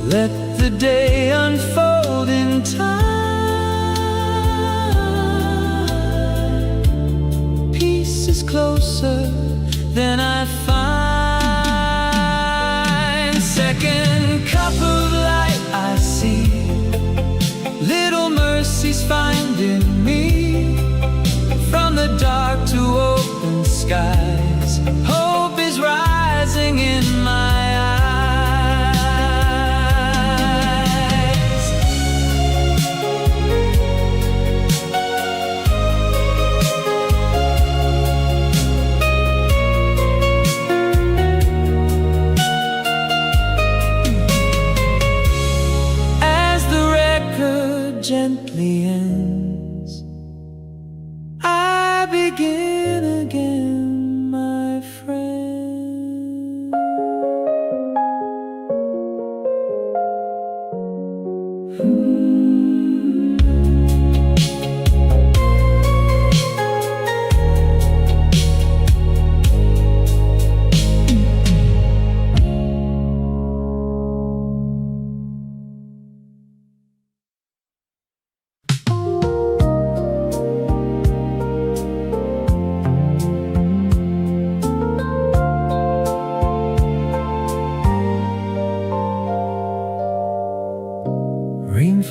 Let the day unfold in time. Peace is closer than I find. Second cup of light I see, little mercies finding me. From the dark to open skies, hope is rising in my eyes.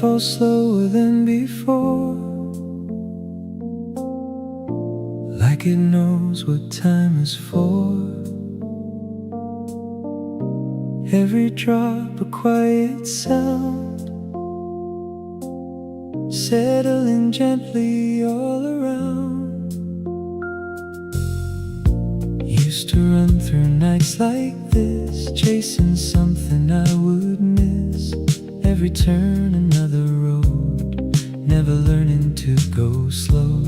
falls slower than before, like it knows what time is for. Every drop a quiet sound, settling gently all around. Used to run through nights like this, chasing something I would miss. Every turn another road, never learning to go slow.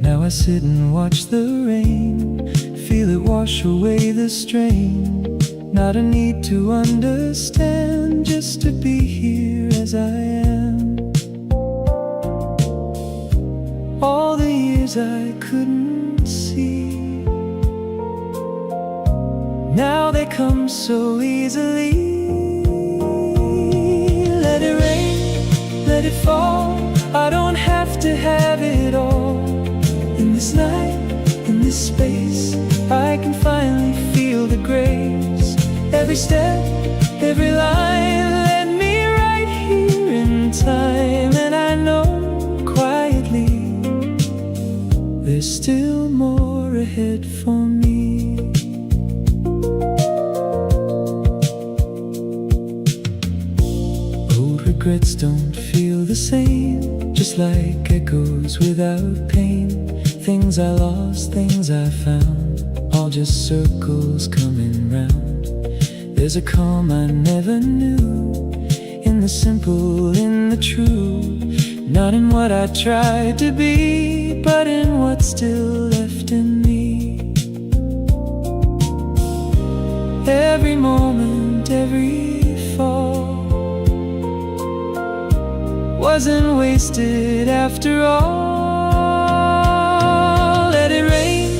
Now I sit and watch the rain, feel it wash away the strain. Not a need to understand, just to be here as I am. All the years I couldn't see, now they come so easily. Let it rain, let it fall, I don't have to have it all. In this night, in this space, I can finally feel the grace. Every step, every line led me right here in time. And I know quietly there's still more ahead for me. Old regrets don't feel the same, just like echoes without pain. Things I lost, things I found, all just circles coming round. There's a calm I never knew, in the simple, in the true. Not in what I tried to be, but in what's still left in me. Every moment, every fall wasn't wasted after all. Let it rain,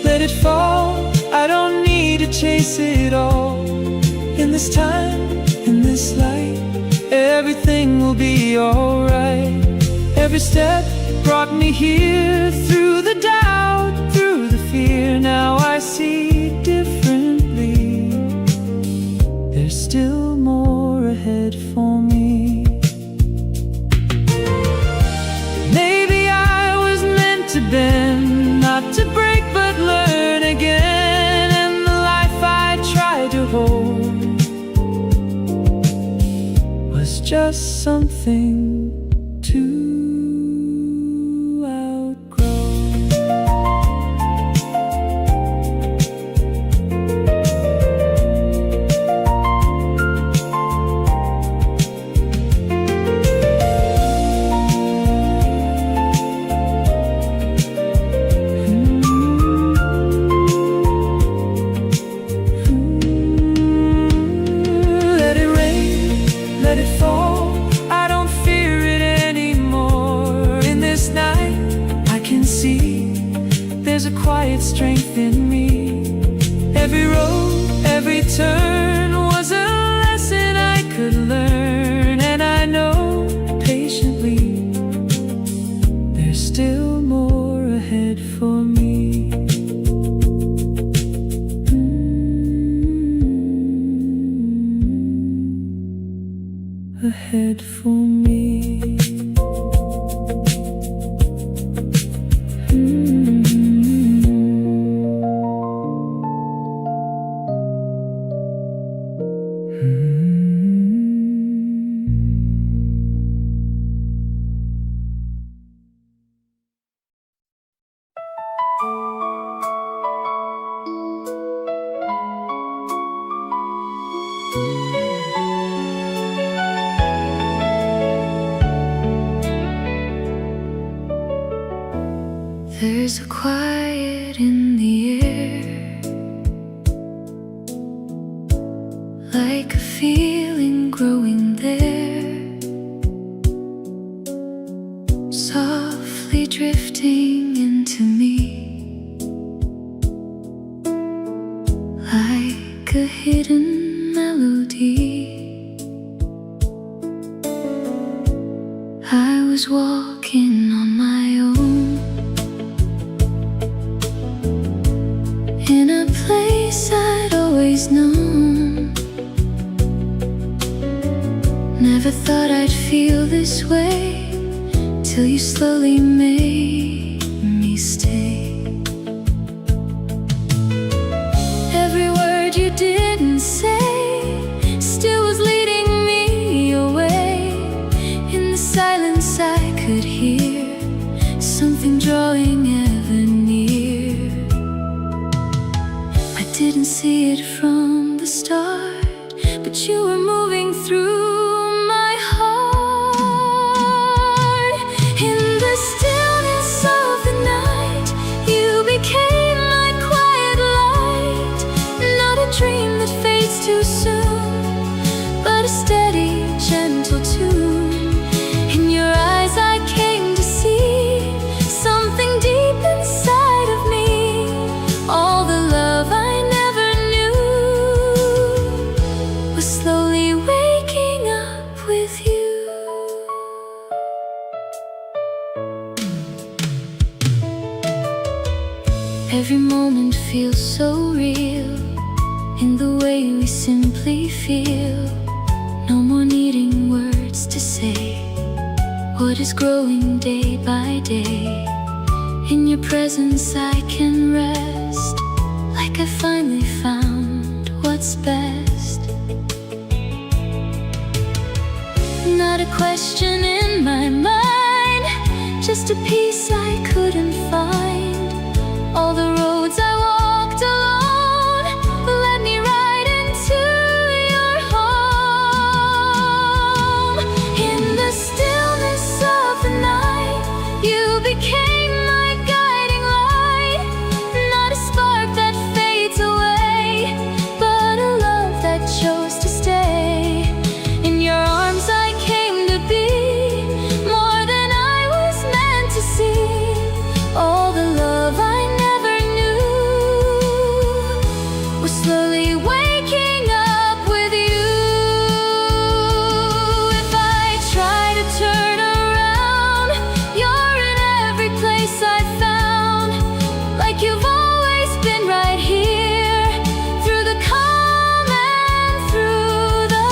let it fall, I don't need to chase it all. In this time, in this light, everything will be alright. Every step brought me here, through the doubt, through the fear. Now I see differently, there's still more ahead for me. Maybe I was meant to bend, not to break but learn again. And the life I tried to hold was just something to outgrow. Let it rain, let it fall, I don't fear it anymore. In this night, I can see there's a quiet strength in me. Every road, every turn was a lesson I could learn. And I know patiently there's still more ahead for me. Ahead for me. There's a quiet in the air, like a feeling growing there, softly drifting into me, like a hidden melody. I was walking on my own, in a place I'd always known. Never thought I'd feel this till you slowly made me stay. Every word you didn't say still was leading me away. In the silence I could hear something drawing ever near. I didn't see it from the start, but you were moving through my heart. In the stillness of the night, you became my quiet light. Not a dream that fades too soon, but a steady, gentle tune. In your eyes I came to see something deep inside of me. All the love I never knew was slowly waking up with you. Every moment feels so real in the way we simply feel. No more needing words to say what is growing day by day. In your presence I can rest, like I finally found what's best. Not a question in my mind, just a peace I couldn't find. All the roads I walked alone led me right into your home. In the stillness of the night, you became my guiding light. Not a spark that fades away, but a love that chose to stay. In your arms I came to be more than I was meant to see. All the love I never knew was slowly waking up with you. If I try to turn around, you're in every place I found. Like you've always been right here, through the calm and through the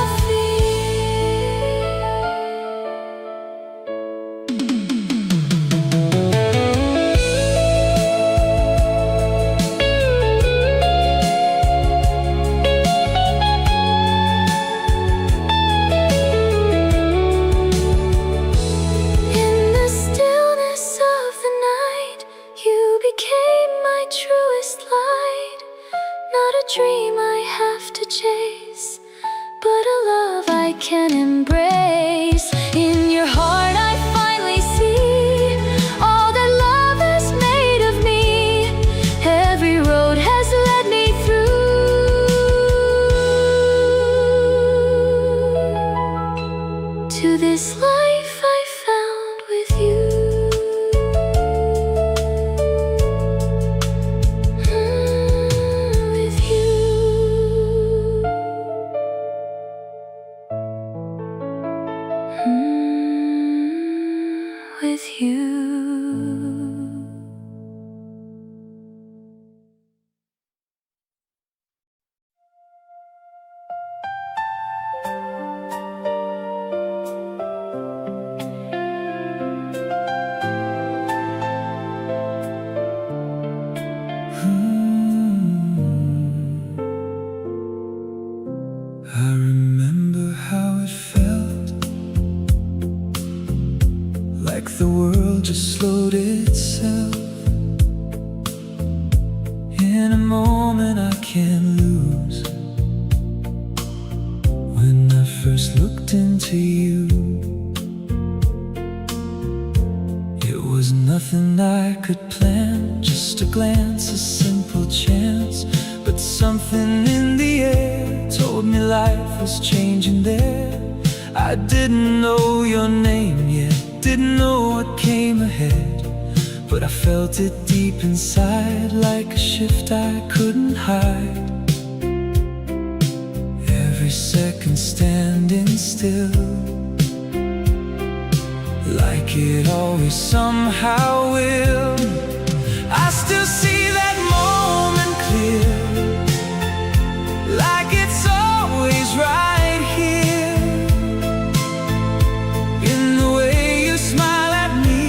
In the stillness of the night, you became my truest light. Not a dream I have to chase, but a love I can embrace. In your heart I finally see all that love has made of me. Every road has led me through to this life I found with you. With you. With you. I remember how it felt, like the world just slowed itself. In a moment I can't lose. When I first looked into you, it was nothing I could plan, just a glance, a simple chance. But something in the air told me life was changing there. I didn't know your name yet, didn't know what came ahead, but I felt it deep inside, like a shift I couldn't hide. Every second standing still, like it always somehow will. I still see that moment clear, like it's always right here, in the way you smile at me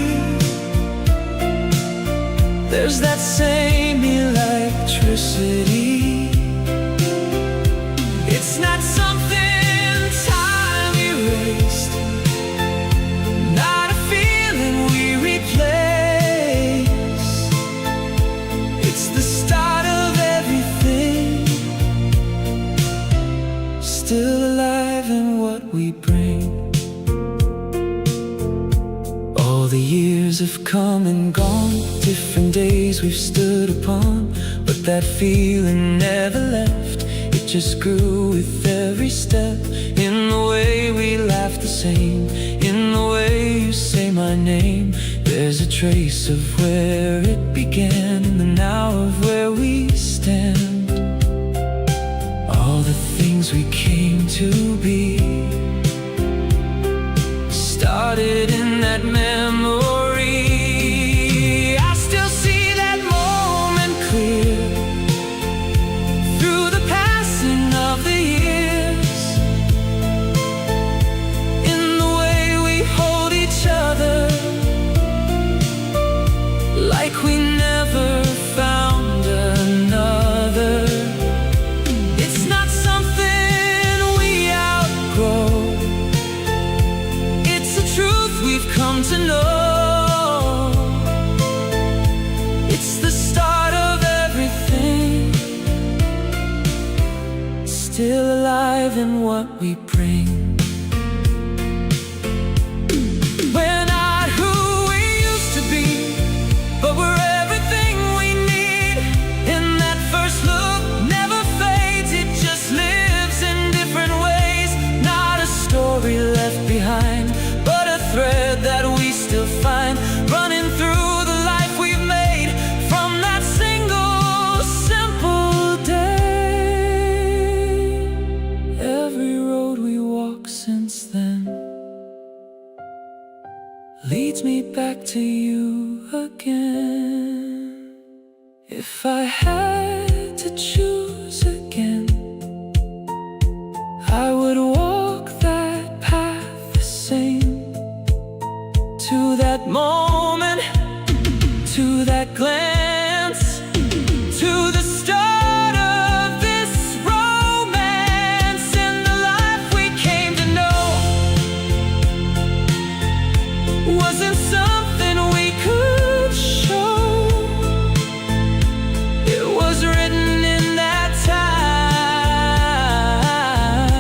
we bring. All the years have come and gone, different days we've stood upon, but that feeling never left. It just grew with every step, in the way we laugh the same, in the way you say my name. There's a trace of where it began, and the now of where we stand. All the things we came to be started in that memory. I still see that moment clear, through the passing of the years, in the way we hold each other, like we never found another. It's not something we outgrow, it's the truth we've come to know. It's the start of everything, still alive in what we bring. We're not who we used to be, but we're everything we need. In that first look never fades, it just lives in different ways. Not a story left behind, but a thread that we still find, running through the life we've made from that single simple day. Every road we walk since then leads me back to you again. If I had to choose again, I would walk that path the same, to that moment, to that glance, to the start of this romance, and the life we came to know wasn't something we could show. It was written in that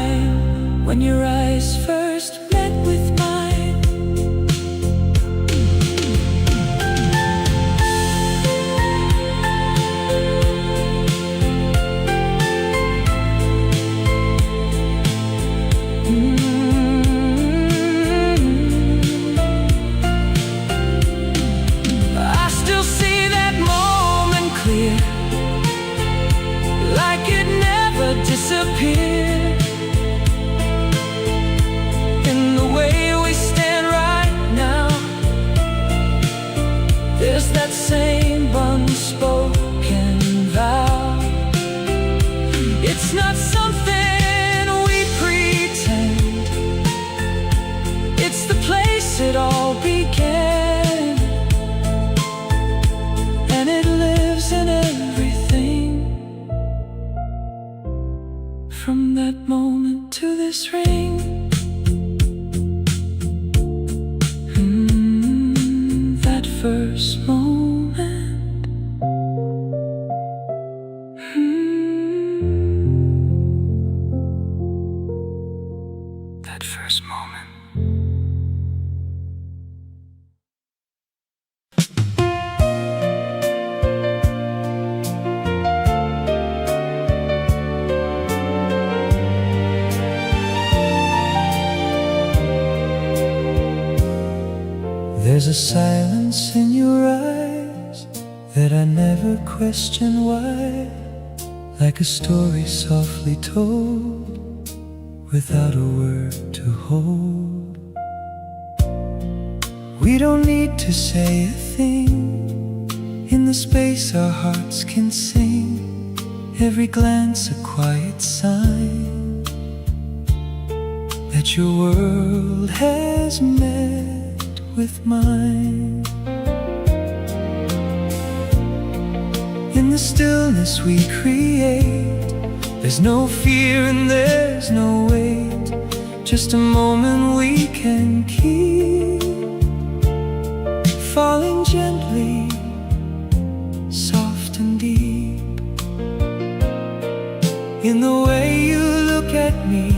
time, when your eyes first met with mine. I still see that moment clear, like it never disappeared. In the way we stand right now, there's that same unspoken vow. It's not something we pretend, it's the place it all began, and it lives in everything, from that moment to this ring. That first moment. That first moment. There's a silence in your eyes that I never question why, like a story softly told, without a word to hold. We don't need to say a thing, in the space our hearts can sing, every glance a quiet sign that your world has met with mine. In the stillness we create, there's no fear and there's no weight, just a moment we can keep, falling gently, soft and deep. In the way you look at me,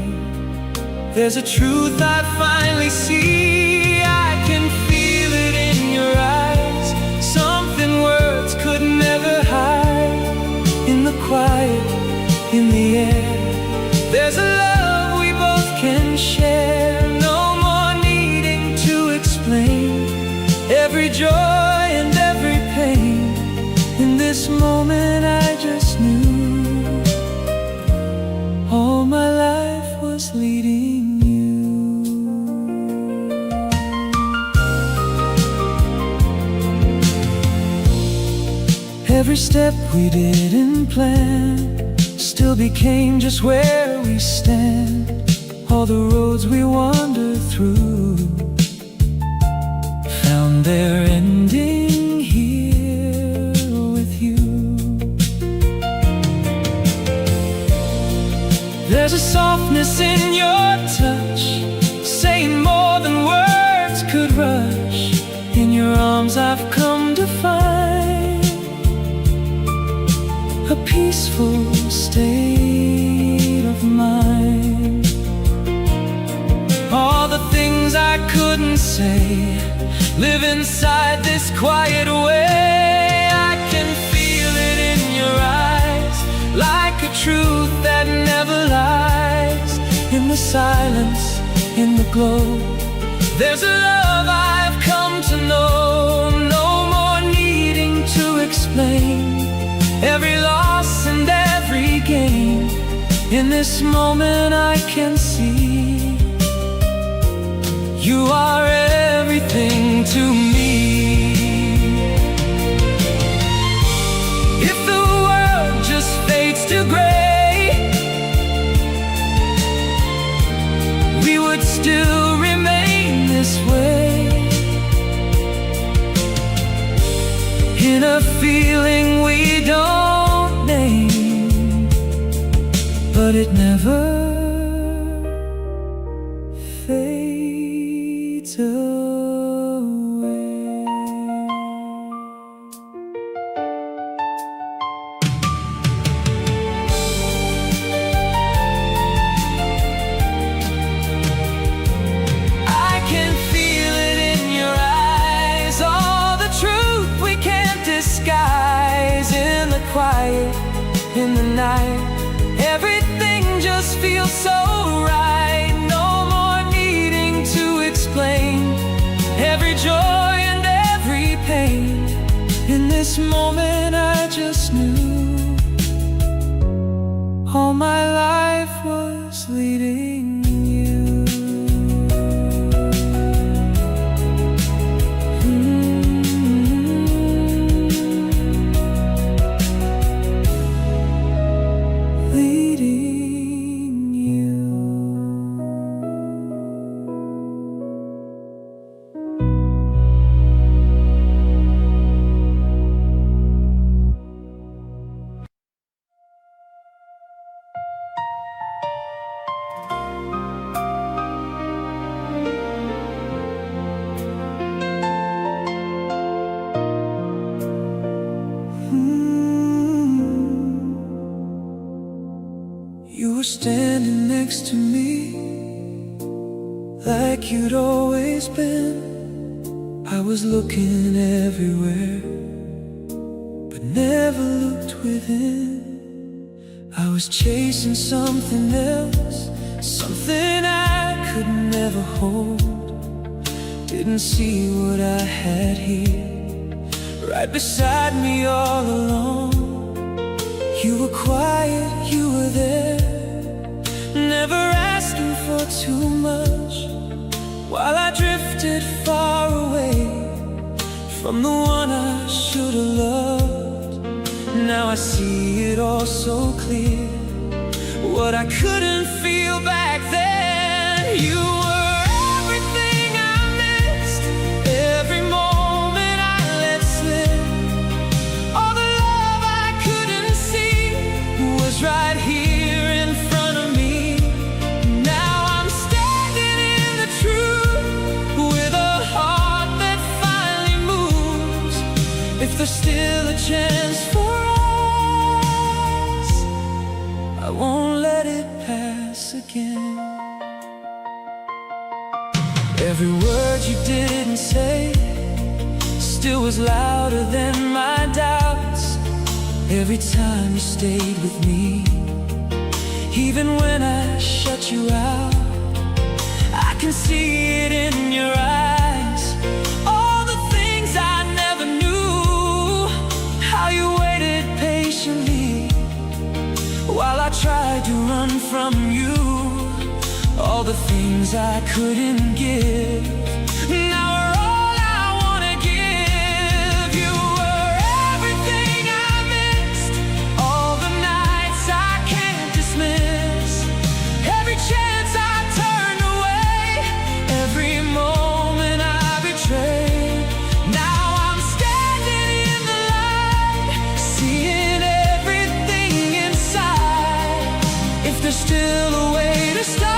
There's a truth I finally see. I can feel it in your eyes, something words could never hide. In the quiet, in the air, there's a love we both can share. No more needing to explain every joy and every pain. In this moment I just knew all my life was leading you. Every step we didn't plan still became just where we stand. All the roads we wandered through found their ending here with you. There's a softness in your touch, saying more than words could rush. In your arms I've come to find a peaceful state of mind. All the things I couldn't say live inside this quiet way. I can feel it in your eyes, like a truth that never lies. In the silence, in the glow, there's a love I've come to know. No more needing to explain every loss and every gain. In this moment I can see you are everything to me. If the world just fades to gray, we would still remain this way, in a feeling we don't name, but it never fades away. I can feel it in your eyes, all the truth we can't disguise. In the quiet, in the night, everything just feels so right. No more needing to explain every joy and every pain. In this moment I just knew all my life was leading you. Leading you. You were standing next to me, like you'd always been. I was looking everywhere, but never looked within. I was chasing something else, something I could never hold. Didn't see what I had here, right beside me all alone. You were quiet, you were there, never asking for too much, while I drifted far away from the one I should have loved. Now I see it all so clear, what I couldn't feel back then. You were everything I missed, every moment I let slip. All the love I couldn't see was right here in front of me. Now I'm standing in the truth, with a heart that finally moves. If there's still a chance for us, I won't let it pass again. Every word you didn't say still was louder than my doubts. Every time you stayed with me, even when I shut you out, I can see it in your eyes. All the things I never knew, how you waited patiently while I tried to run from you. All the things I couldn't give, now are all I wanna give. You were everything I missed, all the nights I can't dismiss, every chance I turned away, every moment I betrayed. Now I'm standing in the light, seeing everything inside. If there's still a way to start,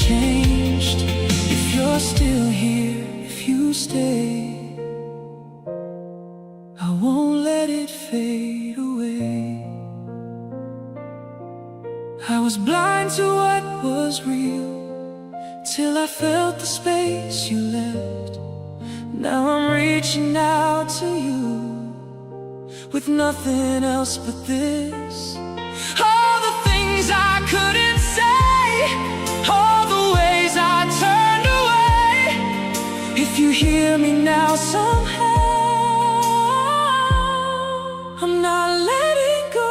changed. If you're still here, if you stay, I won't let it fade away. I was blind to what was real till I felt the space you left. Now I'm reaching out to you with nothing else but this. All the things I couldn't say, all the ways I turned away. If you hear me now somehow, I'm not letting go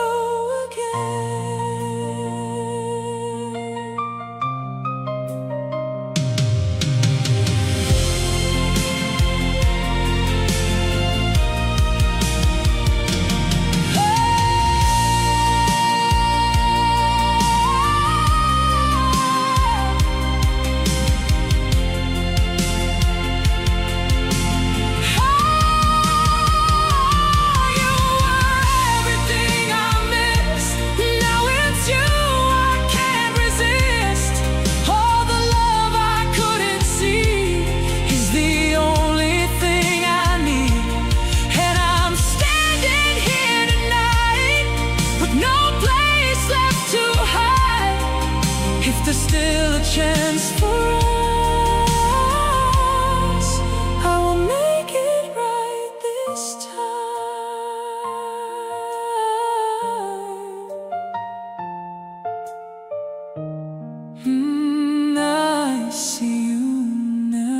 still a chance for us, I will make it right this time. I see you now.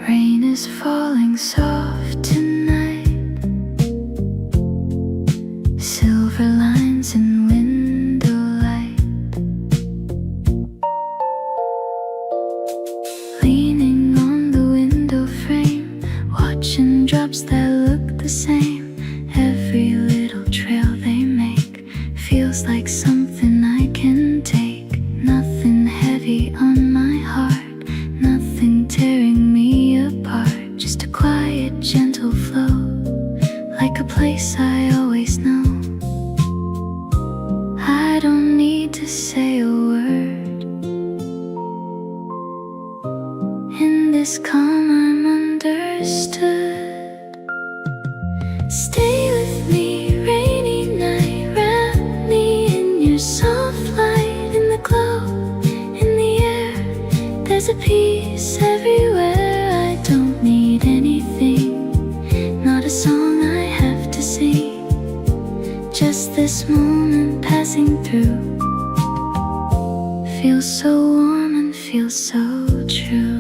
Rain is falling soft tonight, silver lines in window light, leaning on the window frame, watching drops that look the same. Every little trail they make feels like something I can take. Nothing heavy on my heart, nothing tearing me apart, just a quiet, gentle flow, like a place I always know. I don't need to say a word. In this calm I'm understood. Stay with me, rainy night, wrap me in your soft light. In the glow, in the air, there's a peace everywhere. I don't need anything, not a song I have to sing, just this moment passing through. Feels so warm and feels so true.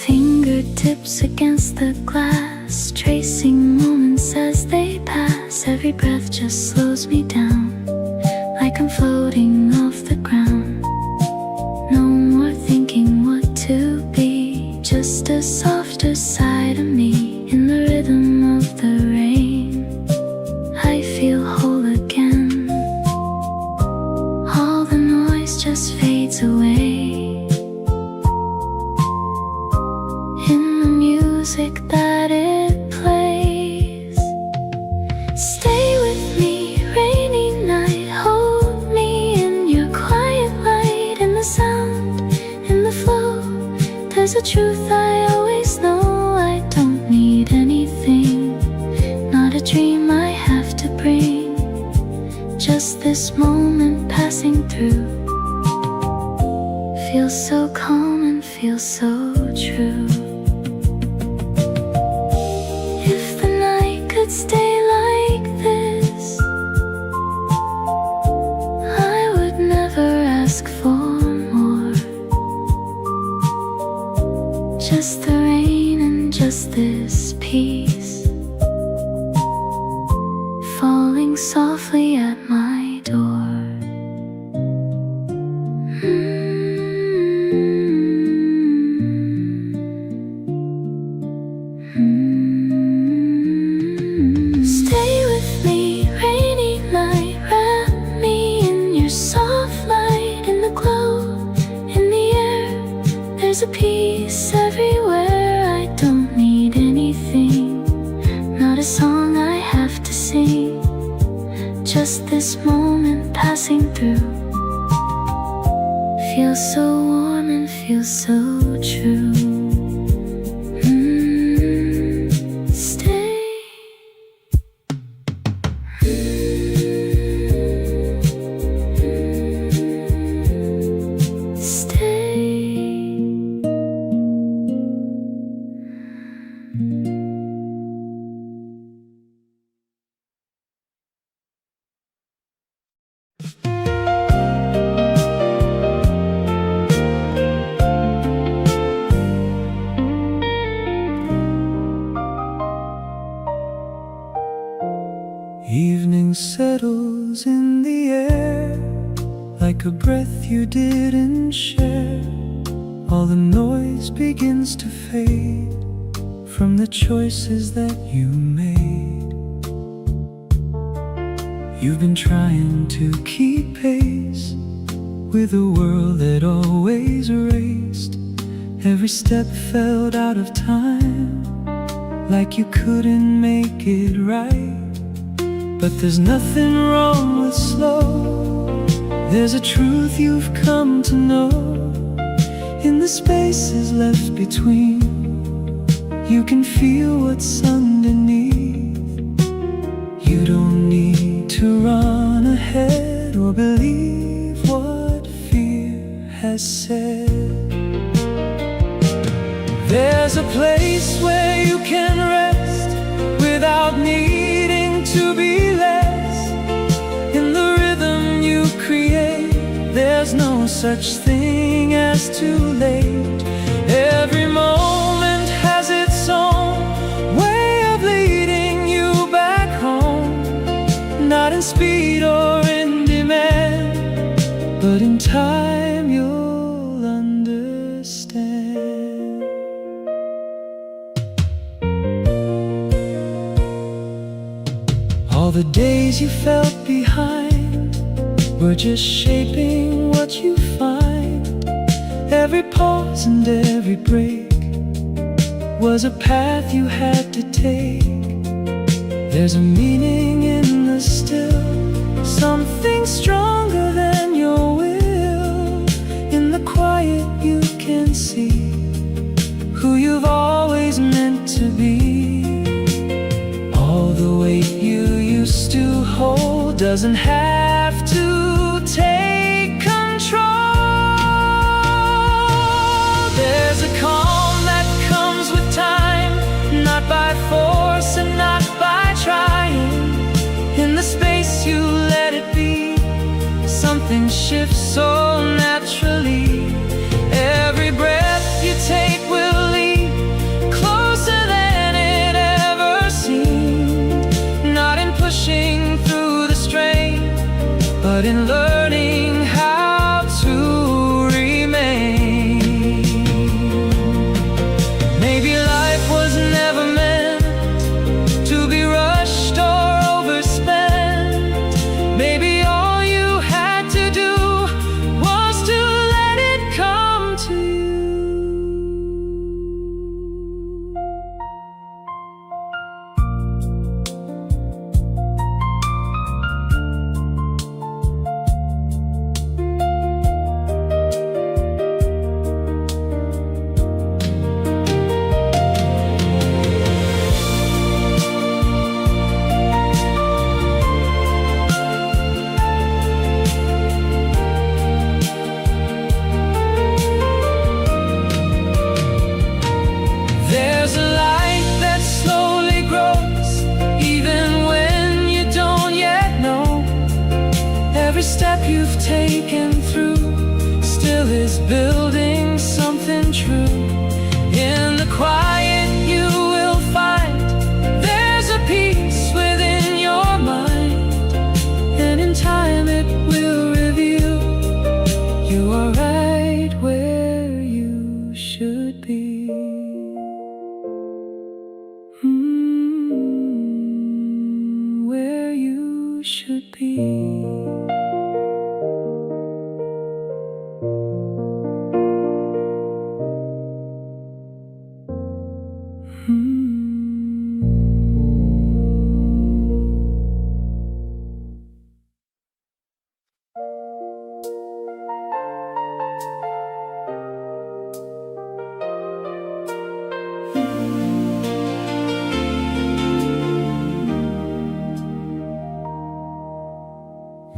Fingers lips against the glass, tracing moments as they pass. Every breath just slows me down, like I'm floating off the ground. No more thinking what to be, just a softer side of me. In the rhythm of the rain, I feel whole again. All the noise just fades away in the music that it plays. Stay with me, rainy night, hold me in your quiet light. In the sound, in the flow, there's a truth I always know. I don't need anything, not a dream I have to bring, just this moment passing through. Feels so calm and feels so true. If the night could stay like this, I would never ask for more. Just the rain and just this peace falling softly at my door. Stay with me, rainy night, wrap me in your soft light. In the glow, in the air, there's a peace everywhere. I don't need anything, not a song I have to sing, just this moment passing through. Feels so warm and feels so true. Stay. Evening settles in the air like a breath you didn't share. All the noise begins to fade from the choices that you made. You've been trying to keep pace with a world that always raced. Every step felt out of time, like you couldn't make it right. But there's nothing wrong with slow. There's a truth you've come to know. In the spaces left between, you can feel what's underneath. You don't need to run ahead or believe what fear has said. There's a place where you can rest without needing to be less. In the rhythm you create, there's no such thing as too late. Every moment has its own way of leading you back home. Not in speed or in demand, but in time you'll understand. All the days you felt behind were just shaping what you find. Every pause and every break was a path you had to take. There's a meaning in the still, something stronger than your will. In the quiet you can see who you've always meant to be. All the weight you used to hold doesn't have to take control. There's a calm that comes with time, not by force and not by trying. In the space you let it be, something shifts so naturally. Every breath you take will lead closer building something true. In the quiet you will find there's a peace within your mind, and in time it will reveal you are right where you should be. Where you should be.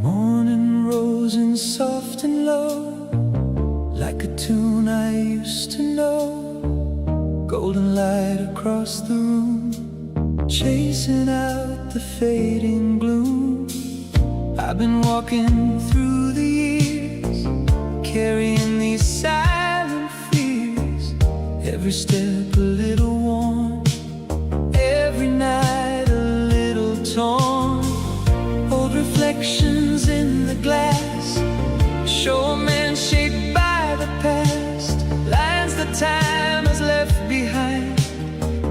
Morning rose and soft and low, like a tune I used to know. Golden light across the room, chasing out the fading gloom. I've been walking through the years, carrying these silent fears. Every step a little worn, every night a little torn. Old reflections in the glass show a man shaped by the past. Lines that time has left behind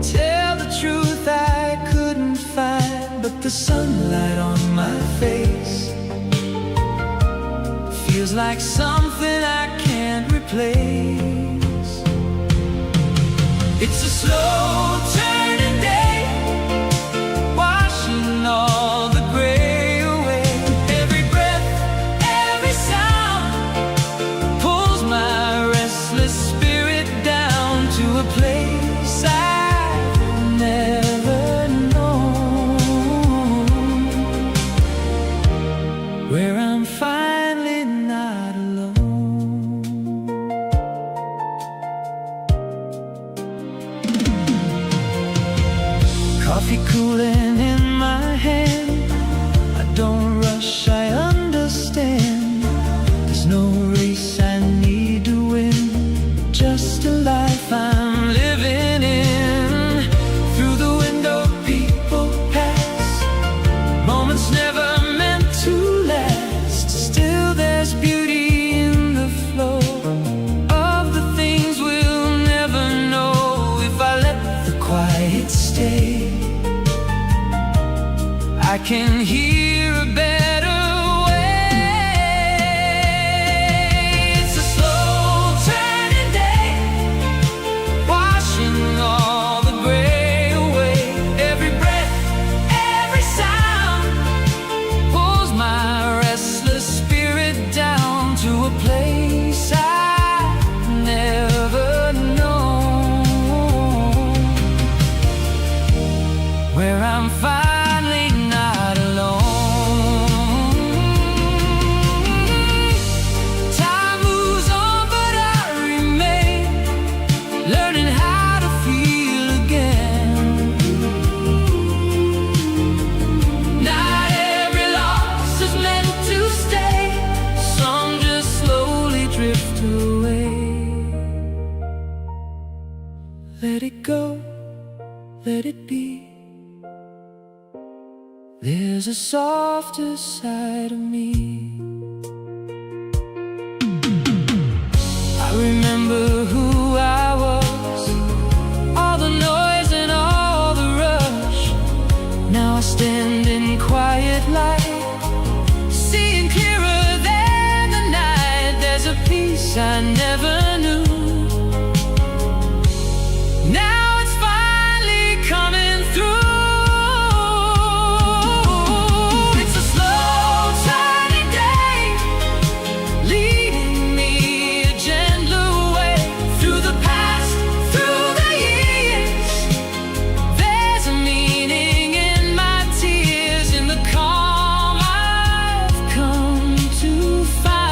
tell the truth I couldn't find. But the sunlight on my face feels like something I can't replace. It's a slow turning day, washing all the gray away. Every breath, every sound pulls my restless spirit down to a place I've never known, where I'm finally not alone. Coffee cooling in my hand, I don't rush, I understand. There's no race I need to win, just a life I'm living in. Through the window people pass, moments never meant to last. Still there's beauty in the flow of the things we'll never know. If I let the quiet stay, I can hear a better way. It's a slow turning day, washing all the gray away. Every breath, every sound pulls my restless spirit down to a place I've never known, where I'm finally not alone. Time moves on, but I remain, learning how to feel again. Not every loss is meant to stay, some just slowly drift away. Let it go, let it be. There's a softer side of me. I remember who I was, all the noise and all the rush. Now I stand in quiet light, seeing clearer than the night. There's a peace I never knew. Now it's finally coming through. It's a slow turning day, leading me a gentler way. Through the past, through the years, there's a meaning in my tears, in the calm I've come to find.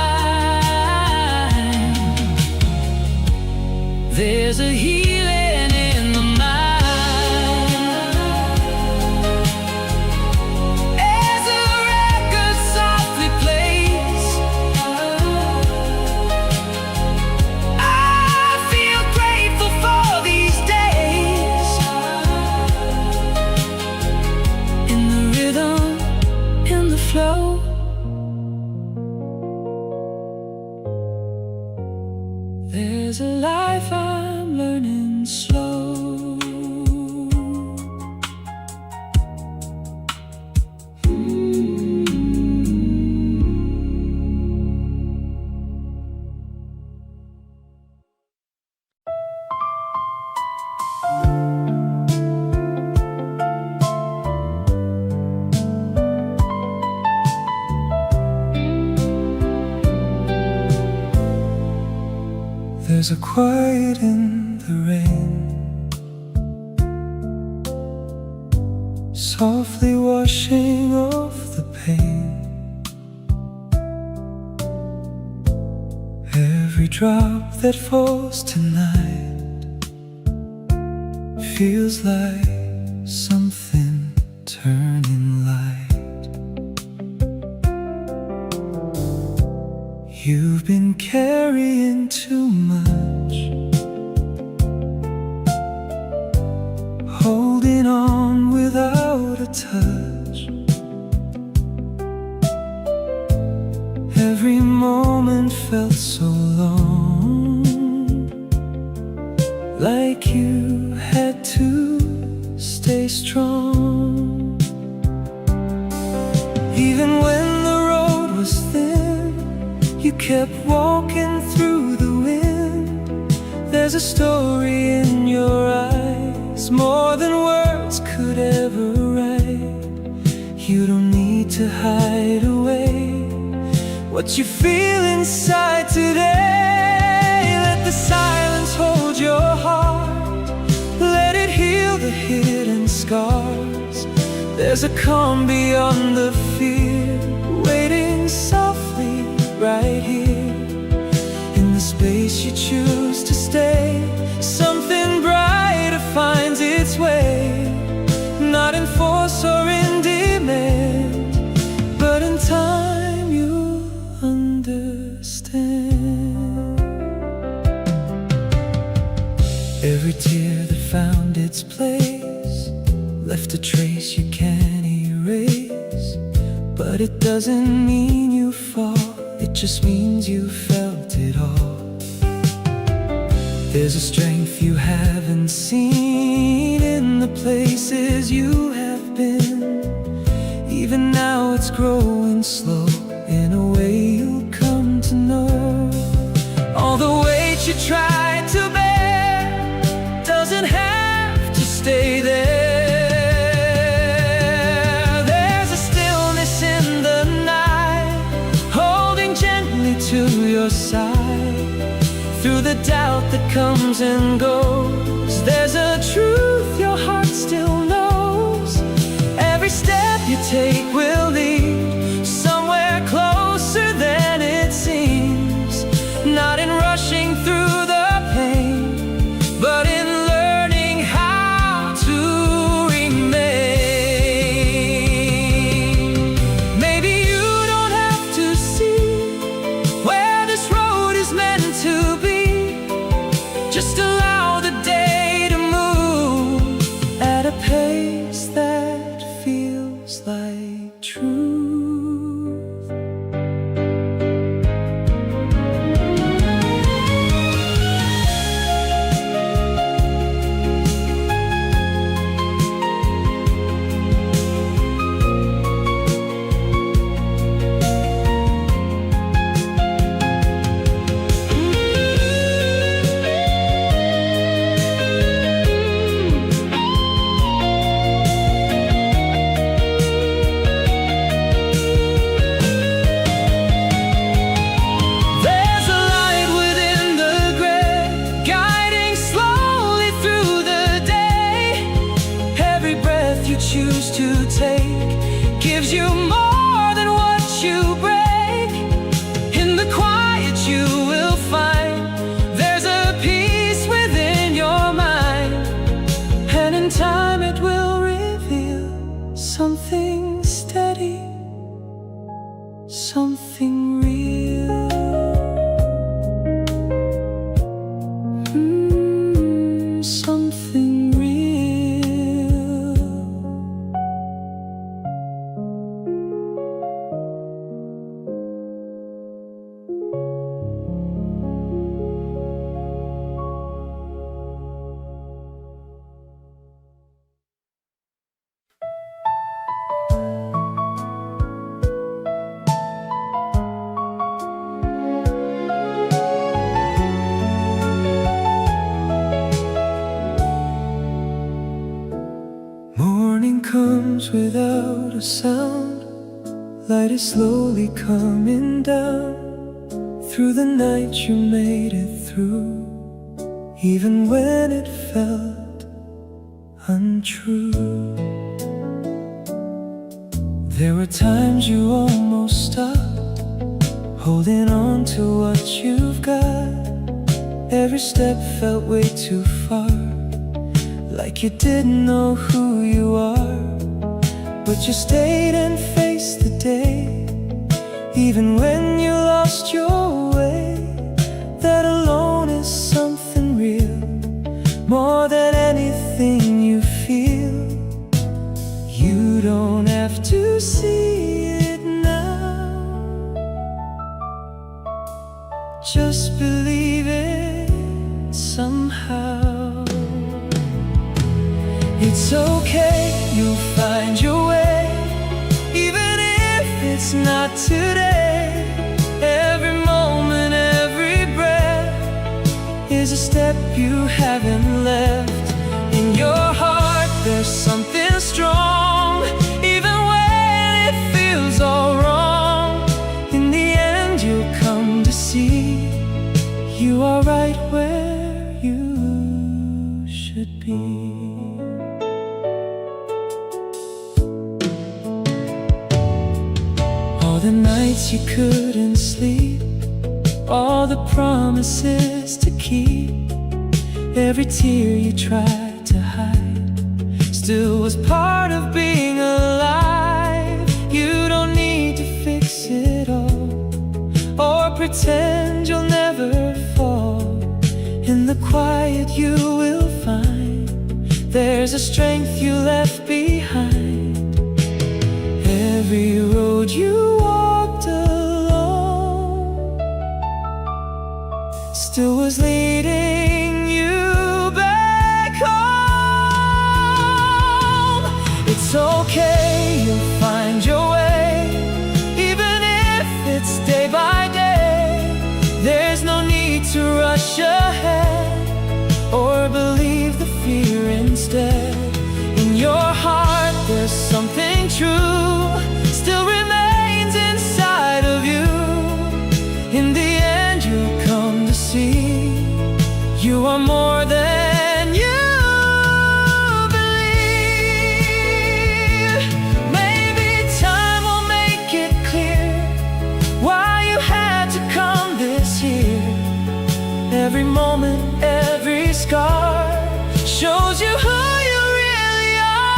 There's a healing in the mind. As a record softly plays, There's a life I'm learning slow. There's a quiet in the rain, softly washing off the pain. Every drop that falls tonight feels like something turning light. You've been carrying too much, holding on without a touch. Every moment felt so long, like you had to stay strong. Even when the road was thin, you kept walking through the wind. There's a story in your eyes, more than words could ever write. You don't need to hide away what you feel inside today. Let the silence hold your heart, let it heal the hidden scars. There's a calm beyond the fear, waiting softly right here. In the space you choose to stay, something brighter finds its way. Not in force or in demand, but in time you'll understand. Every tear that found its place left a trace you can't erase. But it doesn't mean you fall, it just means you felt it all. There's a strength you haven't seen in the places you have been. Even now it's growing slow, in a way you'll come to know. All the weight you tried to bear doesn't have to stay there. There's a stillness in the night, holding gently to your side. Through the doubt that comes and goes, there's a truth your heart still knows. Every step you take will lead somewhere closer than it seems. Not in rushing through the pain, but in learning how to remain. Maybe you don't have to see where this road is meant to be. Just allow the day to move at a pace that feels like truth. goes without a sound. Light is slowly coming down. Through the night you made it through, even when it felt untrue. There were times you almost stopped, holding on to what you've got. Every step felt way too far, like you didn't know who you are. But you stayed and faced the day, even when you lost your way. That alone is something real, more than anything you feel. You don't have to see it now, just believe it somehow. It's okay, you'll find your way, even if it's not today. Every moment, every breath is a step you haven't left. In your heart there's something strong, even when it feels all wrong. In the end you'll come to see you are right where you should be. All the nights you couldn't sleep, all the promises to keep, every tear you tried to hide still was part of being alive. You don't need to fix it all, or pretend you'll never fall. In the quiet you will find there's a strength you left behind. Every road you walked alone still was leading you back home. It's okay, you'll find your way, even if it's day by day. There's no need to rush ahead or believe the fear instead. In your heart there's something true, still remains inside of you. In the end you'll come to see you are more than you believe. Maybe time will make it clear why you had to come this year. Every moment, every scar shows you who you really are.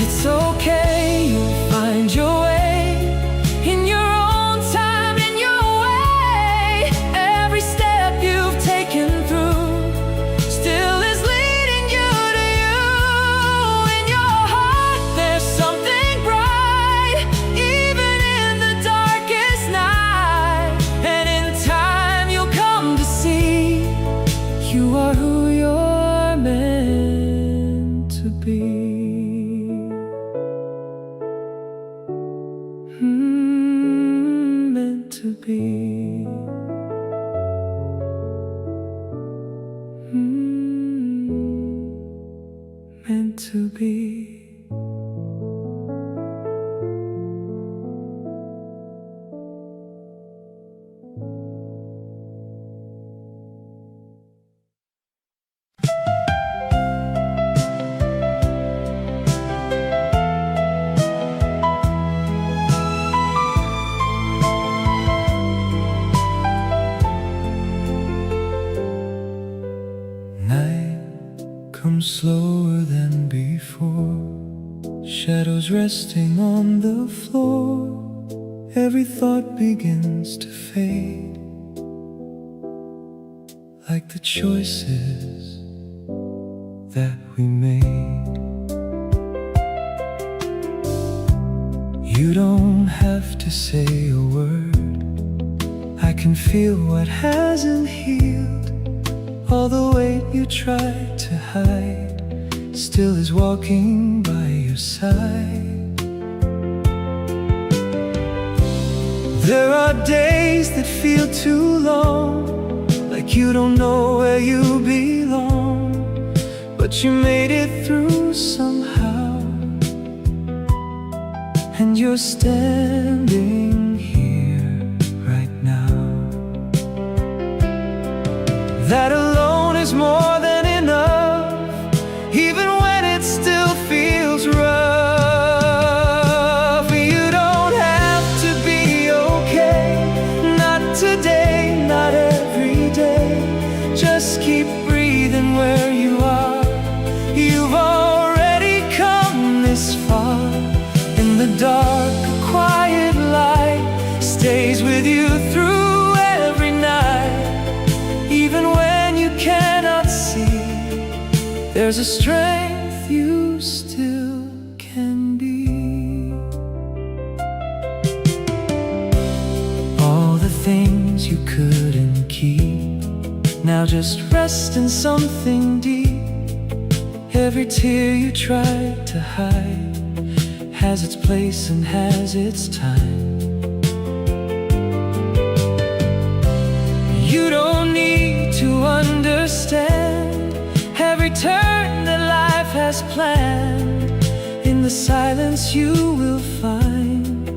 It's okay, you'll find your way, in your own time, in your way. Every step you've taken through still is leading you to you. In your heart there's something bright, even in the darkest night. And in time you'll come to see you are who you're meant to be. Meant to be. Meant to be. Comes slower than before, shadows resting on the floor. Every thought begins to fade, like the choices that we made. You don't have to say a word, I can feel what hasn't healed, all the weight you tried to hide. hide still is walking by your side. There are days that feel too long, like you don't know where you belong, but you made it through somehow, and you're standing here right now. That alone is more than enough, even when it still feels rough. You don't have to be okay, not today, not every day. Just keep breathing where you are. You've already come this far. In the dark, a quiet light stays with you through every night. Even when you cannot see, there's a strength you still can be. All the things you couldn't keep now just rest in something deep. Every tear you tried to hide has its place and has its time. You don't need to understand every turn that life has planned. In the silence you will find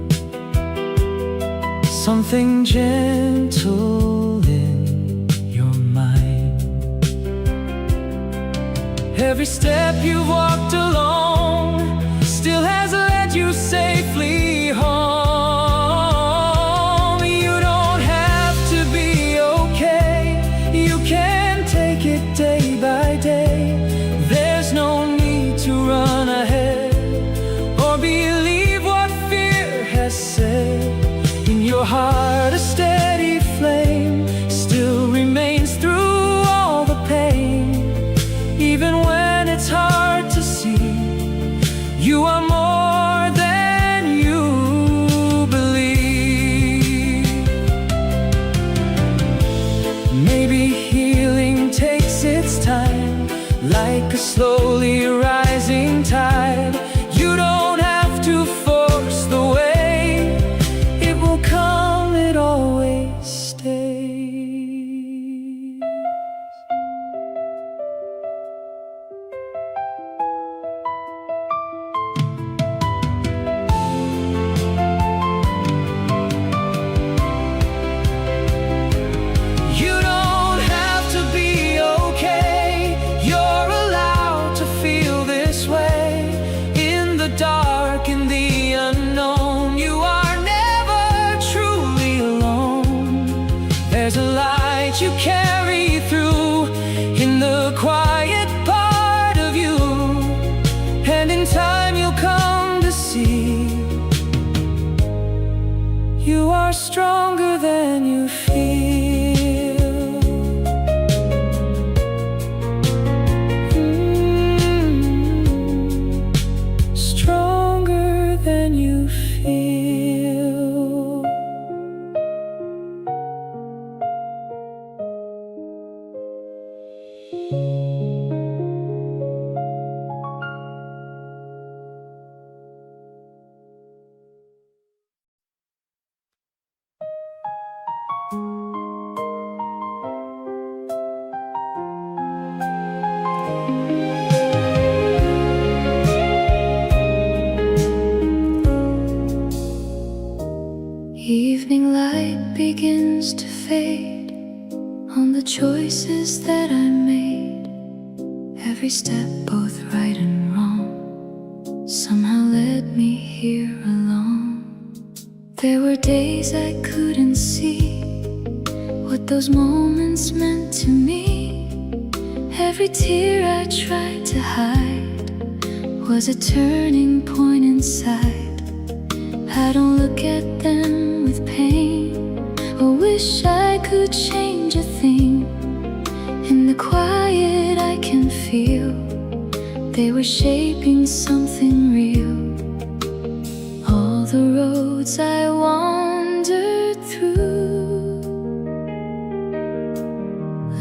something gentle in your mind. Every step you've walked alone still has led you safely home. You don't have to be okay, you can take it day by day. There's no need to run ahead or believe what fear has said. In your heart a steady flame still remains through all the pain. Even when it's hard to see, you are more than you believe. Maybe healing takes its time, like a slowly rising tide. You don't have to force the way, it will come, it always stays. You don't have to be okay, you're allowed to feel this way. In the dark, in the unknown, you are never truly alone. There's a light you carry through in the quiet part of you, and in time you'll come to see you are stronger than you feel. Stronger than you feel. Evening light begins to fade on the choices that I made. Every step, both right and wrong, somehow led me here along. There were days I couldn't see what those moments meant to me. Every tear I tried to hide was a turning point inside. I don't look at them with pain or wish I could change a thing. In the quiet I can feel they were shaping something real. All the roads I wandered through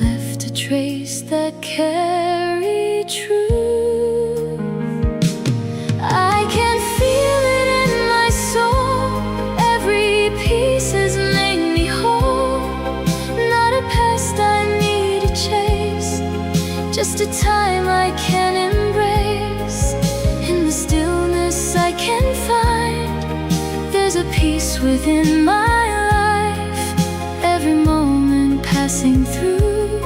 left a trace that carried just a time I can embrace. In the stillness I can find, there's a peace within my life. Every moment passing through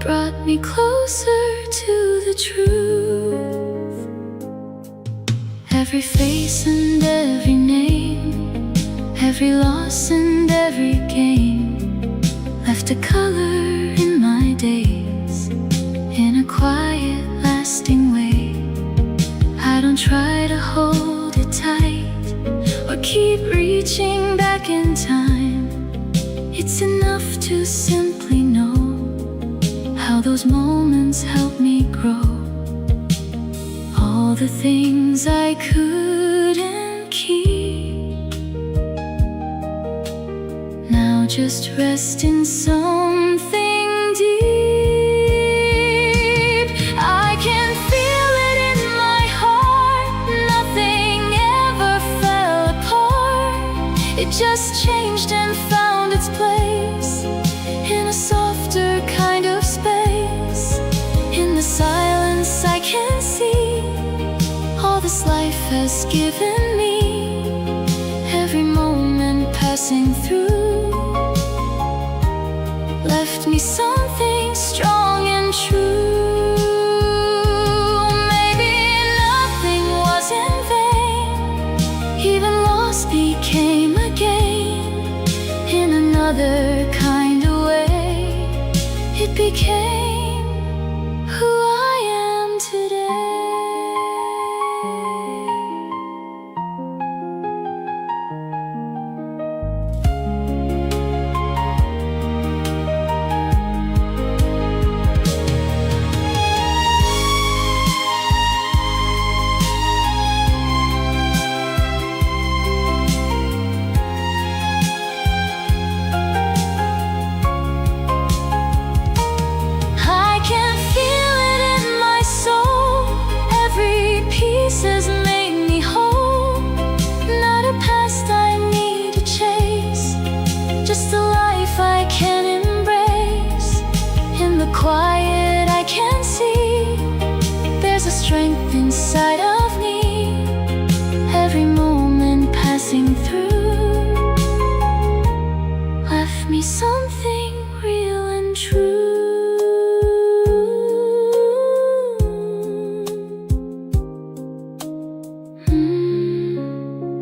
brought me closer to the truth. Every face and every name, every loss and every gain, left a color in my days, in a quiet, lasting way. I don't try to hold it tight or keep reaching back in time. It's enough to simply know how those moments help me grow. All the things I couldn't keep now just rest in something deep. I can feel it in my heart. Nothing ever fell apart. It just changed and found its place in a softer kind of space. In the silence I can see all this life has given me. Every moment passing through left me something strong and true. Maybe nothing was in vain. Even loss became a gain. In another kind of way, it became who I am today. I can feel it in my soul. Every piece has made me whole. Not a past I need to chase, just a life I can embrace. In the quiet I can see there's a strength inside of me. Every moment passing through left me something real and true.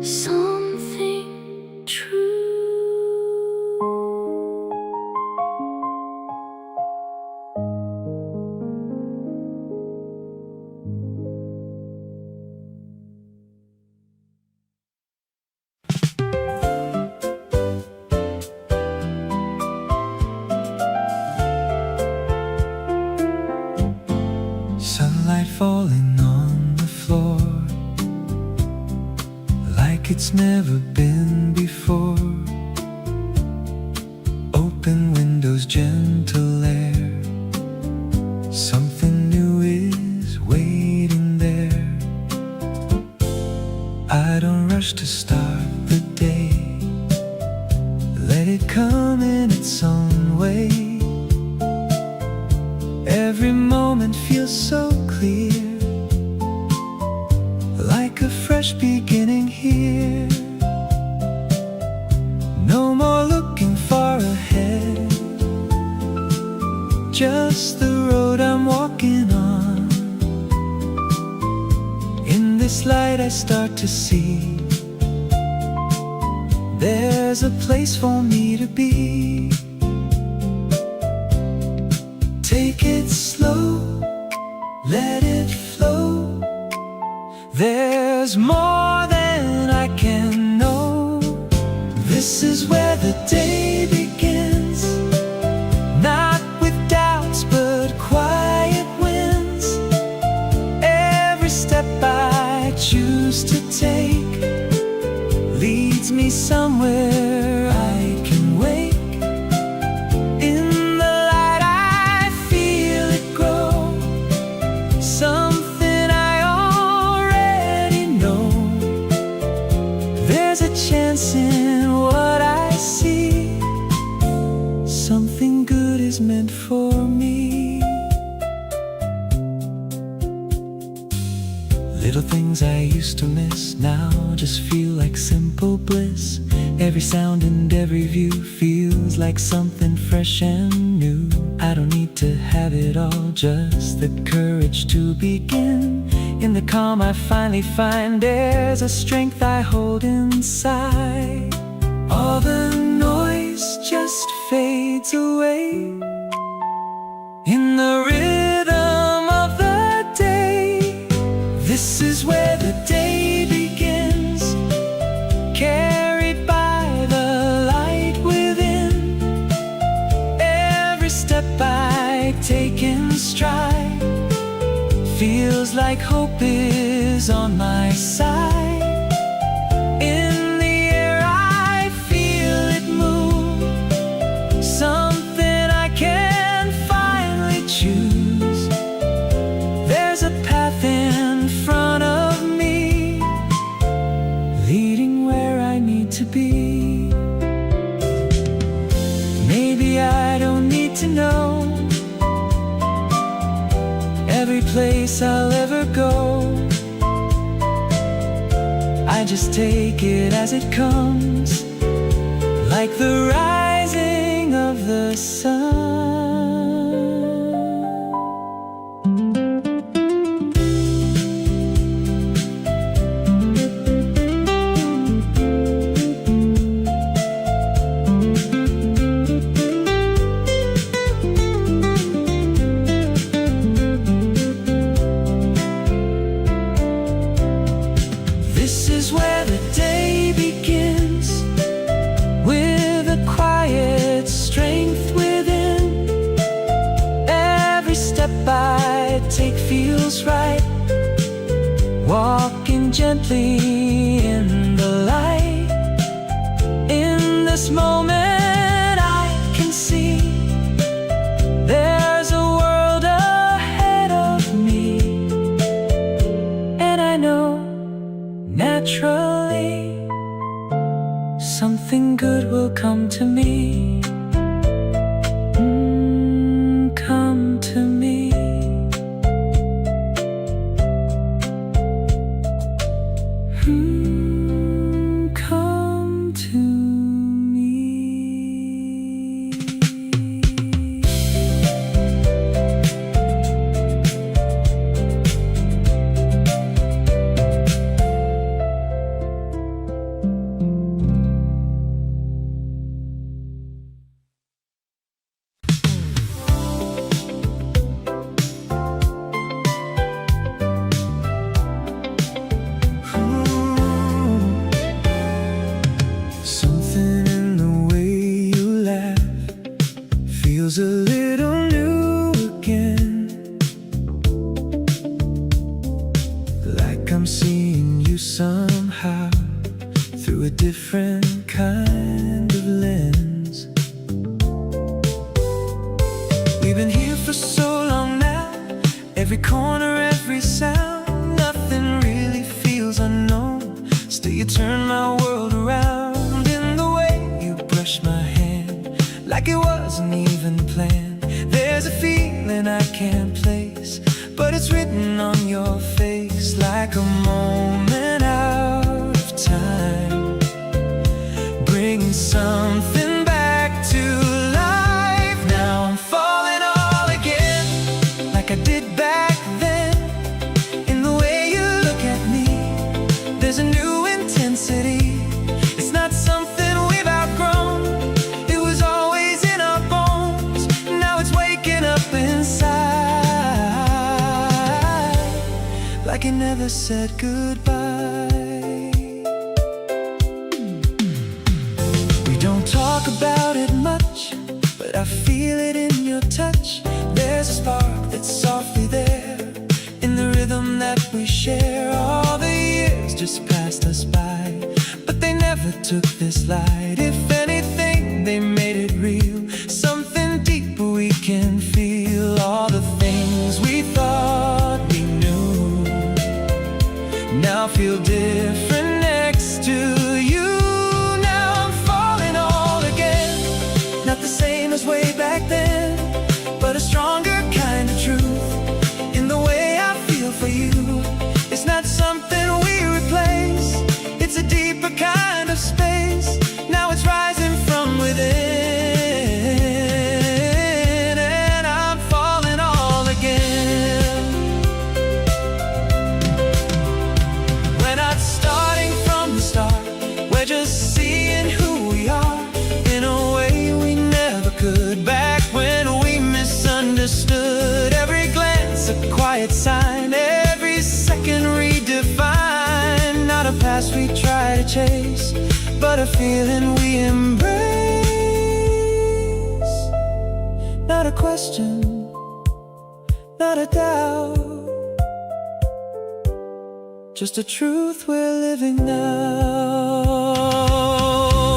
Something true. Sunlight falling on the floor like it's never been before. Open windows, gentle air. Something new is waiting there. I don't rush to start the day. Let it come in its own way. Every moment feels so clear, like a fresh beginning here. No more looking far ahead, just the road I'm walking on. In this light I start to see there's a place for me to be. Take it slow, let it flow. There's more than I can know. This is where the day begins, not with doubts but quiet wins. Every step I choose to take leads me somewhere I can wake. In the light I feel it grow, something I already know. There's a chance in what I see. Something good is meant for me. used to miss now just feel like simple bliss. Every sound and every view feels like something fresh and new. I don't need to have it all, just the courage to begin. In the calm I finally find there's a strength I hold inside. All the noise just fades away in the rhythm of the day. This is where the day begins, carried by the light within. Every step I take in stride feels like hope is on my side. In the air I feel it move, something I can finally choose. There's a path in front of me, leading where I need to be. Maybe I don't need to know every place I'll ever go. I just take it as it comes, like the rising of the sun. Feels right, walking gently in the light. In this moment I can see there's a world ahead of me, and I know naturally something good will come to me. Come to me. A little new again, like I'm seeing you somehow through a different kind of lens. We've been here for so long now, every corner, every sound, nothing really feels unknown. Still you turn my world around in the way you brush my hand, like it wasn't even planned. There's a feeling I can't place, but it's written on your face like a moment out of time, bringing something back to life. Now I'm falling all again, like I did back then. In the way you look at me, there's a new intensity. It's not something we've outgrown, it was always in our bones. Now it's waking up inside, like it never said goodbye. We don't talk about it much, but I feel it in your touch. There's a spark that's softly there in the rhythm that we share. All the years just passed us by, but they never took this light. If anything, they made it real, something deeper we can feel. All the things we thought we knew now feel different next to you. Now I'm falling all again, not the same as way back then, but a stronger kind of truth in the way I feel for you. It's not something we repeat, place, but a feeling we embrace. Not a question, not a doubt, just a truth we're living now.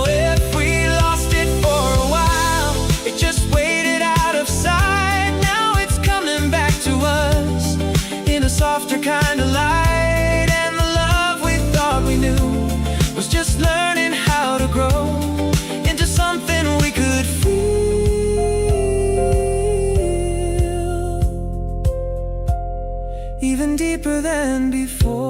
If we lost it for a while, it just waited out of sight. Now it's coming back to us in a softer kind of light. And the love we thought we knew was just learning how to grow into something we could feel, even deeper than before.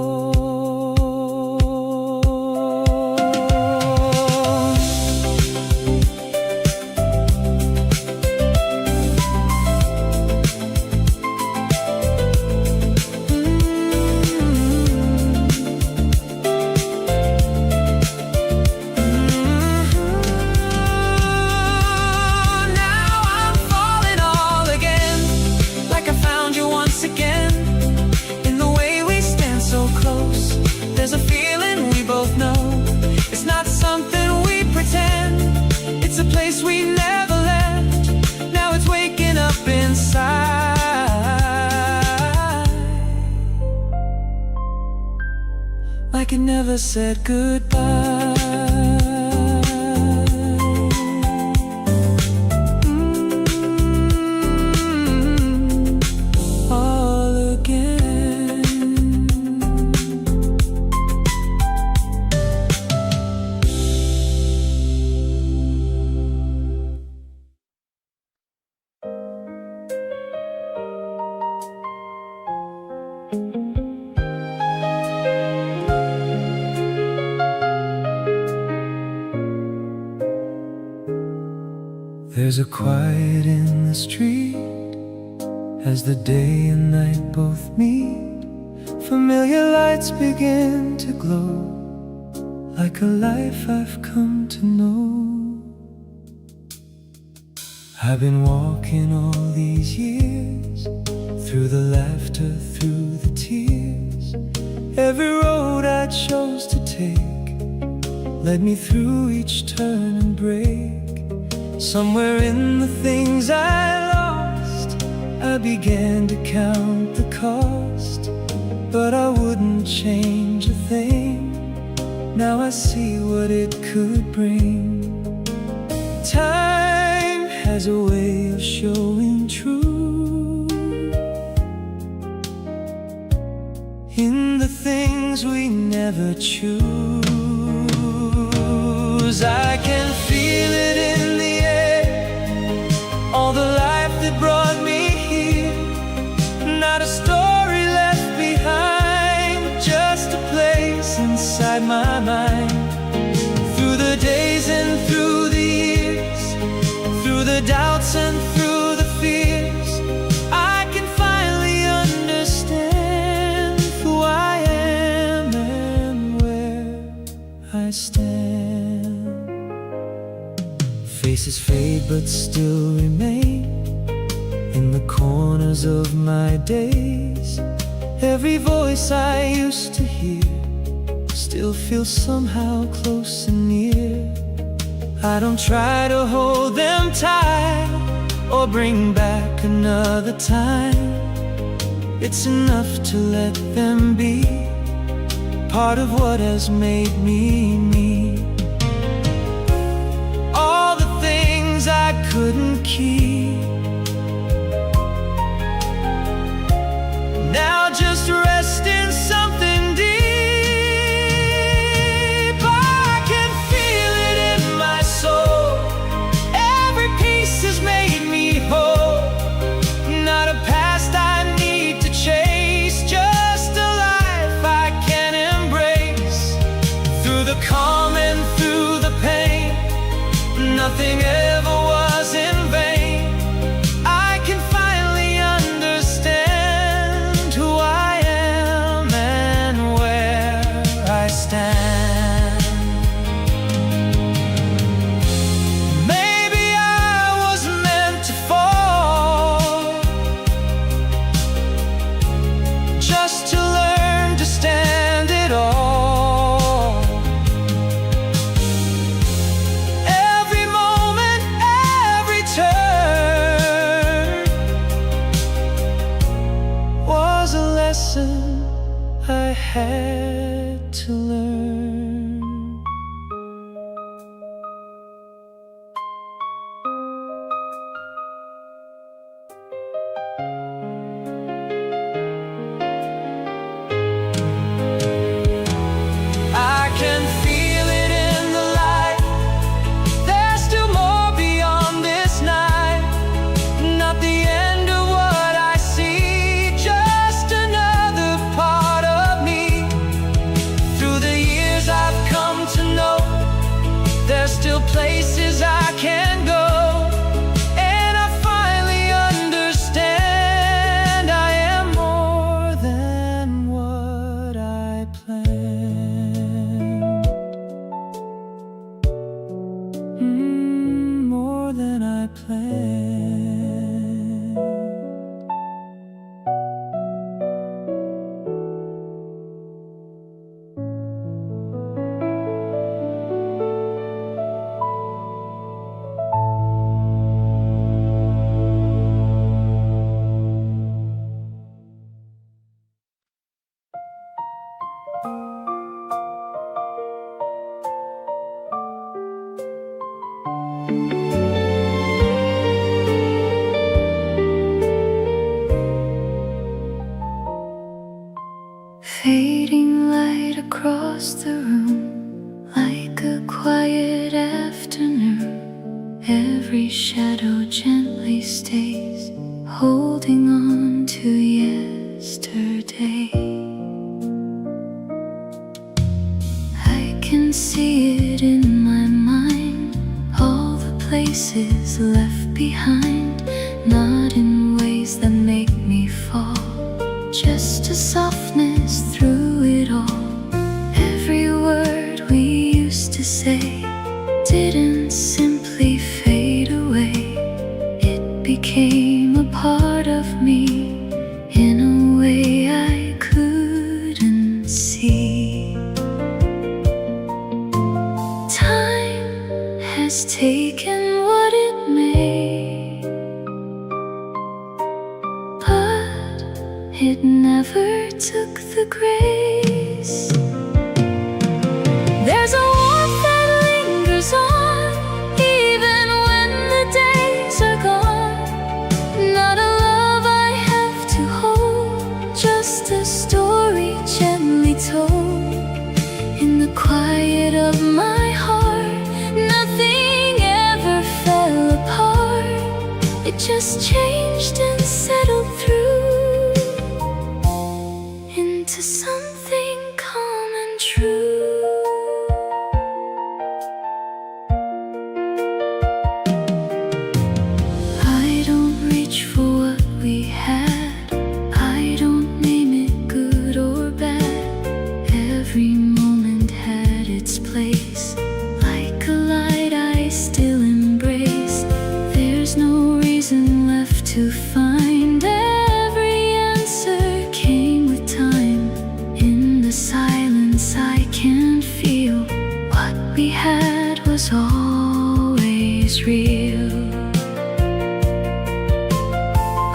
There's a feeling we both know. It's not something we pretend. It's a place we never left. Now it's waking up inside, like it never said goodbye. There's a quiet in the street as the day and night both meet. Familiar lights begin to glow, like a life I've come to know. I've been walking all these years, through the laughter, through the tears. Every road I chose to take led me through each turn and break. Somewhere in the things I lost, I began to count the cost, but I wouldn't change a thing. Now I see what it could bring. Time has a way of showing truth in the things we never choose. I can feel it in the all the life that brought me here. Not a story left behind, just a place inside my mind. Through the days and through the years, through the doubts and through the fears, I can finally understand who I am and where I stand. Faces fade but still remain in the corners of my days. Every voice I used to hear still feels somehow close and near. I don't try to hold them tight or bring back another time. It's enough to let them be part of what has made me me. I couldn't keep, now just rest in something deep. I can feel it in my soul. Every piece has made me whole. Not a past I need to chase, just a life I can embrace. Through the calm and through the pain, nothing ever was in vain. I can finally understand who I am and where I stand. Maybe I was meant to fall, just to learn to stand it all. more than I planned. Fading light across the room, like a quiet afternoon. Every shadow gently stays, holding on to yesterday. I can see it in my mind, all the places left behind, not in ways that make me fall, just a softness through it all. Every word we used to say didn't simply fade away. It became a part of me in a way I couldn't see. Time has taken what it may, but it never took the grace. There's a warmth that lingers on, even when the days are gone. Not a love I have to hold, just a story gently told. In the quiet of my heart, nothing ever fell apart. It just changed and settled through into something calm and true. I don't reach for what we had, I don't name it good or bad. Every moment had its place, like a light I still embrace. There's no reason left to find, every answer came with time. In the silence I can feel what we had was always real.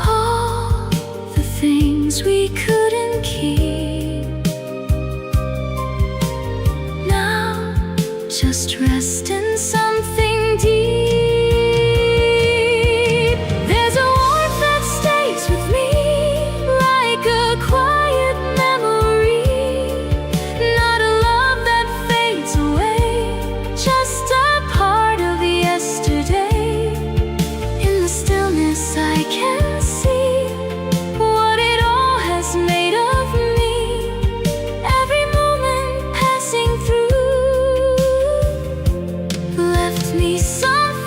All the things we couldn't keep now just rest in something deep. There's a warmth that stays with me, like a quiet memory. Not a love that fades away, just a part of yesterday. In the stillness I can see what it all has made of me. Every moment passing through left me something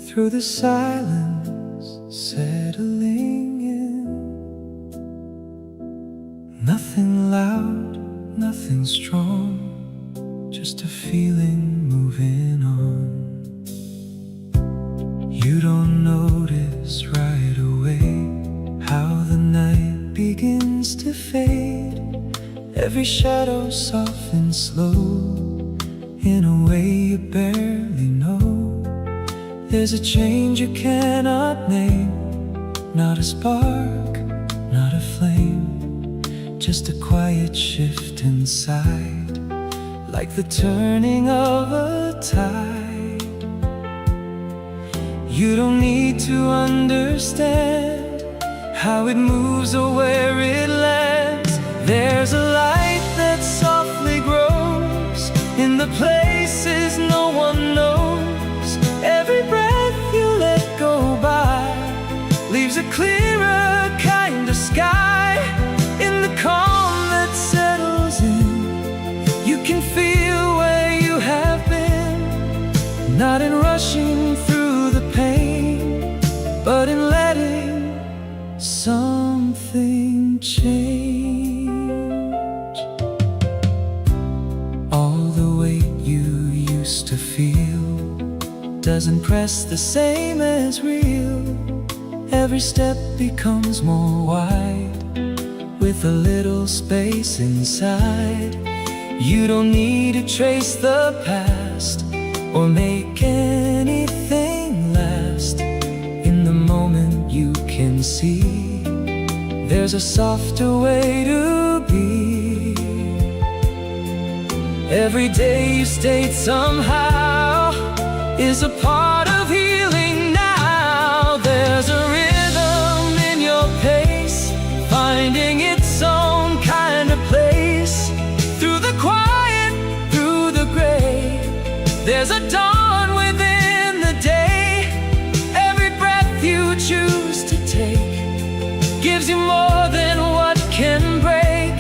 through the silence settling in. Nothing loud, nothing strong, just a feeling moving on. You don't notice right away how the night begins to fade. Every shadow softens slow in a way you barely know. There's a change you cannot name, not a spark, not a flame, just a quiet shift inside, like the turning of a tide. You don't need to understand how it moves or where it lands. There's a light that softly grows in the places no one knows. Every breath you let go by leaves a clearer kind of sky. In the calm that settles in, you can feel where you have been, not in rushing through the pain, but in letting something change. All the weight you used to feel doesn't press the same as real. Every step becomes more wide, with a little space inside. You don't need to trace the past or make anything last. In the moment you can see there's a softer way to be. Every day you state somehow is a part of healing now. There's a rhythm in your pace, finding its own kind of place. Through the quiet, through the gray, there's a dawn within the day. Every breath you choose to take gives you more than what can break.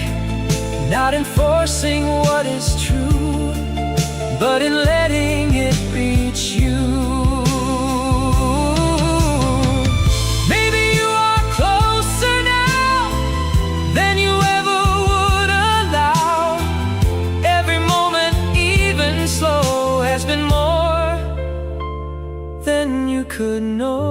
Not enforcing what is true, but in letting it reach you. Maybe you are closer now than you ever would allow. Every moment, even slow, has been more than you could know.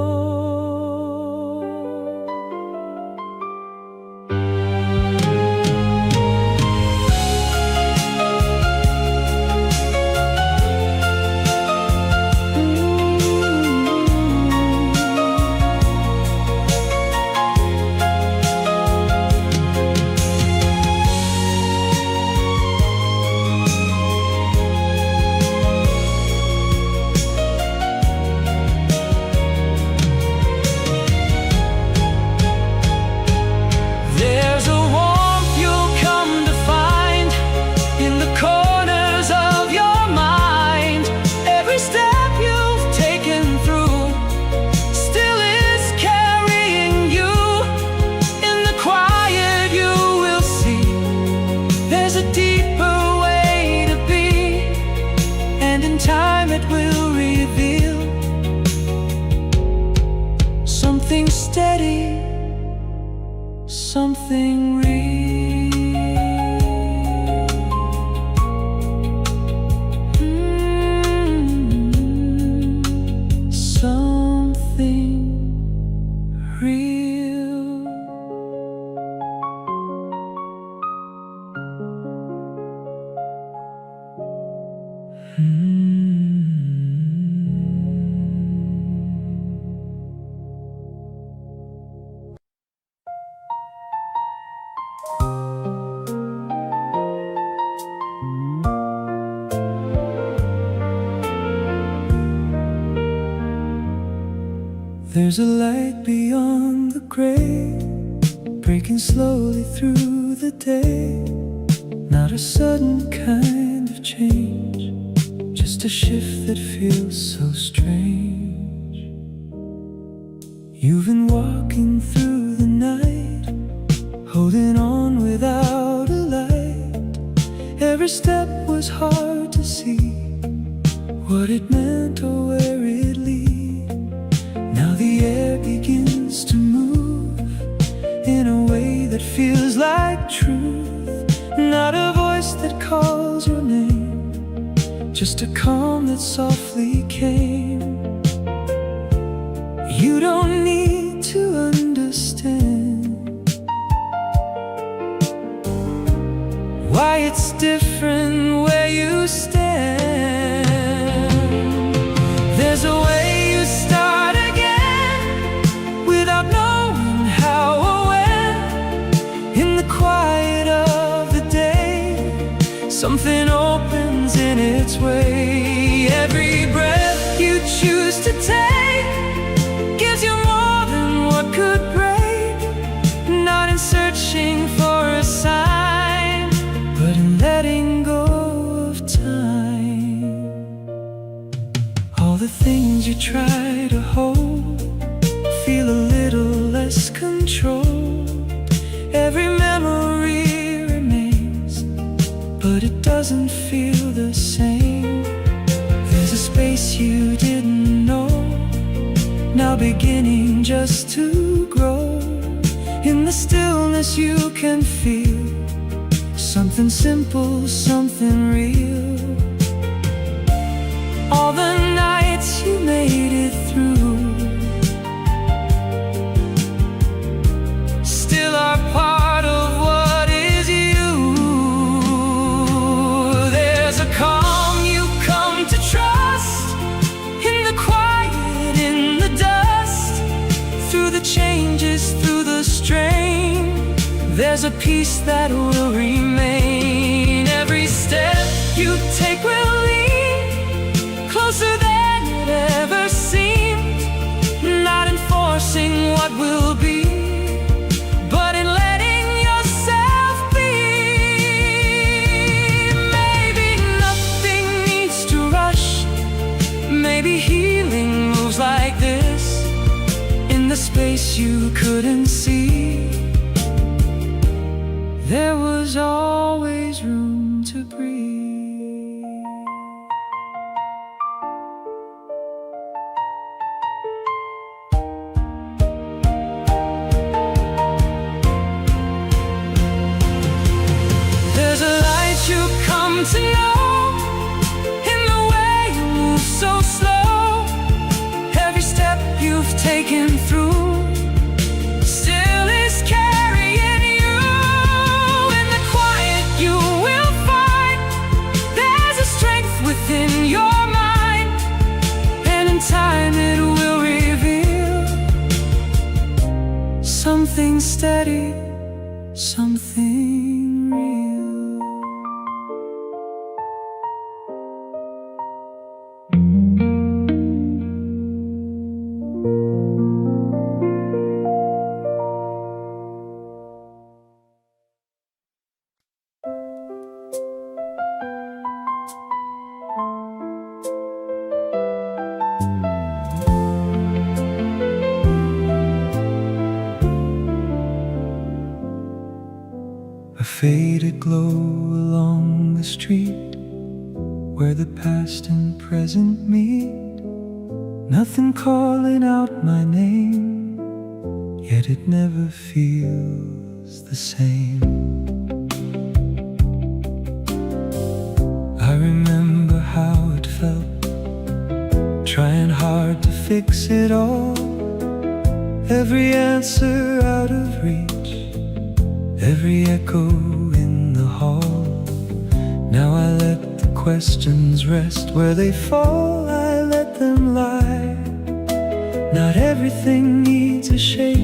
Something steady, something real. Something real. There's a light beyond the gray, breaking slowly through the day. Not a sudden kind of change, just a shift that feels so strange. You've been walking through the night, holding on without a light. Every step was hard to see what it meant or where it lead. just a calm that softly came. You don't need to understand why it's different where you stand. There's a way you start again without knowing how or when. In the quiet of the day, something opens in its way. Every breath you choose to take gives you more than what could break. Not in searching for a sign, but in letting go of time. All the things you try to hold feel a little less controlled. Every memory remains, but it doesn't feel the same. There's a space you didn't know, now beginning just to grow. In the stillness you can feel something simple, something real. All the nights you made it through still are part of what is you. There's a calm you come to trust in the quiet, in the dust, through the changes, through the strain. There's a peace that will remain. Every step you take will lead closer than it ever seemed. Not enforcing what will be, but in letting yourself be. Maybe nothing needs to rush. Maybe healing moves like this, in the space you couldn't see. There was always room to breathe. There's a light you come to know in the way you move so slow. Every step you've taken through still is carrying you. In the quiet you will find there's a strength within your mind, and in time it will reveal something steady, something real. A faded glow along the street where the past and present meet. Nothing calling out my name, yet it never feels the same. I remember how it felt, trying hard to fix it all. Every answer out of reach, every echo in the hall. Now I let the questions rest where they fall, I let them lie. Not everything needs a shape,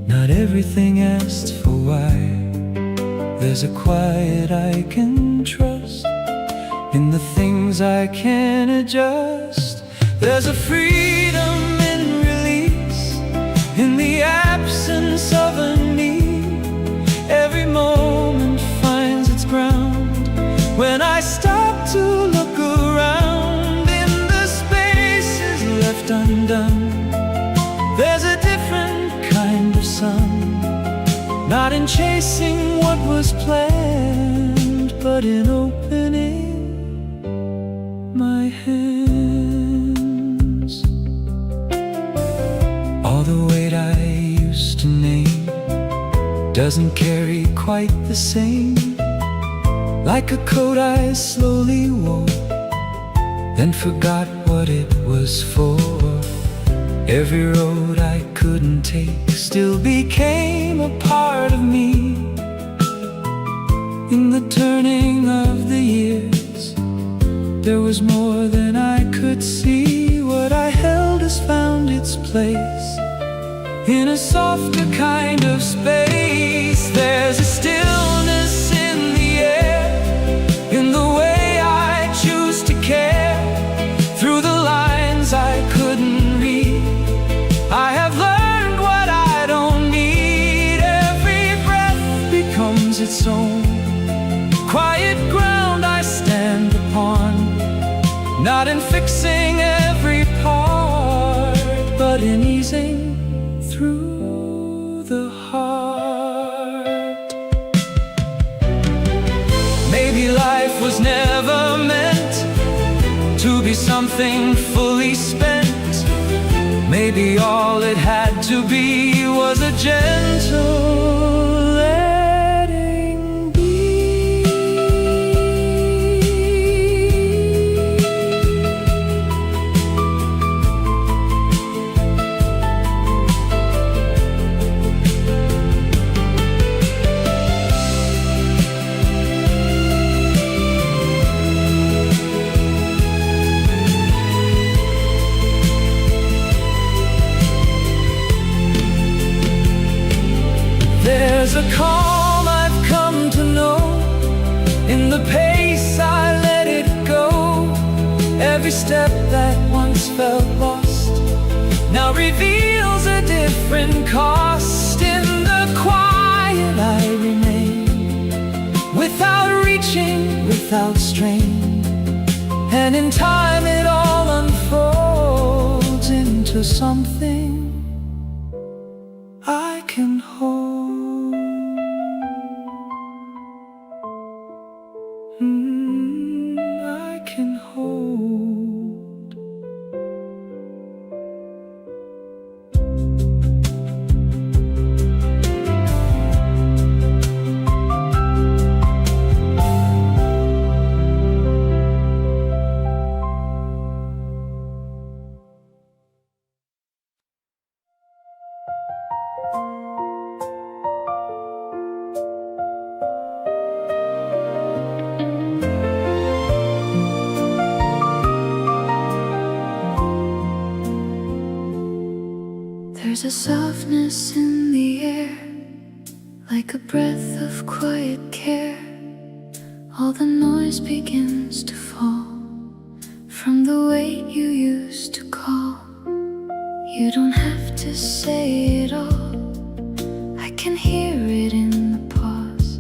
not everything asks for why. There's a quiet I can trust in the things I can adjust. There's a freedom in release, in the absence of a need. Every moment finds its ground when I stop to look around. In the spaces left undone, there's a different kind of sun. Not in chasing what was planned, but in opening my hands. All the weight I used to name doesn't carry quite the same. like a coat I slowly wore, then forgot what it was for. Every road I couldn't take still became a part of me. In the turning of the years, there was more than I could see. What I held has found its place in a softer kind of space. There's a stillness in the air, in the way I choose to care. Through the lines I couldn't read, I have learned what I don't need. Every breath becomes its own quiet ground I stand upon, not in fixing every part, but in easing through the heart. Maybe life was never meant to be something fully spent. Maybe all it had to be was a gentle letting be. There's a calm I've come to know in the pace I let it go. Every step that once felt lost now reveals a different cost. In the quiet I remain, without reaching, without strain, and in time it all unfolds into something I can hold. I can hold. There's a softness in the air, like a breath of quiet care. All the noise begins to fall from the weight you used to call. You don't have to say it all, I can hear it in the pause.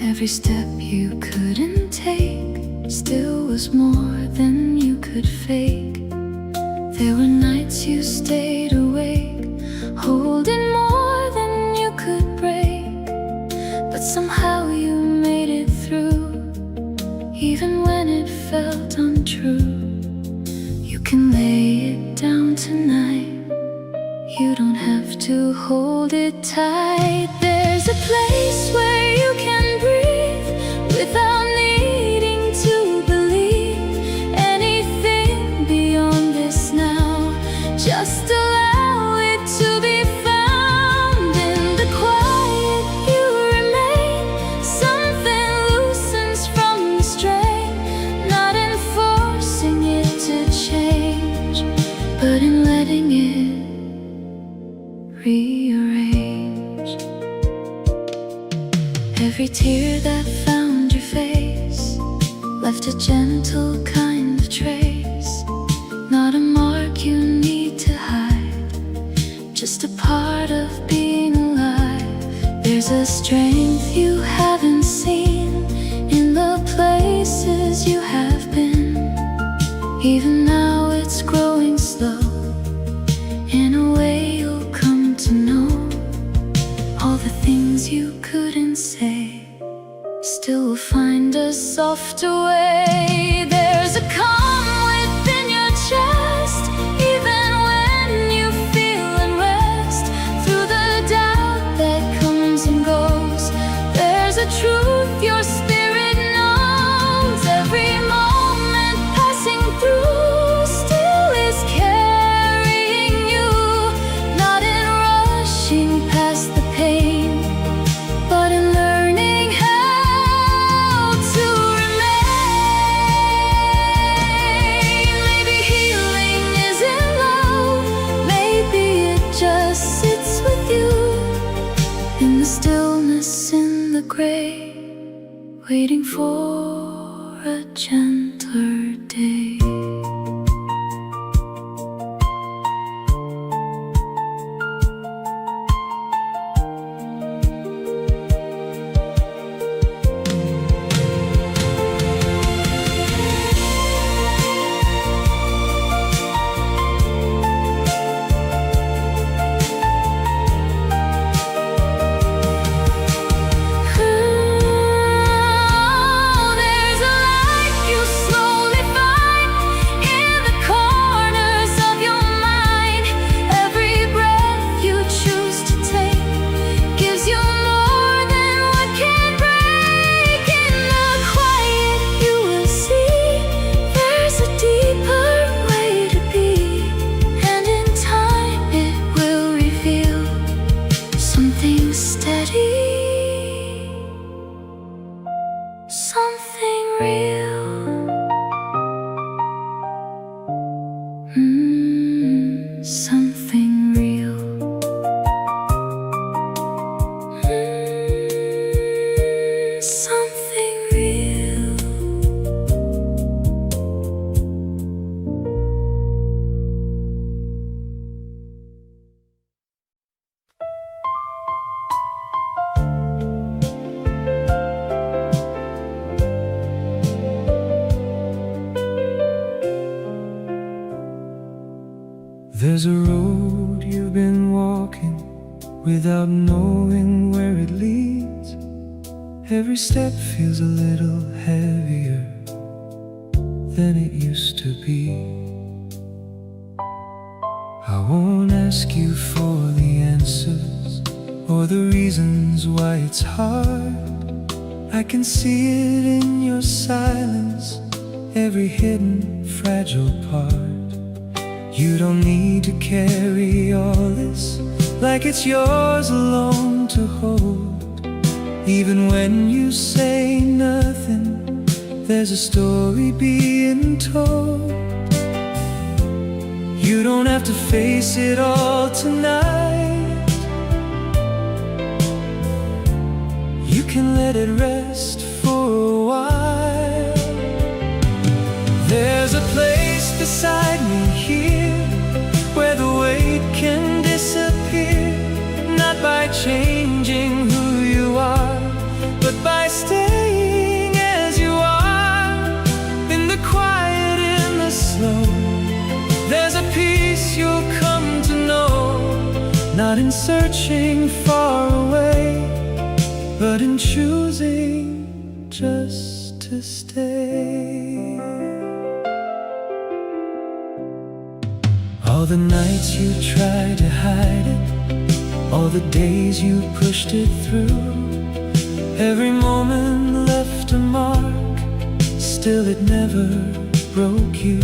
Every step you couldn't take still was more than you could fake. There were nights you stayed awake, holding more than you could break. But somehow you made it through, even when it felt untrue. You can lay it down tonight, you don't have to hold it tight. There's a place where you can breathe without needing to believe anything beyond this now. Just allow it to be found. In the quiet you remain, something loosens from the strain. Not in forcing it to change, but in letting it rearrange. Every tear that found your face left a gentle kind of trace. Not a mark you need to hide, just a part of being alive. There's a strength you haven't seen in the places you have been. Even now it's growing slow, in a way you'll come to know. All the things you couldn't say still will find a softer way. There's a calm within your chest, even when you feel unrest. Through the doubt that comes and goes, there's a truth your spirit the gray, waiting for a gentler day. There's a road you've been walking without knowing where it leads. Every step feels a little heavier than it used to be. I won't ask you for the answers or the reasons why it's hard. I can see it in your silence, every hidden, fragile part. You don't need to carry all this like it's yours alone to hold. Even when you say nothing, there's a story being told. You don't have to face it all tonight. You can let it rest for a while. There's a place beside me here where the weight can disappear, not by changing who you are, but by staying as you are, in the quiet, in the slow. There's a peace you'll come to know, not in searching far away, but in choosing just to stay. All the nights you tried to hide it, all the days you pushed it through, every moment left a mark, still it never broke you.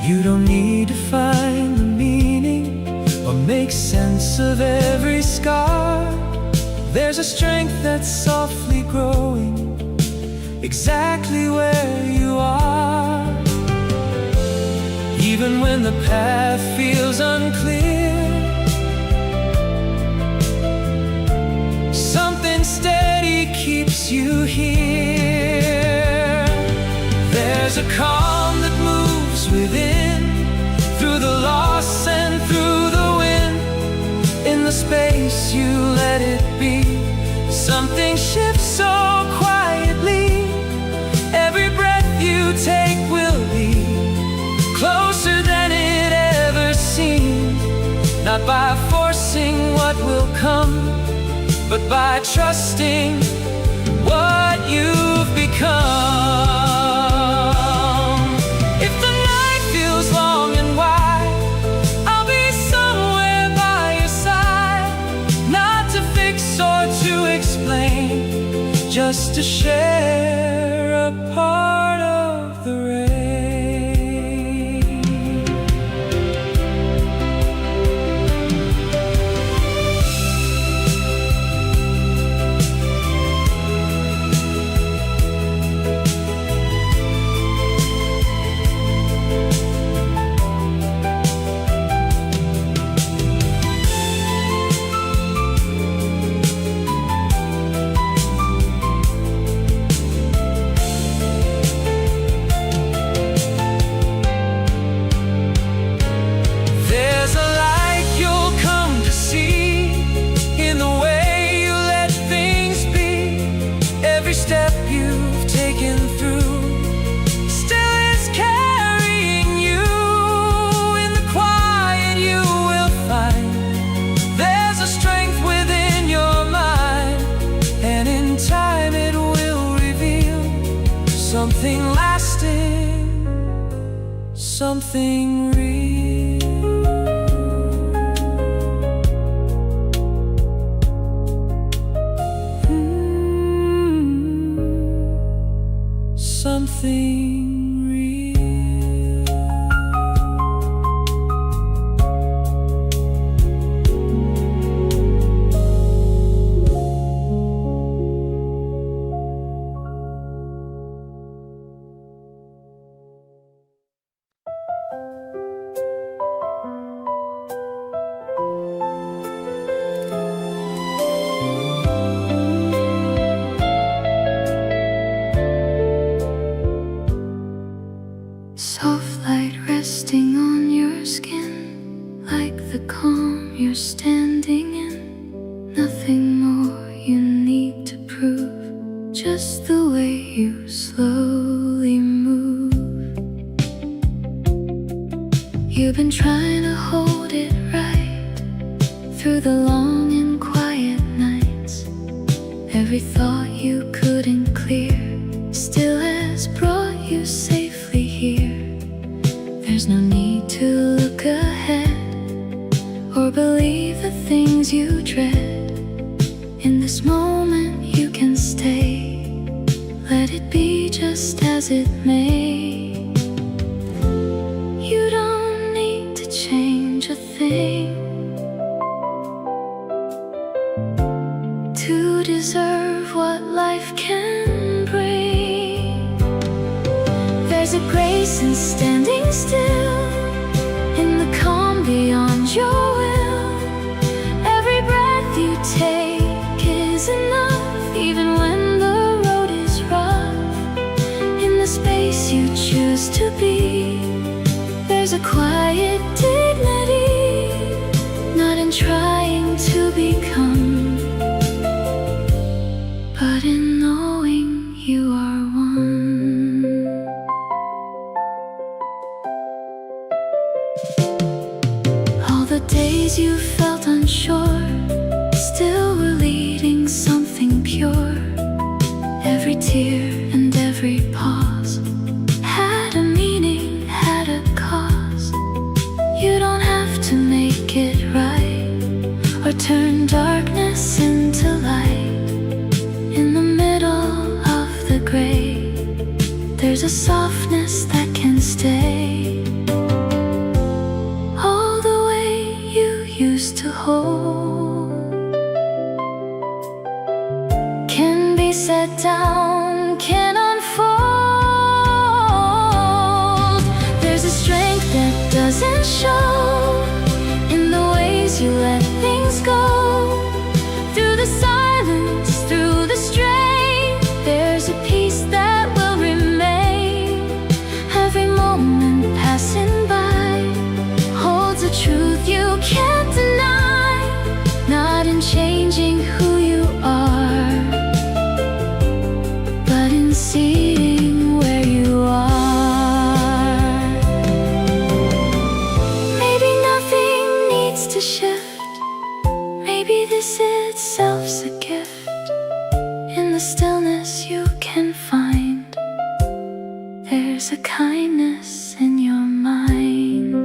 You don't need to find the meaning or make sense of every scar. There's a strength that's softly growing exactly where you are. Even when the path feels unclear, something steady keeps you here. There's a calm that moves within, through the loss and through the wind. In the space you let it be, something shifts so quietly. Every breath you take will lead closer than it ever seemed, not by forcing what will come, but by trusting what you've become. If the night feels long and wide, I'll be somewhere by your side, not to fix or to explain, just to share a part of the rain. something real. Something real. Soft light resting on your skin, like the calm you're standing in. Nothing more you need to prove, just the way you slowly move. You've been trying to hold it right through the long and quiet nights. Every thought you couldn't clear still has brought you safely here. There's no need to look ahead or believe the things you dread. In this moment you can stay, let it be just as it may. You don't need to change a thing to deserve what life can bring. There's a grace in standing still, in the calm beyond your will. Every breath you take is enough, even when the road is rough. In the space you choose to be, there's a quiet dignity, not in trying to become, but in knowing you are one. All the days you felt unsure still were leading something pure. Every tear and every pause had a meaning, had a cause. You don't have to make it right or turn darkness into light. In the middle of the gray, there's a softness that can stay. All the way you used to hold can be set down, can unfold. There's a strength that doesn't show in the ways you let things go. Through the silence, through the strain, there's a peace that will remain. Every moment passing by holds a truth you can't deny, not in changing who you are, but in seeing where you are. Maybe nothing needs to shift, maybe this itself's a gift. In the stillness you can find, there's a kindness in your mind.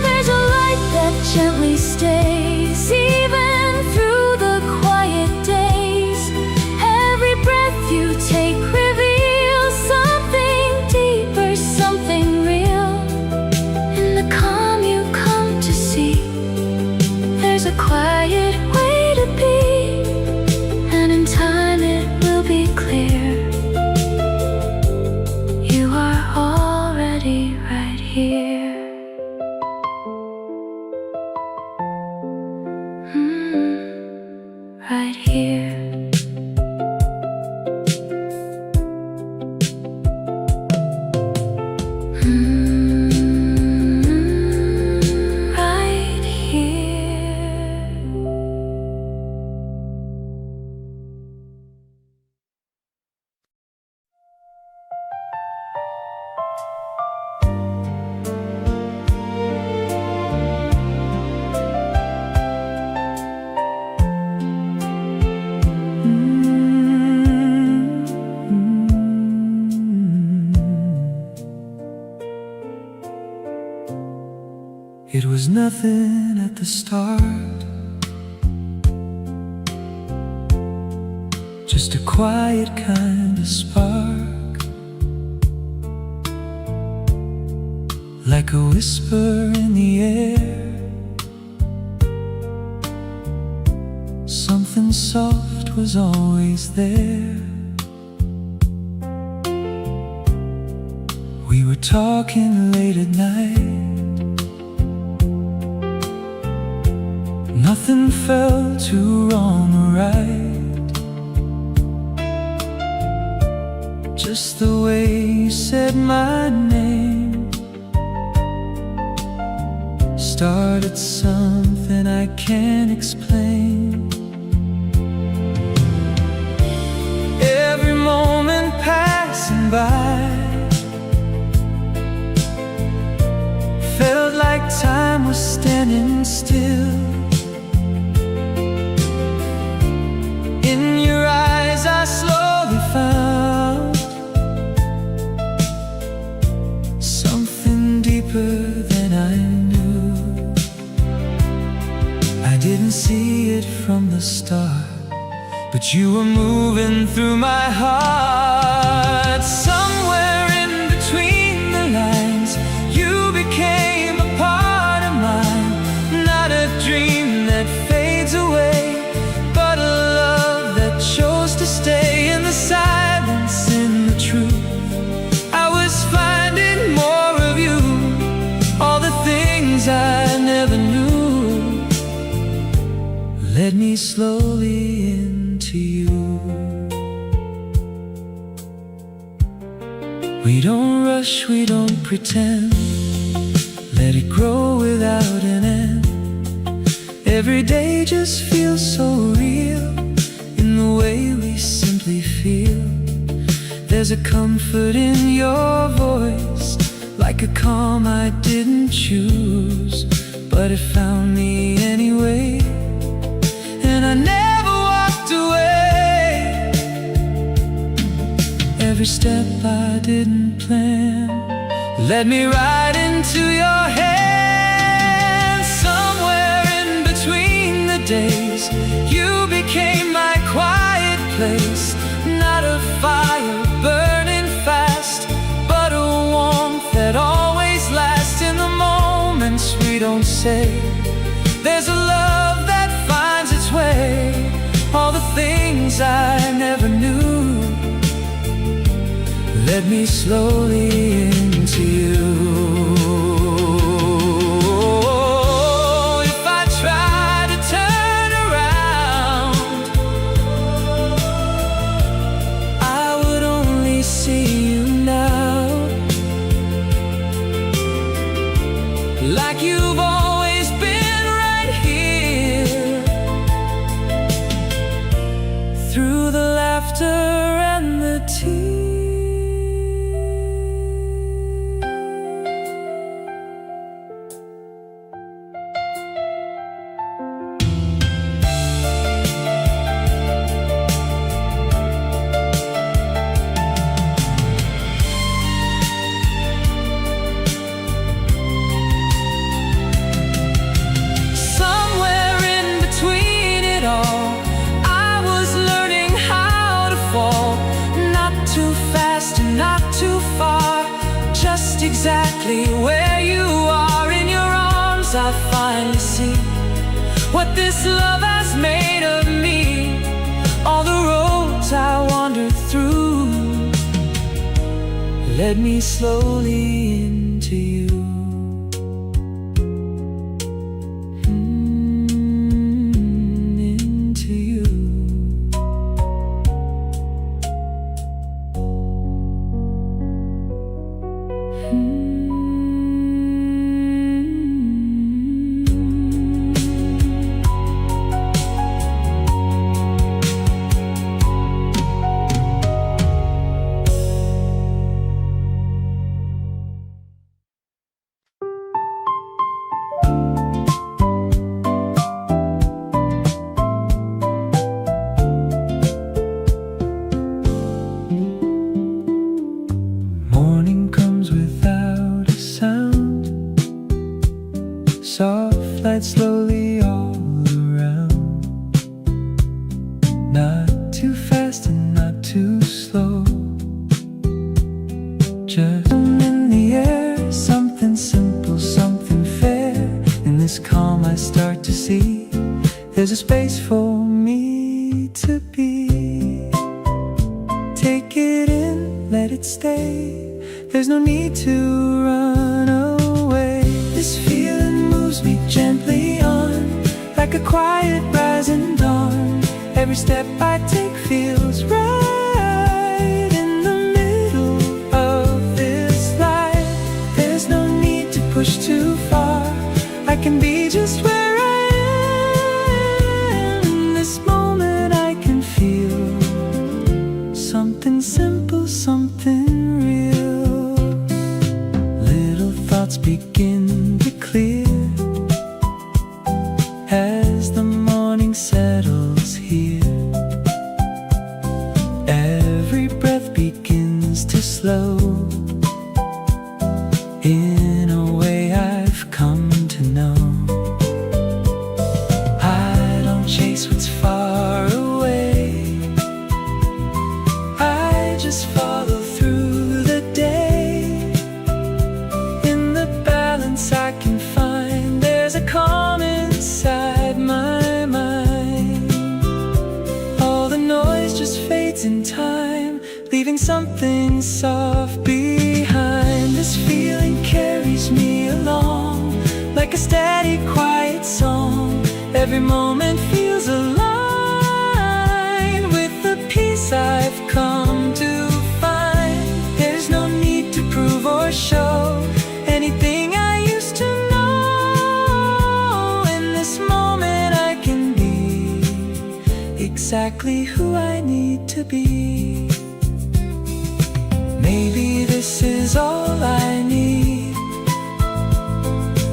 There's a light that gently stays even through the quiet days. Every breath you take reveals something deeper, something real. In the calm you come to see, there's a quiet way to be, and in time it will be clear. You are already right here. Right here. nothing at the start, just a quiet kind of spark, like a whisper in the air. Something soft was always there. We were talking late at night. Nothing felt too wrong or right, just the way you said my name started something I can't explain. Every moment passing by felt like time was standing still. In your eyes I slowly found something deeper than I knew. I didn't see it from the start, but you were moving through my heart. Somewhere in between the lines, you became a part of mine. Not a dream that fades away, but a love that chose to stay. In the silence, in the truth, I was finding more of you, all the things I never knew led me slowly into you. We don't rush, we don't pretend, let it grow without an end. Every day just feels so real, in the way we simply feel. There's a comfort in your voice, like a calm I didn't choose, but it found me anyway, and I never walked away. Every step I didn't plan led me right into your hands. Somewhere in between the days, you became my quiet place. Not a fire burning fast, but a warmth that always lasts. In the moments we don't say, there's a love that finds its way. All the things I never knew led me slowly into you. If I try to turn around, I would only see you now, like you've always been right here, through the laughter and the tears. Exactly where you are, in your arms I finally see what this love has made of me. All the roads I wandered through led me slowly into you. light slowly all around. Not too fast and not too slow, just in the air. Something simple, something fair. In this calm I start to see there's a space for me to be. Take it in, let it stay. There's no need to run away. This feeling moves me gently on, like a quiet rising dawn. Every step I take feels right in the middle of this life. There's no need to push too far. I can be just where I am. In this moment I can feel something simple, something real. Little thoughts begin to clear as the morning settles here. Every breath begins to slow in a way I've come to know. I don't chase what's far away, I just follow through the day. In the balance I can find, there's a calm inside my mind. All the noise just fades in time, leaving something soft behind. This feeling carries me along, like a steady, quiet song. Every moment feels aligned with the peace I've come to find. There's no need to prove or show anything I used to know. In this moment I can be exactly who I need to be. Maybe this is all I need,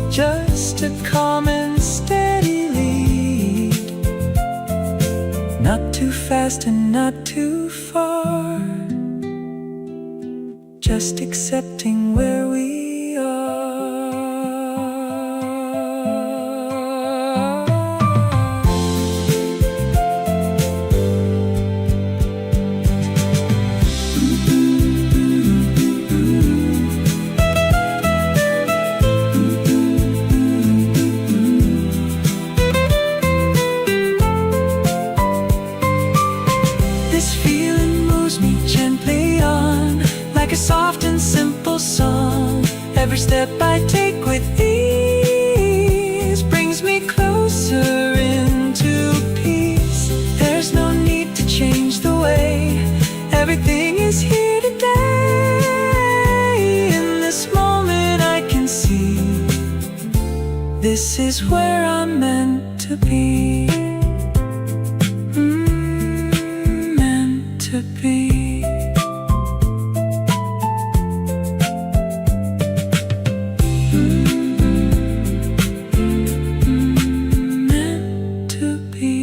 just a calm and steady lead. Not too fast and not too far, just accepting where we are. This feeling moves me gently on, like a soft and simple song. Every step I take with ease brings me closer into peace. There's no need to change the way everything is here today. In this moment I can see this is where I'm meant to be. Meant to be. Meant to be.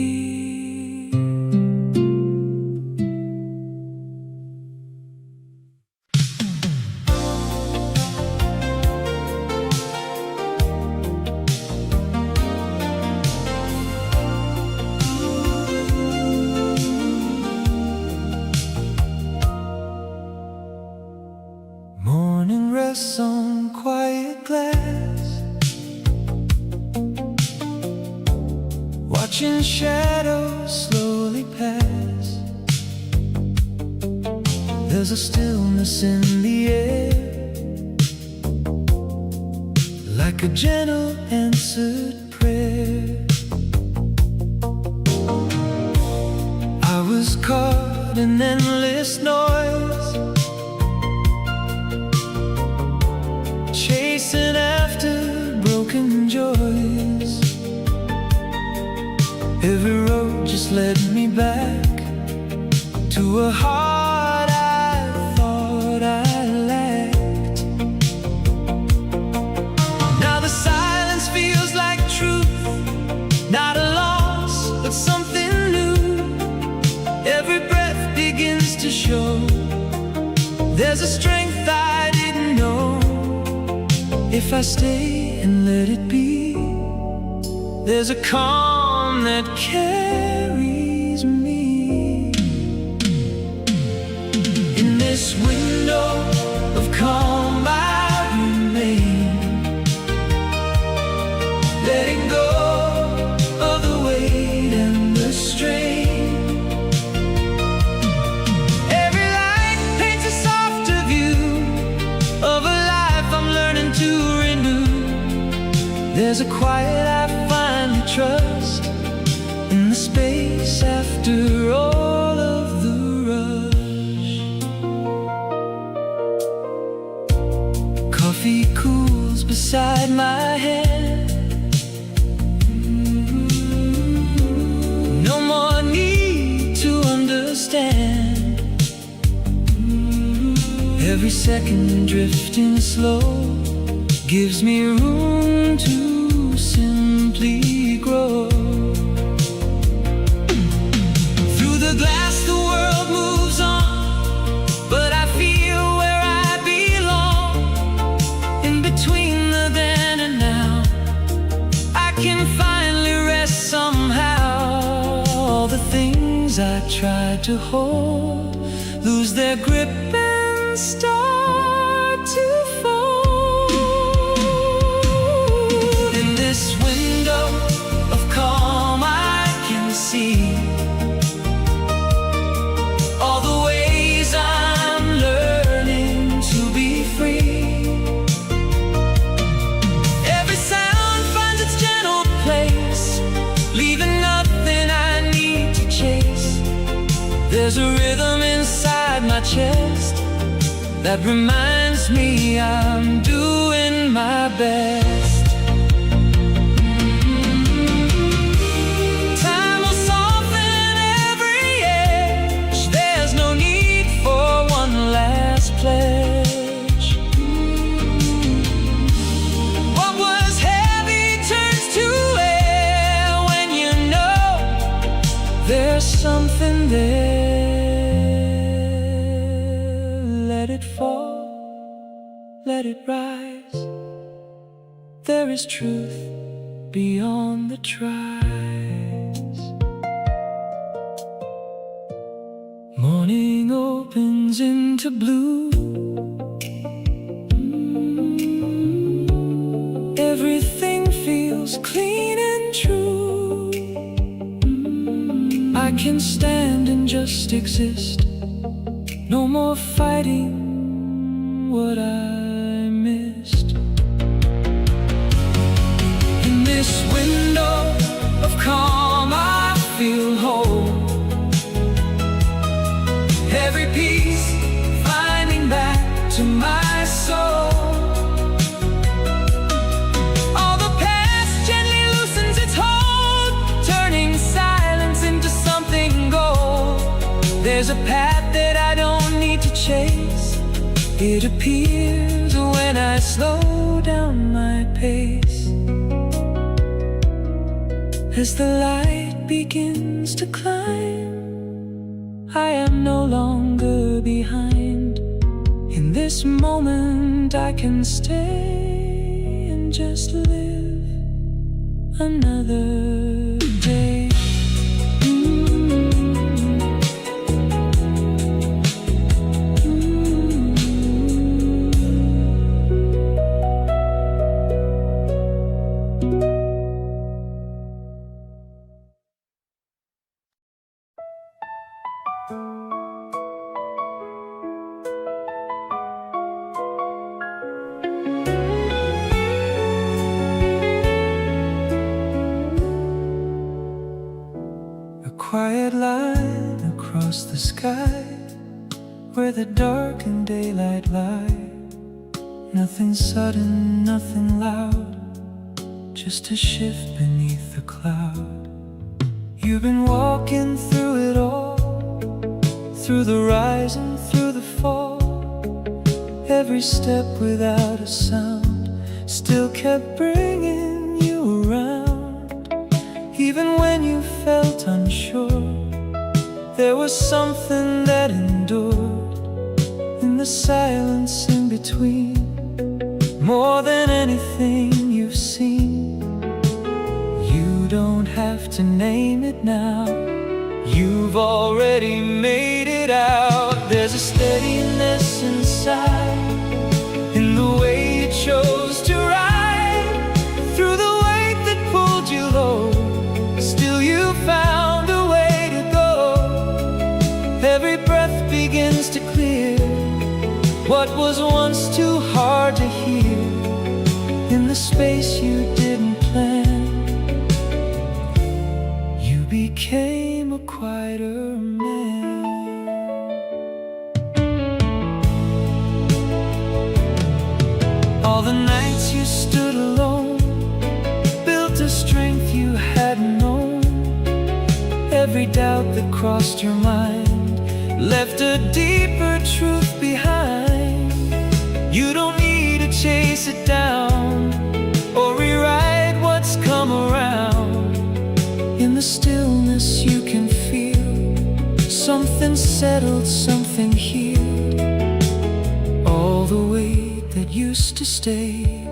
Morning rests on quiet glass, watching shadows slowly pass. There's a stillness in the air, like a gentle answered prayer. I was caught in endless noise, chasing after broken joys. Every road just led me back to a heart I thought I lacked. Now the silence feels like truth, not a loss, but something new. Every breath begins to show there's a strength I didn't know. If I stay and let it be, There's a calm that carries me. In this window of calm I remain, letting go of the weight and the strain. Every light paints a softer view of a life I'm learning to renew. There's a quiet I finally trust in the space after all of the rush. Coffee cools beside my hand. No more need to understand. Every second drifting slow gives me room to simply grow. Through the glass the world moves on, but I feel where I belong. In between the then and now, I can finally rest somehow. All the things I tried to hold lose their grip and start to fall. In this window of calm I can see all the ways I'm learning to be free. Every sound finds its gentle place, leaving nothing I need to chase. There's a rhythm inside my chest that reminds me I'm doing my best. Time will soften every edge. There's no need for one last pledge. What was heavy turns to air when you know there's something there. Let it fall, let it rise. There is truth beyond the tries. Morning opens into blue. Everything feels clean and true. I can stand and just exist. No more fighting what I missed. In this window of calm I feel whole. Every piece finding back to my soul. All the past gently loosens its hold, turning silence into something gold. There's a path that I don't need to chase. It appears when I slow down my pace. As the light begins to climb, I am no longer behind. In this moment I can stay and just live another day. Quiet line across the sky, where the dark and daylight lie. Nothing sudden, nothing loud, just a shift beneath the cloud. You've been walking through it all, through the rise and through the fall. Every step without a sound still kept bringing you around. Even when you felt unsure, there was something that endured in the silence in between. More than anything you've seen, You don't have to name it now. You've already made it out. There's a steadiness inside in the way you chose to ride through the weight that pulled you low. Still you found a way to go. Every breath begins to clear what was once too hard to hear. In the space you didn't plan, you became a quieter man. All the nights you stood alone built a strength you hadn't known. Every doubt that crossed your mind left a deeper truth behind. You don't need to chase it down or rewrite what's come around. In the stillness you can feel something settled, something healed. All the weight that used to stay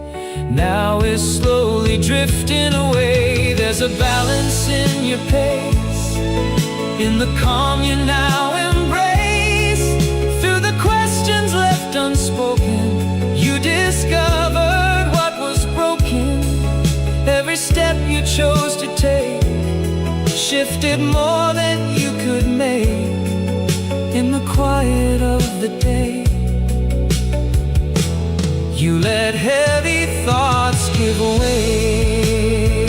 now is slowly drifting away. There's a balance in your pace, in the calm you now embrace. Through the questions left unspoken, you discovered what was broken. Every step you chose to take shifted more than you could make. In the quiet of the day, you let heavy thoughts give way.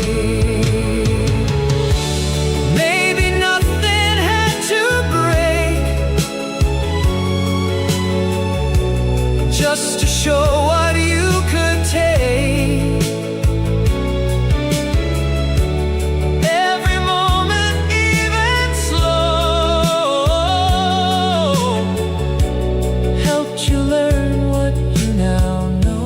Maybe nothing had to break just to show what you could take. Every moment, even slow, helped you learn what you now know.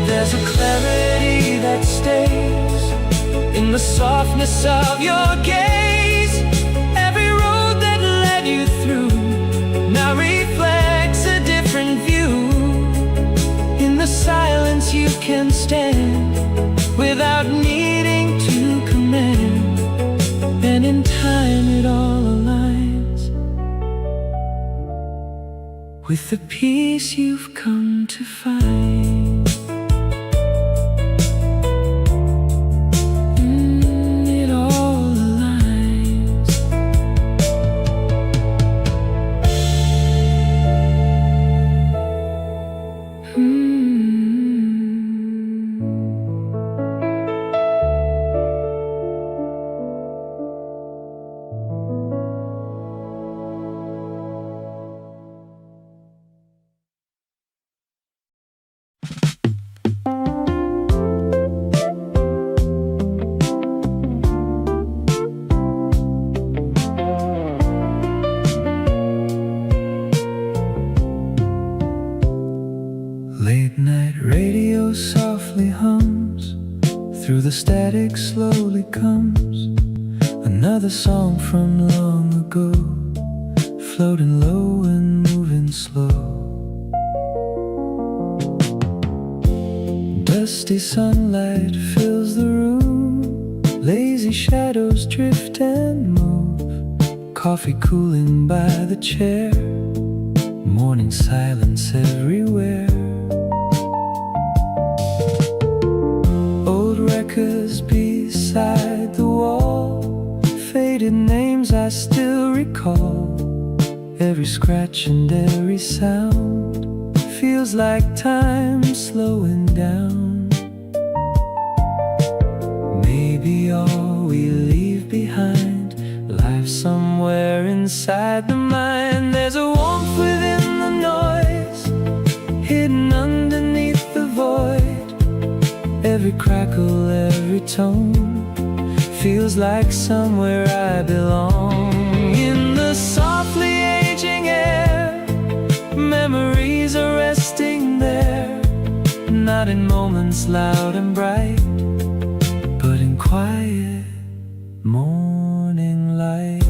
There's a clarity that stays in the softness of your gaze. Every road that led you through now reflects a different view. In the silence you can stand without needing to command. And in time it all aligns with the peace you've come to find. It all aligns. Late night radio softly hums. Through the static slowly comes another song from long ago, floating low and moving slow. Dusty sunlight fills the room. Lazy shadows drift and move. Coffee cooling by the chair. Morning silence everywhere. Old records beside the wall. Faded names I still recall. Every scratch and every sound feels like time slowing down. Maybe all we leave behind, life somewhere inside the mind. There's a warmth within the noise, hidden underneath the void. Every crackle, every tone feels like somewhere I belong. In the softly aging air, memories are resting there. not in moments loud and bright, but in quiet morning light.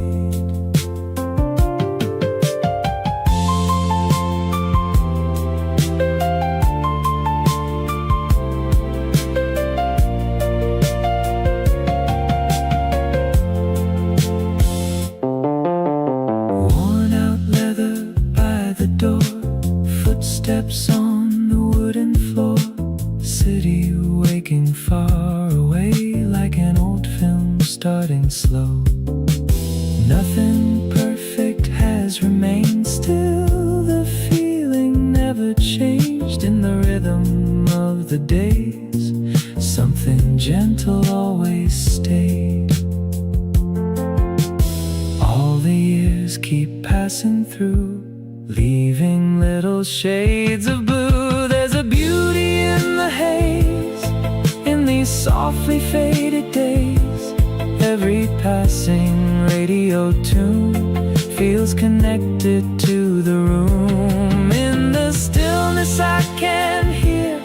Worn out leather by the door, footsteps on the wooden floor, city waking far away like an old film starting slow. Nothing perfect has remained still, the feeling never changed in the rhythm of the days. Something gentle always stayed. All the years keep passing through, leaving little shades of blue. There's a beauty in the haze, in these softly faded days. Every passing radio tune feels connected to the room. In the stillness I can hear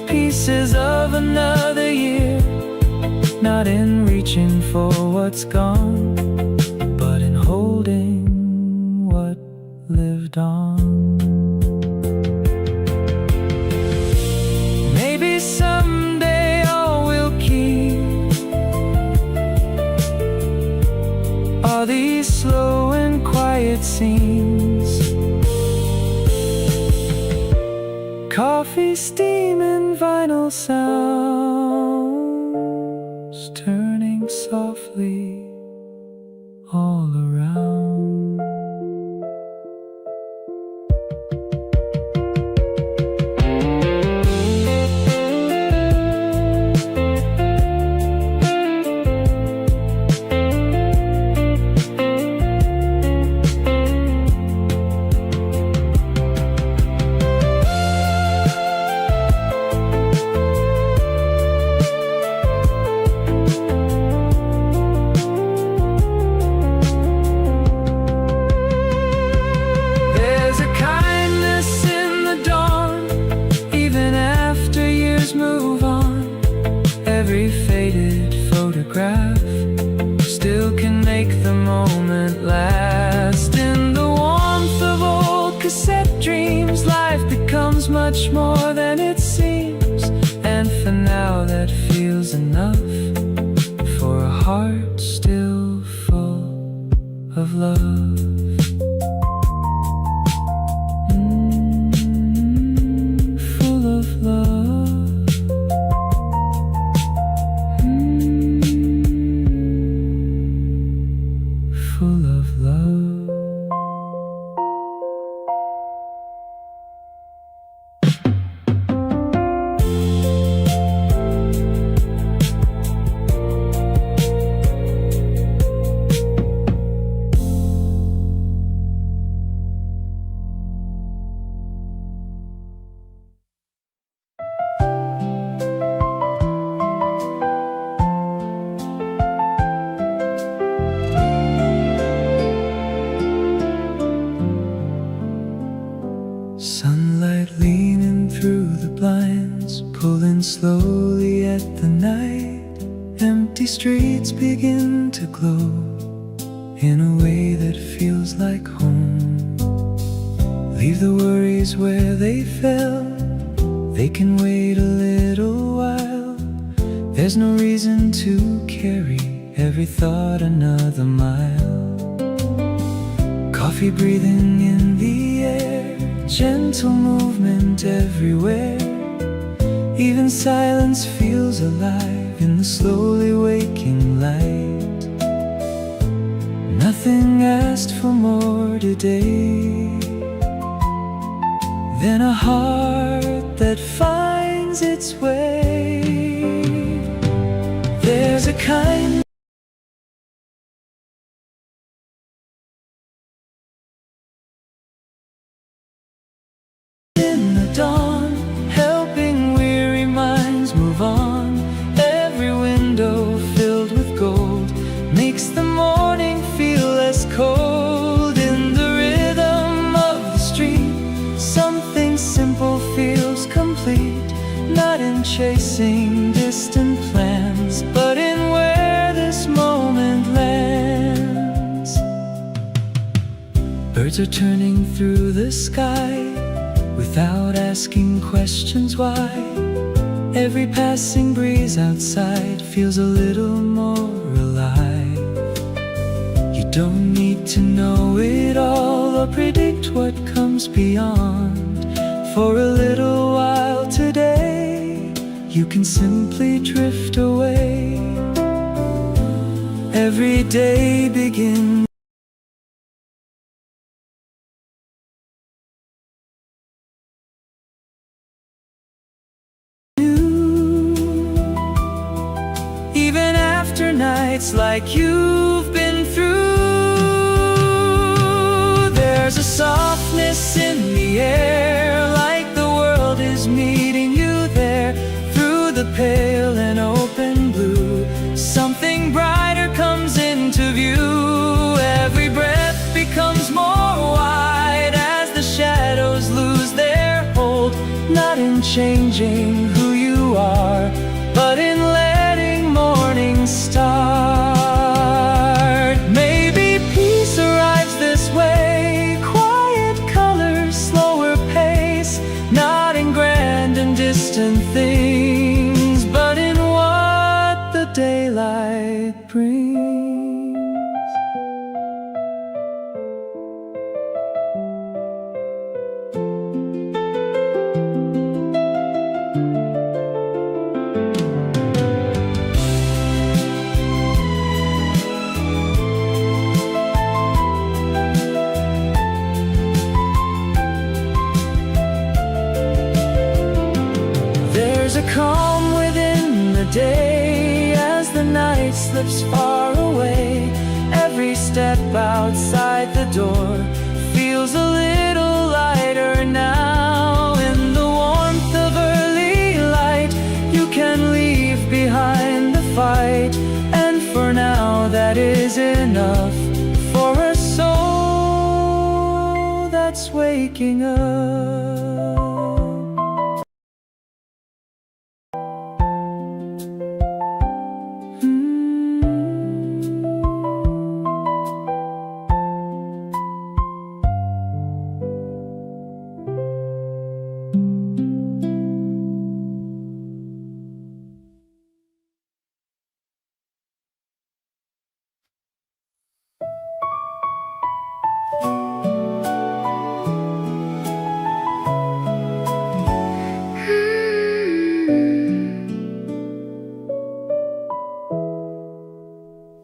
pieces of another year, not in reaching for what's gone, but in holding what lived on. Maybe someday all we'll keep are these slow and quiet scenes. Coffee steaming, vinyl sounds turning softly all around. Move on. Every faded photograph still can make the moment last. In the warmth of old cassette dreams, life becomes much more than it seems. And for now that feels enough for a heart still full of love. Full of love. Full of love. Sunlight leaning through the blinds, pulling slowly at the night. Empty streets begin to glow in a way that feels like home. Leave the worries where they fell, they can wait a little while. There's no reason to carry every thought another mile. Coffee breathing in the air, gentle movement everywhere. Even silence feels alive in the slowly waking light. Nothing asked for more today than a heart that finds its way. There's a kind in the dawn, helping weary minds move on. Every window filled with gold makes the morning feel less cold. In the rhythm of the street, something simple feels complete. distant plans, but in where this moment lands. Birds are turning through the sky without asking questions why. Every passing breeze outside feels a little more alive. You don't need to know it all or predict what comes beyond. For a little while today, you can simply drift away. Every day begins nights like you've been through. There's a softness in the air, like the world is meeting you there. Through the pale and open blue, something brighter comes into view. Every breath becomes more wide as the shadows lose their hold. Not in changing who you are, but in letting morning start. Maybe peace arrives this way, quiet colors, slower pace. Not in grand and distant things, but in what the daylight brings. Calm within the day as the night slips far away. Every step outside the door feels a little lighter now. In the warmth of early light, you can leave behind the fight. And for now that is enough for a soul that's waking up.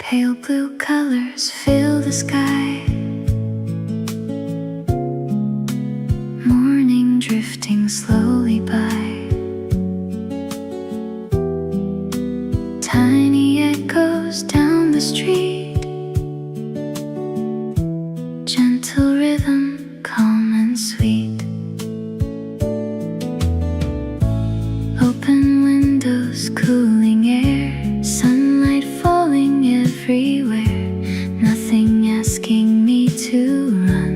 Pale blue colors fill the sky. Morning drifting slowly by. Tiny echoes down the street. Gentle rhythm, calm and sweet. Open windows, cooling air. Sunlight falling everywhere. Nothing asking me to run.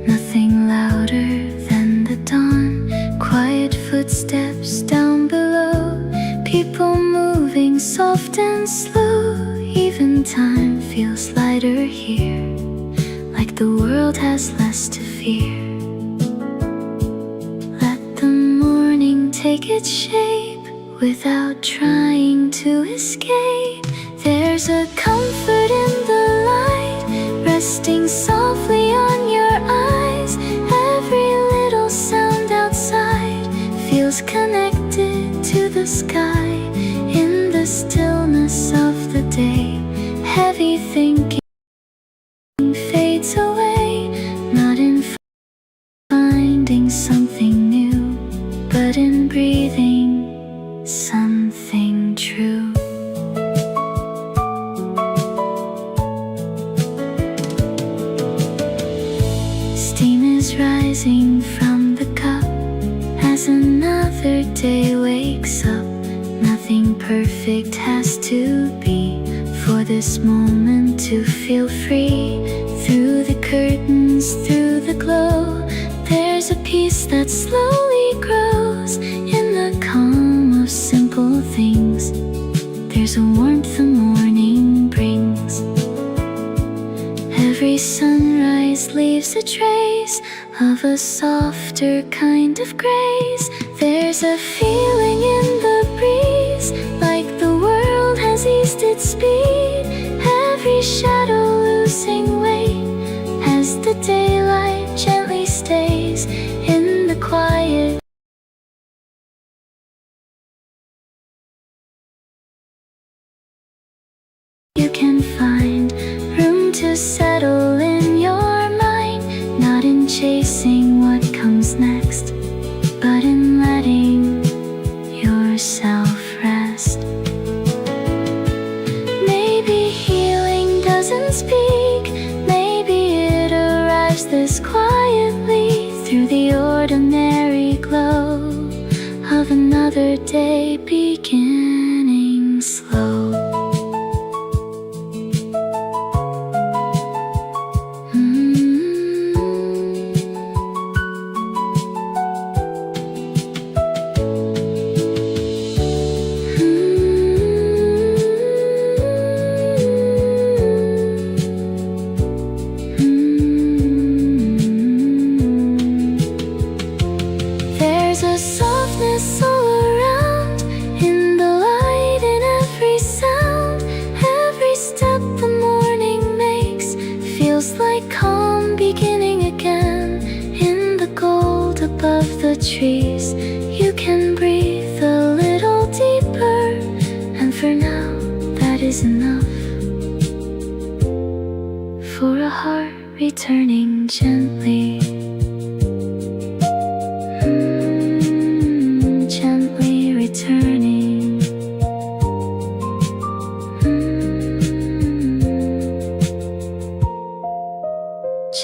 Nothing louder than the dawn. Quiet footsteps down below. People moving soft and slow. Even time feels lighter here, like the world has less to fear. Let the morning take its shape without trying to escape. There's a comfort in the light, resting softly on your eyes. Every little sound outside feels connected to the sky. In the stillness of the day, heavy thinking fades away. Not in finding something new, but in breathing something true. Steam is rising from the cup as another day wakes up. Nothing perfect has to be for this moment to feel free. Through the curtains, through the glow, there's a peace that slowly grows in the calm of simple things. There's a warmth the morning brings. Every sunrise leaves a trace of a softer kind of grace. There's a feeling in the breeze, like the world has eased its speed. Every shadow losing weight as the daylight gently stays in the quiet. You can find room to settle in your mind, not in chasing what comes next, but in letting yourself rest. Maybe healing doesn't speak, maybe it arrives this quietly through the ordinary glow of another day beginning slow. There's a softness all around, in the light, in every sound. Every step the morning makes feels like calm beginning again. In the gold above the trees, you can breathe a little deeper, and for now that is enough for a heart returning gently. Gently returning.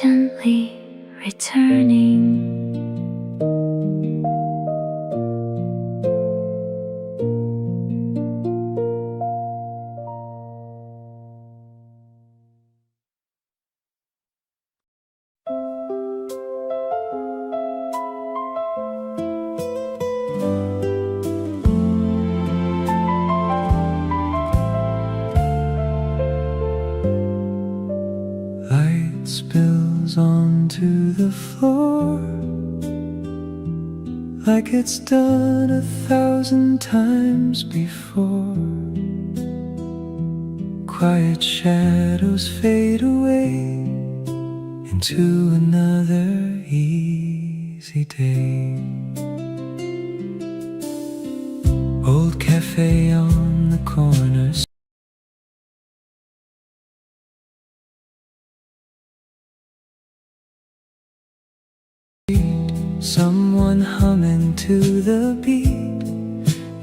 Gently returning. Light spills onto the floor like it's done 1,000 times before. Quiet shadows fade away into another easy day. Old cafe on the corner, someone humming to the beat,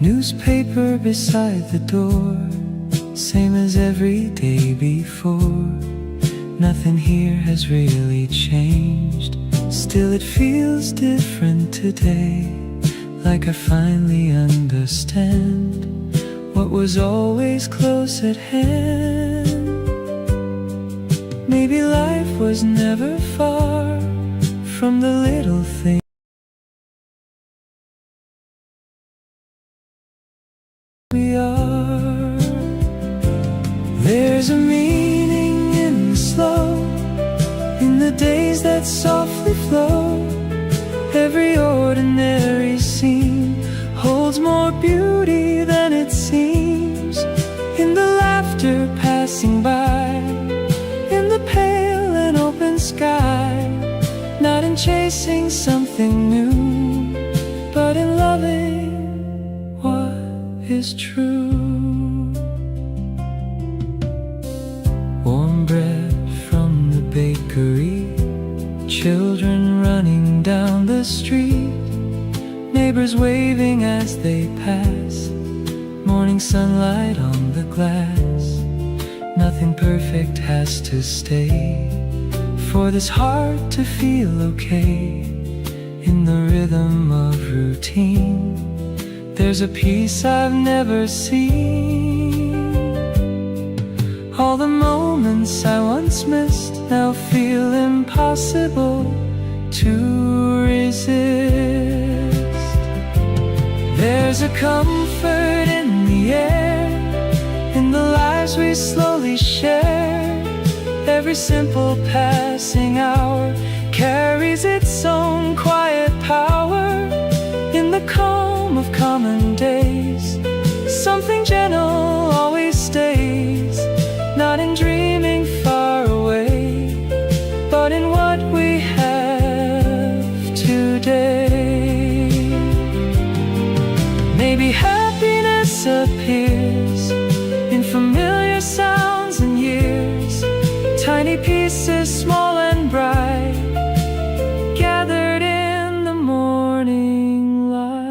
newspaper beside the door, same as every day before. Nothing here has really changed, still it feels different today, like I finally understand what was always close at hand. Maybe life was never far from the little things we are. There's a meaning in the slow, in the days that softly flow. Every ordinary scene holds more beauty than it seems. In the laughter passing by, in the pale and open sky, not in chasing something new, but in loving what is true. Warm bread from the bakery, children running down the street, neighbors waving as they pass, morning sunlight on the glass. Nothing perfect has to stay for this heart to feel okay. In the rhythm of routine, there's a peace I've never seen. All the moments I once missed now feel impossible to resist. There's a comfort in the air, hours we slowly share. Every simple passing hour carries its own quiet power. In the calm of common days, something gentle always stays, not in dreaming far away, but in what we have today. Maybe happiness appears in familiar sounds and years, tiny pieces, small and bright, gathered in the morning light.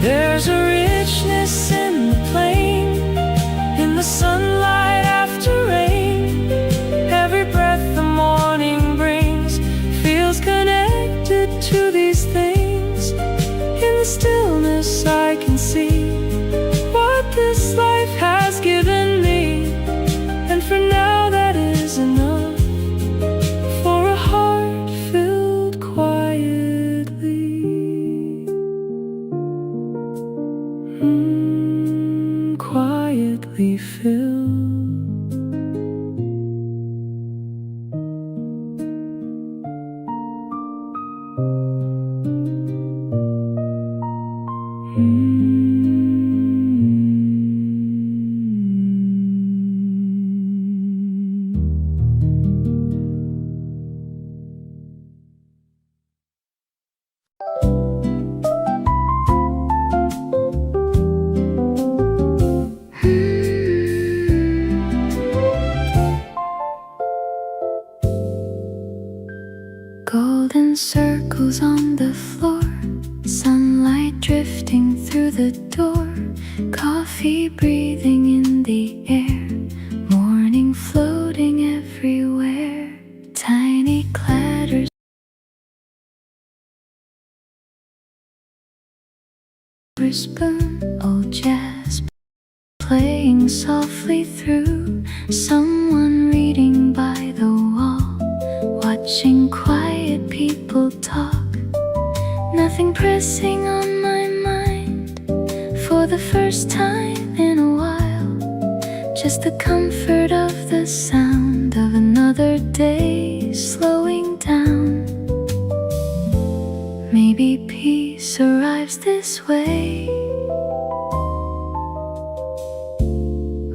There's a richness in the plain, in the sunlight after rain. Every breath the morning brings feels connected to these things. In the stillness I can see what this life has given me, and for now that is enough for a heart filled quietly. Quietly filled. Golden circles on the floor, sunlight drifting through the door, coffee breathing in the air, morning floating everywhere, tiny clatters, silver spoon, old jazz playing softly through, someone reading by the wall, watching quiet people talk. Nothing pressing on my mind for the first time in a while. Just the comfort of the sound of another day slowing down. Maybe peace arrives this way,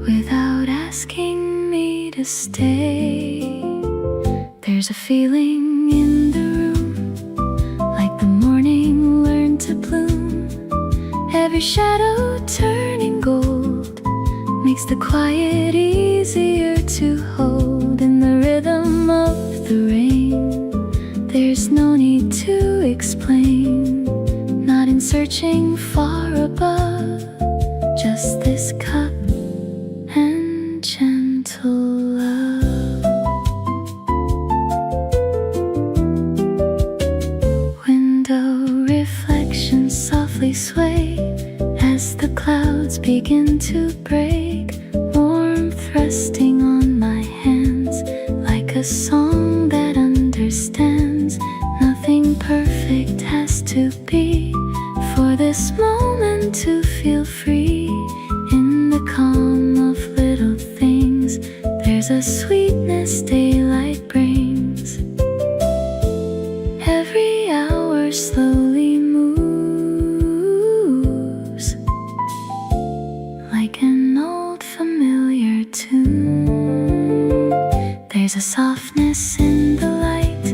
without asking me to stay. There's a feeling in the room, like the morning learned to bloom. Every shadow turning gold makes the quiet easier to hold. In the rhythm of the rain, there's no need to explain, not in searching far above, just this cup and gentle love. Reflections softly sway as the clouds begin to break, warmth resting on my hands like a song that understands. Nothing perfect has to be for this moment to feel free. In the calm of little things, there's a sweetness daylight brings. Every hour slowly moves like an old familiar tune. There's a softness in the light,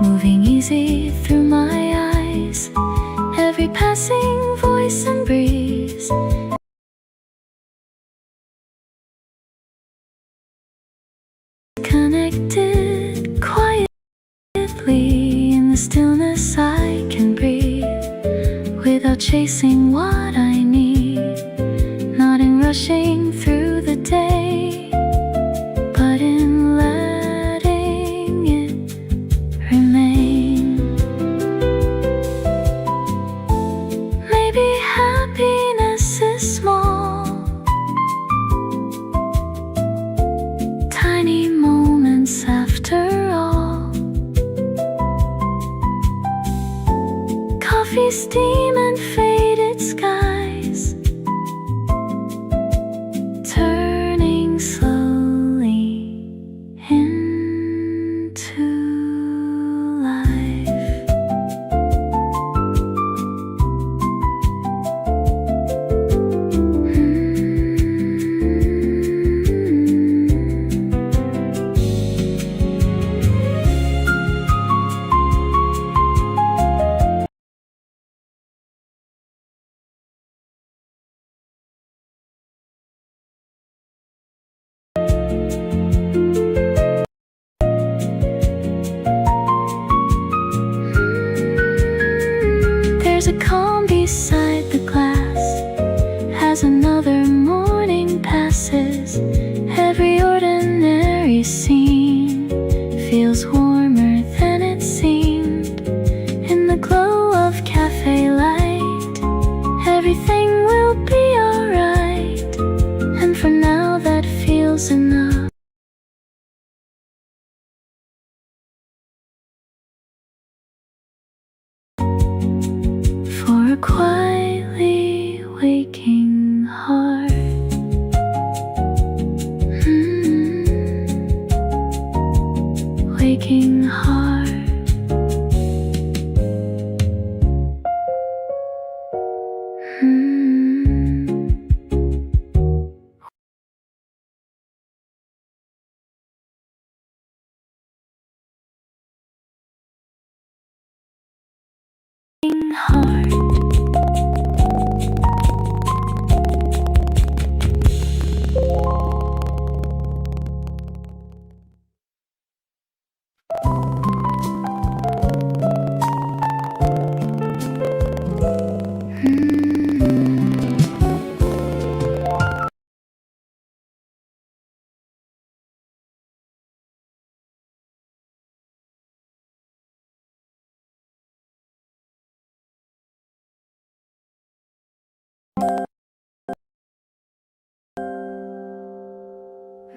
moving easy through my eyes. Every passing voice and breeze, connected quietly in the stillness I can breathe without chasing what I need, not in rushing through the day, but in letting it remain. Maybe happiness is small, tiny moments after all. Coffee steam and faded skies, turning slowly into life. There's a calm beside the glass as another morning passes. Every ordinary scene feels warmer than it seemed. In the glow of cafe light, everything will be alright, and for now that feels enough. For a quietly waking heart. Waking heart. Waking heart.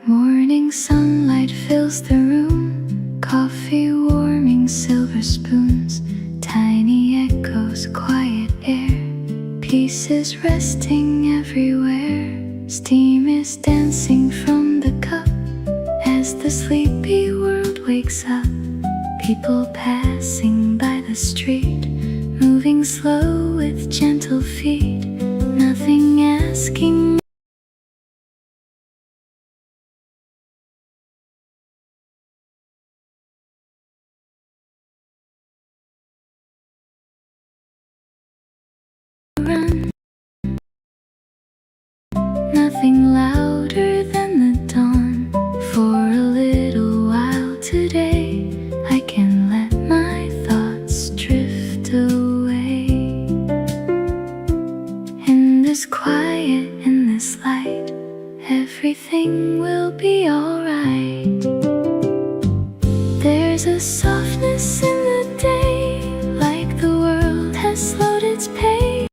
Morning sunlight fills the room, coffee warming silver spoons, tiny echoes, quiet air, pieces resting everywhere. Steam is dancing from the cup as the sleepy world wakes up. People passing by the street, moving slow with gentle feet, nothing asking. Run. Nothing louder than the dawn. For a little while today, I can let my thoughts drift away. In this quiet, in this light, everything will be alright. There's a softness in the day, like the world has slowed its pace.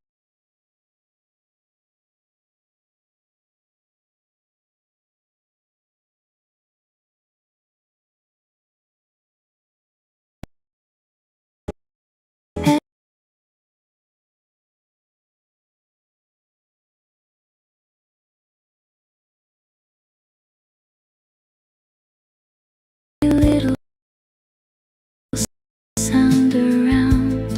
Little sound around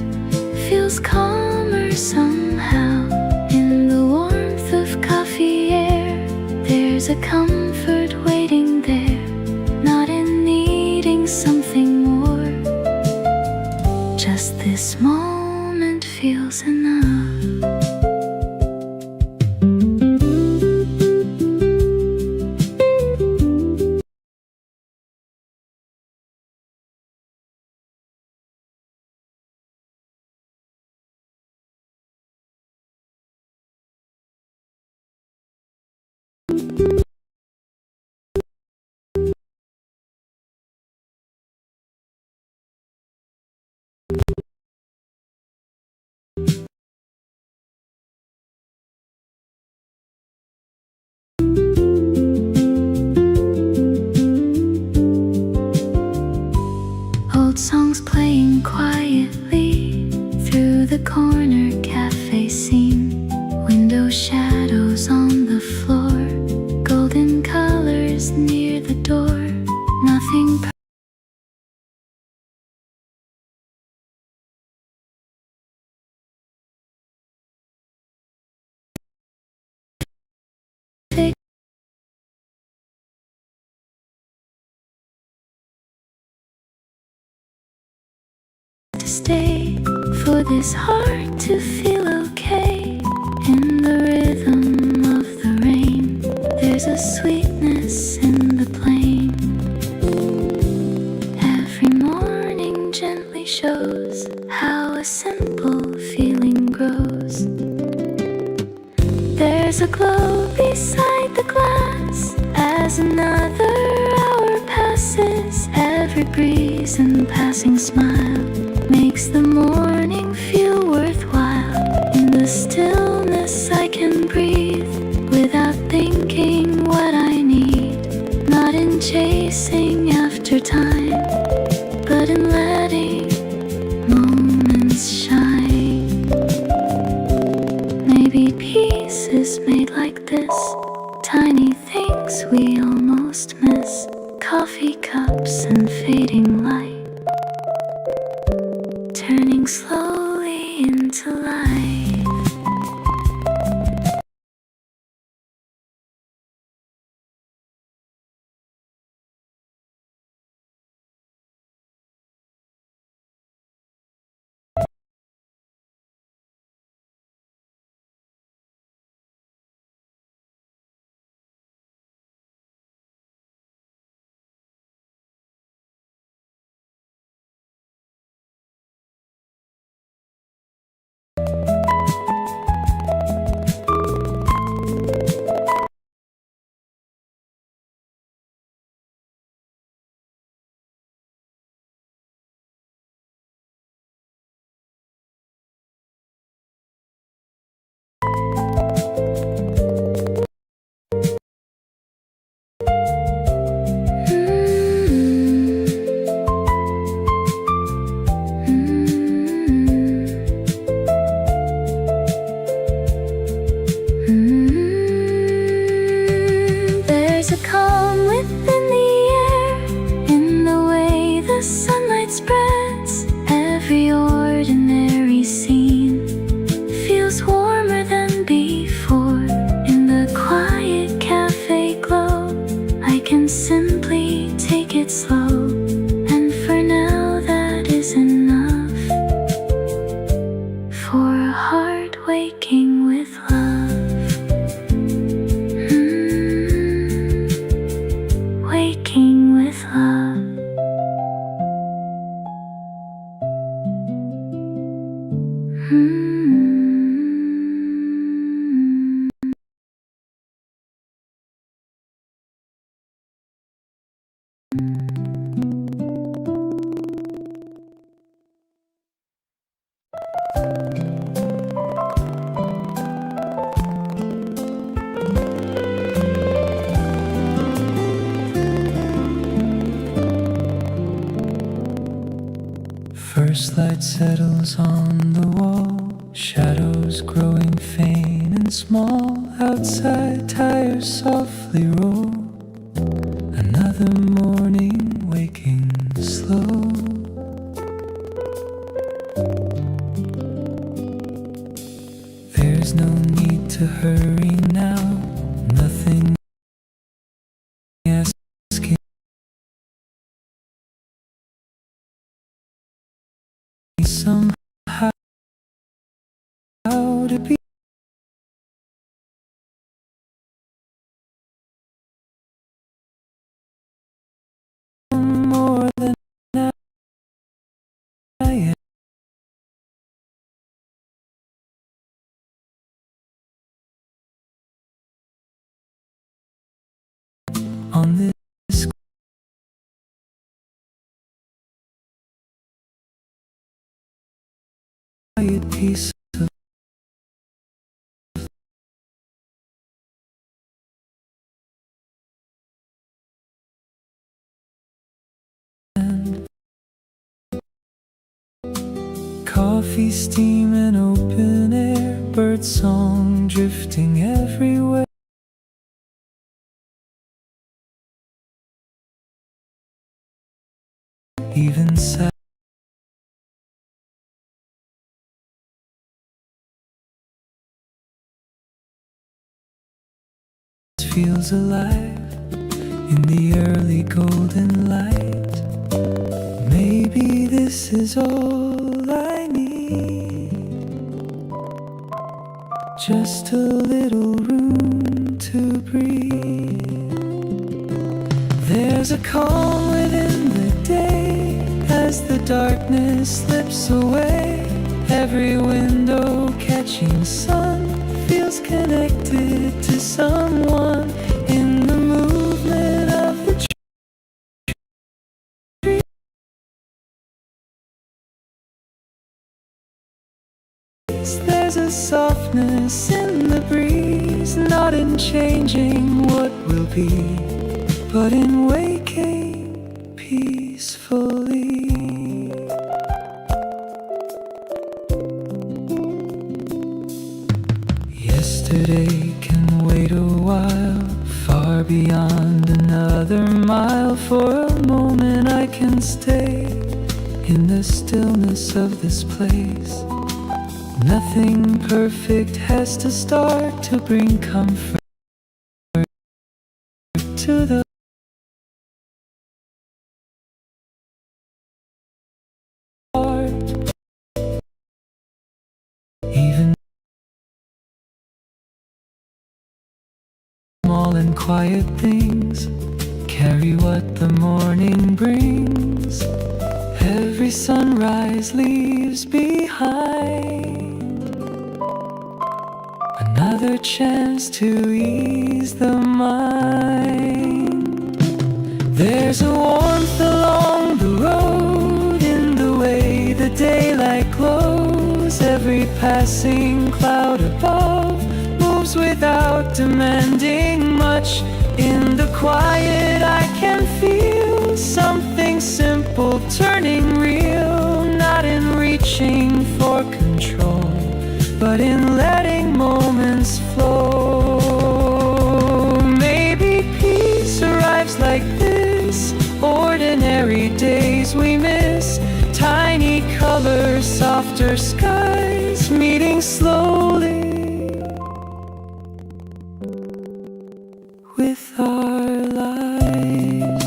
feels calmer somehow. In the warmth of coffee air, there's a comfort waiting there, not in needing something more. Just this moment feels enough. Old songs playing quietly through the corner cafe scene. Window shadows on the floor, golden colors near the door. Nothing perfect to stay, for this heart to feel okay. In the rhythm of the rain, there's a sweetness in the plain. Every morning gently shows how a simple feeling grows. There's a glow beside the glass as another hour passes. Every breeze and passing smile makes the morning feel worthwhile. In the stillness I can breathe without thinking what I need. Not in chasing after time, but in letting moments shine. Maybe peace is made like this, tiny things we almost miss. Coffee cups and fading light, turning slowly into life. There's a calm within the air, in the way the sunlight spreads. Every ordinary scene feels warmer than before. In the quiet cafe glow, I can simply take it slow. And for now that is enough for a heart waking with love. Waking with love. First light settles on the wall, shadows growing faint and small. Outside tires softly roll, another morning waking slow. There's no need to hurry now, nothing asking somehow to be more than I am. quiet peace of land. Coffee, steam, and open air, bird song drifting everywhere. Even silence feels alive in the early golden light. Maybe this is all I need, just a little room to breathe. There's a calm within the day as the darkness slips away. Every window catching sun feels connected to someone in the movement of the trees. There's a softness in the breeze, not in changing what will be, but in waking peacefully. Yesterday can wait a while, far beyond another mile. For a moment I can stay in the stillness of this place. Nothing perfect has to start to bring comfort to the heart. Even small and quiet things carry what the morning brings. Every sunrise leaves behind another chance to ease the mind. There's a warmth along the road in the way the daylight glows. Every passing cloud above moves without demanding much. In the quiet I can feel something simple turning real. Not in reaching for control, but in letting moments flow. Maybe peace arrives like this. Ordinary days we miss. Tiny colors, softer skies, meeting slowly with our lives.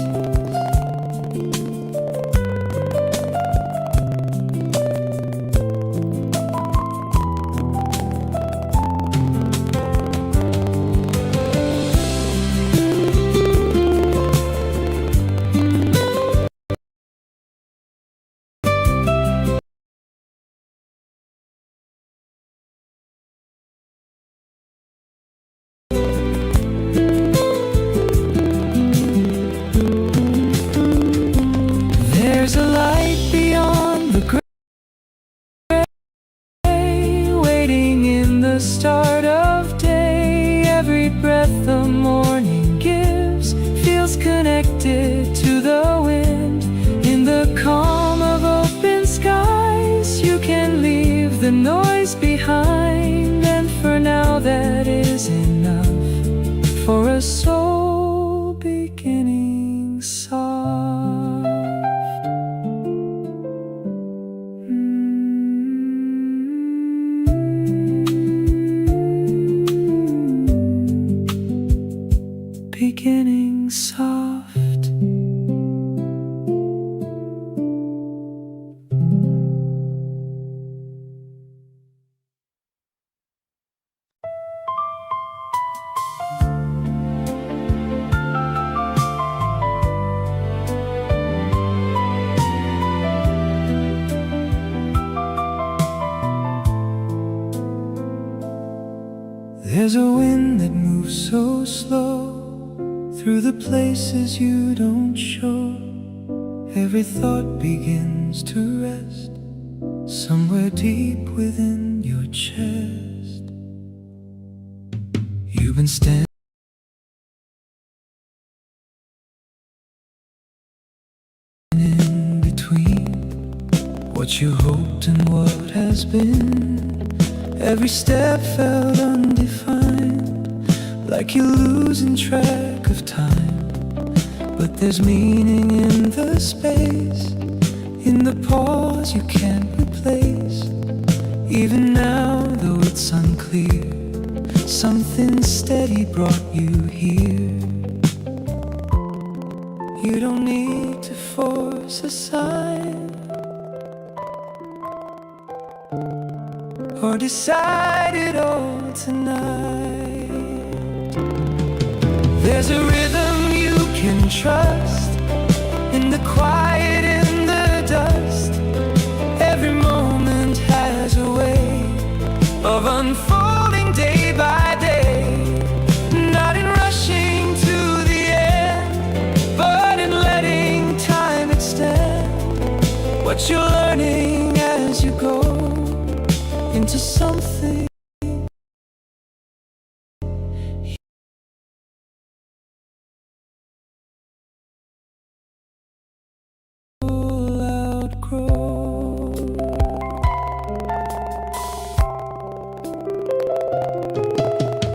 There's a light beyond the gray, waiting in the start of day. Every breath the morning gives feels connected to the wind. In the calm of open skies, you can leave the noise behind. And for now that is enough for a soul beginning soft. Beginning soft. There's a wind that moves so slow through the places you don't show. Every thought begins to rest, somewhere deep within your chest. You've been standing in between what you hoped and what has been. Every step felt undefined, like you're losing track of time. But there's meaning in the space, in the pause you can't replace. Even now, though it's unclear, something steady brought you here. You don't need to force a sign or decide it all tonight. There's a rhythm you can trust, in the quiet, in the dust. Every moment has a way of unfolding day by day. Not in rushing to the end, but in letting time extend what you're learning as you go into something.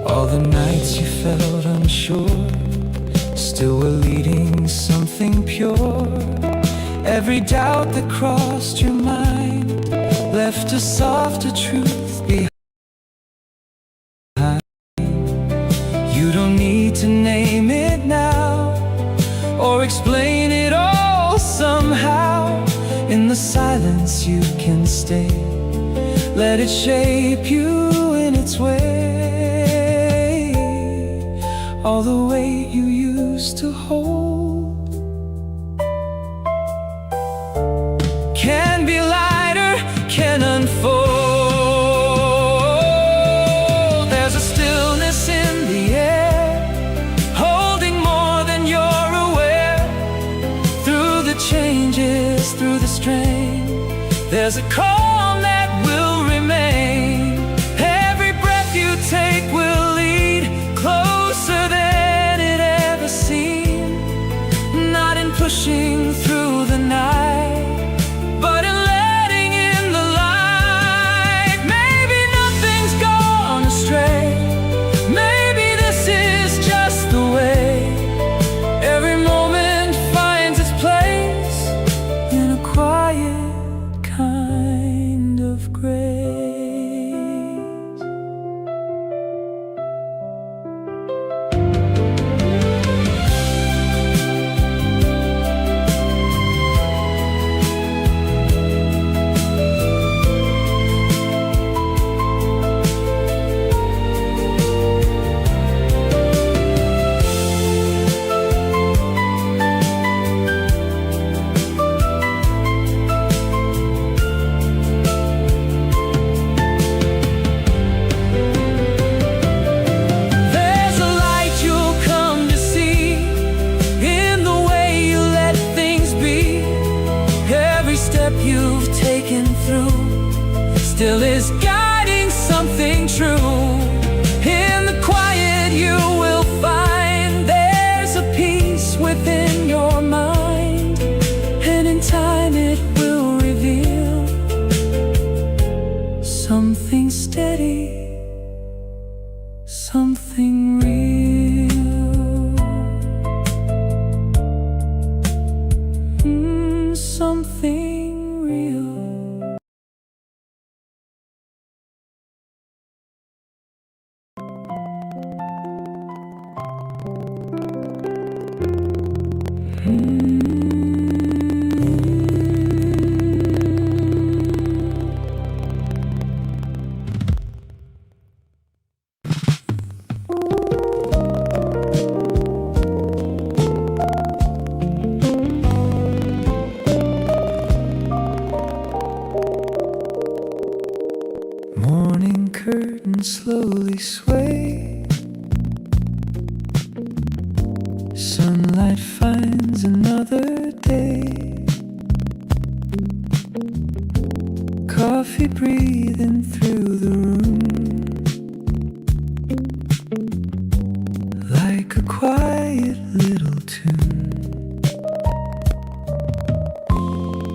All the nights you felt unsure still were leading something pure. Every doubt that crossed your mind left a softer truth behind. You don't need to name it now or explain it all somehow. In the silence you can stay, let it shape you in its way. All the weight you used to hold can be lighter, can unfold. There's a stillness in the air, holding more than you're aware. Through the changes, through the strain, there's a calm that will remain. Every breath you take will lead closer than it ever seemed. Not in pushing through the night, but in letting in the light. Maybe nothing's gone astray, maybe this is just the way. Every moment finds its place in a quiet kind of grace. There's a light you'll come to see in the way you let things be. Every step you've taken through still is guiding something true. In the quiet you will find there's a peace within your mind, and in time it will reveal something steady, something real. Something real. Morning curtains slowly sway, sunlight finds another day. coffee breathing through the room, like a quiet little tune.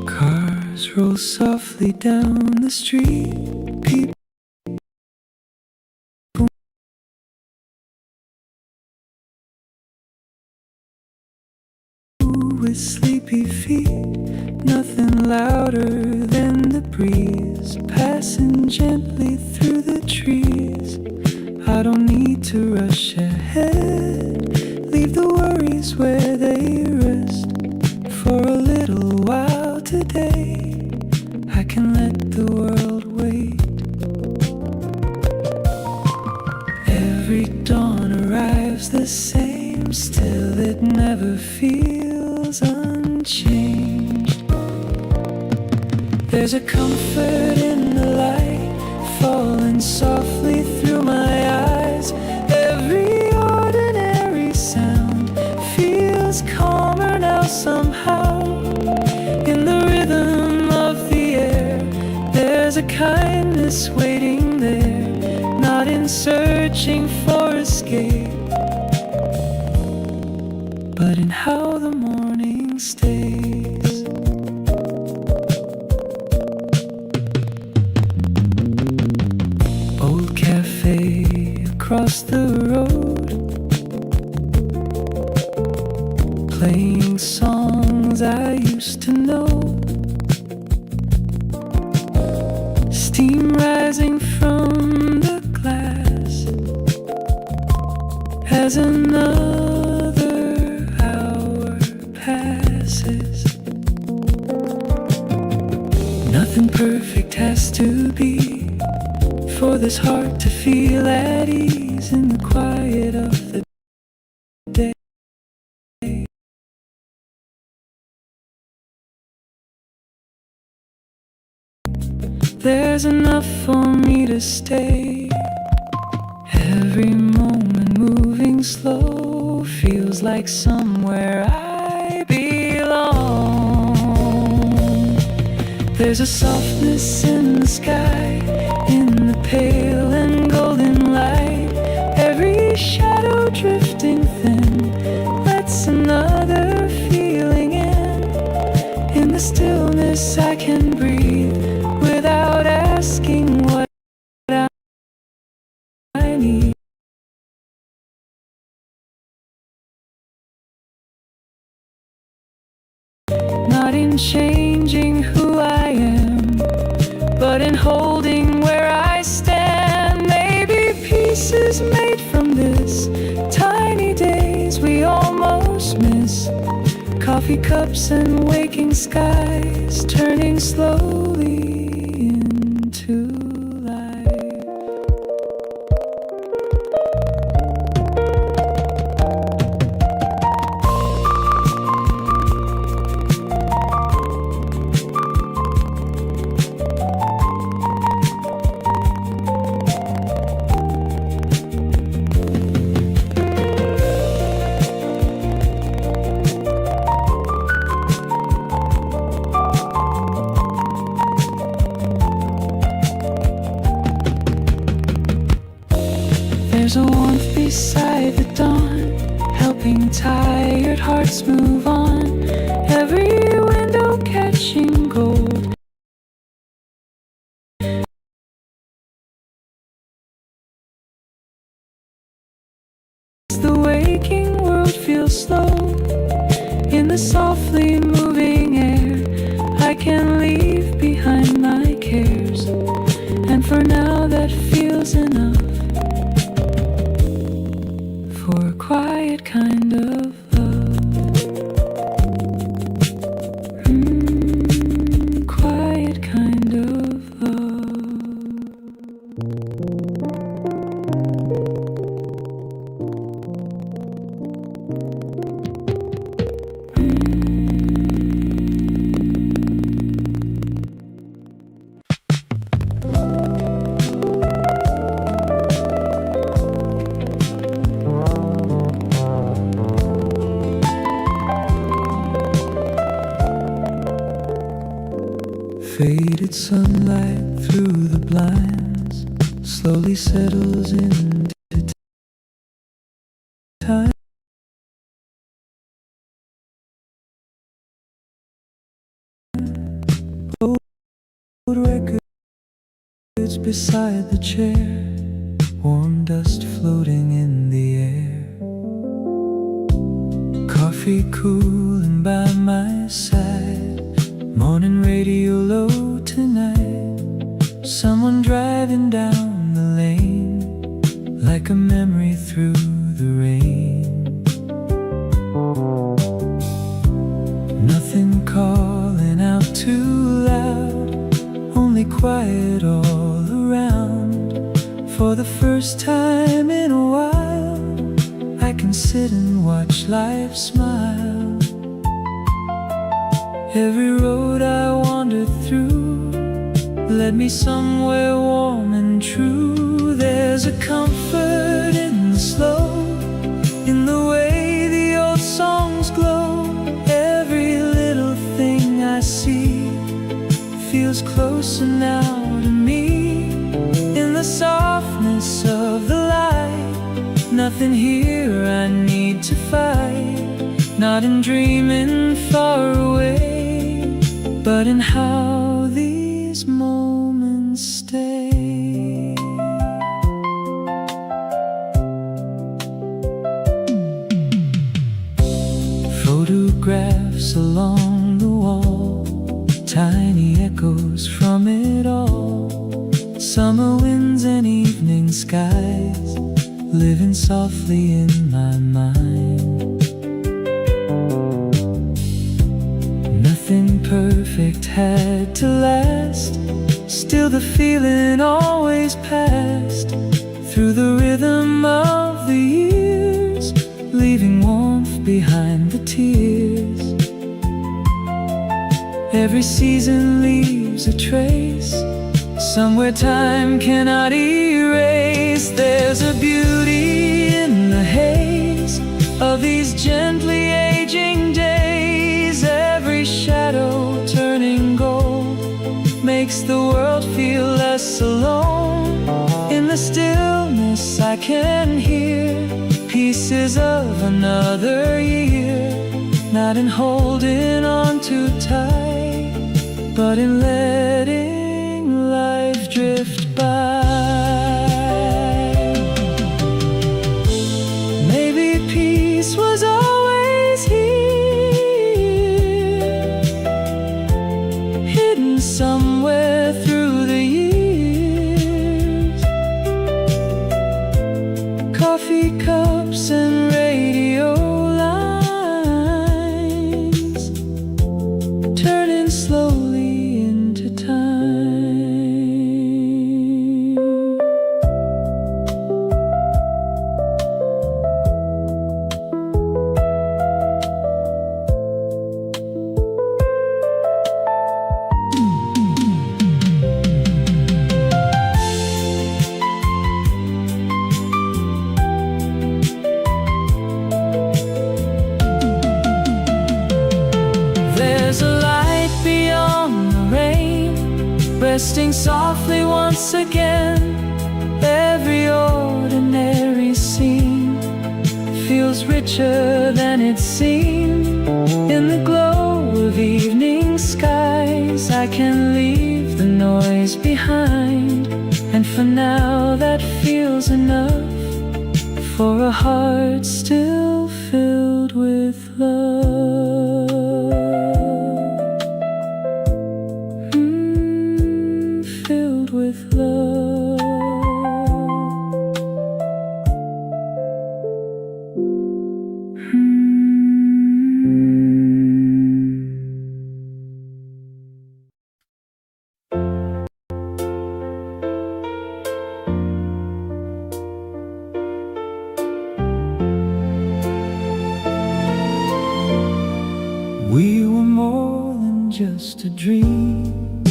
Cars roll softly down the street, people with sleepy feet, nothing louder than the breeze passing gently through the trees. I don't need to rush ahead, leave the worries where they rest. For a little while today, I can let the world wait. Every dawn arrives the same, still it never feels unchanged. There's a comfort in the light falling softly through my eyes. Every ordinary sound feels calmer now somehow. In the rhythm of the air, there's a kindness waiting there, not in searching for escape, but in how the morning stays. Old cafe across the road, playing songs I used to know. Steam rising from the glass as another hour passes. Nothing perfect has to be for this heart to feel at ease in the quiet of the day. There's enough for me to stay. Every moment moving slow feels like somewhere I belong. There's a softness in the sky, in the pale and golden light. Every shadow drifting thin lets another feeling in. In the stillness I can breathe without asking what I need. Not in changing who I am, but in holding where I stand. Maybe pieces made from this, tiny days we almost miss. Coffee cups and waking skies, turning slowly into life. There's a warmth beside the dawn, helping tired hearts move on. Every window catching gold. The waking world feels slow. In the softly moving air, I can leave behind my cares. And for now that feels enough for a quiet kind of love. Quiet kind of love. Faded sunlight through the blinds slowly settles into time. Old records beside the chair, warm dust floating in the air. Coffee cooling by my side, morning radio low tonight. Someone driving down the lane, like a memory through the rain. Nothing calling out too loud, only quiet all around. For the first time in a while, I can sit and watch life smile. Every road I wandered through led me somewhere warm and true. There's a comfort in the slow, in the way the old songs glow. Every little thing I see feels closer now to me. In the softness of the light, nothing here I need to fight. Not in dreaming far away, but in how these moments stay. Photographs along the wall, tiny echoes from it all. Summer winds and evening skies living softly in my mind. Nothing perfect had to last, still the feeling always passed through the rhythm of the years, leaving warmth behind the tears. Every season leaves a trace, somewhere time cannot erase. There's a beauty in the haze of these gently aging days. Every shadow turning gold makes the world feel less alone. In the stillness I can hear pieces of another year, not in holding on too tight, but in letting life drift by. Maybe peace was always here, hidden somewhere through the years. Coffee cups and radio lines turning slowly into time. There's a light beyond the rain, resting softly once again. Every ordinary scene feels richer than it seemed. In the glow of evening skies, I can leave the noise behind. And for now that feels enough, for a heart still filled with love. Filled with love. We were more than just a dream,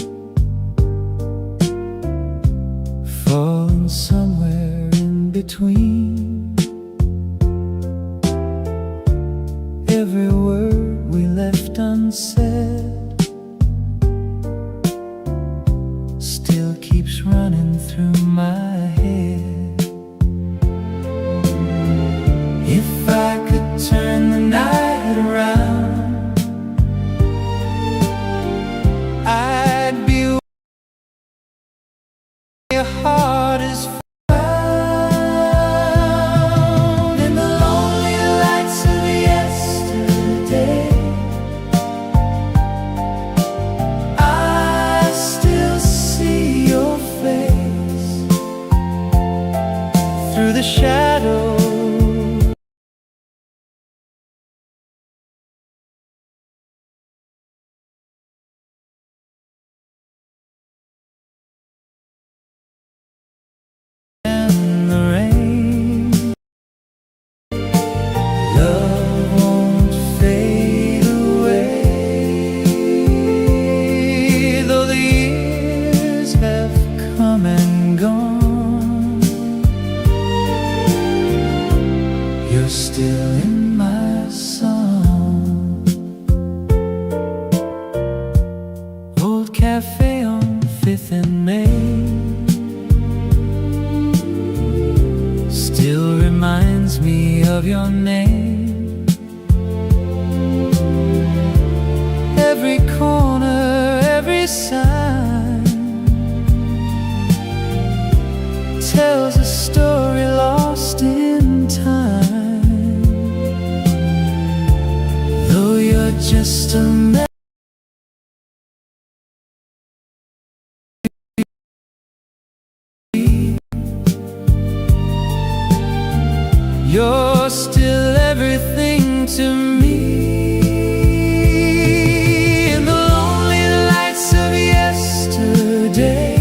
falling somewhere in between. Every word we left unsaid shadow. And the rain, love won't fade away, though the years have come and gone. You're still in my song. Old cafe on 5th and Main still reminds me of your name. Every corner, every sign tells a story lost in time. Though you're just a man, you're still everything to me. In the lonely lights of yesterday,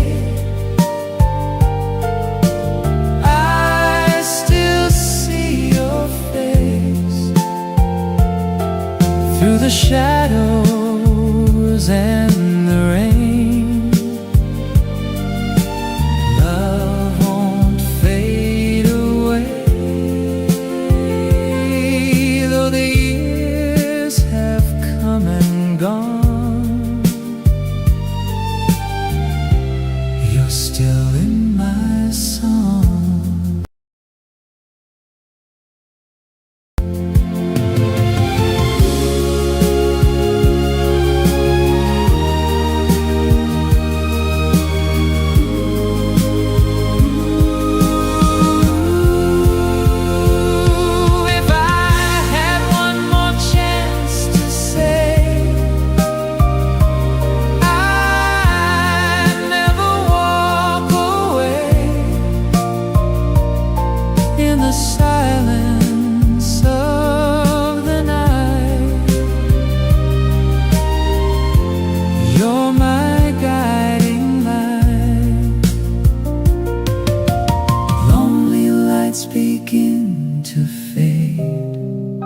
I still see your face through the shadows and the rain. Love won't fade away, though the years have come and gone. You're still in my song. If I had one more chance to say, I'd never walk away. In the silence of the night, you're my guiding light. Lonely lights begin to fade,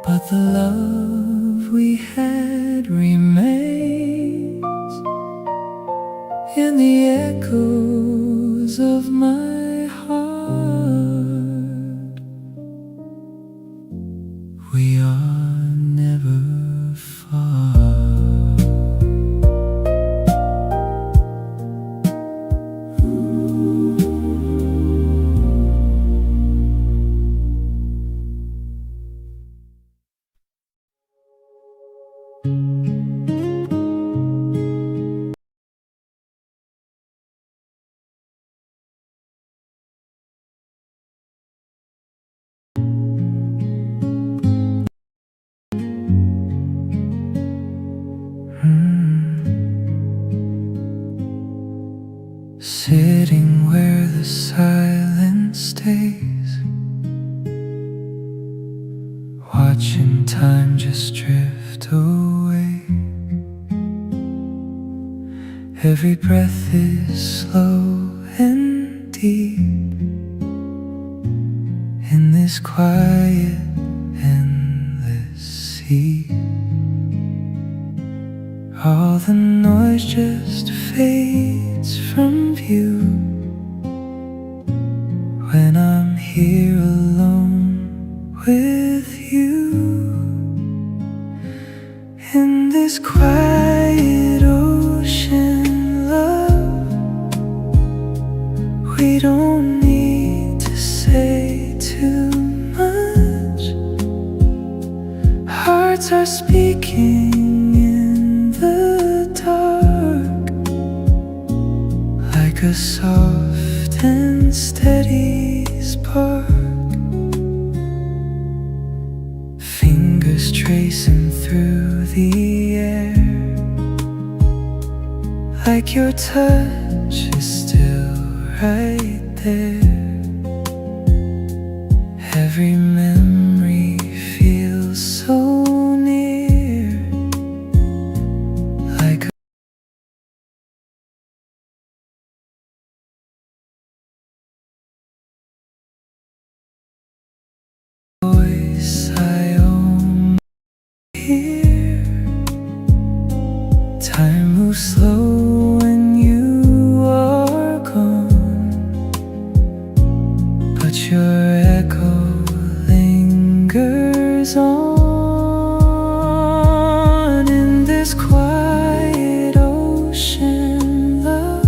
but the love we had remains in the echoes of my heart. We are never far. Sitting where the silence stays, watching time just drift away. Every breath is slow and deep in this quiet, endless sea. All the noise just fades from view when I'm here alone with you. In this quiet ocean, love, we don't need to say too much. Hearts are speaking in the dark, like a soft and steady spark. Fingers tracing through the air, like your touch is still right there. Every memory feels so near, like a voice I only hear. Time moves slow when you are gone, but your echo lingers on in this quiet ocean, love.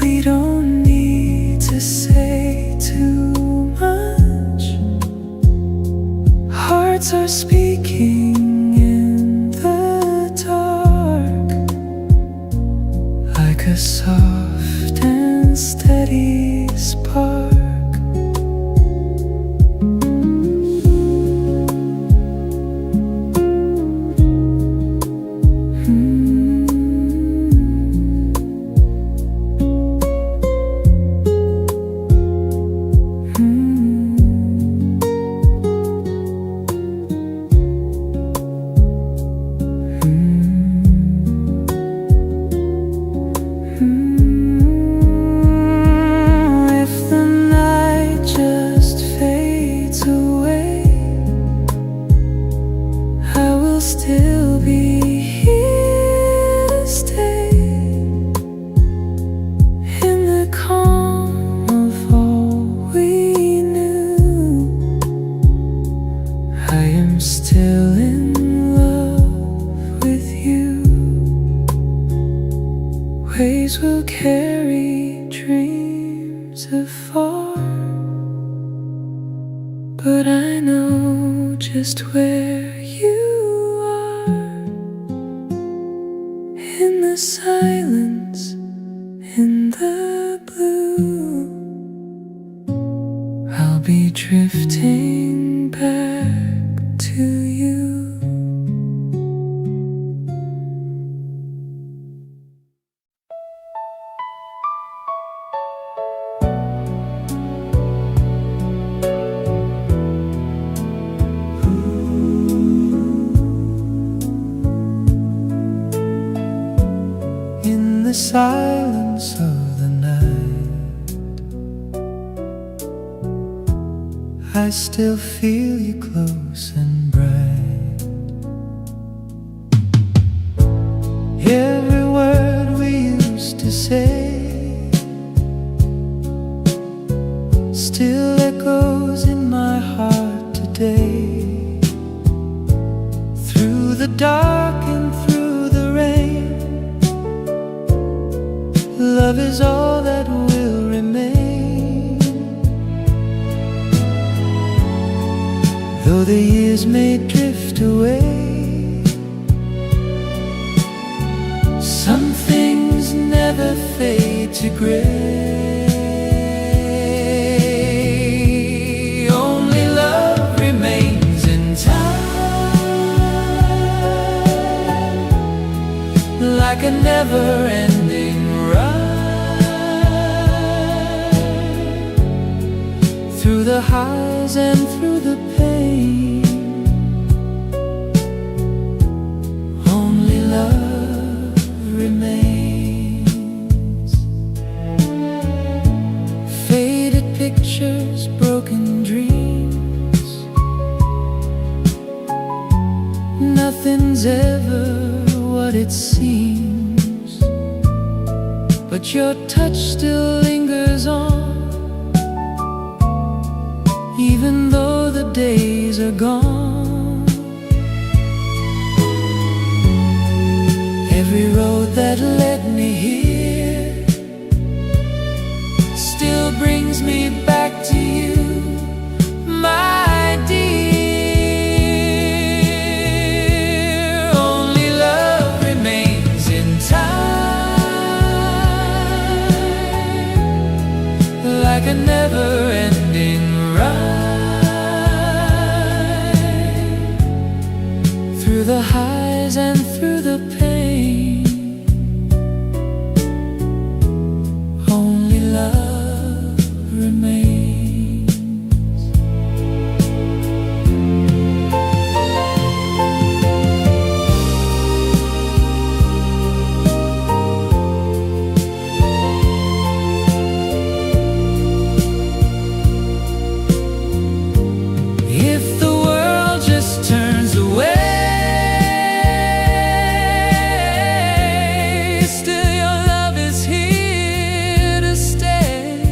We don't need to say too much. Hearts are speaking in the dark, like a soft and steady spark. Waves will carry dreams afar, but I know just where you are. In the silence, in the blue, I'll be drifting back to you. The silence of the night, I still feel you close and bright. Every word we used to say still echoes in my heart today. Through the dark and through the rain, love is all that will remain. Though the years may drift away, some things never fade to gray. Only love remains in time, like a never-ending ride. Through the highs and through the pain, only love remains. Faded pictures, broken dreams, nothing's ever what it seems, but your touch still lingers on, even though the days are gone. Every road that led me here still brings me back to you, my dear. Only love remains in time, like a never-ending ride. Through the highs and through the pain, only way, still your love is here to stay.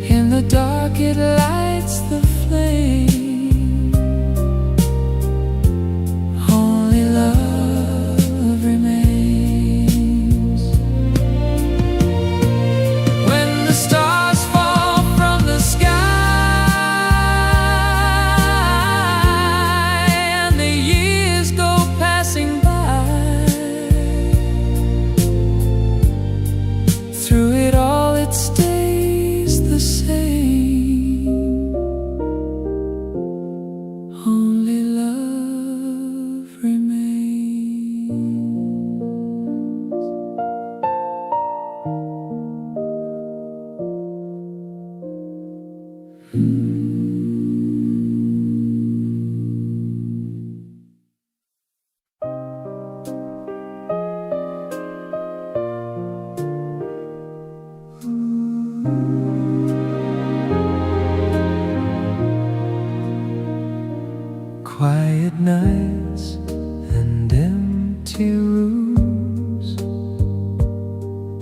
In the dark it lights the flame. Only love remains. When the stars fall from the sky and the years go passing by, through it all it stays the same. Only love remains. Quiet nights and empty rooms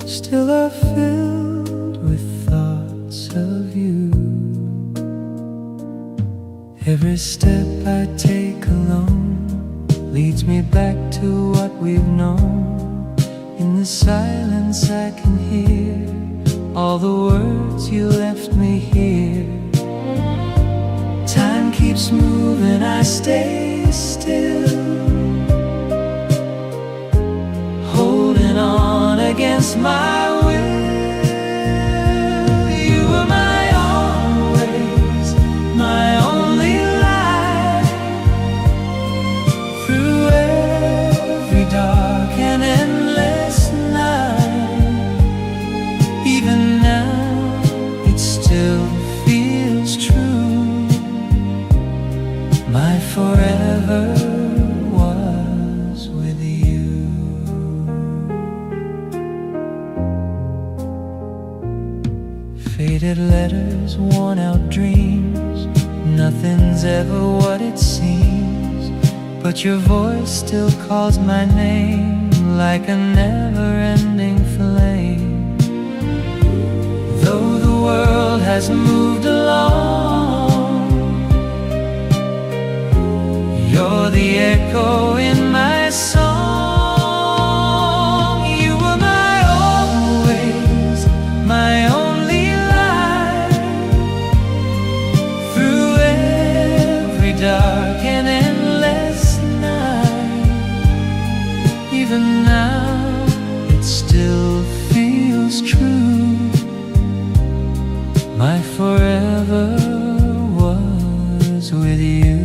still are filled with thoughts of you. Every step I take alone leads me back to what we've known. In the silence I can hear all the words you left me here. Time keeps moving, I stay still, holding on against my will. You were my always, my only light, through every dark and endless night. Even now it still feels true. My forever was with you. Faded letters, worn out dreams, nothing's ever what it seems. But your voice still calls my name like a never-ending flame. Though the world has moved along, you're the echo in my song. You were my always, my only light, through every dark and endless night. Even now it still feels true. My forever was with you.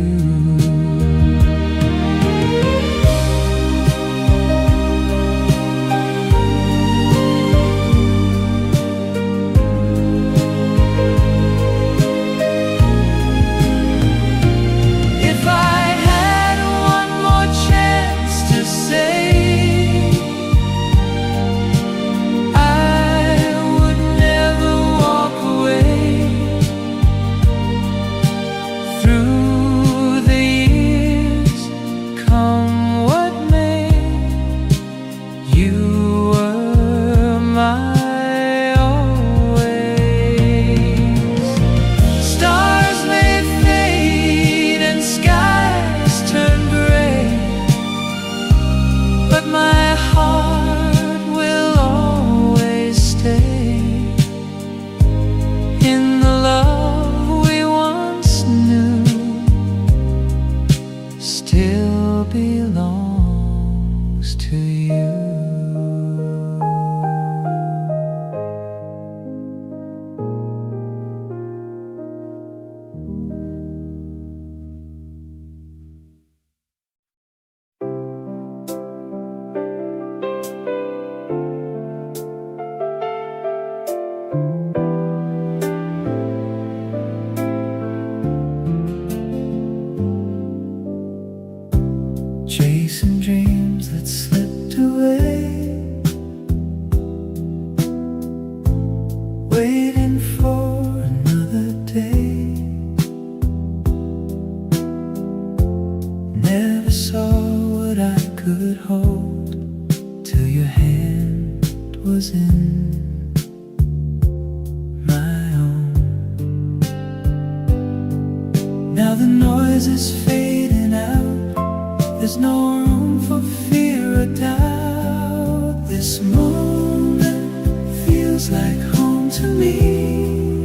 Chasing dreams that slipped away, waiting for another day. Never saw what I could hold till your hand was in my own. Now the noise is fading out, there's no room for fear or doubt. This moment feels like home to me,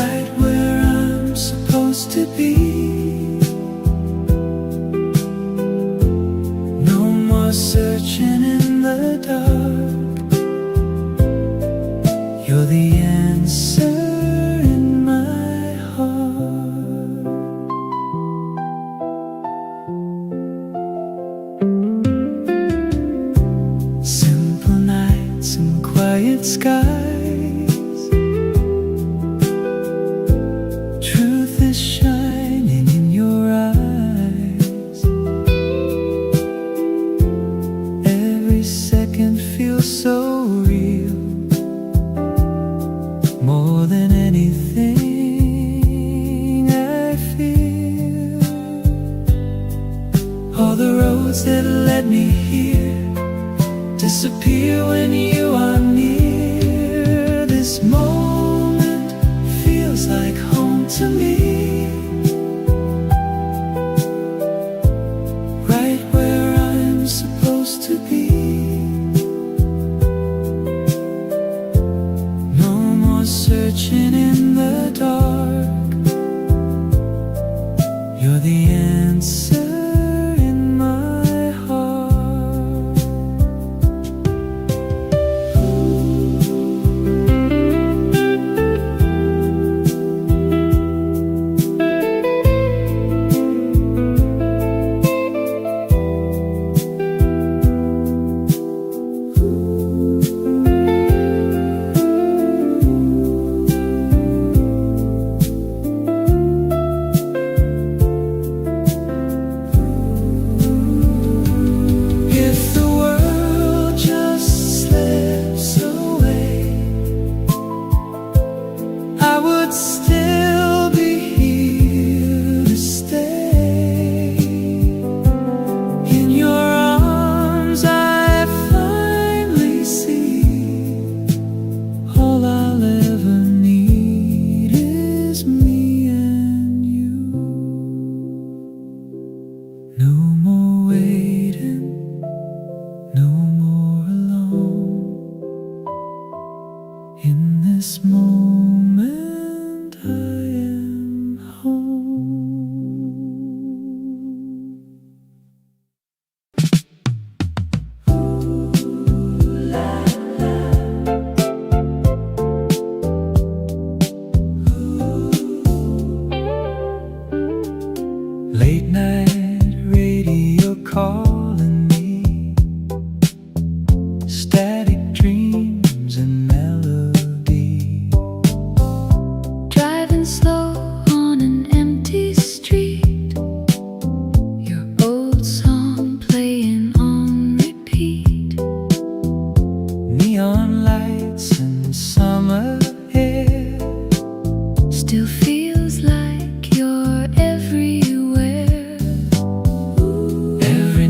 right where I'm supposed to be. No more searching in the dark, you're the answer in my heart. Simple nights and quiet skies, truth is shining in your eyes. Every second feels so real, more than anything I feel. All the roads that led me here disappear when you are near. This moment feels like home to me, right where I'm supposed to be. No more searching in the dark, you're the answer in my heart. If the world just slips away, I would still be here to stay. In your arms I finally see all I'll ever need is me and you. No more waiting, no more alone. In this moment I am home. Late night radio calling me, static dreams and melody. Driving slow on an empty street, your old song playing on repeat. Neon lights and summer air, Still feels like you're everywhere. every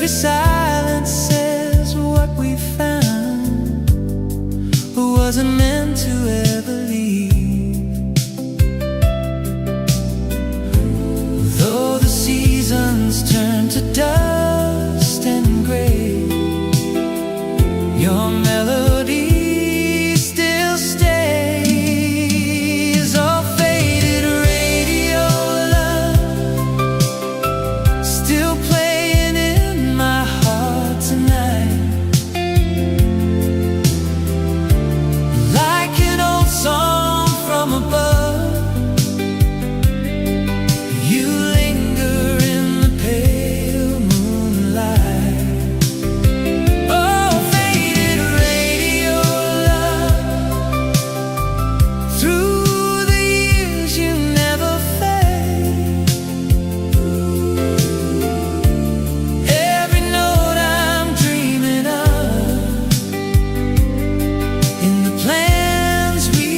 silence says what we found wasn't meant to ever leave. Though the seasons turn to dust and gray, your melody still stays. Oh, faded radio love, still playing in my heart tonight, like an old song from above. You linger in the pale moonlight. Oh, faded radio love, through the years you never fade. Every note I'm dreaming of, in the plans we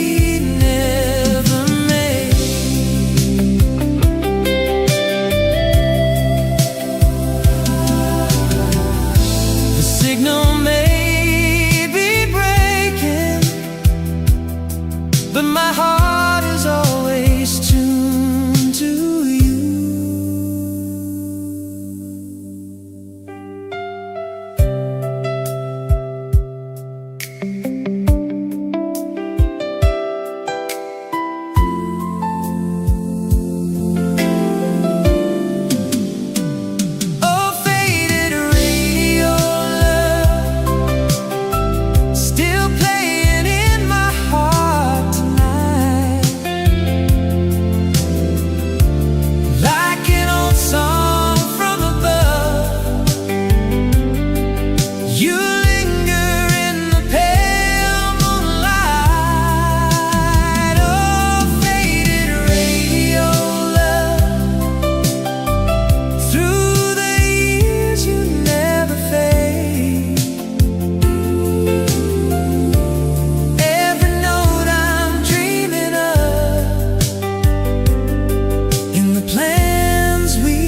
never made. The signal may be breaking, but my heart is always tuned to you. Oh, faded radio love, still playing in my heart tonight, like an old song from above. You linger in the pale moonlight. Oh, faded radio love, through the years you never fade. Every note I'm dreaming of, in the plans we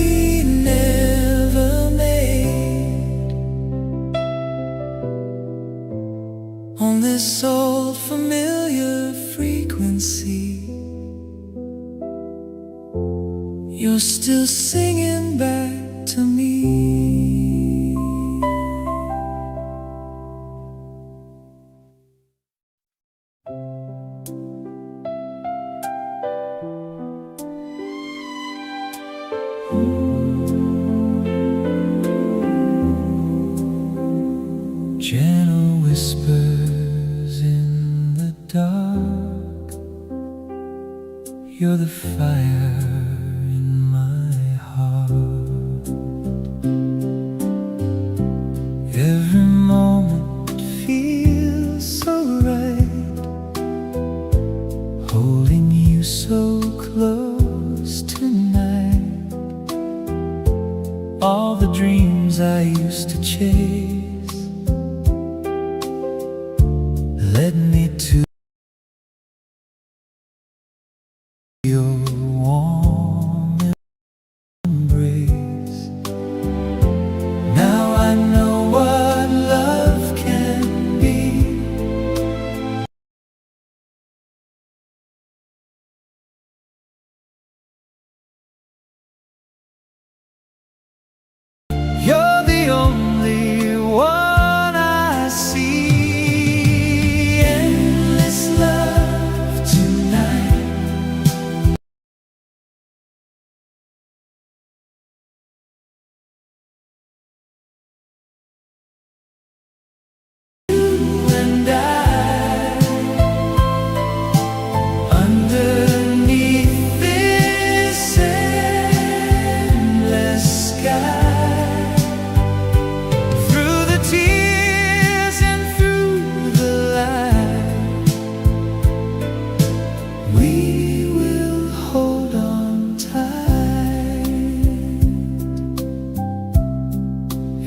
never made. On this old familiar frequency, you're still singing back to me. Gentle whispers in the dark, you're the fire in my heart. Every moment feels so right, holding you so close tonight. All the dreams I used to chase led me to your warm embrace. Now I know what love can be. You're the only one I see. Endless love tonight. You and I, underneath this endless sky, through the tears and through the light, we will hold on tight.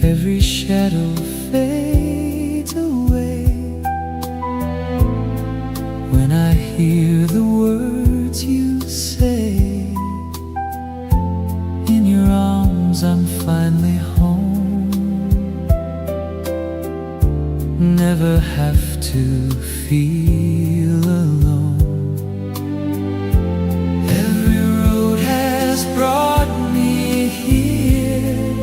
Every shadow fades away when I hear the words you say. In your arms I'm finally home. never have to feel alone. Every road has brought me here.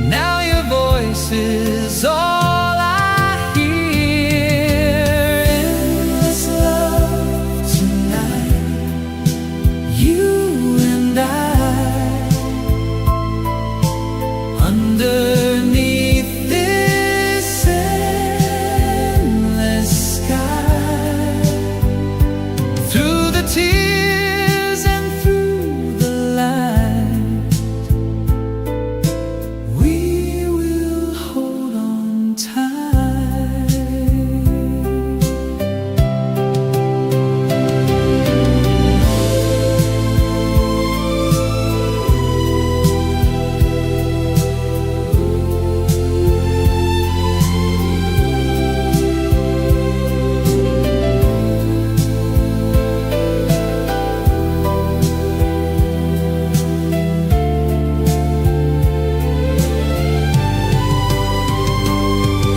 Now your voice is all I hear. Endless love tonight, you and I, underneath this endless sky. Through the tears and through the light, we will hold on tight.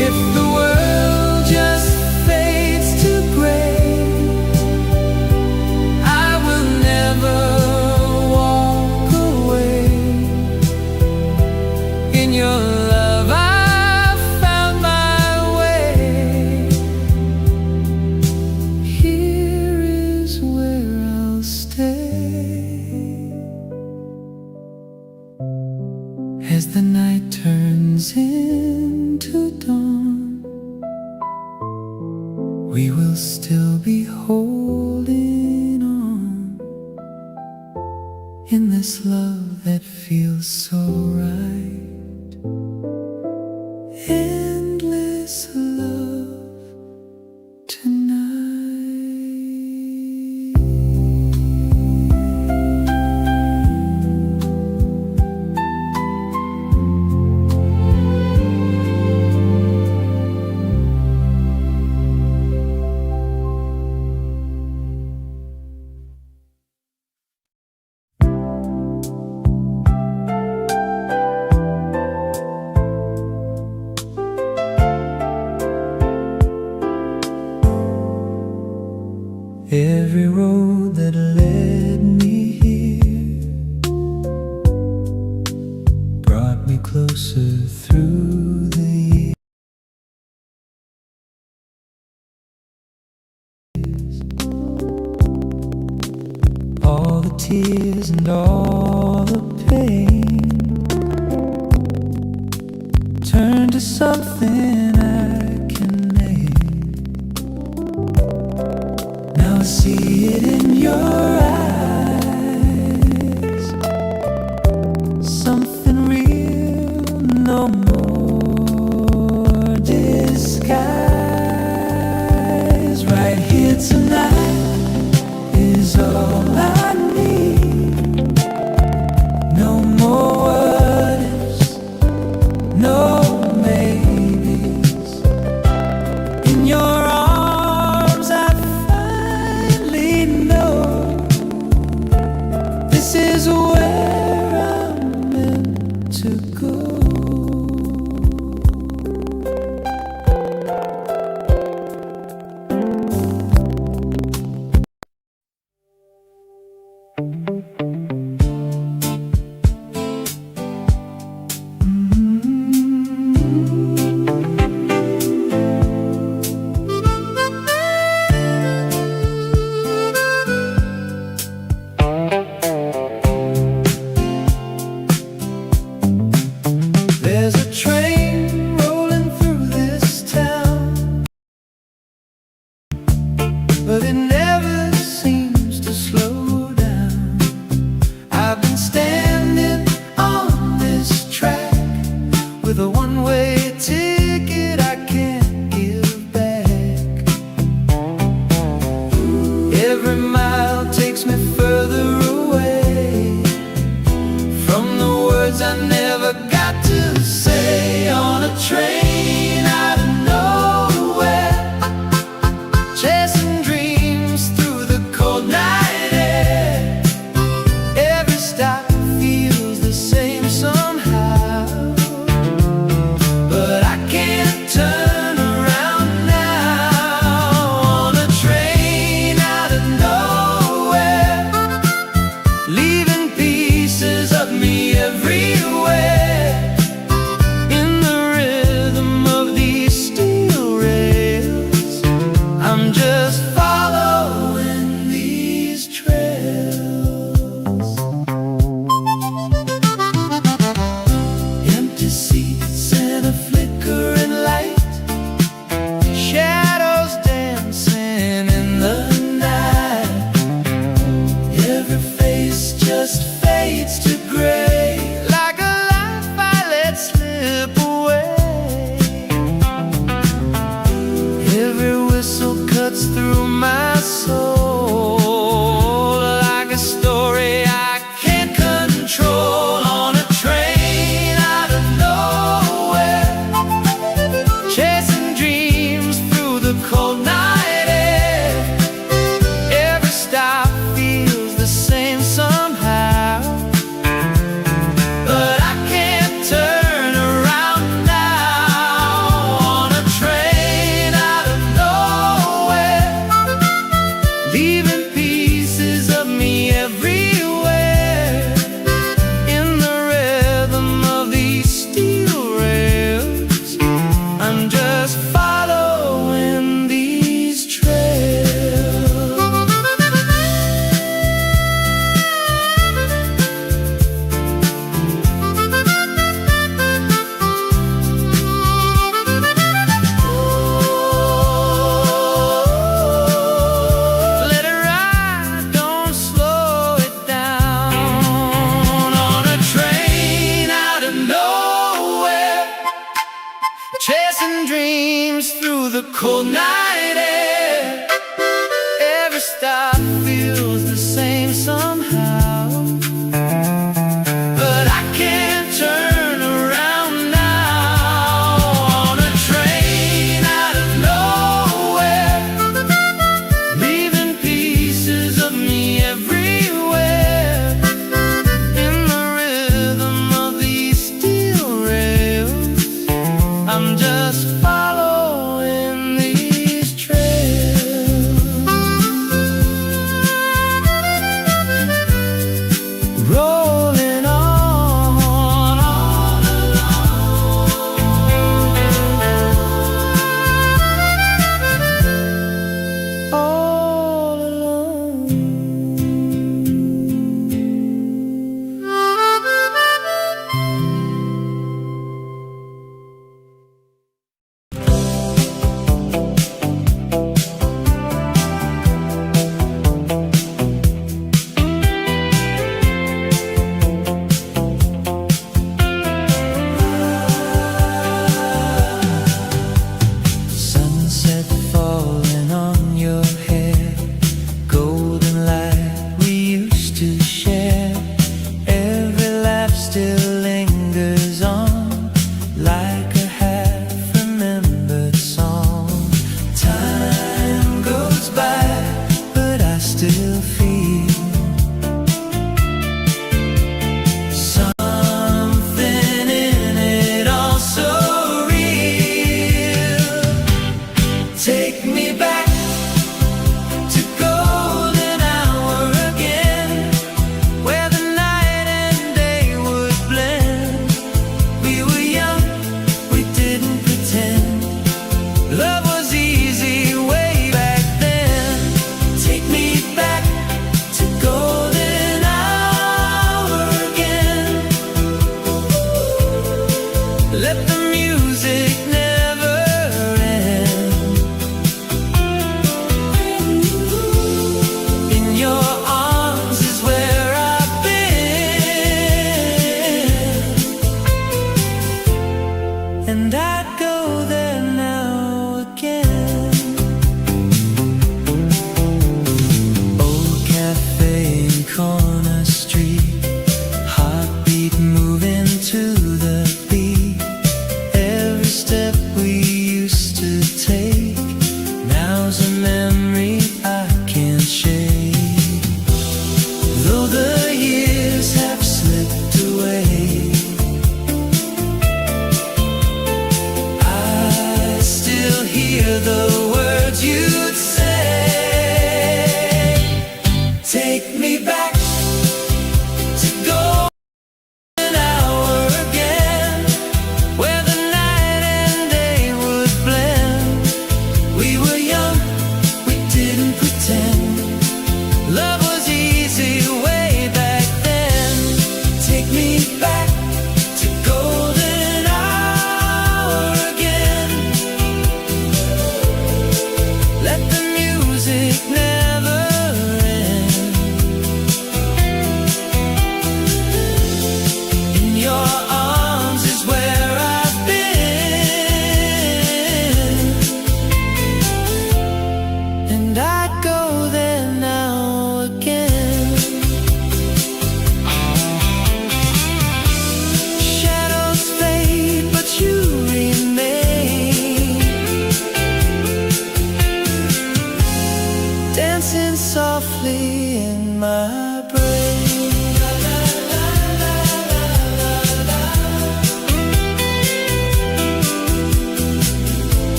If the world just fades to gray, I will never walk away. In your love I found my way. Here is where I'll stay. As the night turns into dawn, we will still be holding on in this love that feels so right. Endless love tonight. Every road that led me here brought me closer through the years. All the tears and all the pain turned to something I can name. Now I see it in your eyes, something real, no more disguise. Right here tonight is all I need. No more what ifs, no maybes. In your arms I finally know this is where I'm meant to go. the cold night air. Every stop feels the same somehow, but I can't turn around now. On a train out of nowhere, leaving pieces of me everywhere. In the rhythm of these steel rails, I'm just following the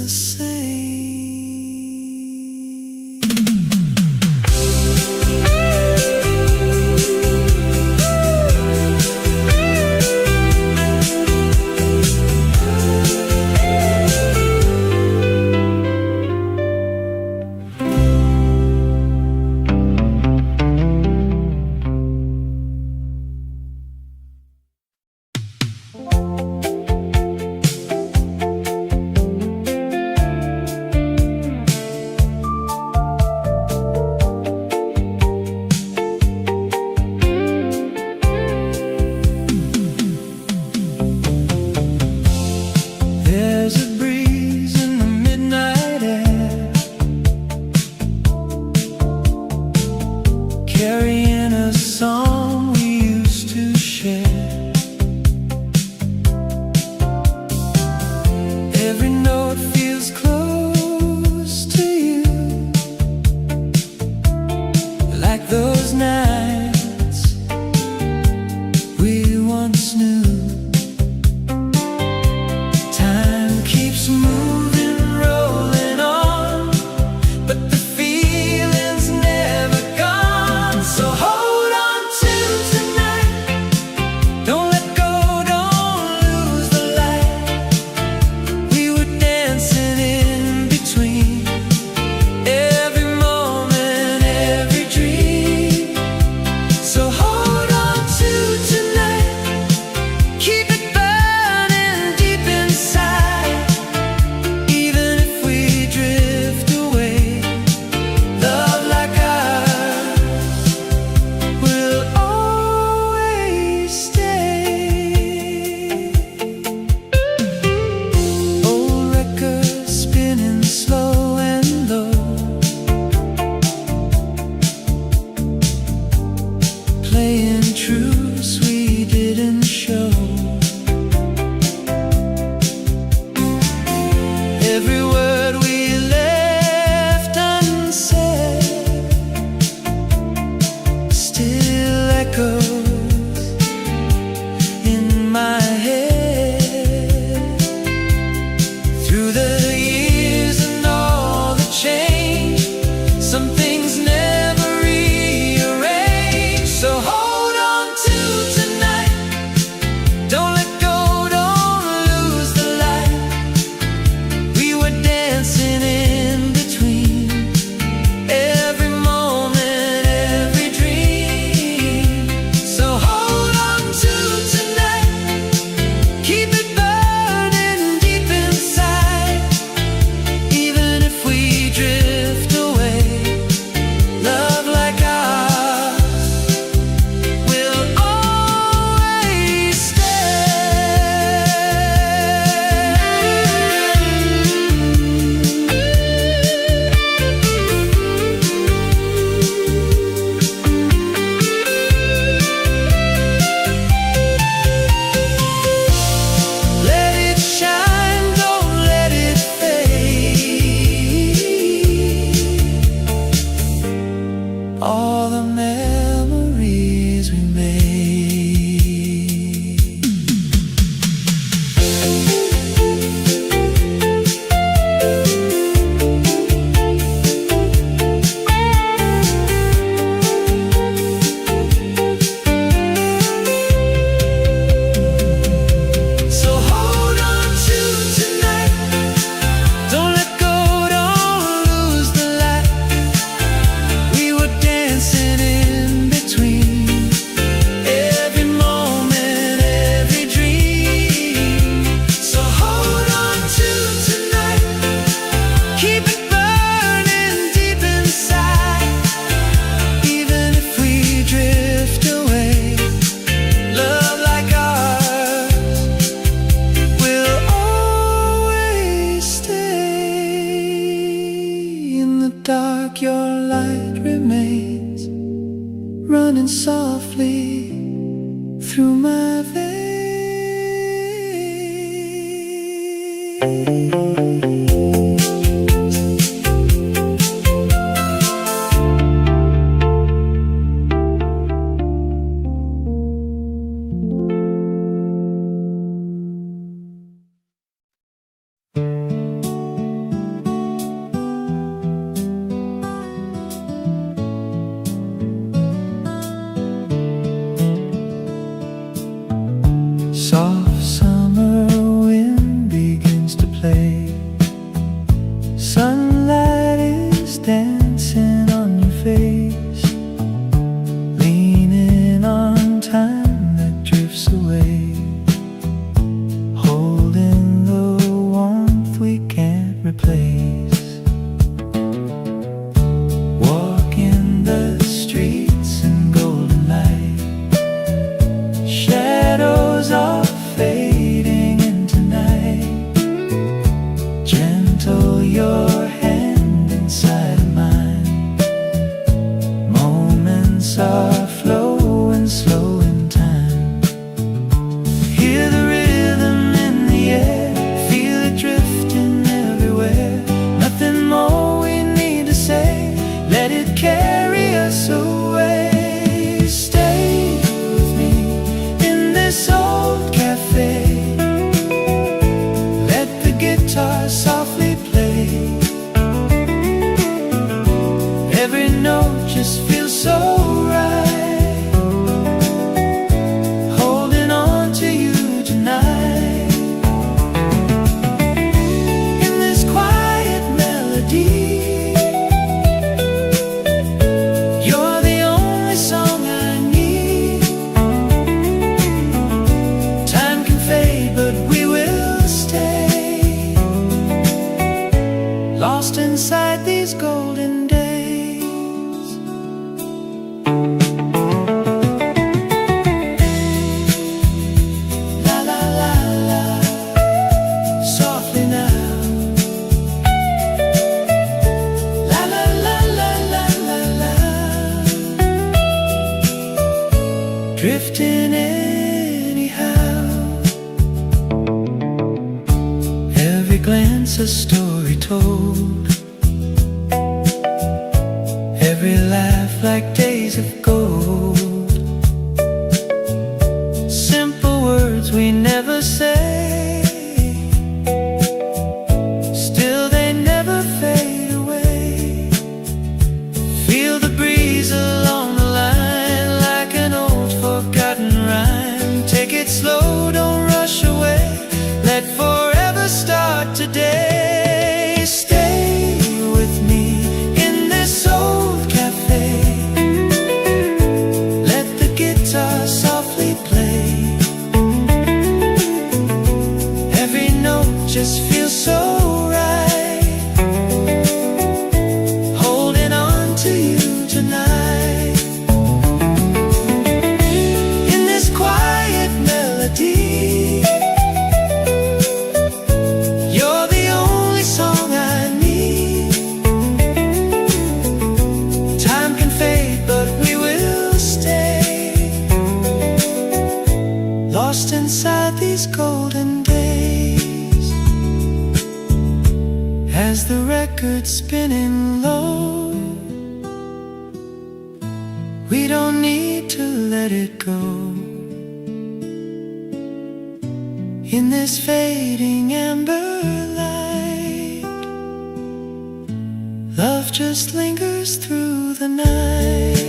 same. softly through my veins. Sunlight is dancing on your face, leaning on time that drifts away, holding the warmth we can't replace. Walking the streets in golden light, shadows are fading into night. Gentle your hand inside of mine, moments are flowing slow in time. Hear the rhythm in the air, feel it drifting everywhere. Nothing more we need to say, let it carry us away. Stay with me in this old cafe, let the guitar softly play. Every note just feels so right, holding on to you tonight. In this quiet melody, you're the only song I need. Time can fade, but we will stay, lost inside these golden days. La la la la, softly now. La la la la la la la, drifting anyhow. Every glance a story told, every laugh like days of gold. Simple words we never say, still they never fade away. Feel the breeze along the line, like an old forgotten rhyme. Take it slow, don't rush away, let forever start today. Stay with me in this old cafe, let the guitar softly play. Every note just feels so right, holding on to you tonight. In this quiet melody, you're the only song I need. Time can fade, but we will stay, lost inside these golden days. As the record's spinning low, we don't need to let it go. In this fading amber light, love just lingers through the night.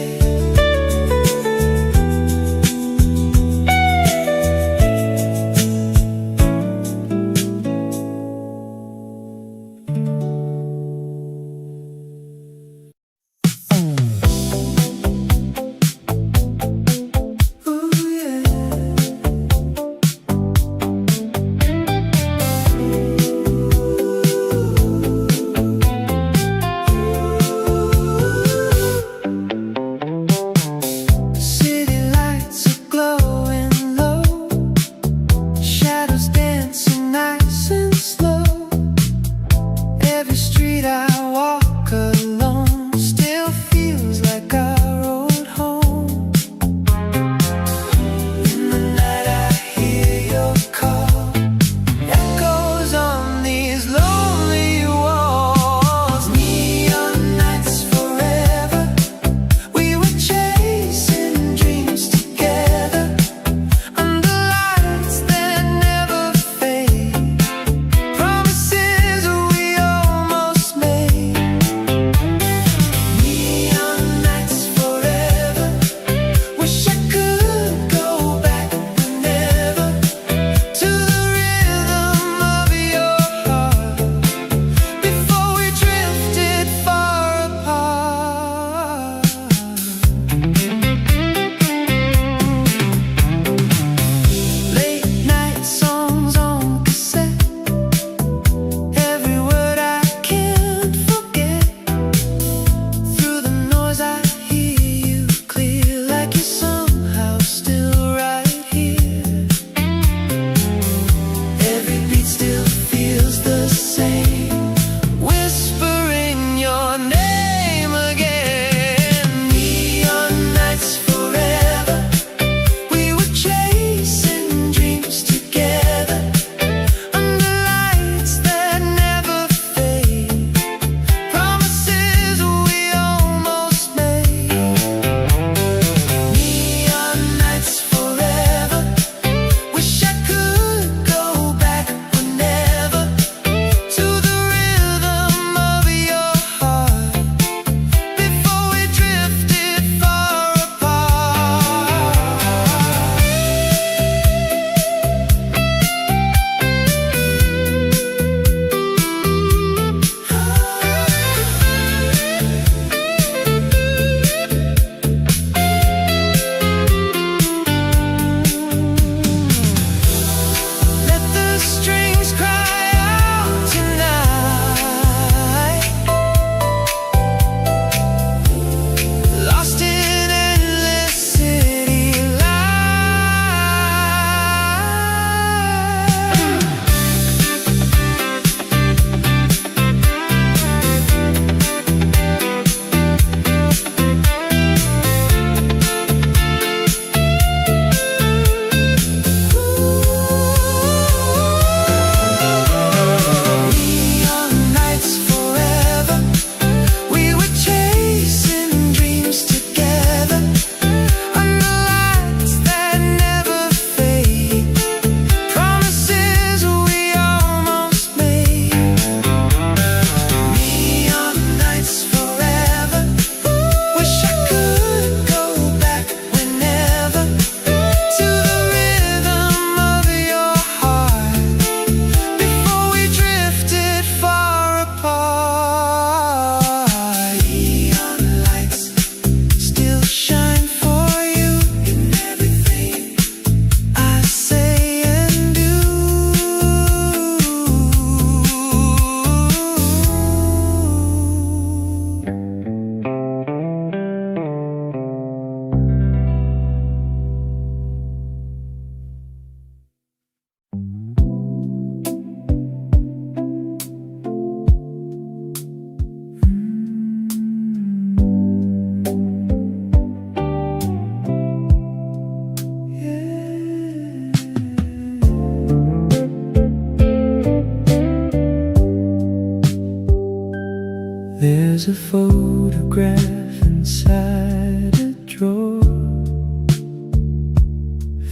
There's a photograph inside a drawer,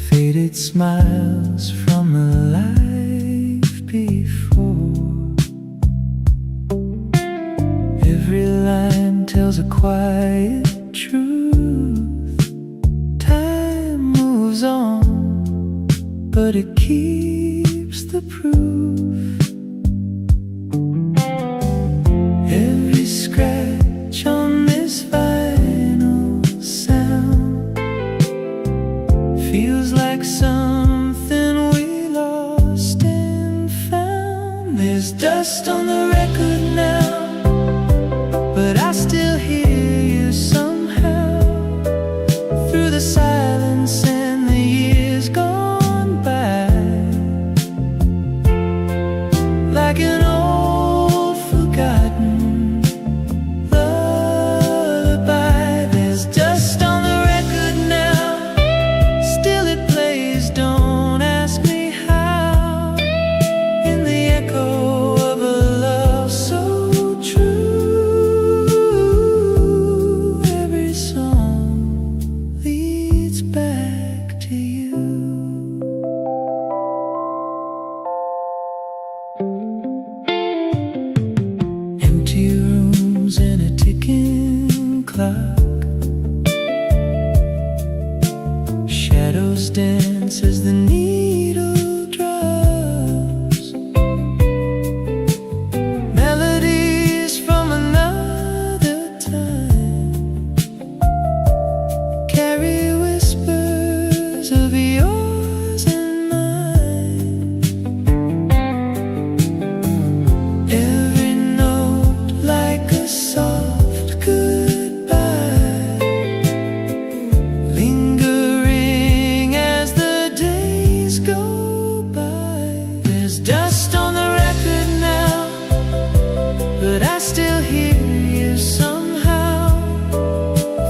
faded smiles from a life before. Every line tells a quiet truth. Time moves on, but it keeps the proof. Every scratch on this vinyl sound feels like something we lost and found. There's dust on the record now, but I still hear you somehow through the silence and the years gone by, like an old forgotten lullaby. There's dust on the record now, still it plays, don't ask me how, in the echo of a love so true. Every song leads back to you. Empty rooms and a ticking clock, shadows dance as the needle drops. Melodies from another time carry whispers of yours and mine. Every note like a soft goodbye, lingering as the days go by. There's dust on the record now, but I still hear you somehow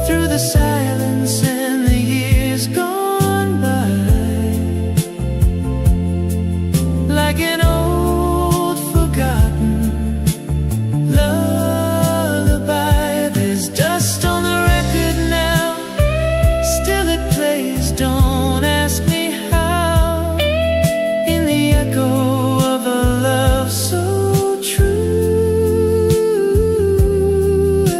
through the silence and the years gone by, like an old forgotten lullaby. There's dust on the record now, still it plays, don't ask me how, in the echo of a love so true.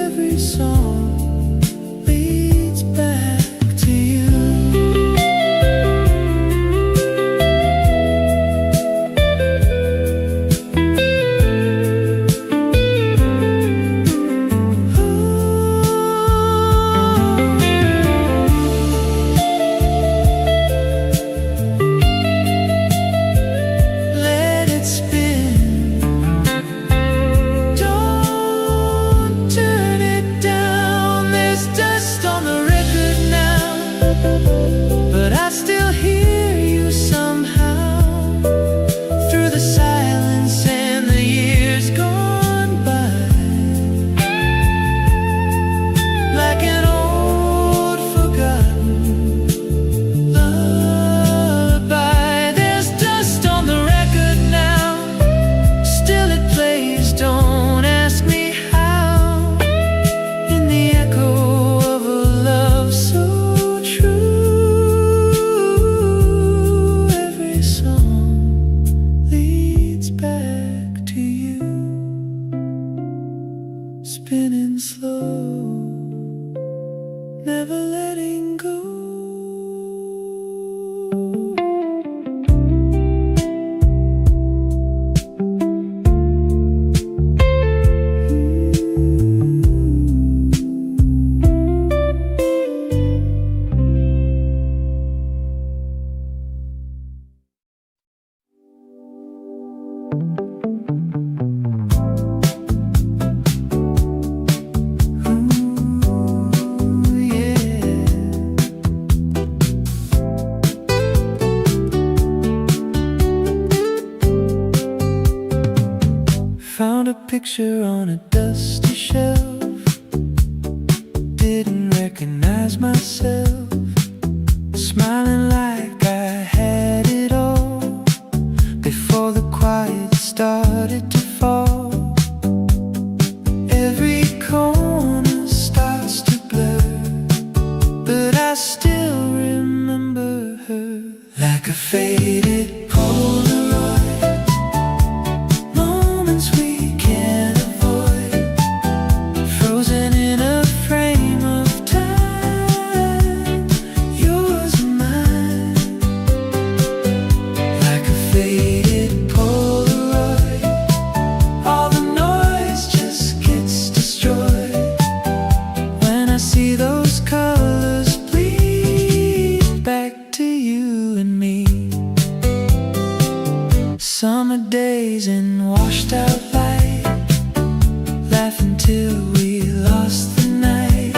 Every song leads back to you. Let it spin, don't turn it down. There's dust on the record now, but I still hear you somehow through the silence and the years gone by, like an old forgotten lullaby. There's dust on the record now, still it plays, don't ask me how, in the echo of a love so true. Every song leads back to you, spinning slow, never letting go. Found a picture on a dusty shelf, didn't recognize myself, smiling like I had it all before the quiet started to fall. Every until we lost the night.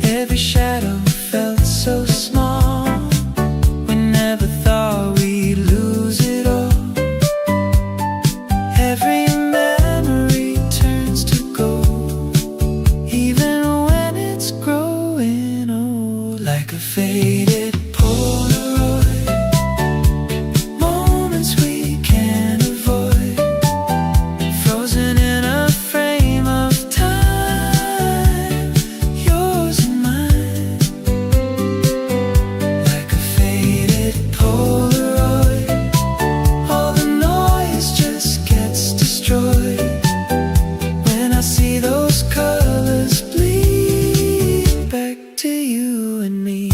Every shadow felt so small. We never thought we'd lose it all. Every memory turns to gold, even when it's growing old. Like a faded Polaroid, moments we can't avoid, frozen in a frame of time, yours and mine. Like a faded Polaroid, all the noise just gets destroyed when I see those colors bleed back to you and me.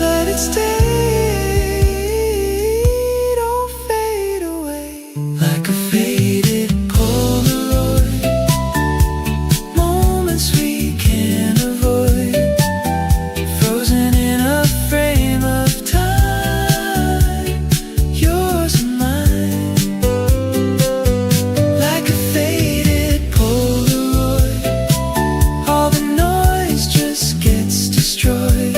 Let it stay, don't fade away. Like a faded Polaroid, moments we can't avoid, frozen in a frame of time, yours and mine. Like a faded Polaroid, all the noise just gets destroyed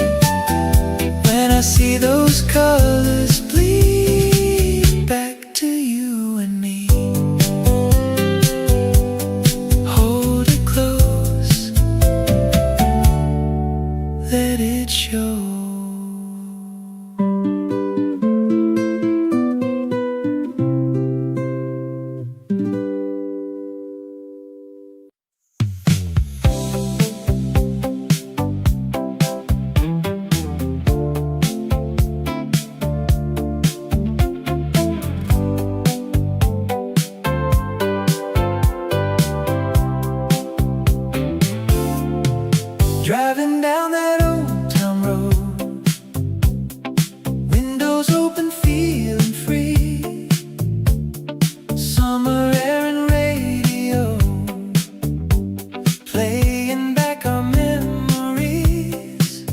when I see those colors bleed back to you and me. Hold it close, let it show. Driving down that old town road, windows open, feeling free. Summer air and radio, playing back our memories.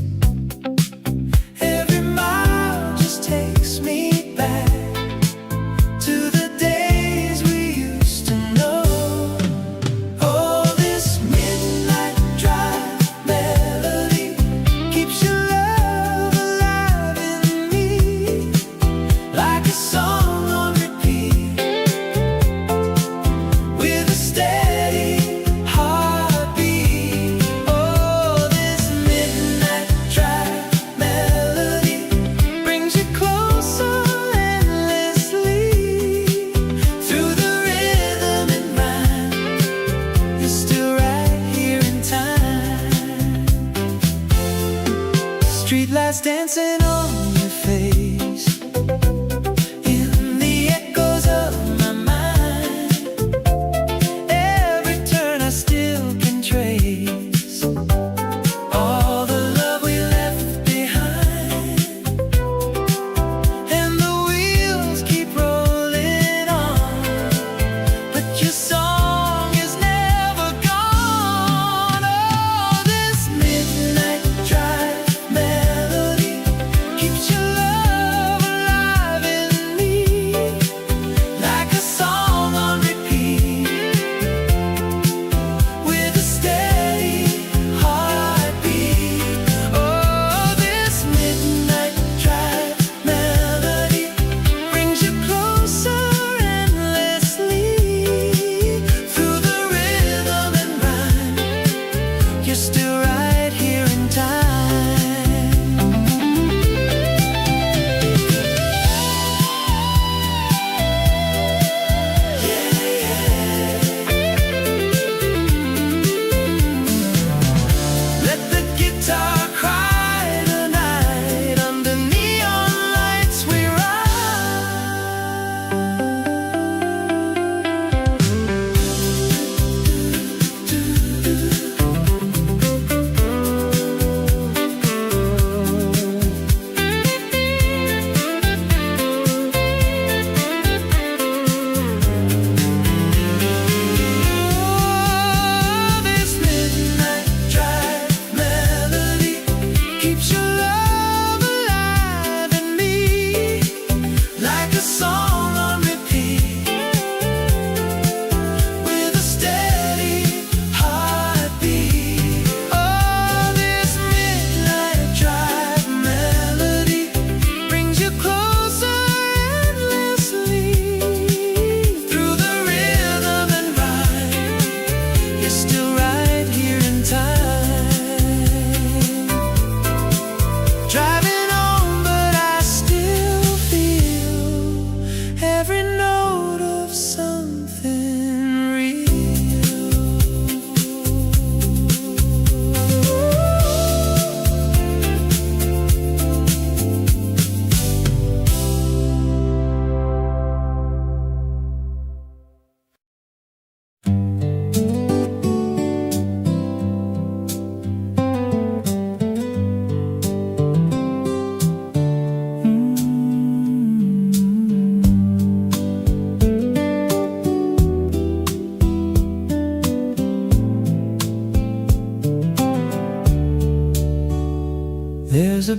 Every mile just takes me back to the days we used to know. Oh, this midnight drive melody keeps your love alive in me, like a song on repeat, with a steady heartbeat. Oh, this midnight drive melody brings you closer and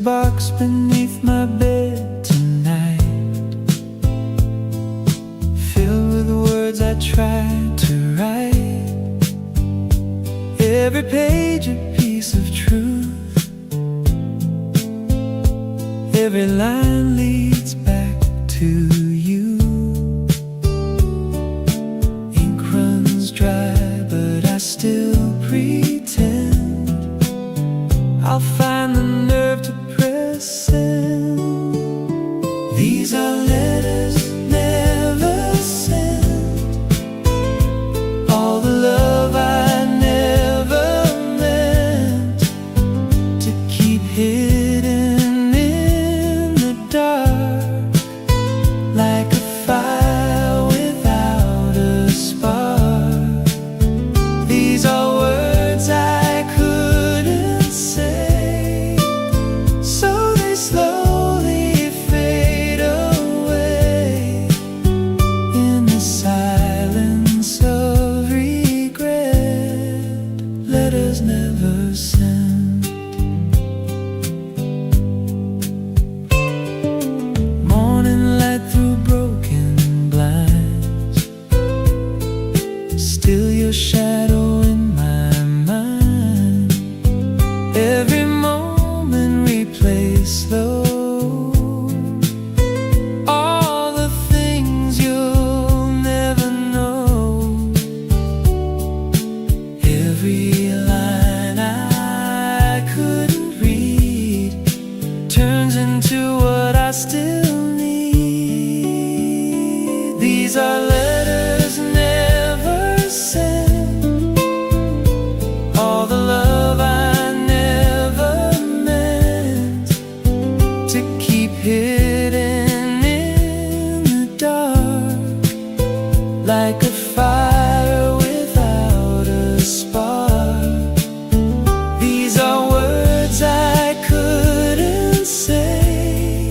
box beneath my bed tonight, filled with words I tried to write. Every page a piece of truth, every line leads back to you. Ink runs dry, but I still pretend I'll find the nerve to press send. These are letters never sent, all the love I never meant to keep hidden in the dark, like a fire without a spark. These are words I couldn't say, so they slowly fade away in the silence of regret. Letters never sent. Morning light through broken blinds, still your shadow in my mind. Every moment replays slow, all the things you'll never know. Every line I couldn't read turns into what I still need. These are letters never sent, all the love I never meant to keep hidden in the dark, like a fire without a spark. These are words I couldn't say,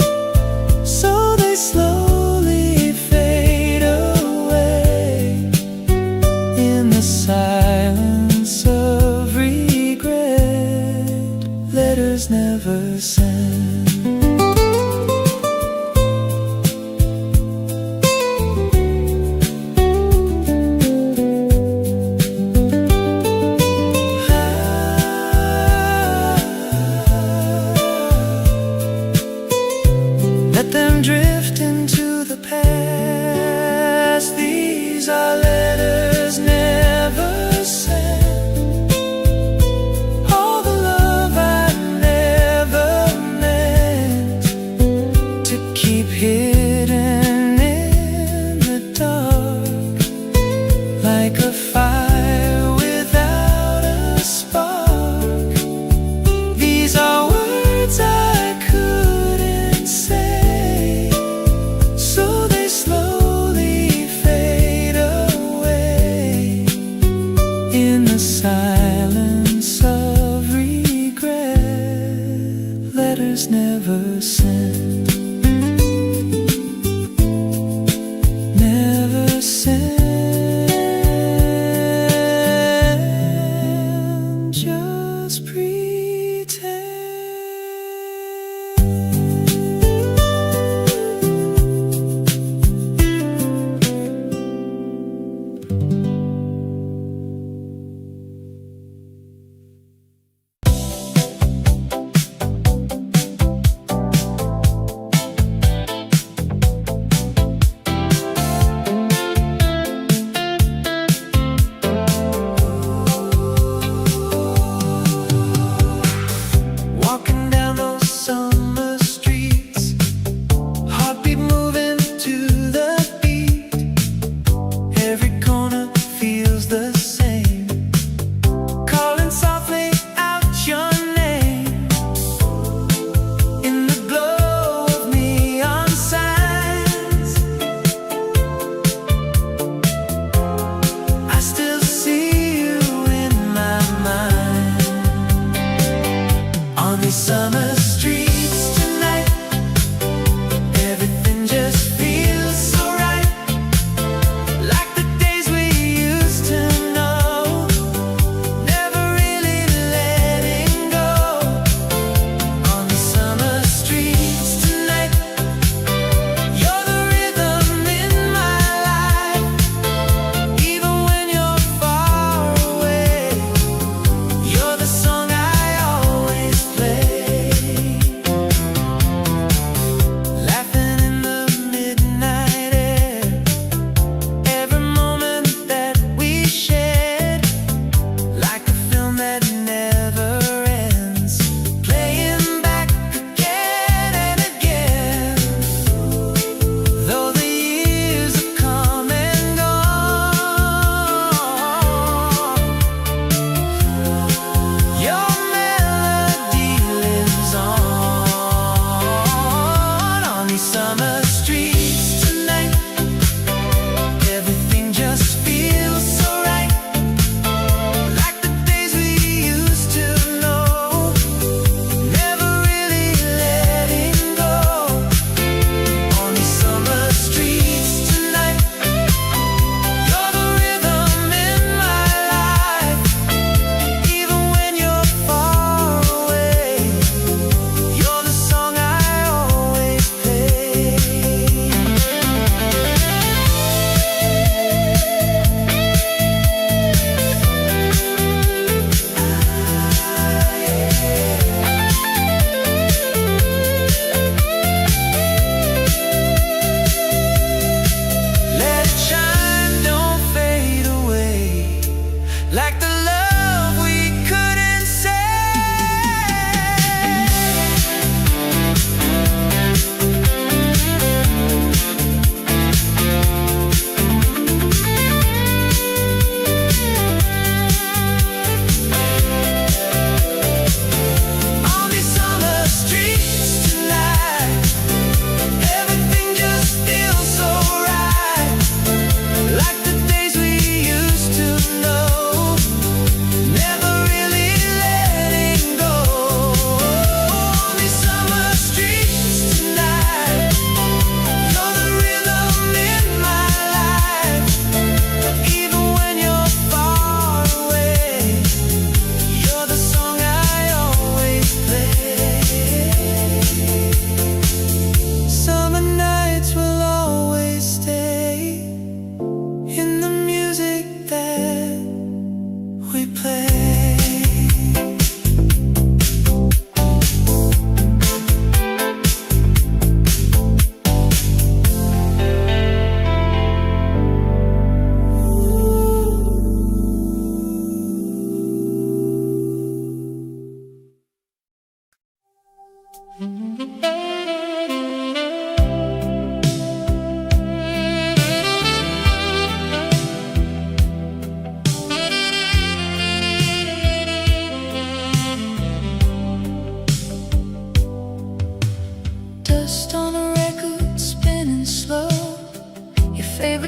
so they slowly fade away in the silence of regret. Letters never sent.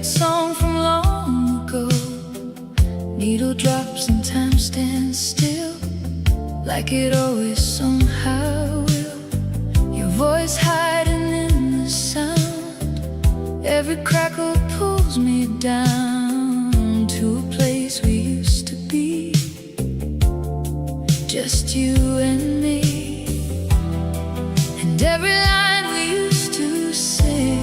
favorite song from long ago. Needle drops and time stands still, like it always somehow will. Your voice hiding in the sound, every crackle pulls me down to a place we used to be, just you and me, and every line we used to say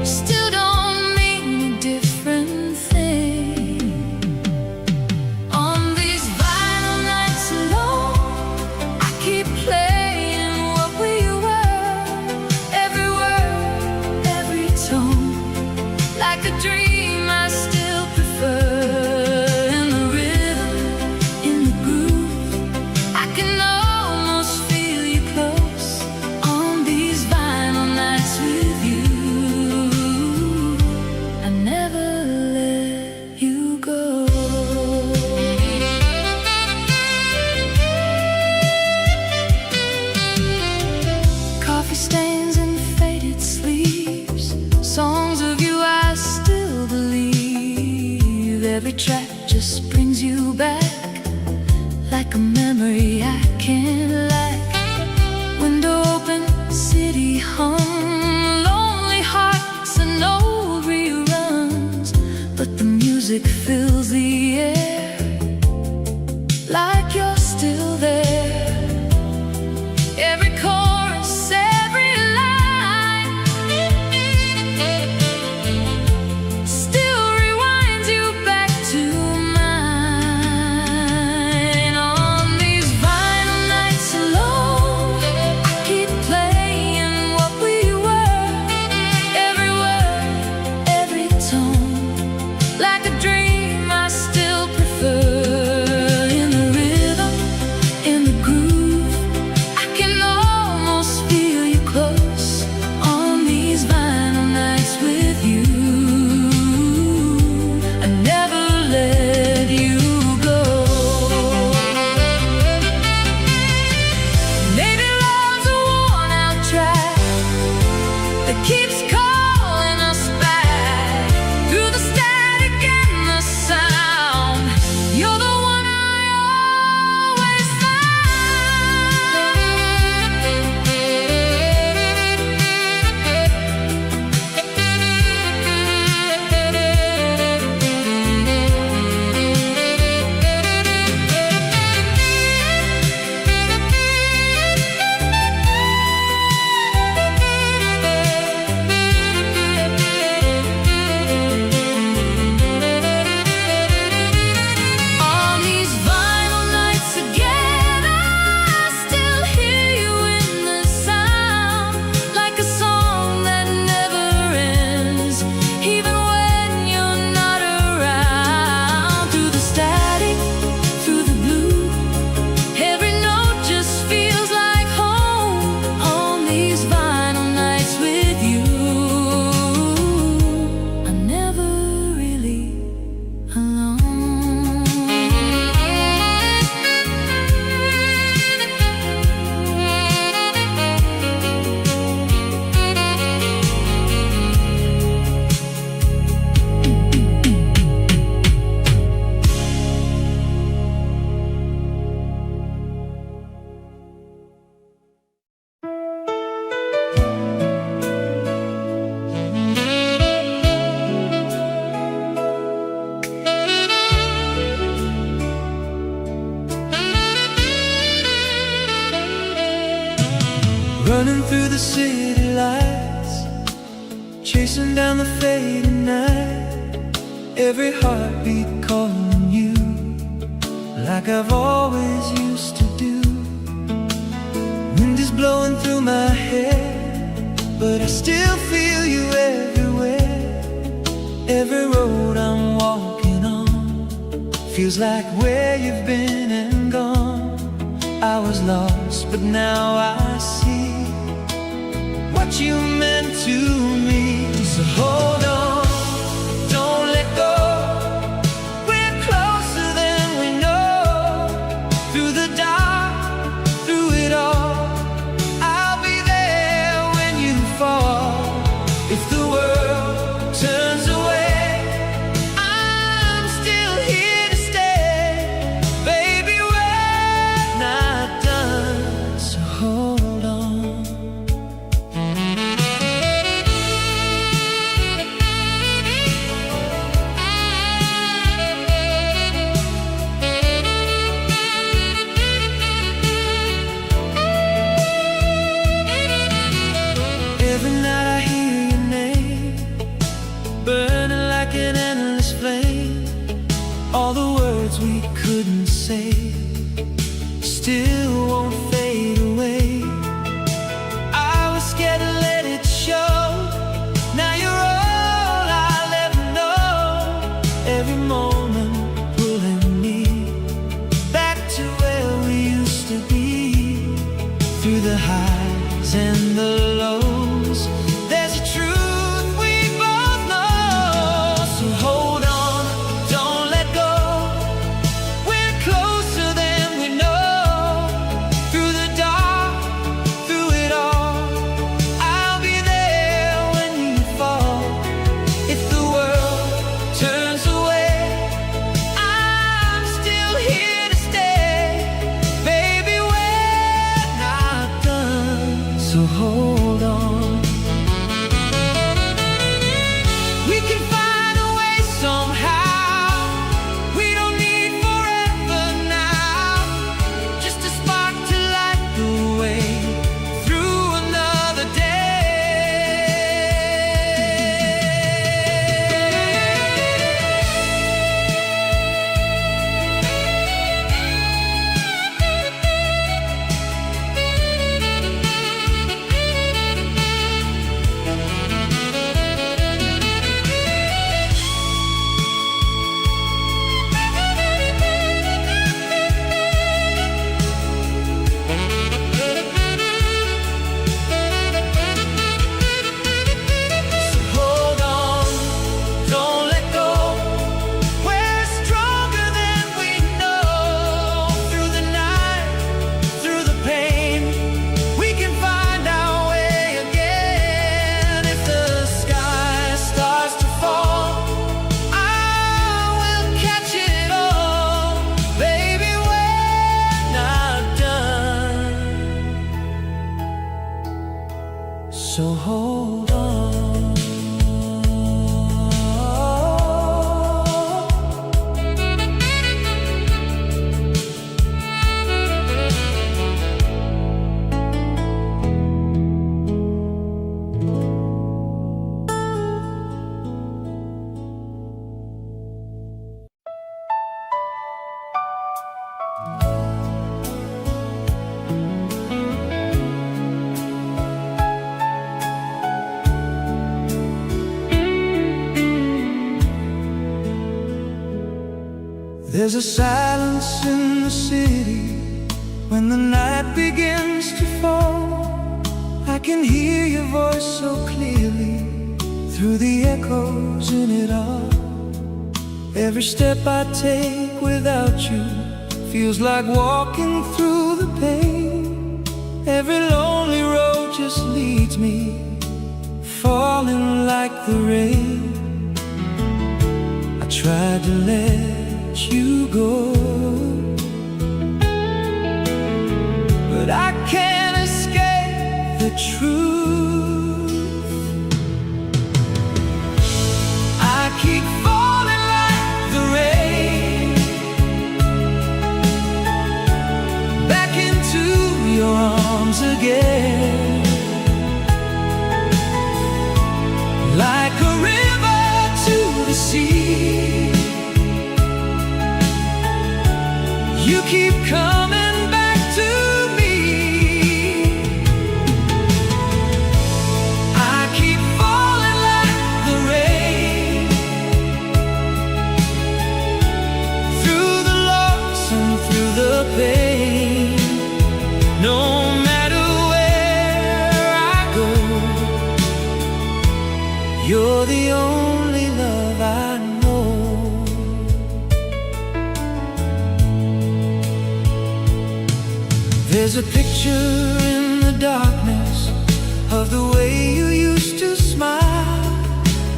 still don't mean a different thing. On these vinyl nights alone, I keep playing what we were, every word, every tone, like a dream I still prefer. Every track just brings you back, like a memory I can't lack. Window open, city hum, lonely hearts and old reruns, but the music fills the air, like you're still there. Every chorus, every line still rewinds you back to mine. On these vinyl nights alone, I keep playing what we were, every word, every tone, like a dream I still prefer. In the rhythm, in the groove, I can almost feel you close. On these vinyl nights with you, I never let you go. Maybe love's a worn out track that keeps calling us back through the static and the sound. You're the one I always on these vinyl nights again, I still hear you in the sound, like a song that never ends, even when you're not around. Through the static, through the blue, every note just feels like home. On these vinyl nights with you, I'm never really alone. Running through the city lights, chasing down the fading night, every heartbeat calling you, like I've always used to do. Wind is blowing through my hair, but I still feel you everywhere. Every road I'm walking on feels like where you've been and gone. I was lost, but now I see what you meant to me. So hold on, don't let go. We're closer than we know. Through the dark, through it all, I'll be there when you fall. and the lows. There's a truth we both know. So hold on, don't let go. We're closer than we know. Through the dark, through it all, I'll be there when you fall. If the world turns away, I'm still here to stay. Baby, we're not done, so hold on. We can find a way somehow. We don't need forever now. Just a spark to light the way through another So hold on, don't let go. We're stronger than we know. Through the night, through the pain, we can find our way again. If the sky starts to fall, I will catch it all. Baby, we're not done, so hold on. There's a silence in the city when the night begins to fall. I can hear your voice so clearly through the echoes in it all. Every step I take without you feels like walking through the pain. Every lonely road just leads me falling like the rain. I tried to let you go, but I can't escape the truth. I keep falling like the rain back into your arms again, like a river to the sea. You keep coming back to me. I keep falling like the rain, through the loss and through the pain. No matter where I go, you're the only love I know. There's a picture in the darkness of the way you used to smile,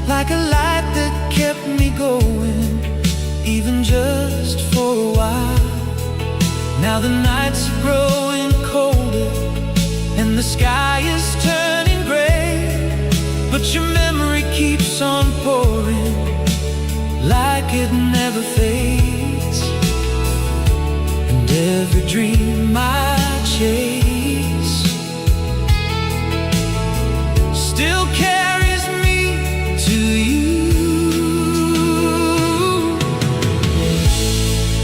like a light that kept me going, even just for a while. Now the nights are growing colder and the sky is turning gray, but your memory keeps on pouring like it never fades. And every dream I chase still carries me to you.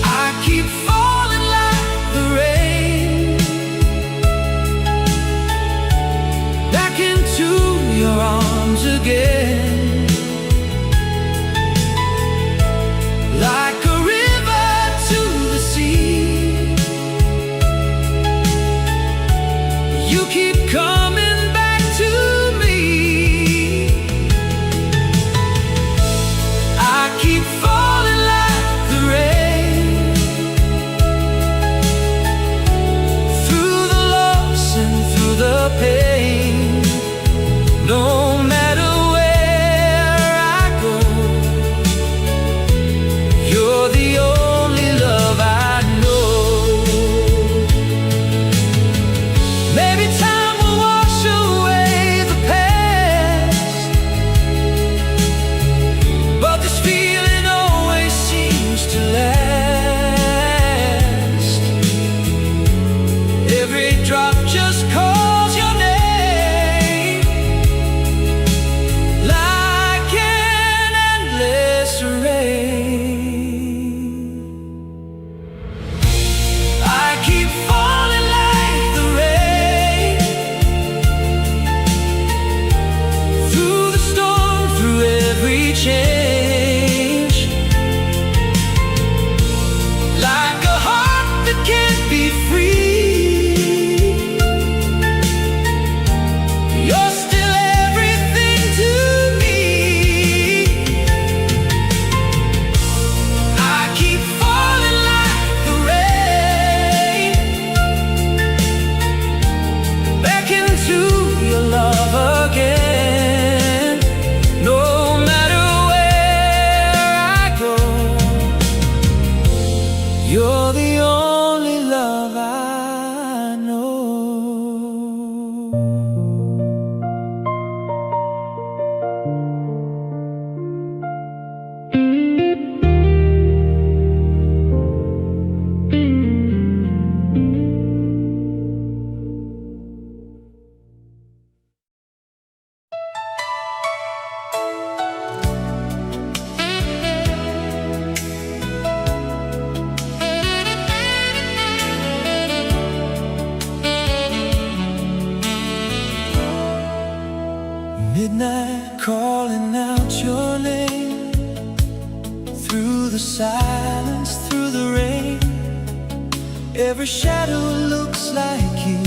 I keep falling like the rain back into your arms again, like a river to the sea. You keep coming back change, like a heart that can't be free. You're still everything to me. I keep falling like the rain back into your love again. No matter where I go, you're the only love I know. Midnight calling out your name, through the silence, through the rain. Every shadow looks like you,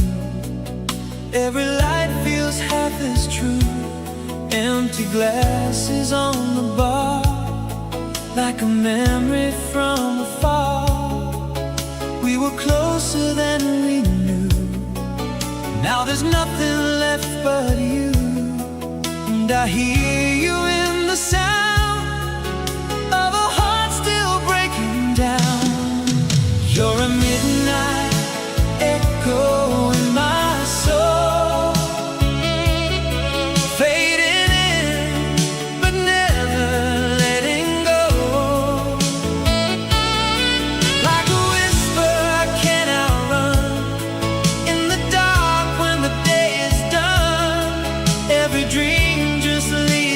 every light feels half as true. Empty glasses on the bar, like a memory from afar. We were closer than we knew. Now there's nothing left but you. And I hear you in the sound of a heart still breaking down. You're a midnight echo in my soul, fading in but never letting go. Like a whisper I can't outrun, in the dark when the day is done. Every dream just leaves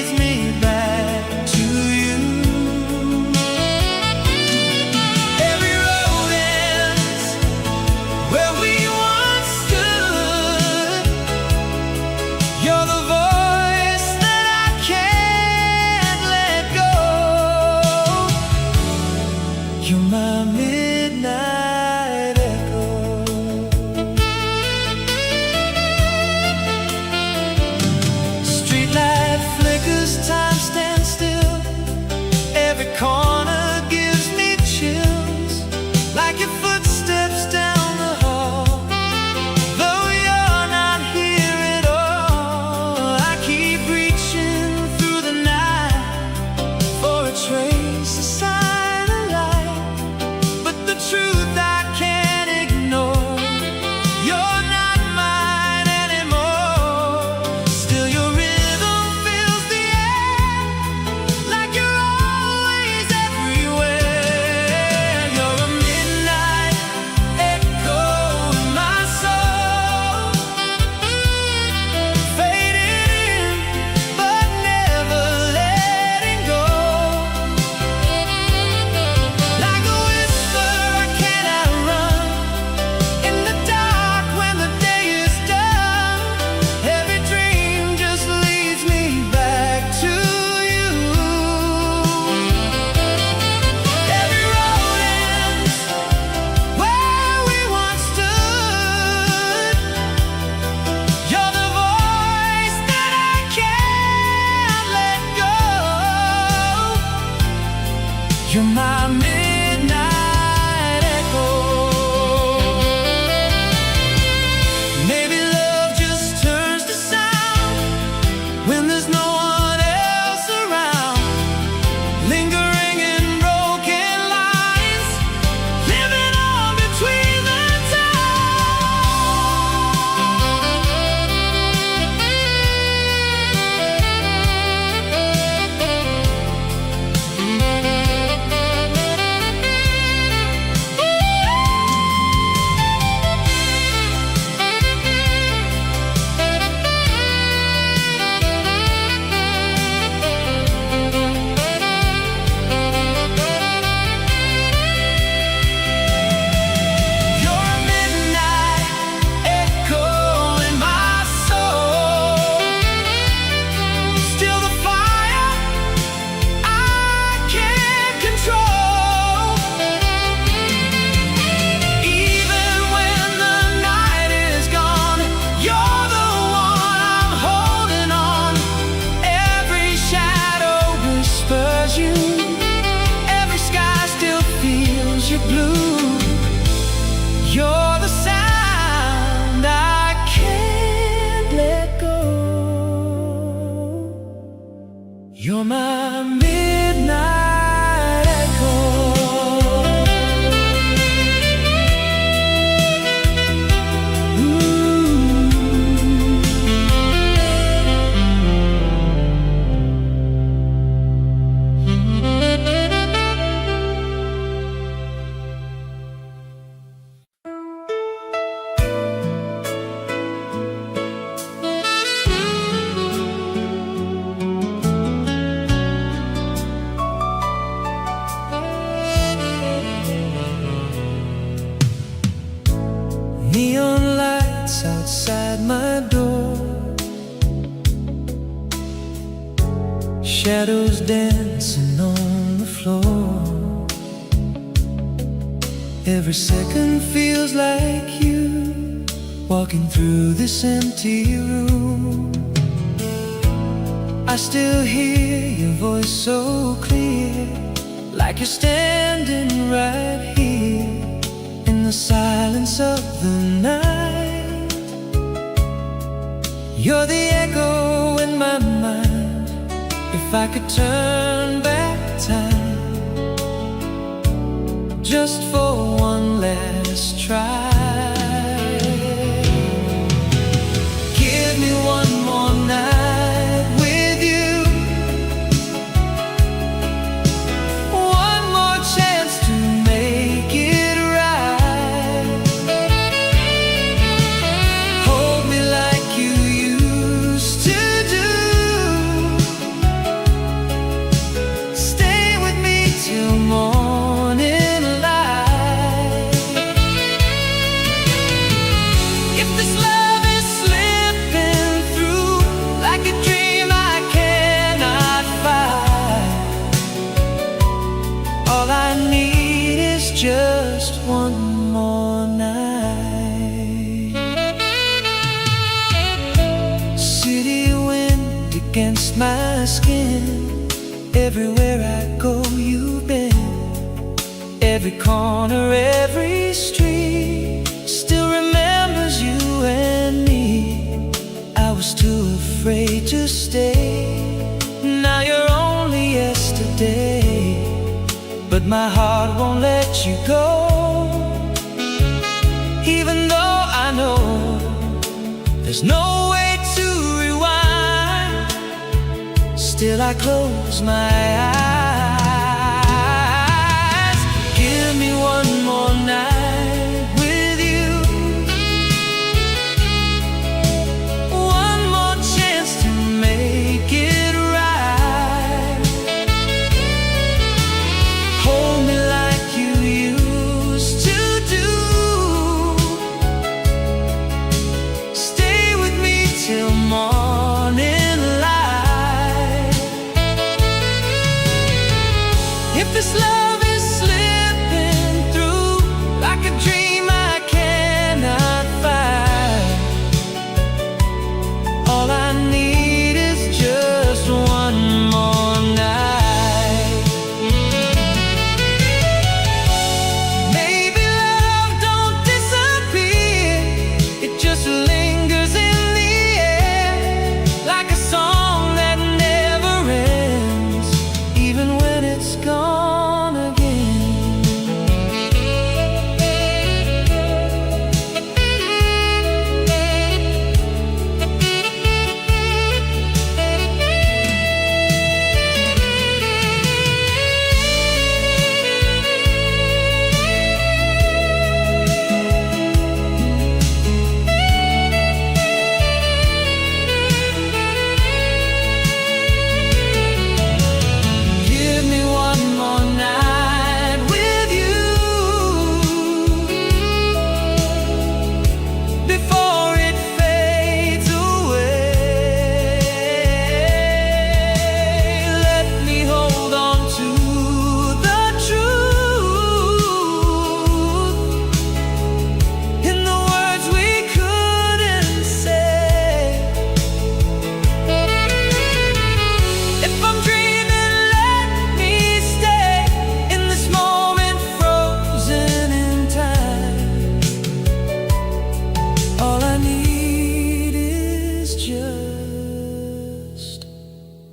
You're my midnight echo. Neon lights outside my door, shadows dancing on the floor. Every second feels like you walking through this empty room. I still hear your voice so clear, like you're standing right here in the silence of the night. You're the echo in my mind. If I could turn back time, just for one last try, give me one more night with you, one more chance to make it right. Hold me like you used to do, stay with me till morning light. If this love is slipping through like a dream I cannot fight, all I need is just one more night. City wind against my skin, everywhere I go you've been. Every corner, every street still remembers you and me. I was too afraid to stay, now you're only yesterday, but my heart won't let you go. Even though I know there's no way to rewind, still I close my eyes. Give me one more night with you, one more chance to make it right. Hold me like you used to do, stay with me till morning light.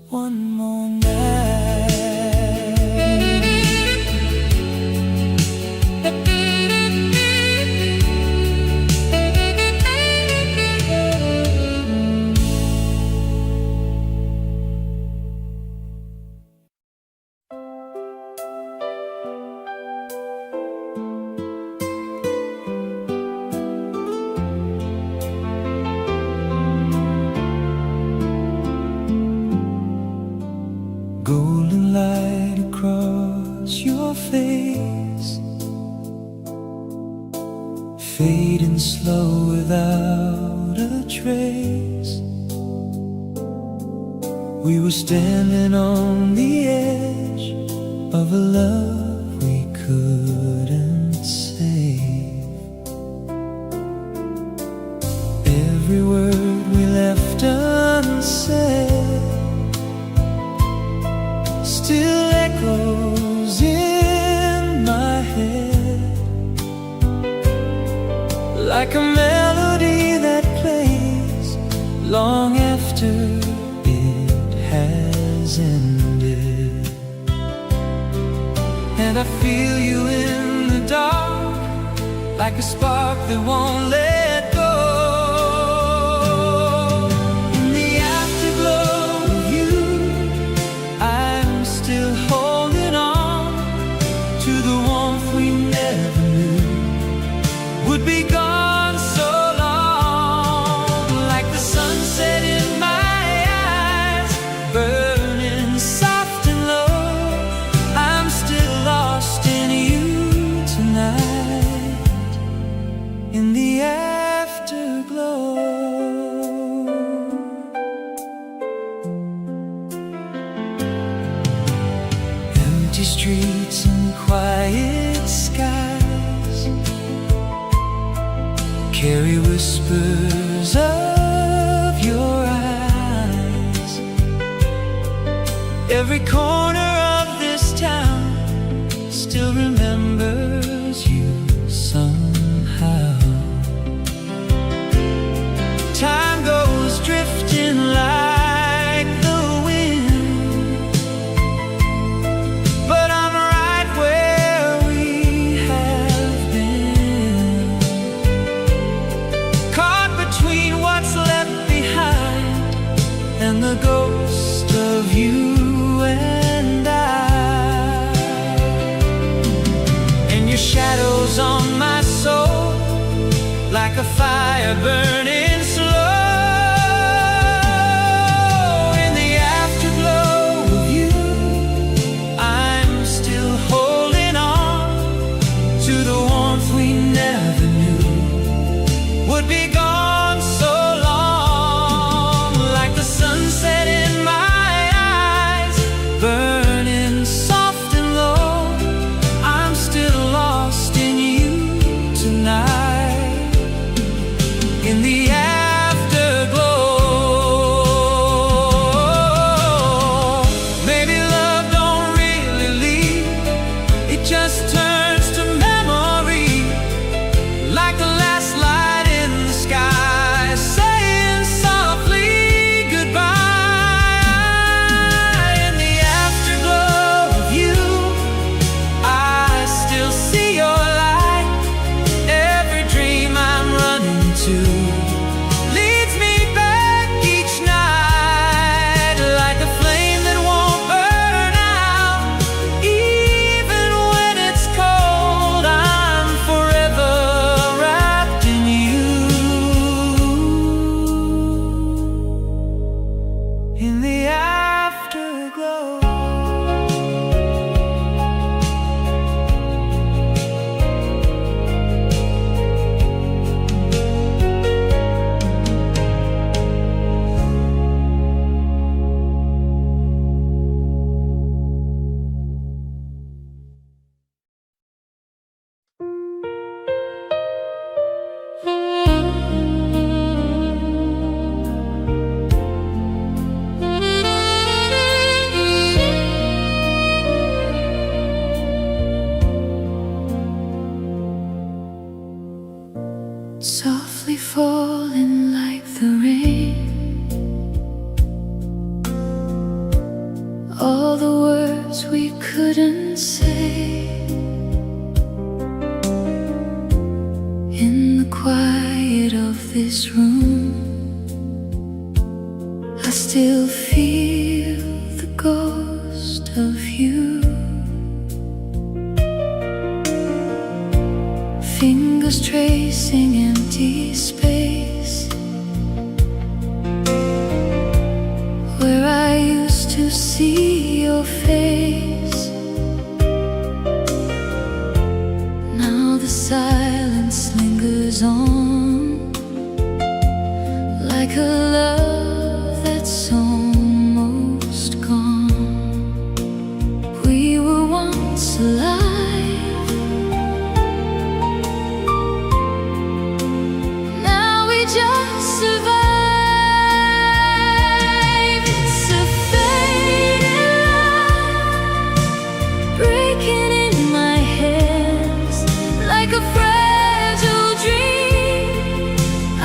one more night. Golden light across your face, fading slow without a trace. We were standing on the edge of a love we couldn't save. Every word we left unsaid still echoes in my head, like a melody that plays long after it has ended. And I feel you in the dark, like a spark that won't let go. In the afterglow of you, I'm still holding on to the warmth we never knew would be gone so long. Like the sunset in my eyes, burning soft and low, I'm still lost in you tonight. In the afterglow, empty streets and quiet skies carry whispers of your eyes. Every corner of this town still remembers you somehow. Time goes drifting like the wind, but I'm right where we have been, caught between what's left behind and the ghost of you and I. And your shadows on my soul, like a fire burning slow. In the afterglow of you, I'm still holding on to the warmth we never knew would be gone so long. Like the sunset in my eyes, burning soft and low, I'm still lost in you tonight. In the afterglow, maybe love don't really leave, it just turns to memory, like the last light in the sky, saying softly goodbye. In the afterglow of you, I still see your light. Every dream I'm running to leads me back each night, like a flame that won't burn out. Even when it's cold, I'm forever wrapped in you. In the afterglow. all the words we couldn't say. In the quiet of this room, I still feel the ghost of you. Fingers tracing empty space where I used to see your face. Now the silence lingers on like a love that's almost gone. We were once alive, now we just survive. It's a faded light, breaking in my hands like a fragile dream. I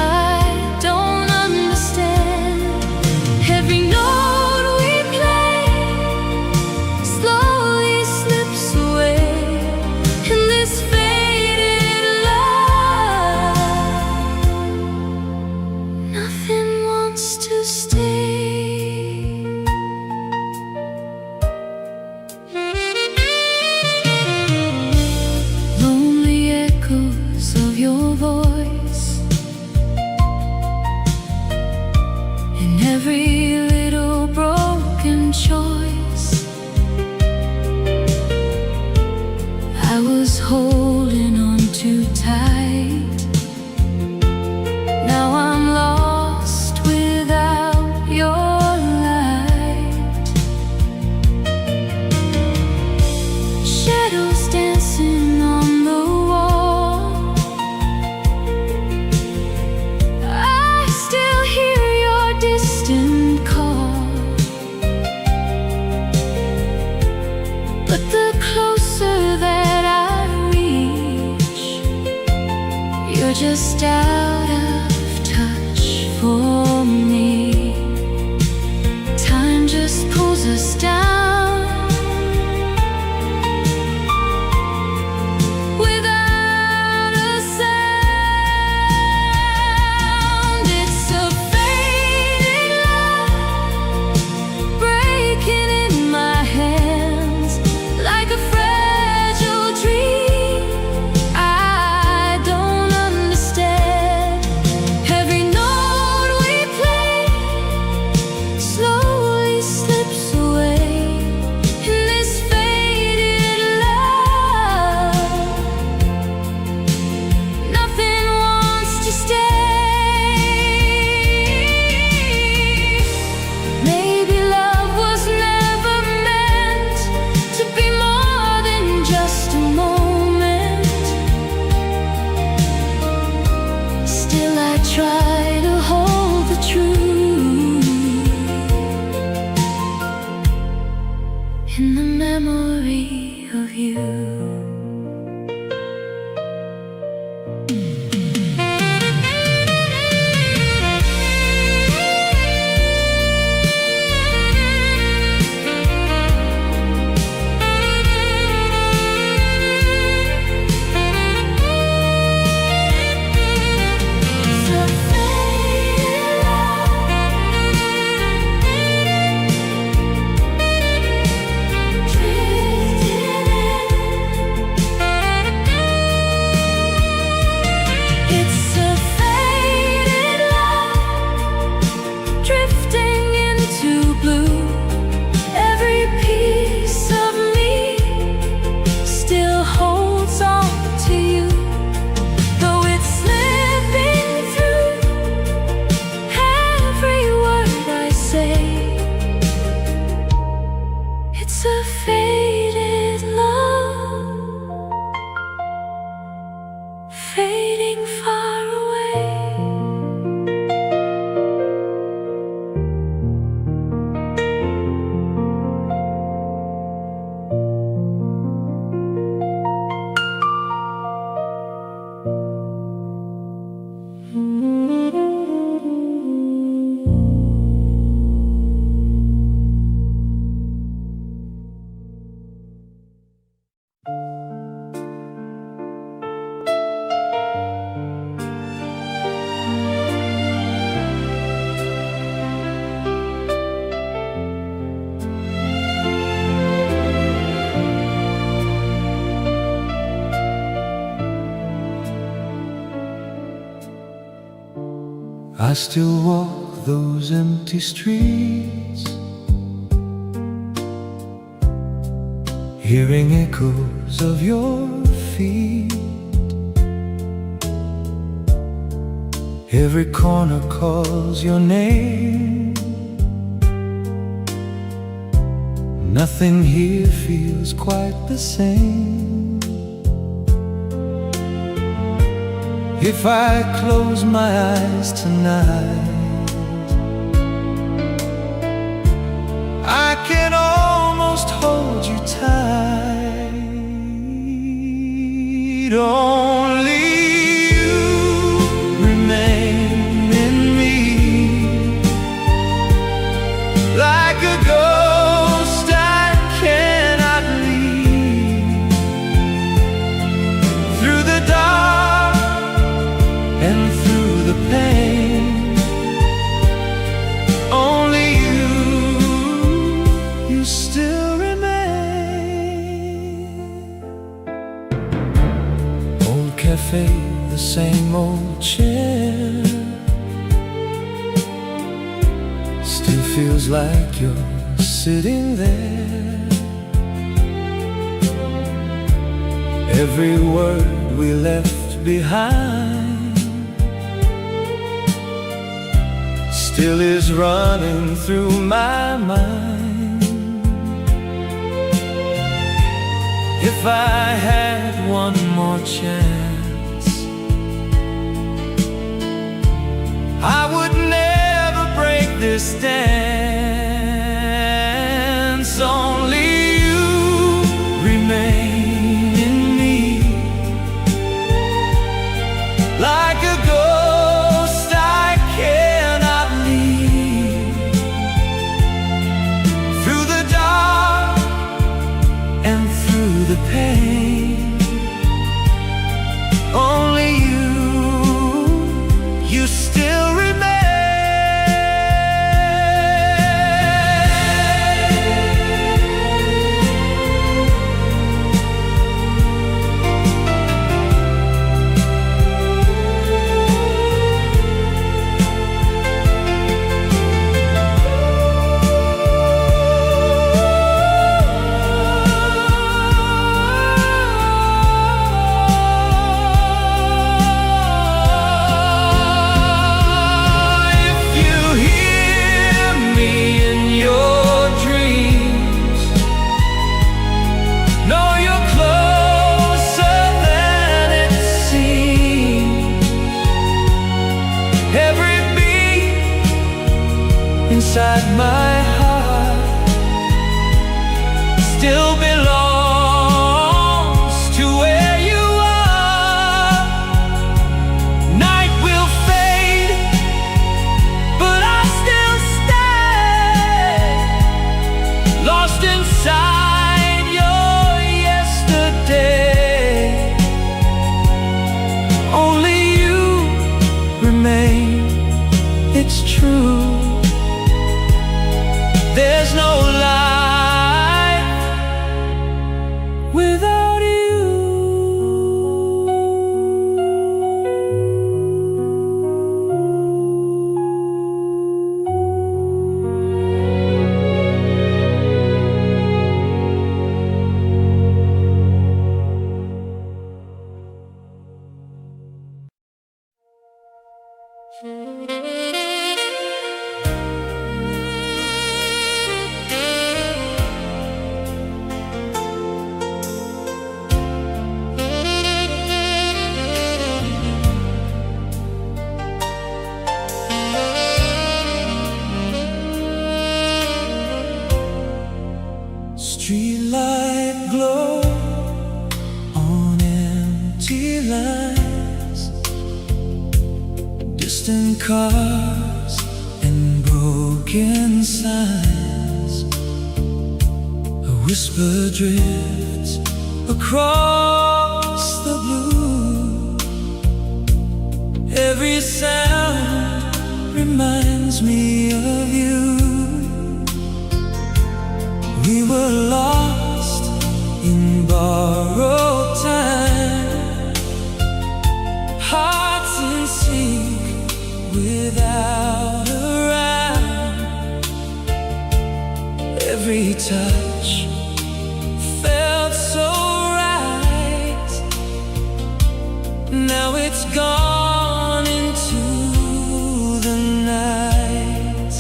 don't understand. Every note we play slowly slips away in this faded light. Nothing wants to stay. Lonely echoes of your voice in every little broken choice. I was holding on too tight. Now I'm lost without your light. Shadows dancing on the wall, I still hear your distant call. But the closer that I reach, you're just out of touch for me. Time just pulls us down without a sound. It's a faded light, breaking in my hands like a fragile dream. I don't understand. Every note we play slowly slips away in this faded light. Nothing wants to stay. Maybe love was never meant to be more than just a moment. Still I try to hold the truth in the memory of you. Drifting in I still walk those empty streets, hearing echoes of your feet. Every corner calls your name. Nothing here feels quite the same. If I close my eyes tonight, I can almost hold you tight. Only you remain in me, like a ghost I cannot leave. Through the dark and through the pain, only you still remain. Old cafe, the same old chair, still feels like you're sitting there. Every word we left behind still is running through my mind. If I had one more chance, I would never break this dance. Only you remain in me, like a ghost I cannot leave. Through the dark and through the pain, only you still remain. Inside my heart still belongs to where you are. Night will fade, but I still stay, lost inside your yesterday. Only you remain, it's true. There's no life without you. Streetlight glow on empty lines, distant cars and broken signs. A whisper drifts across the blue. Every sound reminds me of you. We were lost in borrowed time, hearts in sync without Every touch felt so right. Now it's gone into the night.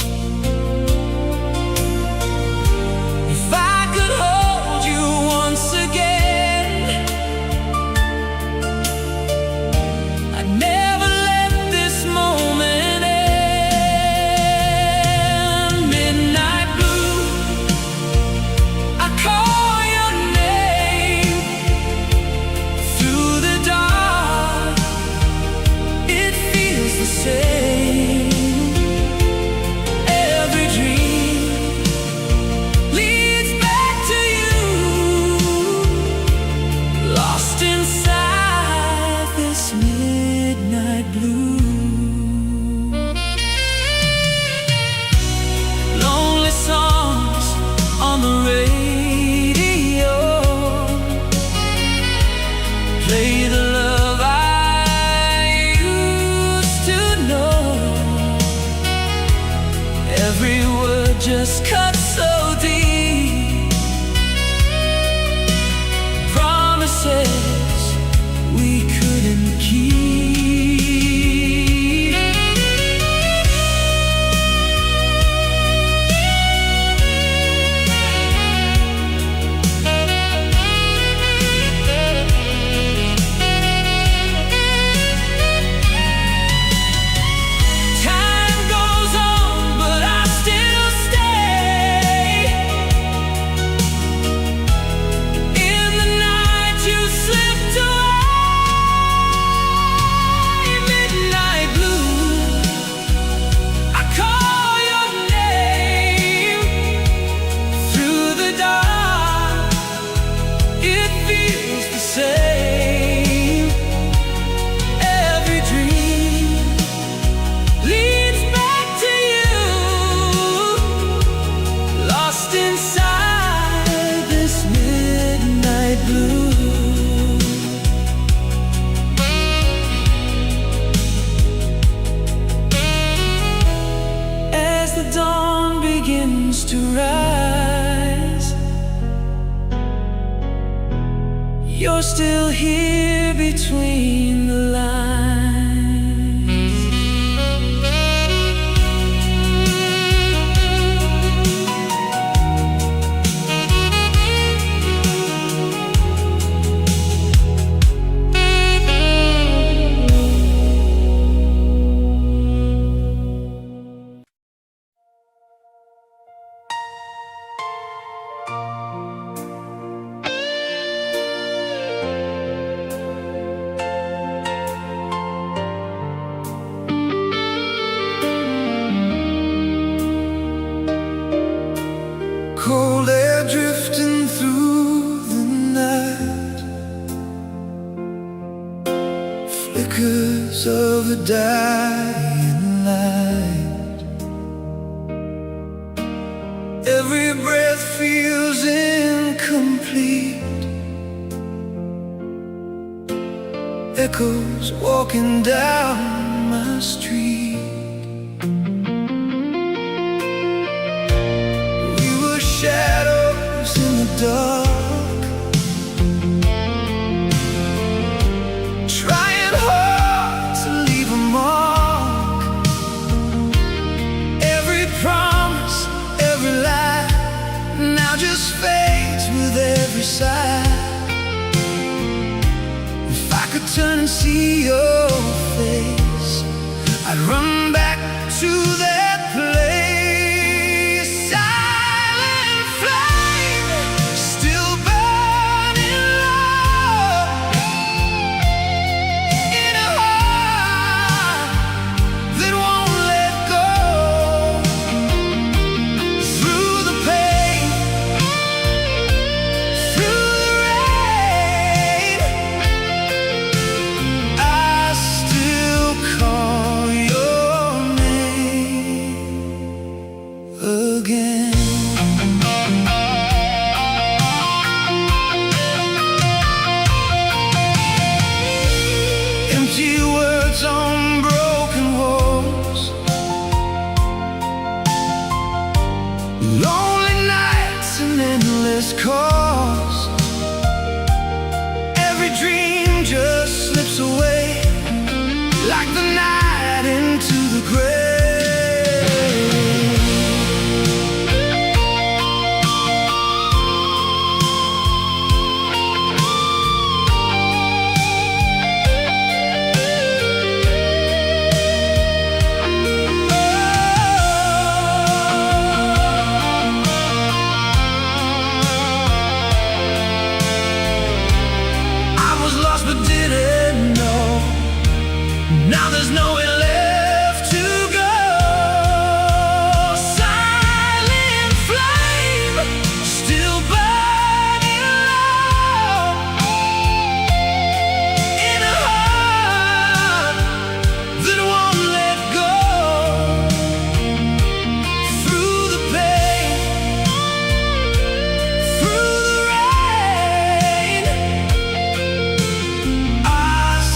If I could hold you once again, I'd never let this moment end. Midnight blue, I call your name. Through the dark, it feels the same. Every dream leads back to you, lost inside this midnight blue. Lonely songs on the radio play the love I used to know. Every word just cuts so deep. Promises we couldn't keep. Time goes on, but I still stay. In the night you slipped away. Midnight blue, I call your name. Through the dark, it feels the same. Every dream leads back to you, lost inside this midnight blue. As the dawn begins to rise, you're still here between the lines. Cold air drifting through the night, flickers of a dying light. Every breath feels incomplete. Echoes walking down my street. Shadows in the dark, trying hard to leave a mark. Every promise, every lie, now just fades with every sigh. If I could turn and see your face, I'd run back to that place. Lonely night, endless course. Every dream just slips away like the night into the grave. Now there's nowhere left to go. Silent flame, still burning low in a heart that won't let go. Through the pain, through the rain, I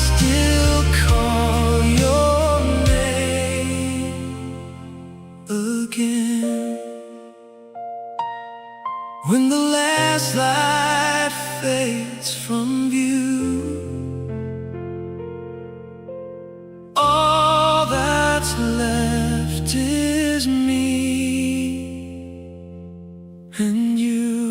still call your name again. When the last light fades from view, all that's left is me and you.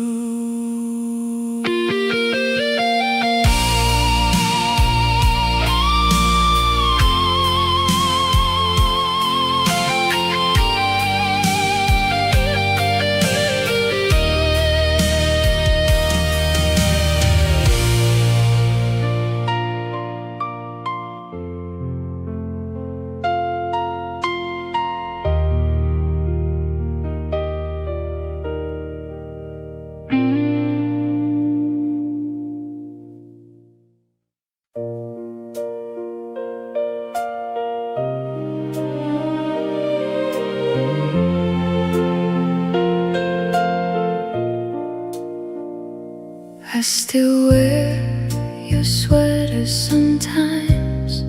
I still wear your sweater sometimes,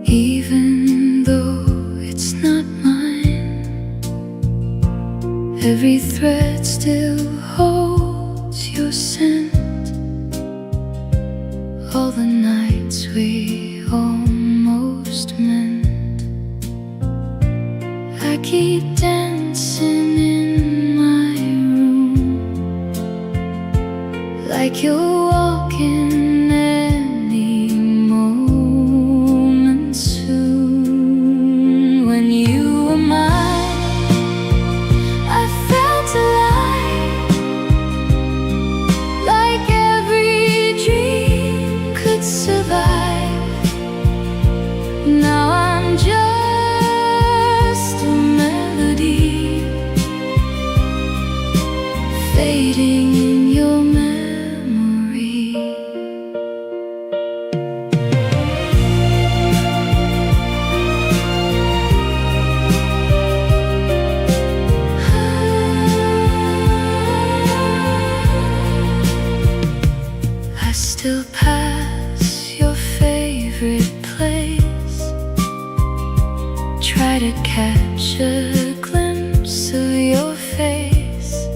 even though it's not mine. Every thread still holds your scent. All the nights we almost meant. I keep dancing in my room like you're walking any moment soon. When you were mine, I felt alive, like every dream could survive. Now I'm just a melody fading in your memory. I still pass your favorite place, try to catch a glimpse of your face,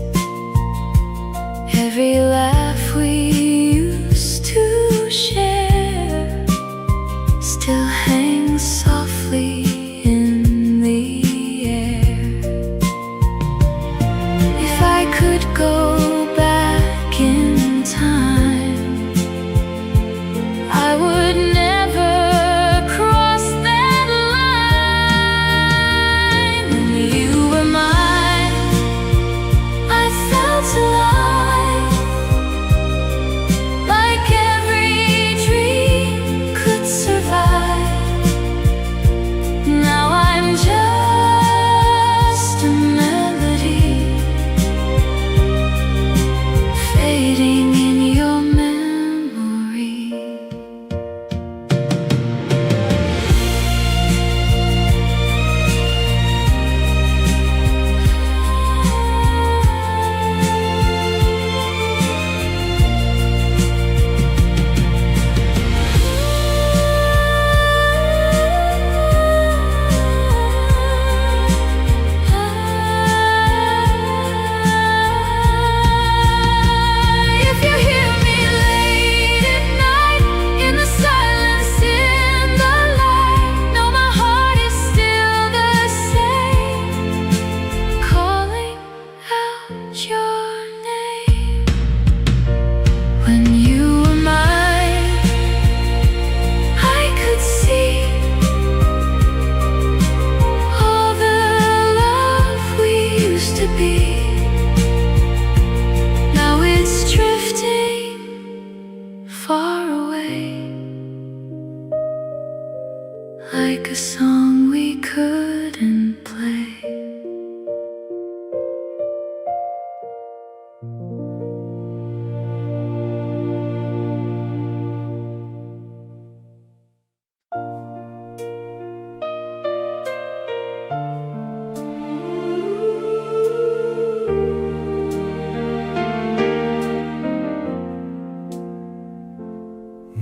to be. Now it's drifting far away, like a song we couldn't play.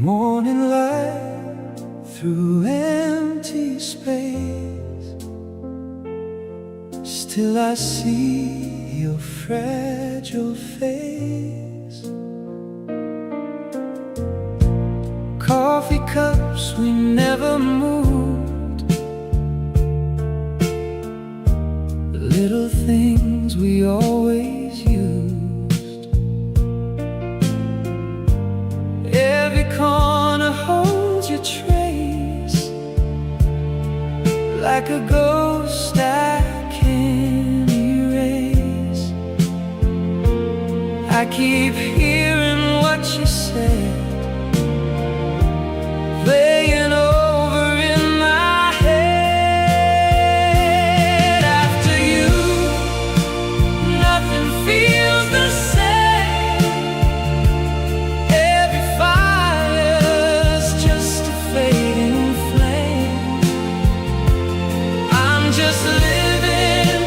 Morning light through empty space, still I see your fragile face. Coffee cups we never moved, the little things we always used. Every corner holds your trace, like a ghost I can't erase. I keep hearing what you said, playing over in my head. After you, nothing feels the same. Every fire's just a fading flame. I'm just living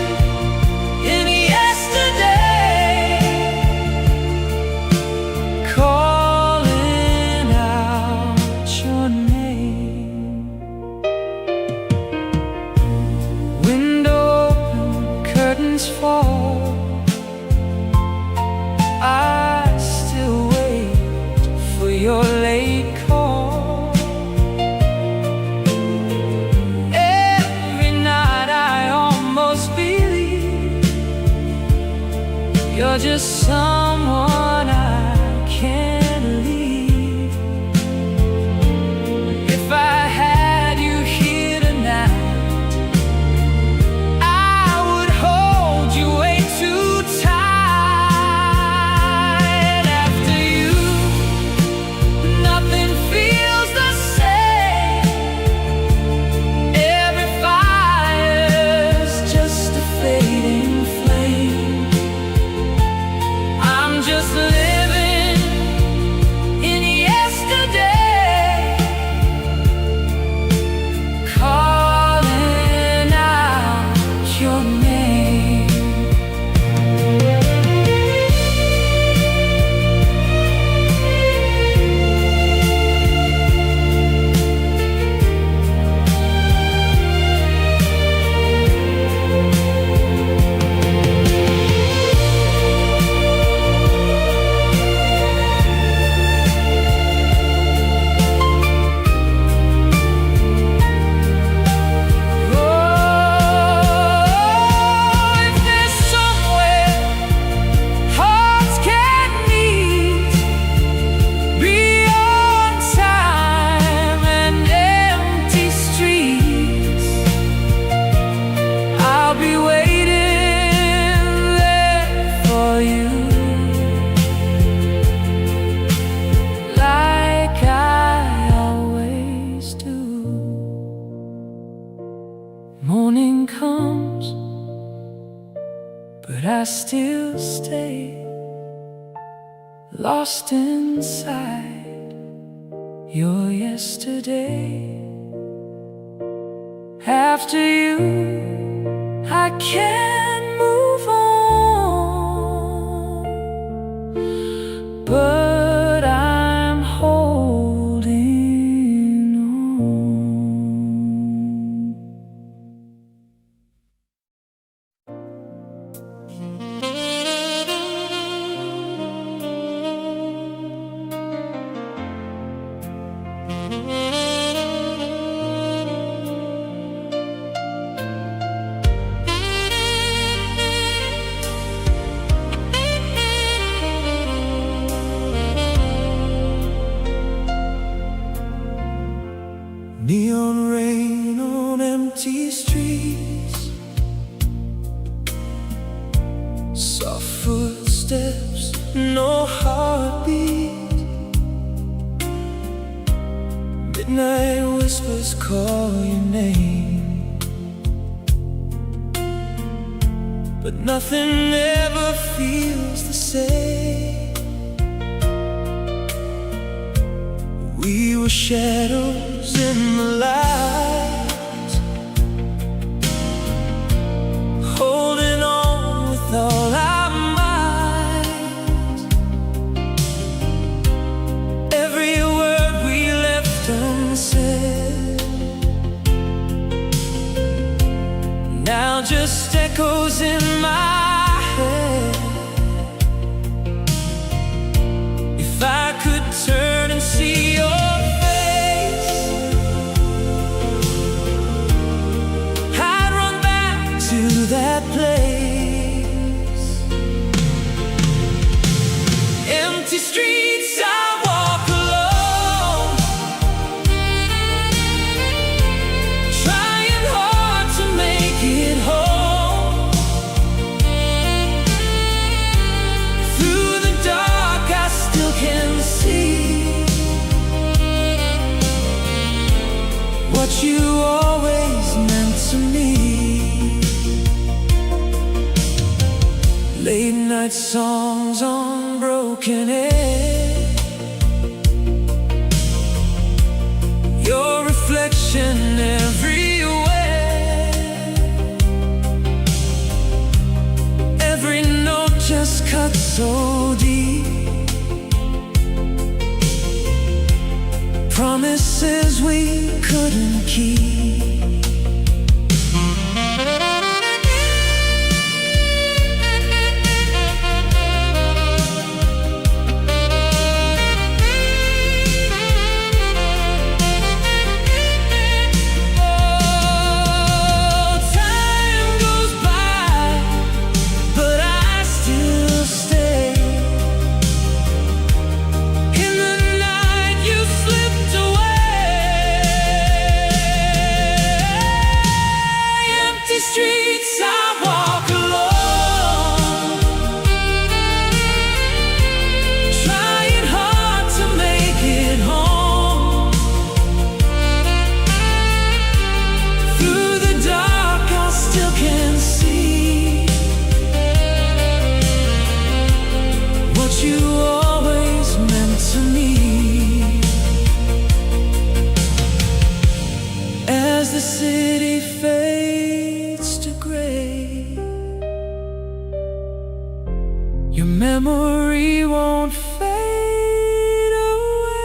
in yesterday, calling out your name. Window open, curtains fall, I still wait for your late call. Every night I almost believe you're just someone I can't leave. If I had you here tonight, I would hold you way too tight. After you, nothing feels the same. Every fire's just a fading flame. I'm just living in yesterday, calling out your name. If there's somewhere hearts can meet, beyond time and empty streets, I'll be waiting there for you, like I always do. Morning comes, but I still stay lost inside your yesterday. After you, I can't move on, but I'm holding on. Soft footsteps, no heartbeat. Midnight whispers call your name, but nothing ever feels the same. We were shadows in the light, holding on with all our might. Every word we left unsaid now just echoes in my head. If I could turn and see your face, I'd run back to that place. Empty streets, I walk alone, trying hard to make it home. Through the dark I still can see what you always meant to me. Late night songs on broken air, your reflection everywhere. Every note just cuts so deep, promises we couldn't keep. Streets I walk alone, trying hard to make it home. Through the dark I still can see what you always meant to me. As the city fades to gray, your memory won't fade away.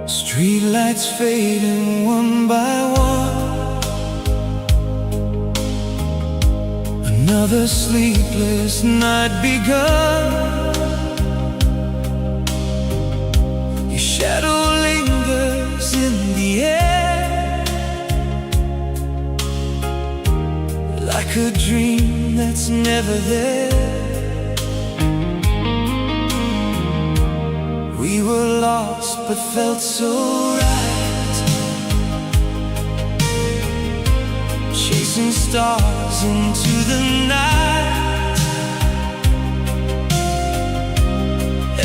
Streetlights fading one by one, another sleepless night begun. Your shadow lingers in the air, like a dream that's never there. We were lost but felt so right, chasing stars into the night.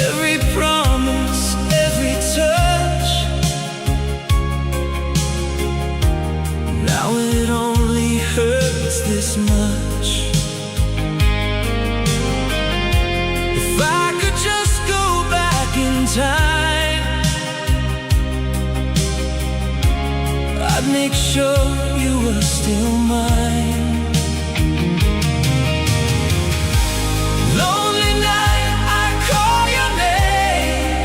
Every promise, every touch, now it only hurts this much. If I could just go back in time, I'd make sure you were still mine. Lonely night, I call your name,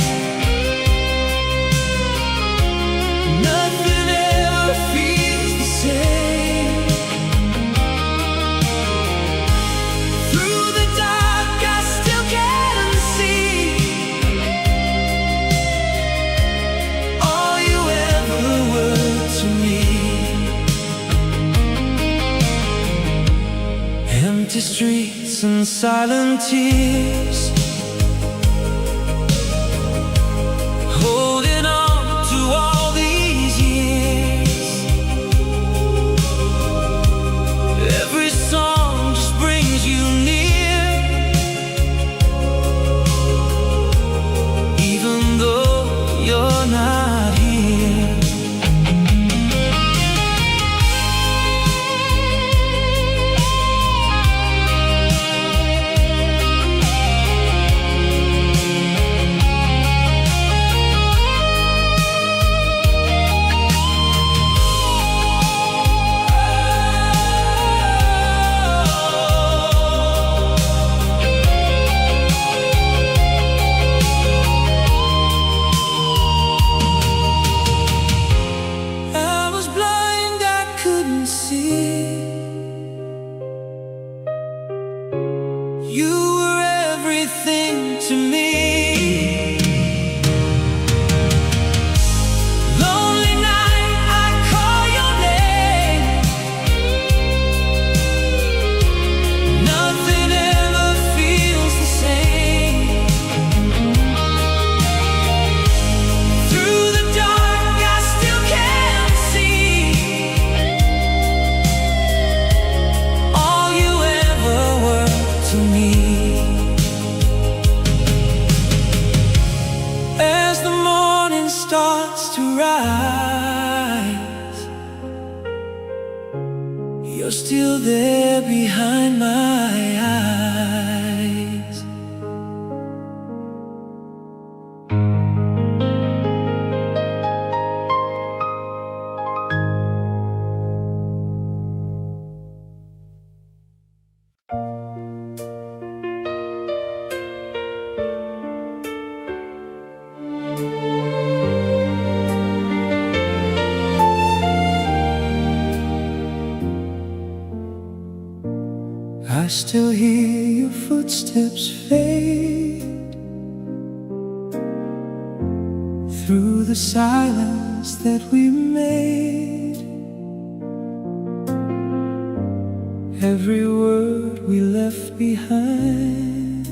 nothing ever feels the same. Empty streets and silent tears, holding on to all these years. Every song just brings you near, even though you're not here. You're still there behind my eyes. I still hear your footsteps fade through the silence that we made. Every word we left behind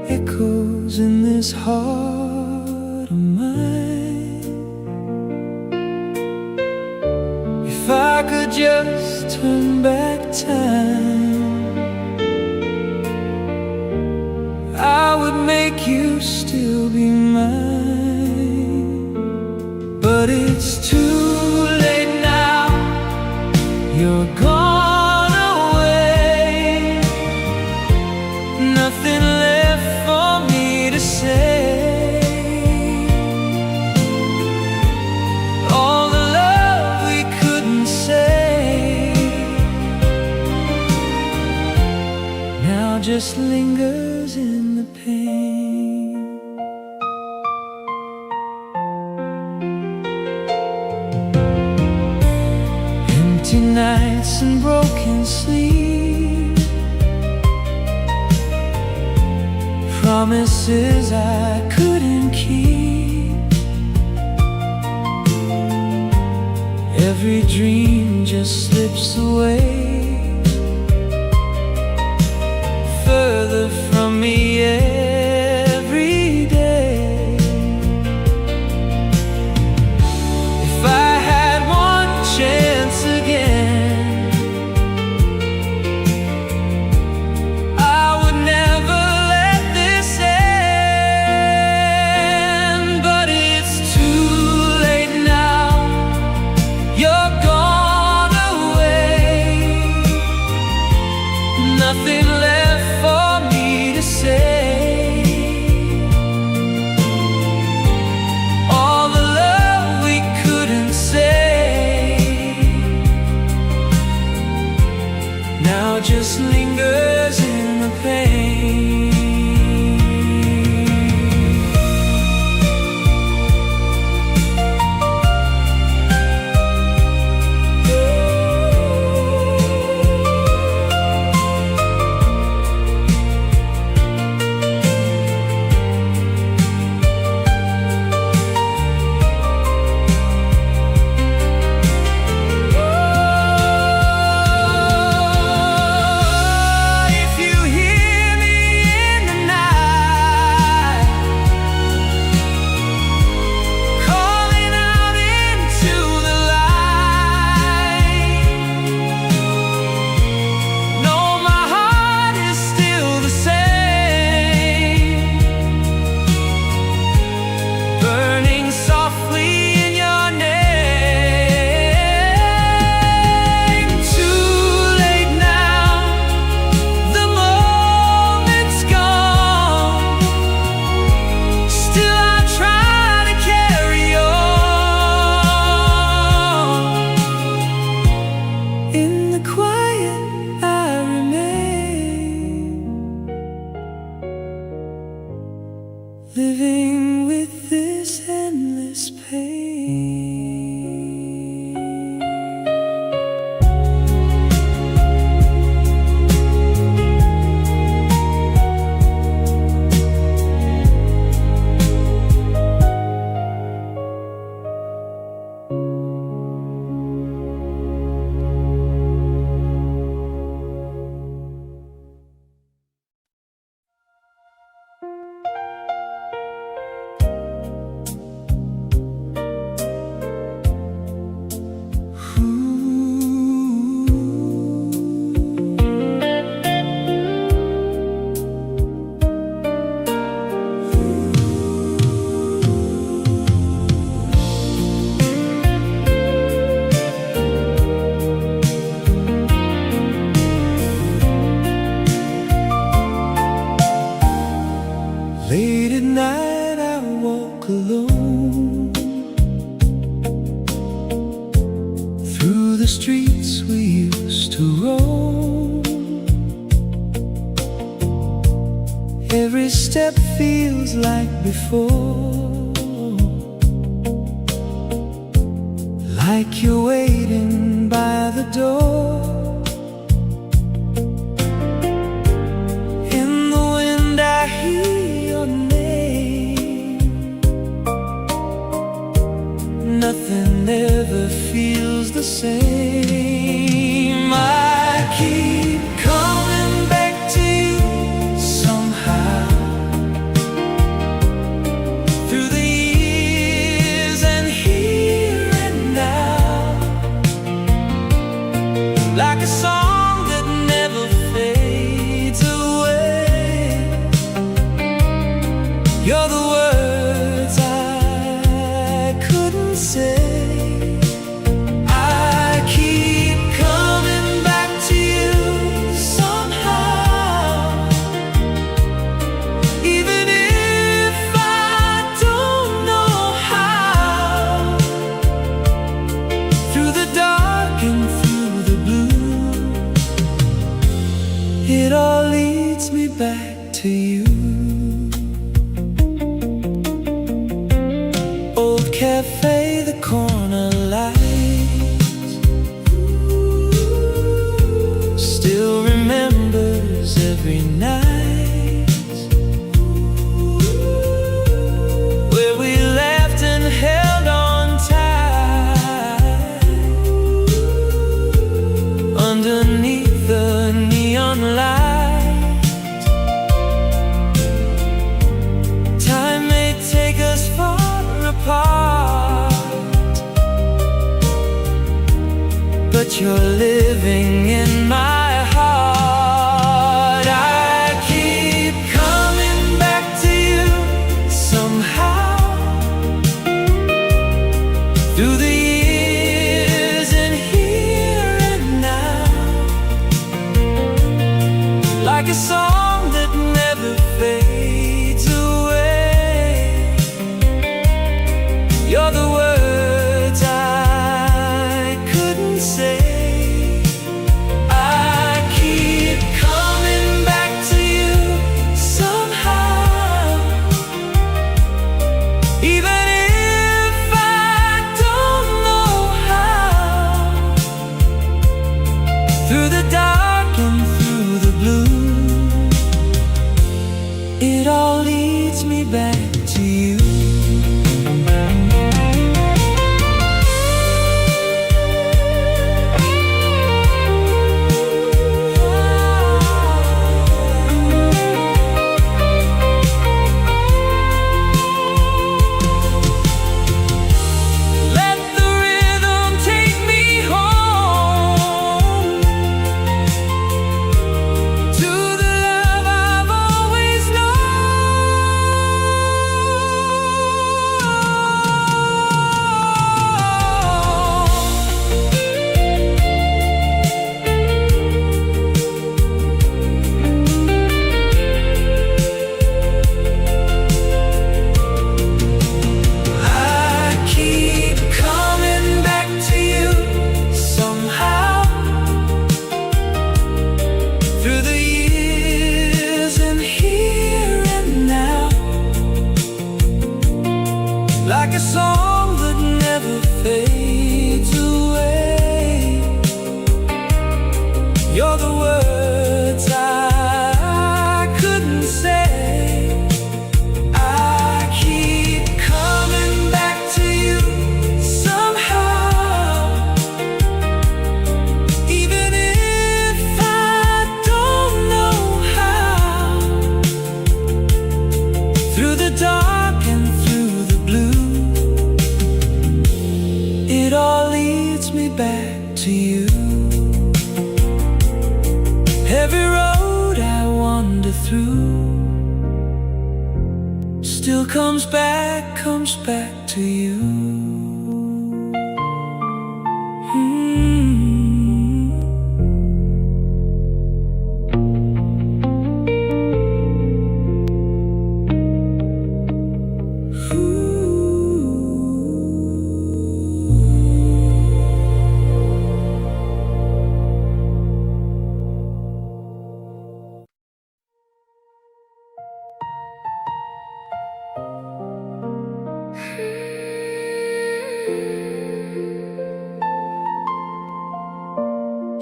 echoes in this heart of mine. If I could just turn back time, I would make you still be mine. But it's too late now, you're gone away. Nothing left for me to say. All the love we couldn't say now just lingers in the pain. Empty nights and broken sleep, promises I couldn't keep. Every dream just slips away, further from me every day. If I had one chance again, I would never let this end. But it's too late now, you're gone away. Nothing left for me to say. All the love we couldn't say now just lingers in the pain. to roam. Every step feels like before, like you're waiting by the door. In the wind I hear your name. Nothing ever feels the same. I keep coming back to you somehow, through the years and here and now, like a song that never fades away. You're the words I couldn't say. I keep coming back to you somehow, even if I don't know how. Through the dark and through the blue, it all leads me back to you. Old cafe, the corner lights, still remembers every night, where we laughed and held on tight, underneath the neon light. Time may take us far apart, but you're living in my heart. I keep coming back to you somehow, through the years and here and now, like a song that never fades away. You're the words I couldn't say. I keep coming back to you somehow, even if I don't know how. Through the dark and through the blue, it all leads me back to you. Let the rhythm take me home, to the love I've always I keep coming back to you somehow, through the years and here and now, like a song that never fades away. You're the words I couldn't say. I keep coming back to you somehow, even if I don't know how. Through the dark and through the blue, it all leads me back to you. Every road I wander through still comes back to you.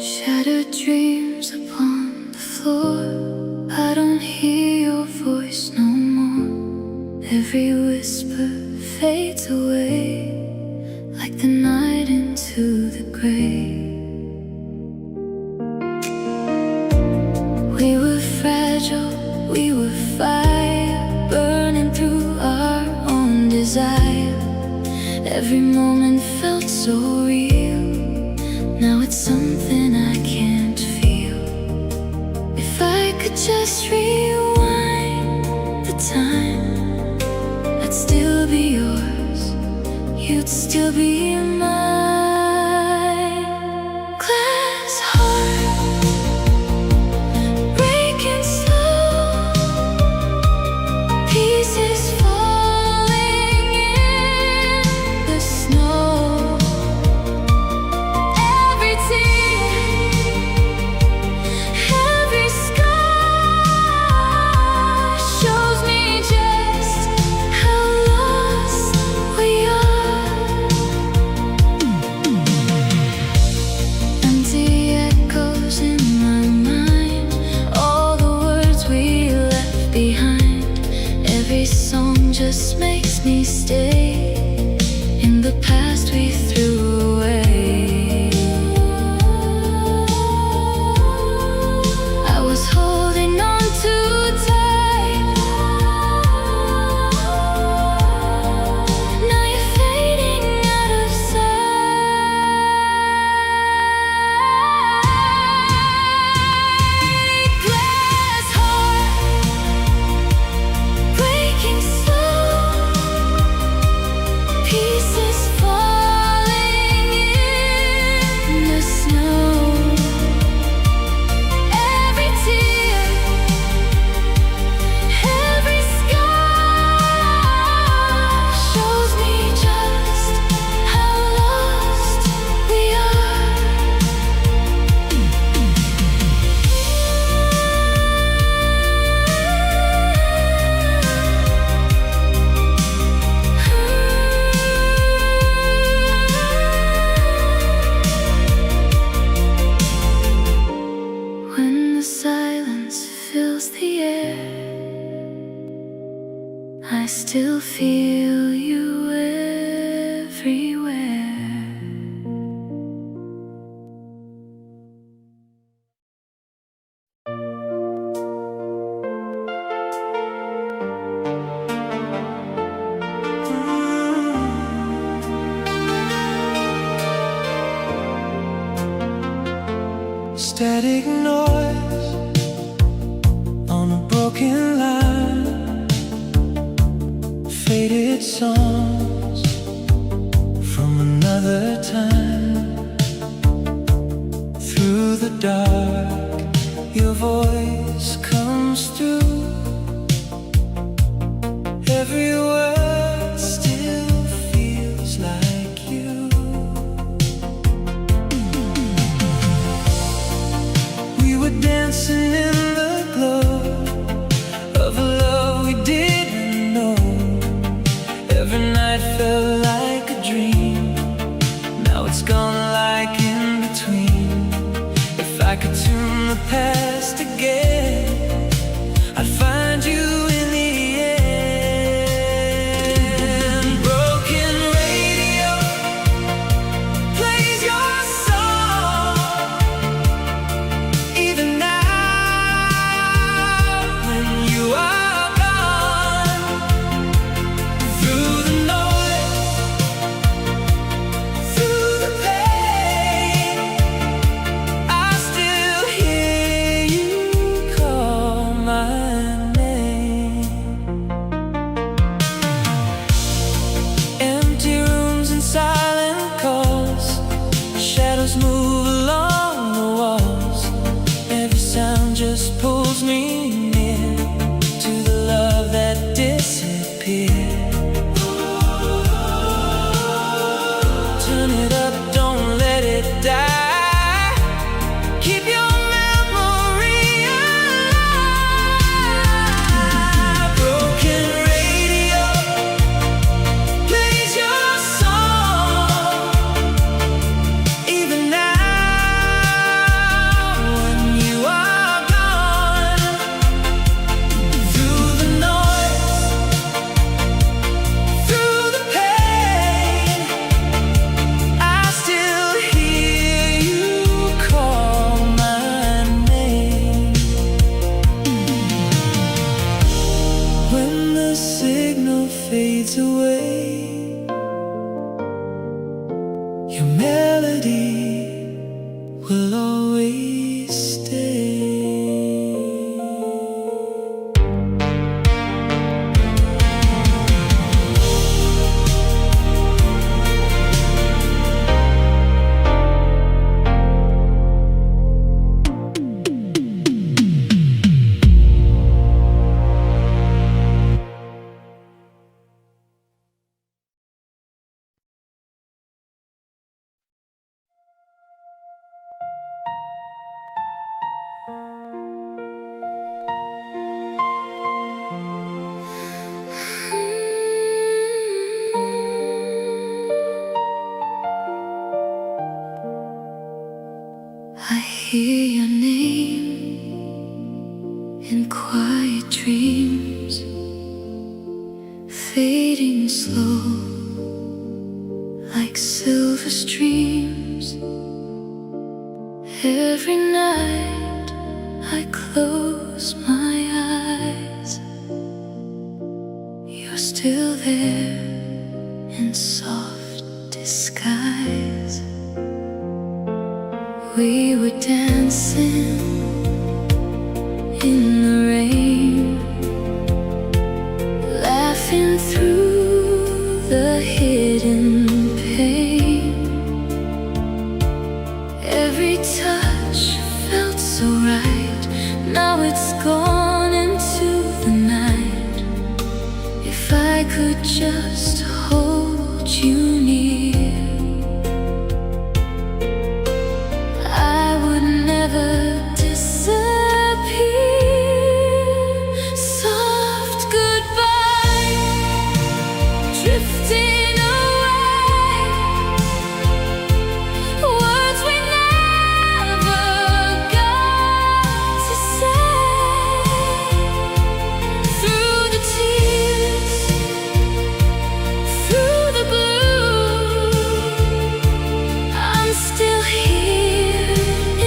Shattered dreams upon the floor. I don't hear your voice no more. Every whisper fades away like the night into the grave. We were fragile, we were fire, burning through our own desire. Every moment felt so real. Now it's something I can't feel. If I could just rewind the time, I'd still be yours, you'd still be mine. Glass heart, breaking slow, pieces falling in the snow. Every tear, every scar shows me just how lost we are. Empty echoes in my mind, all the words we left behind. Every song just makes me stay in the past we threw away. I was holding on too tight. Now you're fading out of sight. Glass heart, breaking slow, pieces falling in the snow. Every tear, every scar shows me just how lost we are. When the silence fills the air, I still feel you everywhere. Static noise on a broken line, faded songs from another time. Through the dark, your voice comes through. Every word still feels like you. We were dancing in the glow of a love we didn't know. Every night felt like a dream. Now it's gone like in between. If I could tune the past again, I'd find you in the end. Broken radio plays your song. Even now, when you are gone, through the noise, through the pain, I still hear you call my name. hear your name in quiet dreams, fading slow like silver streams. Every night I close my eyes, you're still there in soft disguise. We were dancing in the rain, laughing through the hidden pain. Every touch felt so right. Now it's gone into the night. If I could just hold you near, I would never disappear. Soft goodbye, drifting away, words we never got to say. Through the tears, through the blue, I'm still here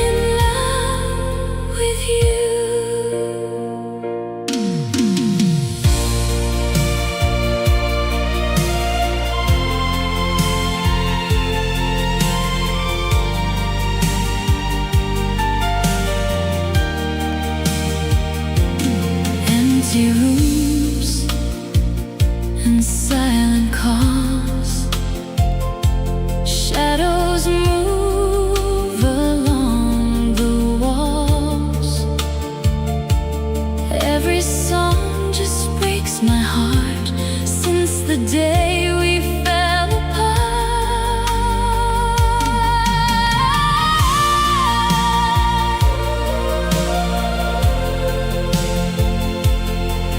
in love with you. Empty rooms and silent calls, shadows move along the walls. Every song just breaks my heart since the day we fell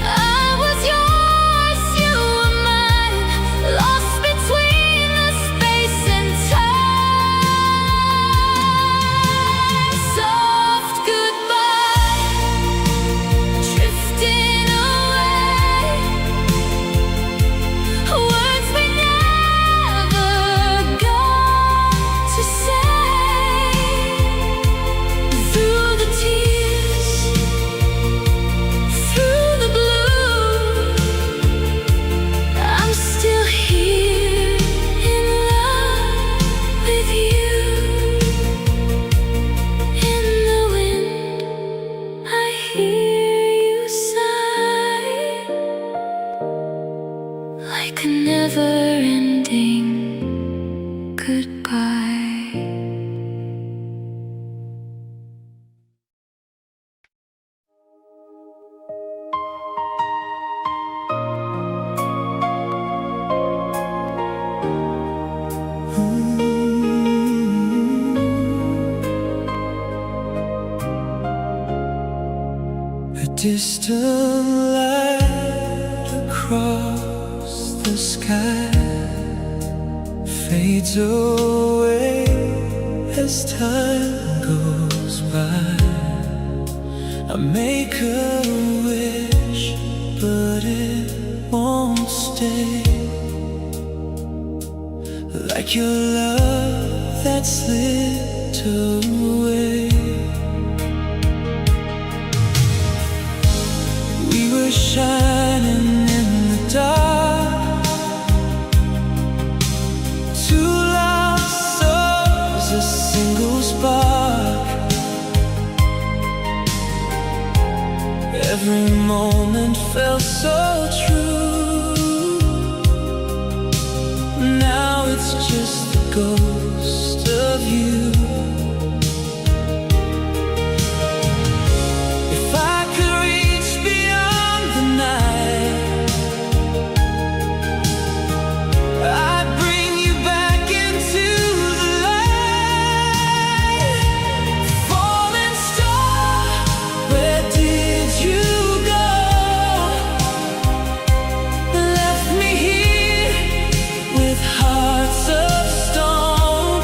I was yours, you were mine, lost between the space and time. Soft goodbye, drifting away, words we never got to say. Through the tears, through the blue, I'm still here in love with you. In the wind, I hear you sigh, like a never-ending goodbye. A distant light across the sky fades away as time goes by. I make a wish, but it won't stay. Like your love that slipped away. We were shining in the dark, two lost souls, a single spark. Every moment felt so true. Now it's just the ghost of you. If I could reach beyond the night, I'd bring you back into the light. Falling star, where did you go? Left me here with hearts of stone.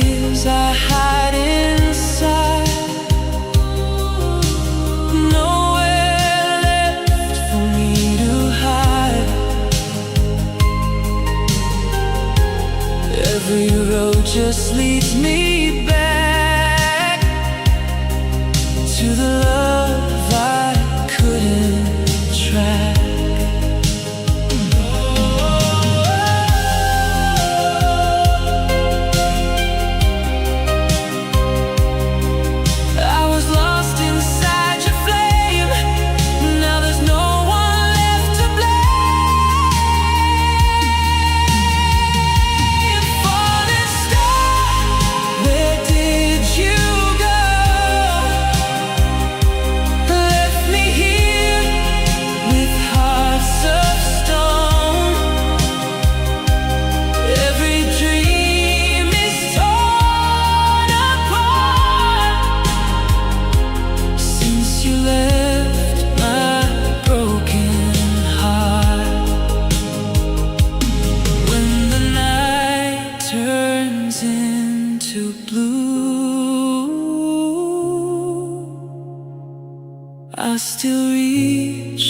tears I hide inside. Nowhere left for me to hide. Every road just leads me back to the love I couldn't track. I still reach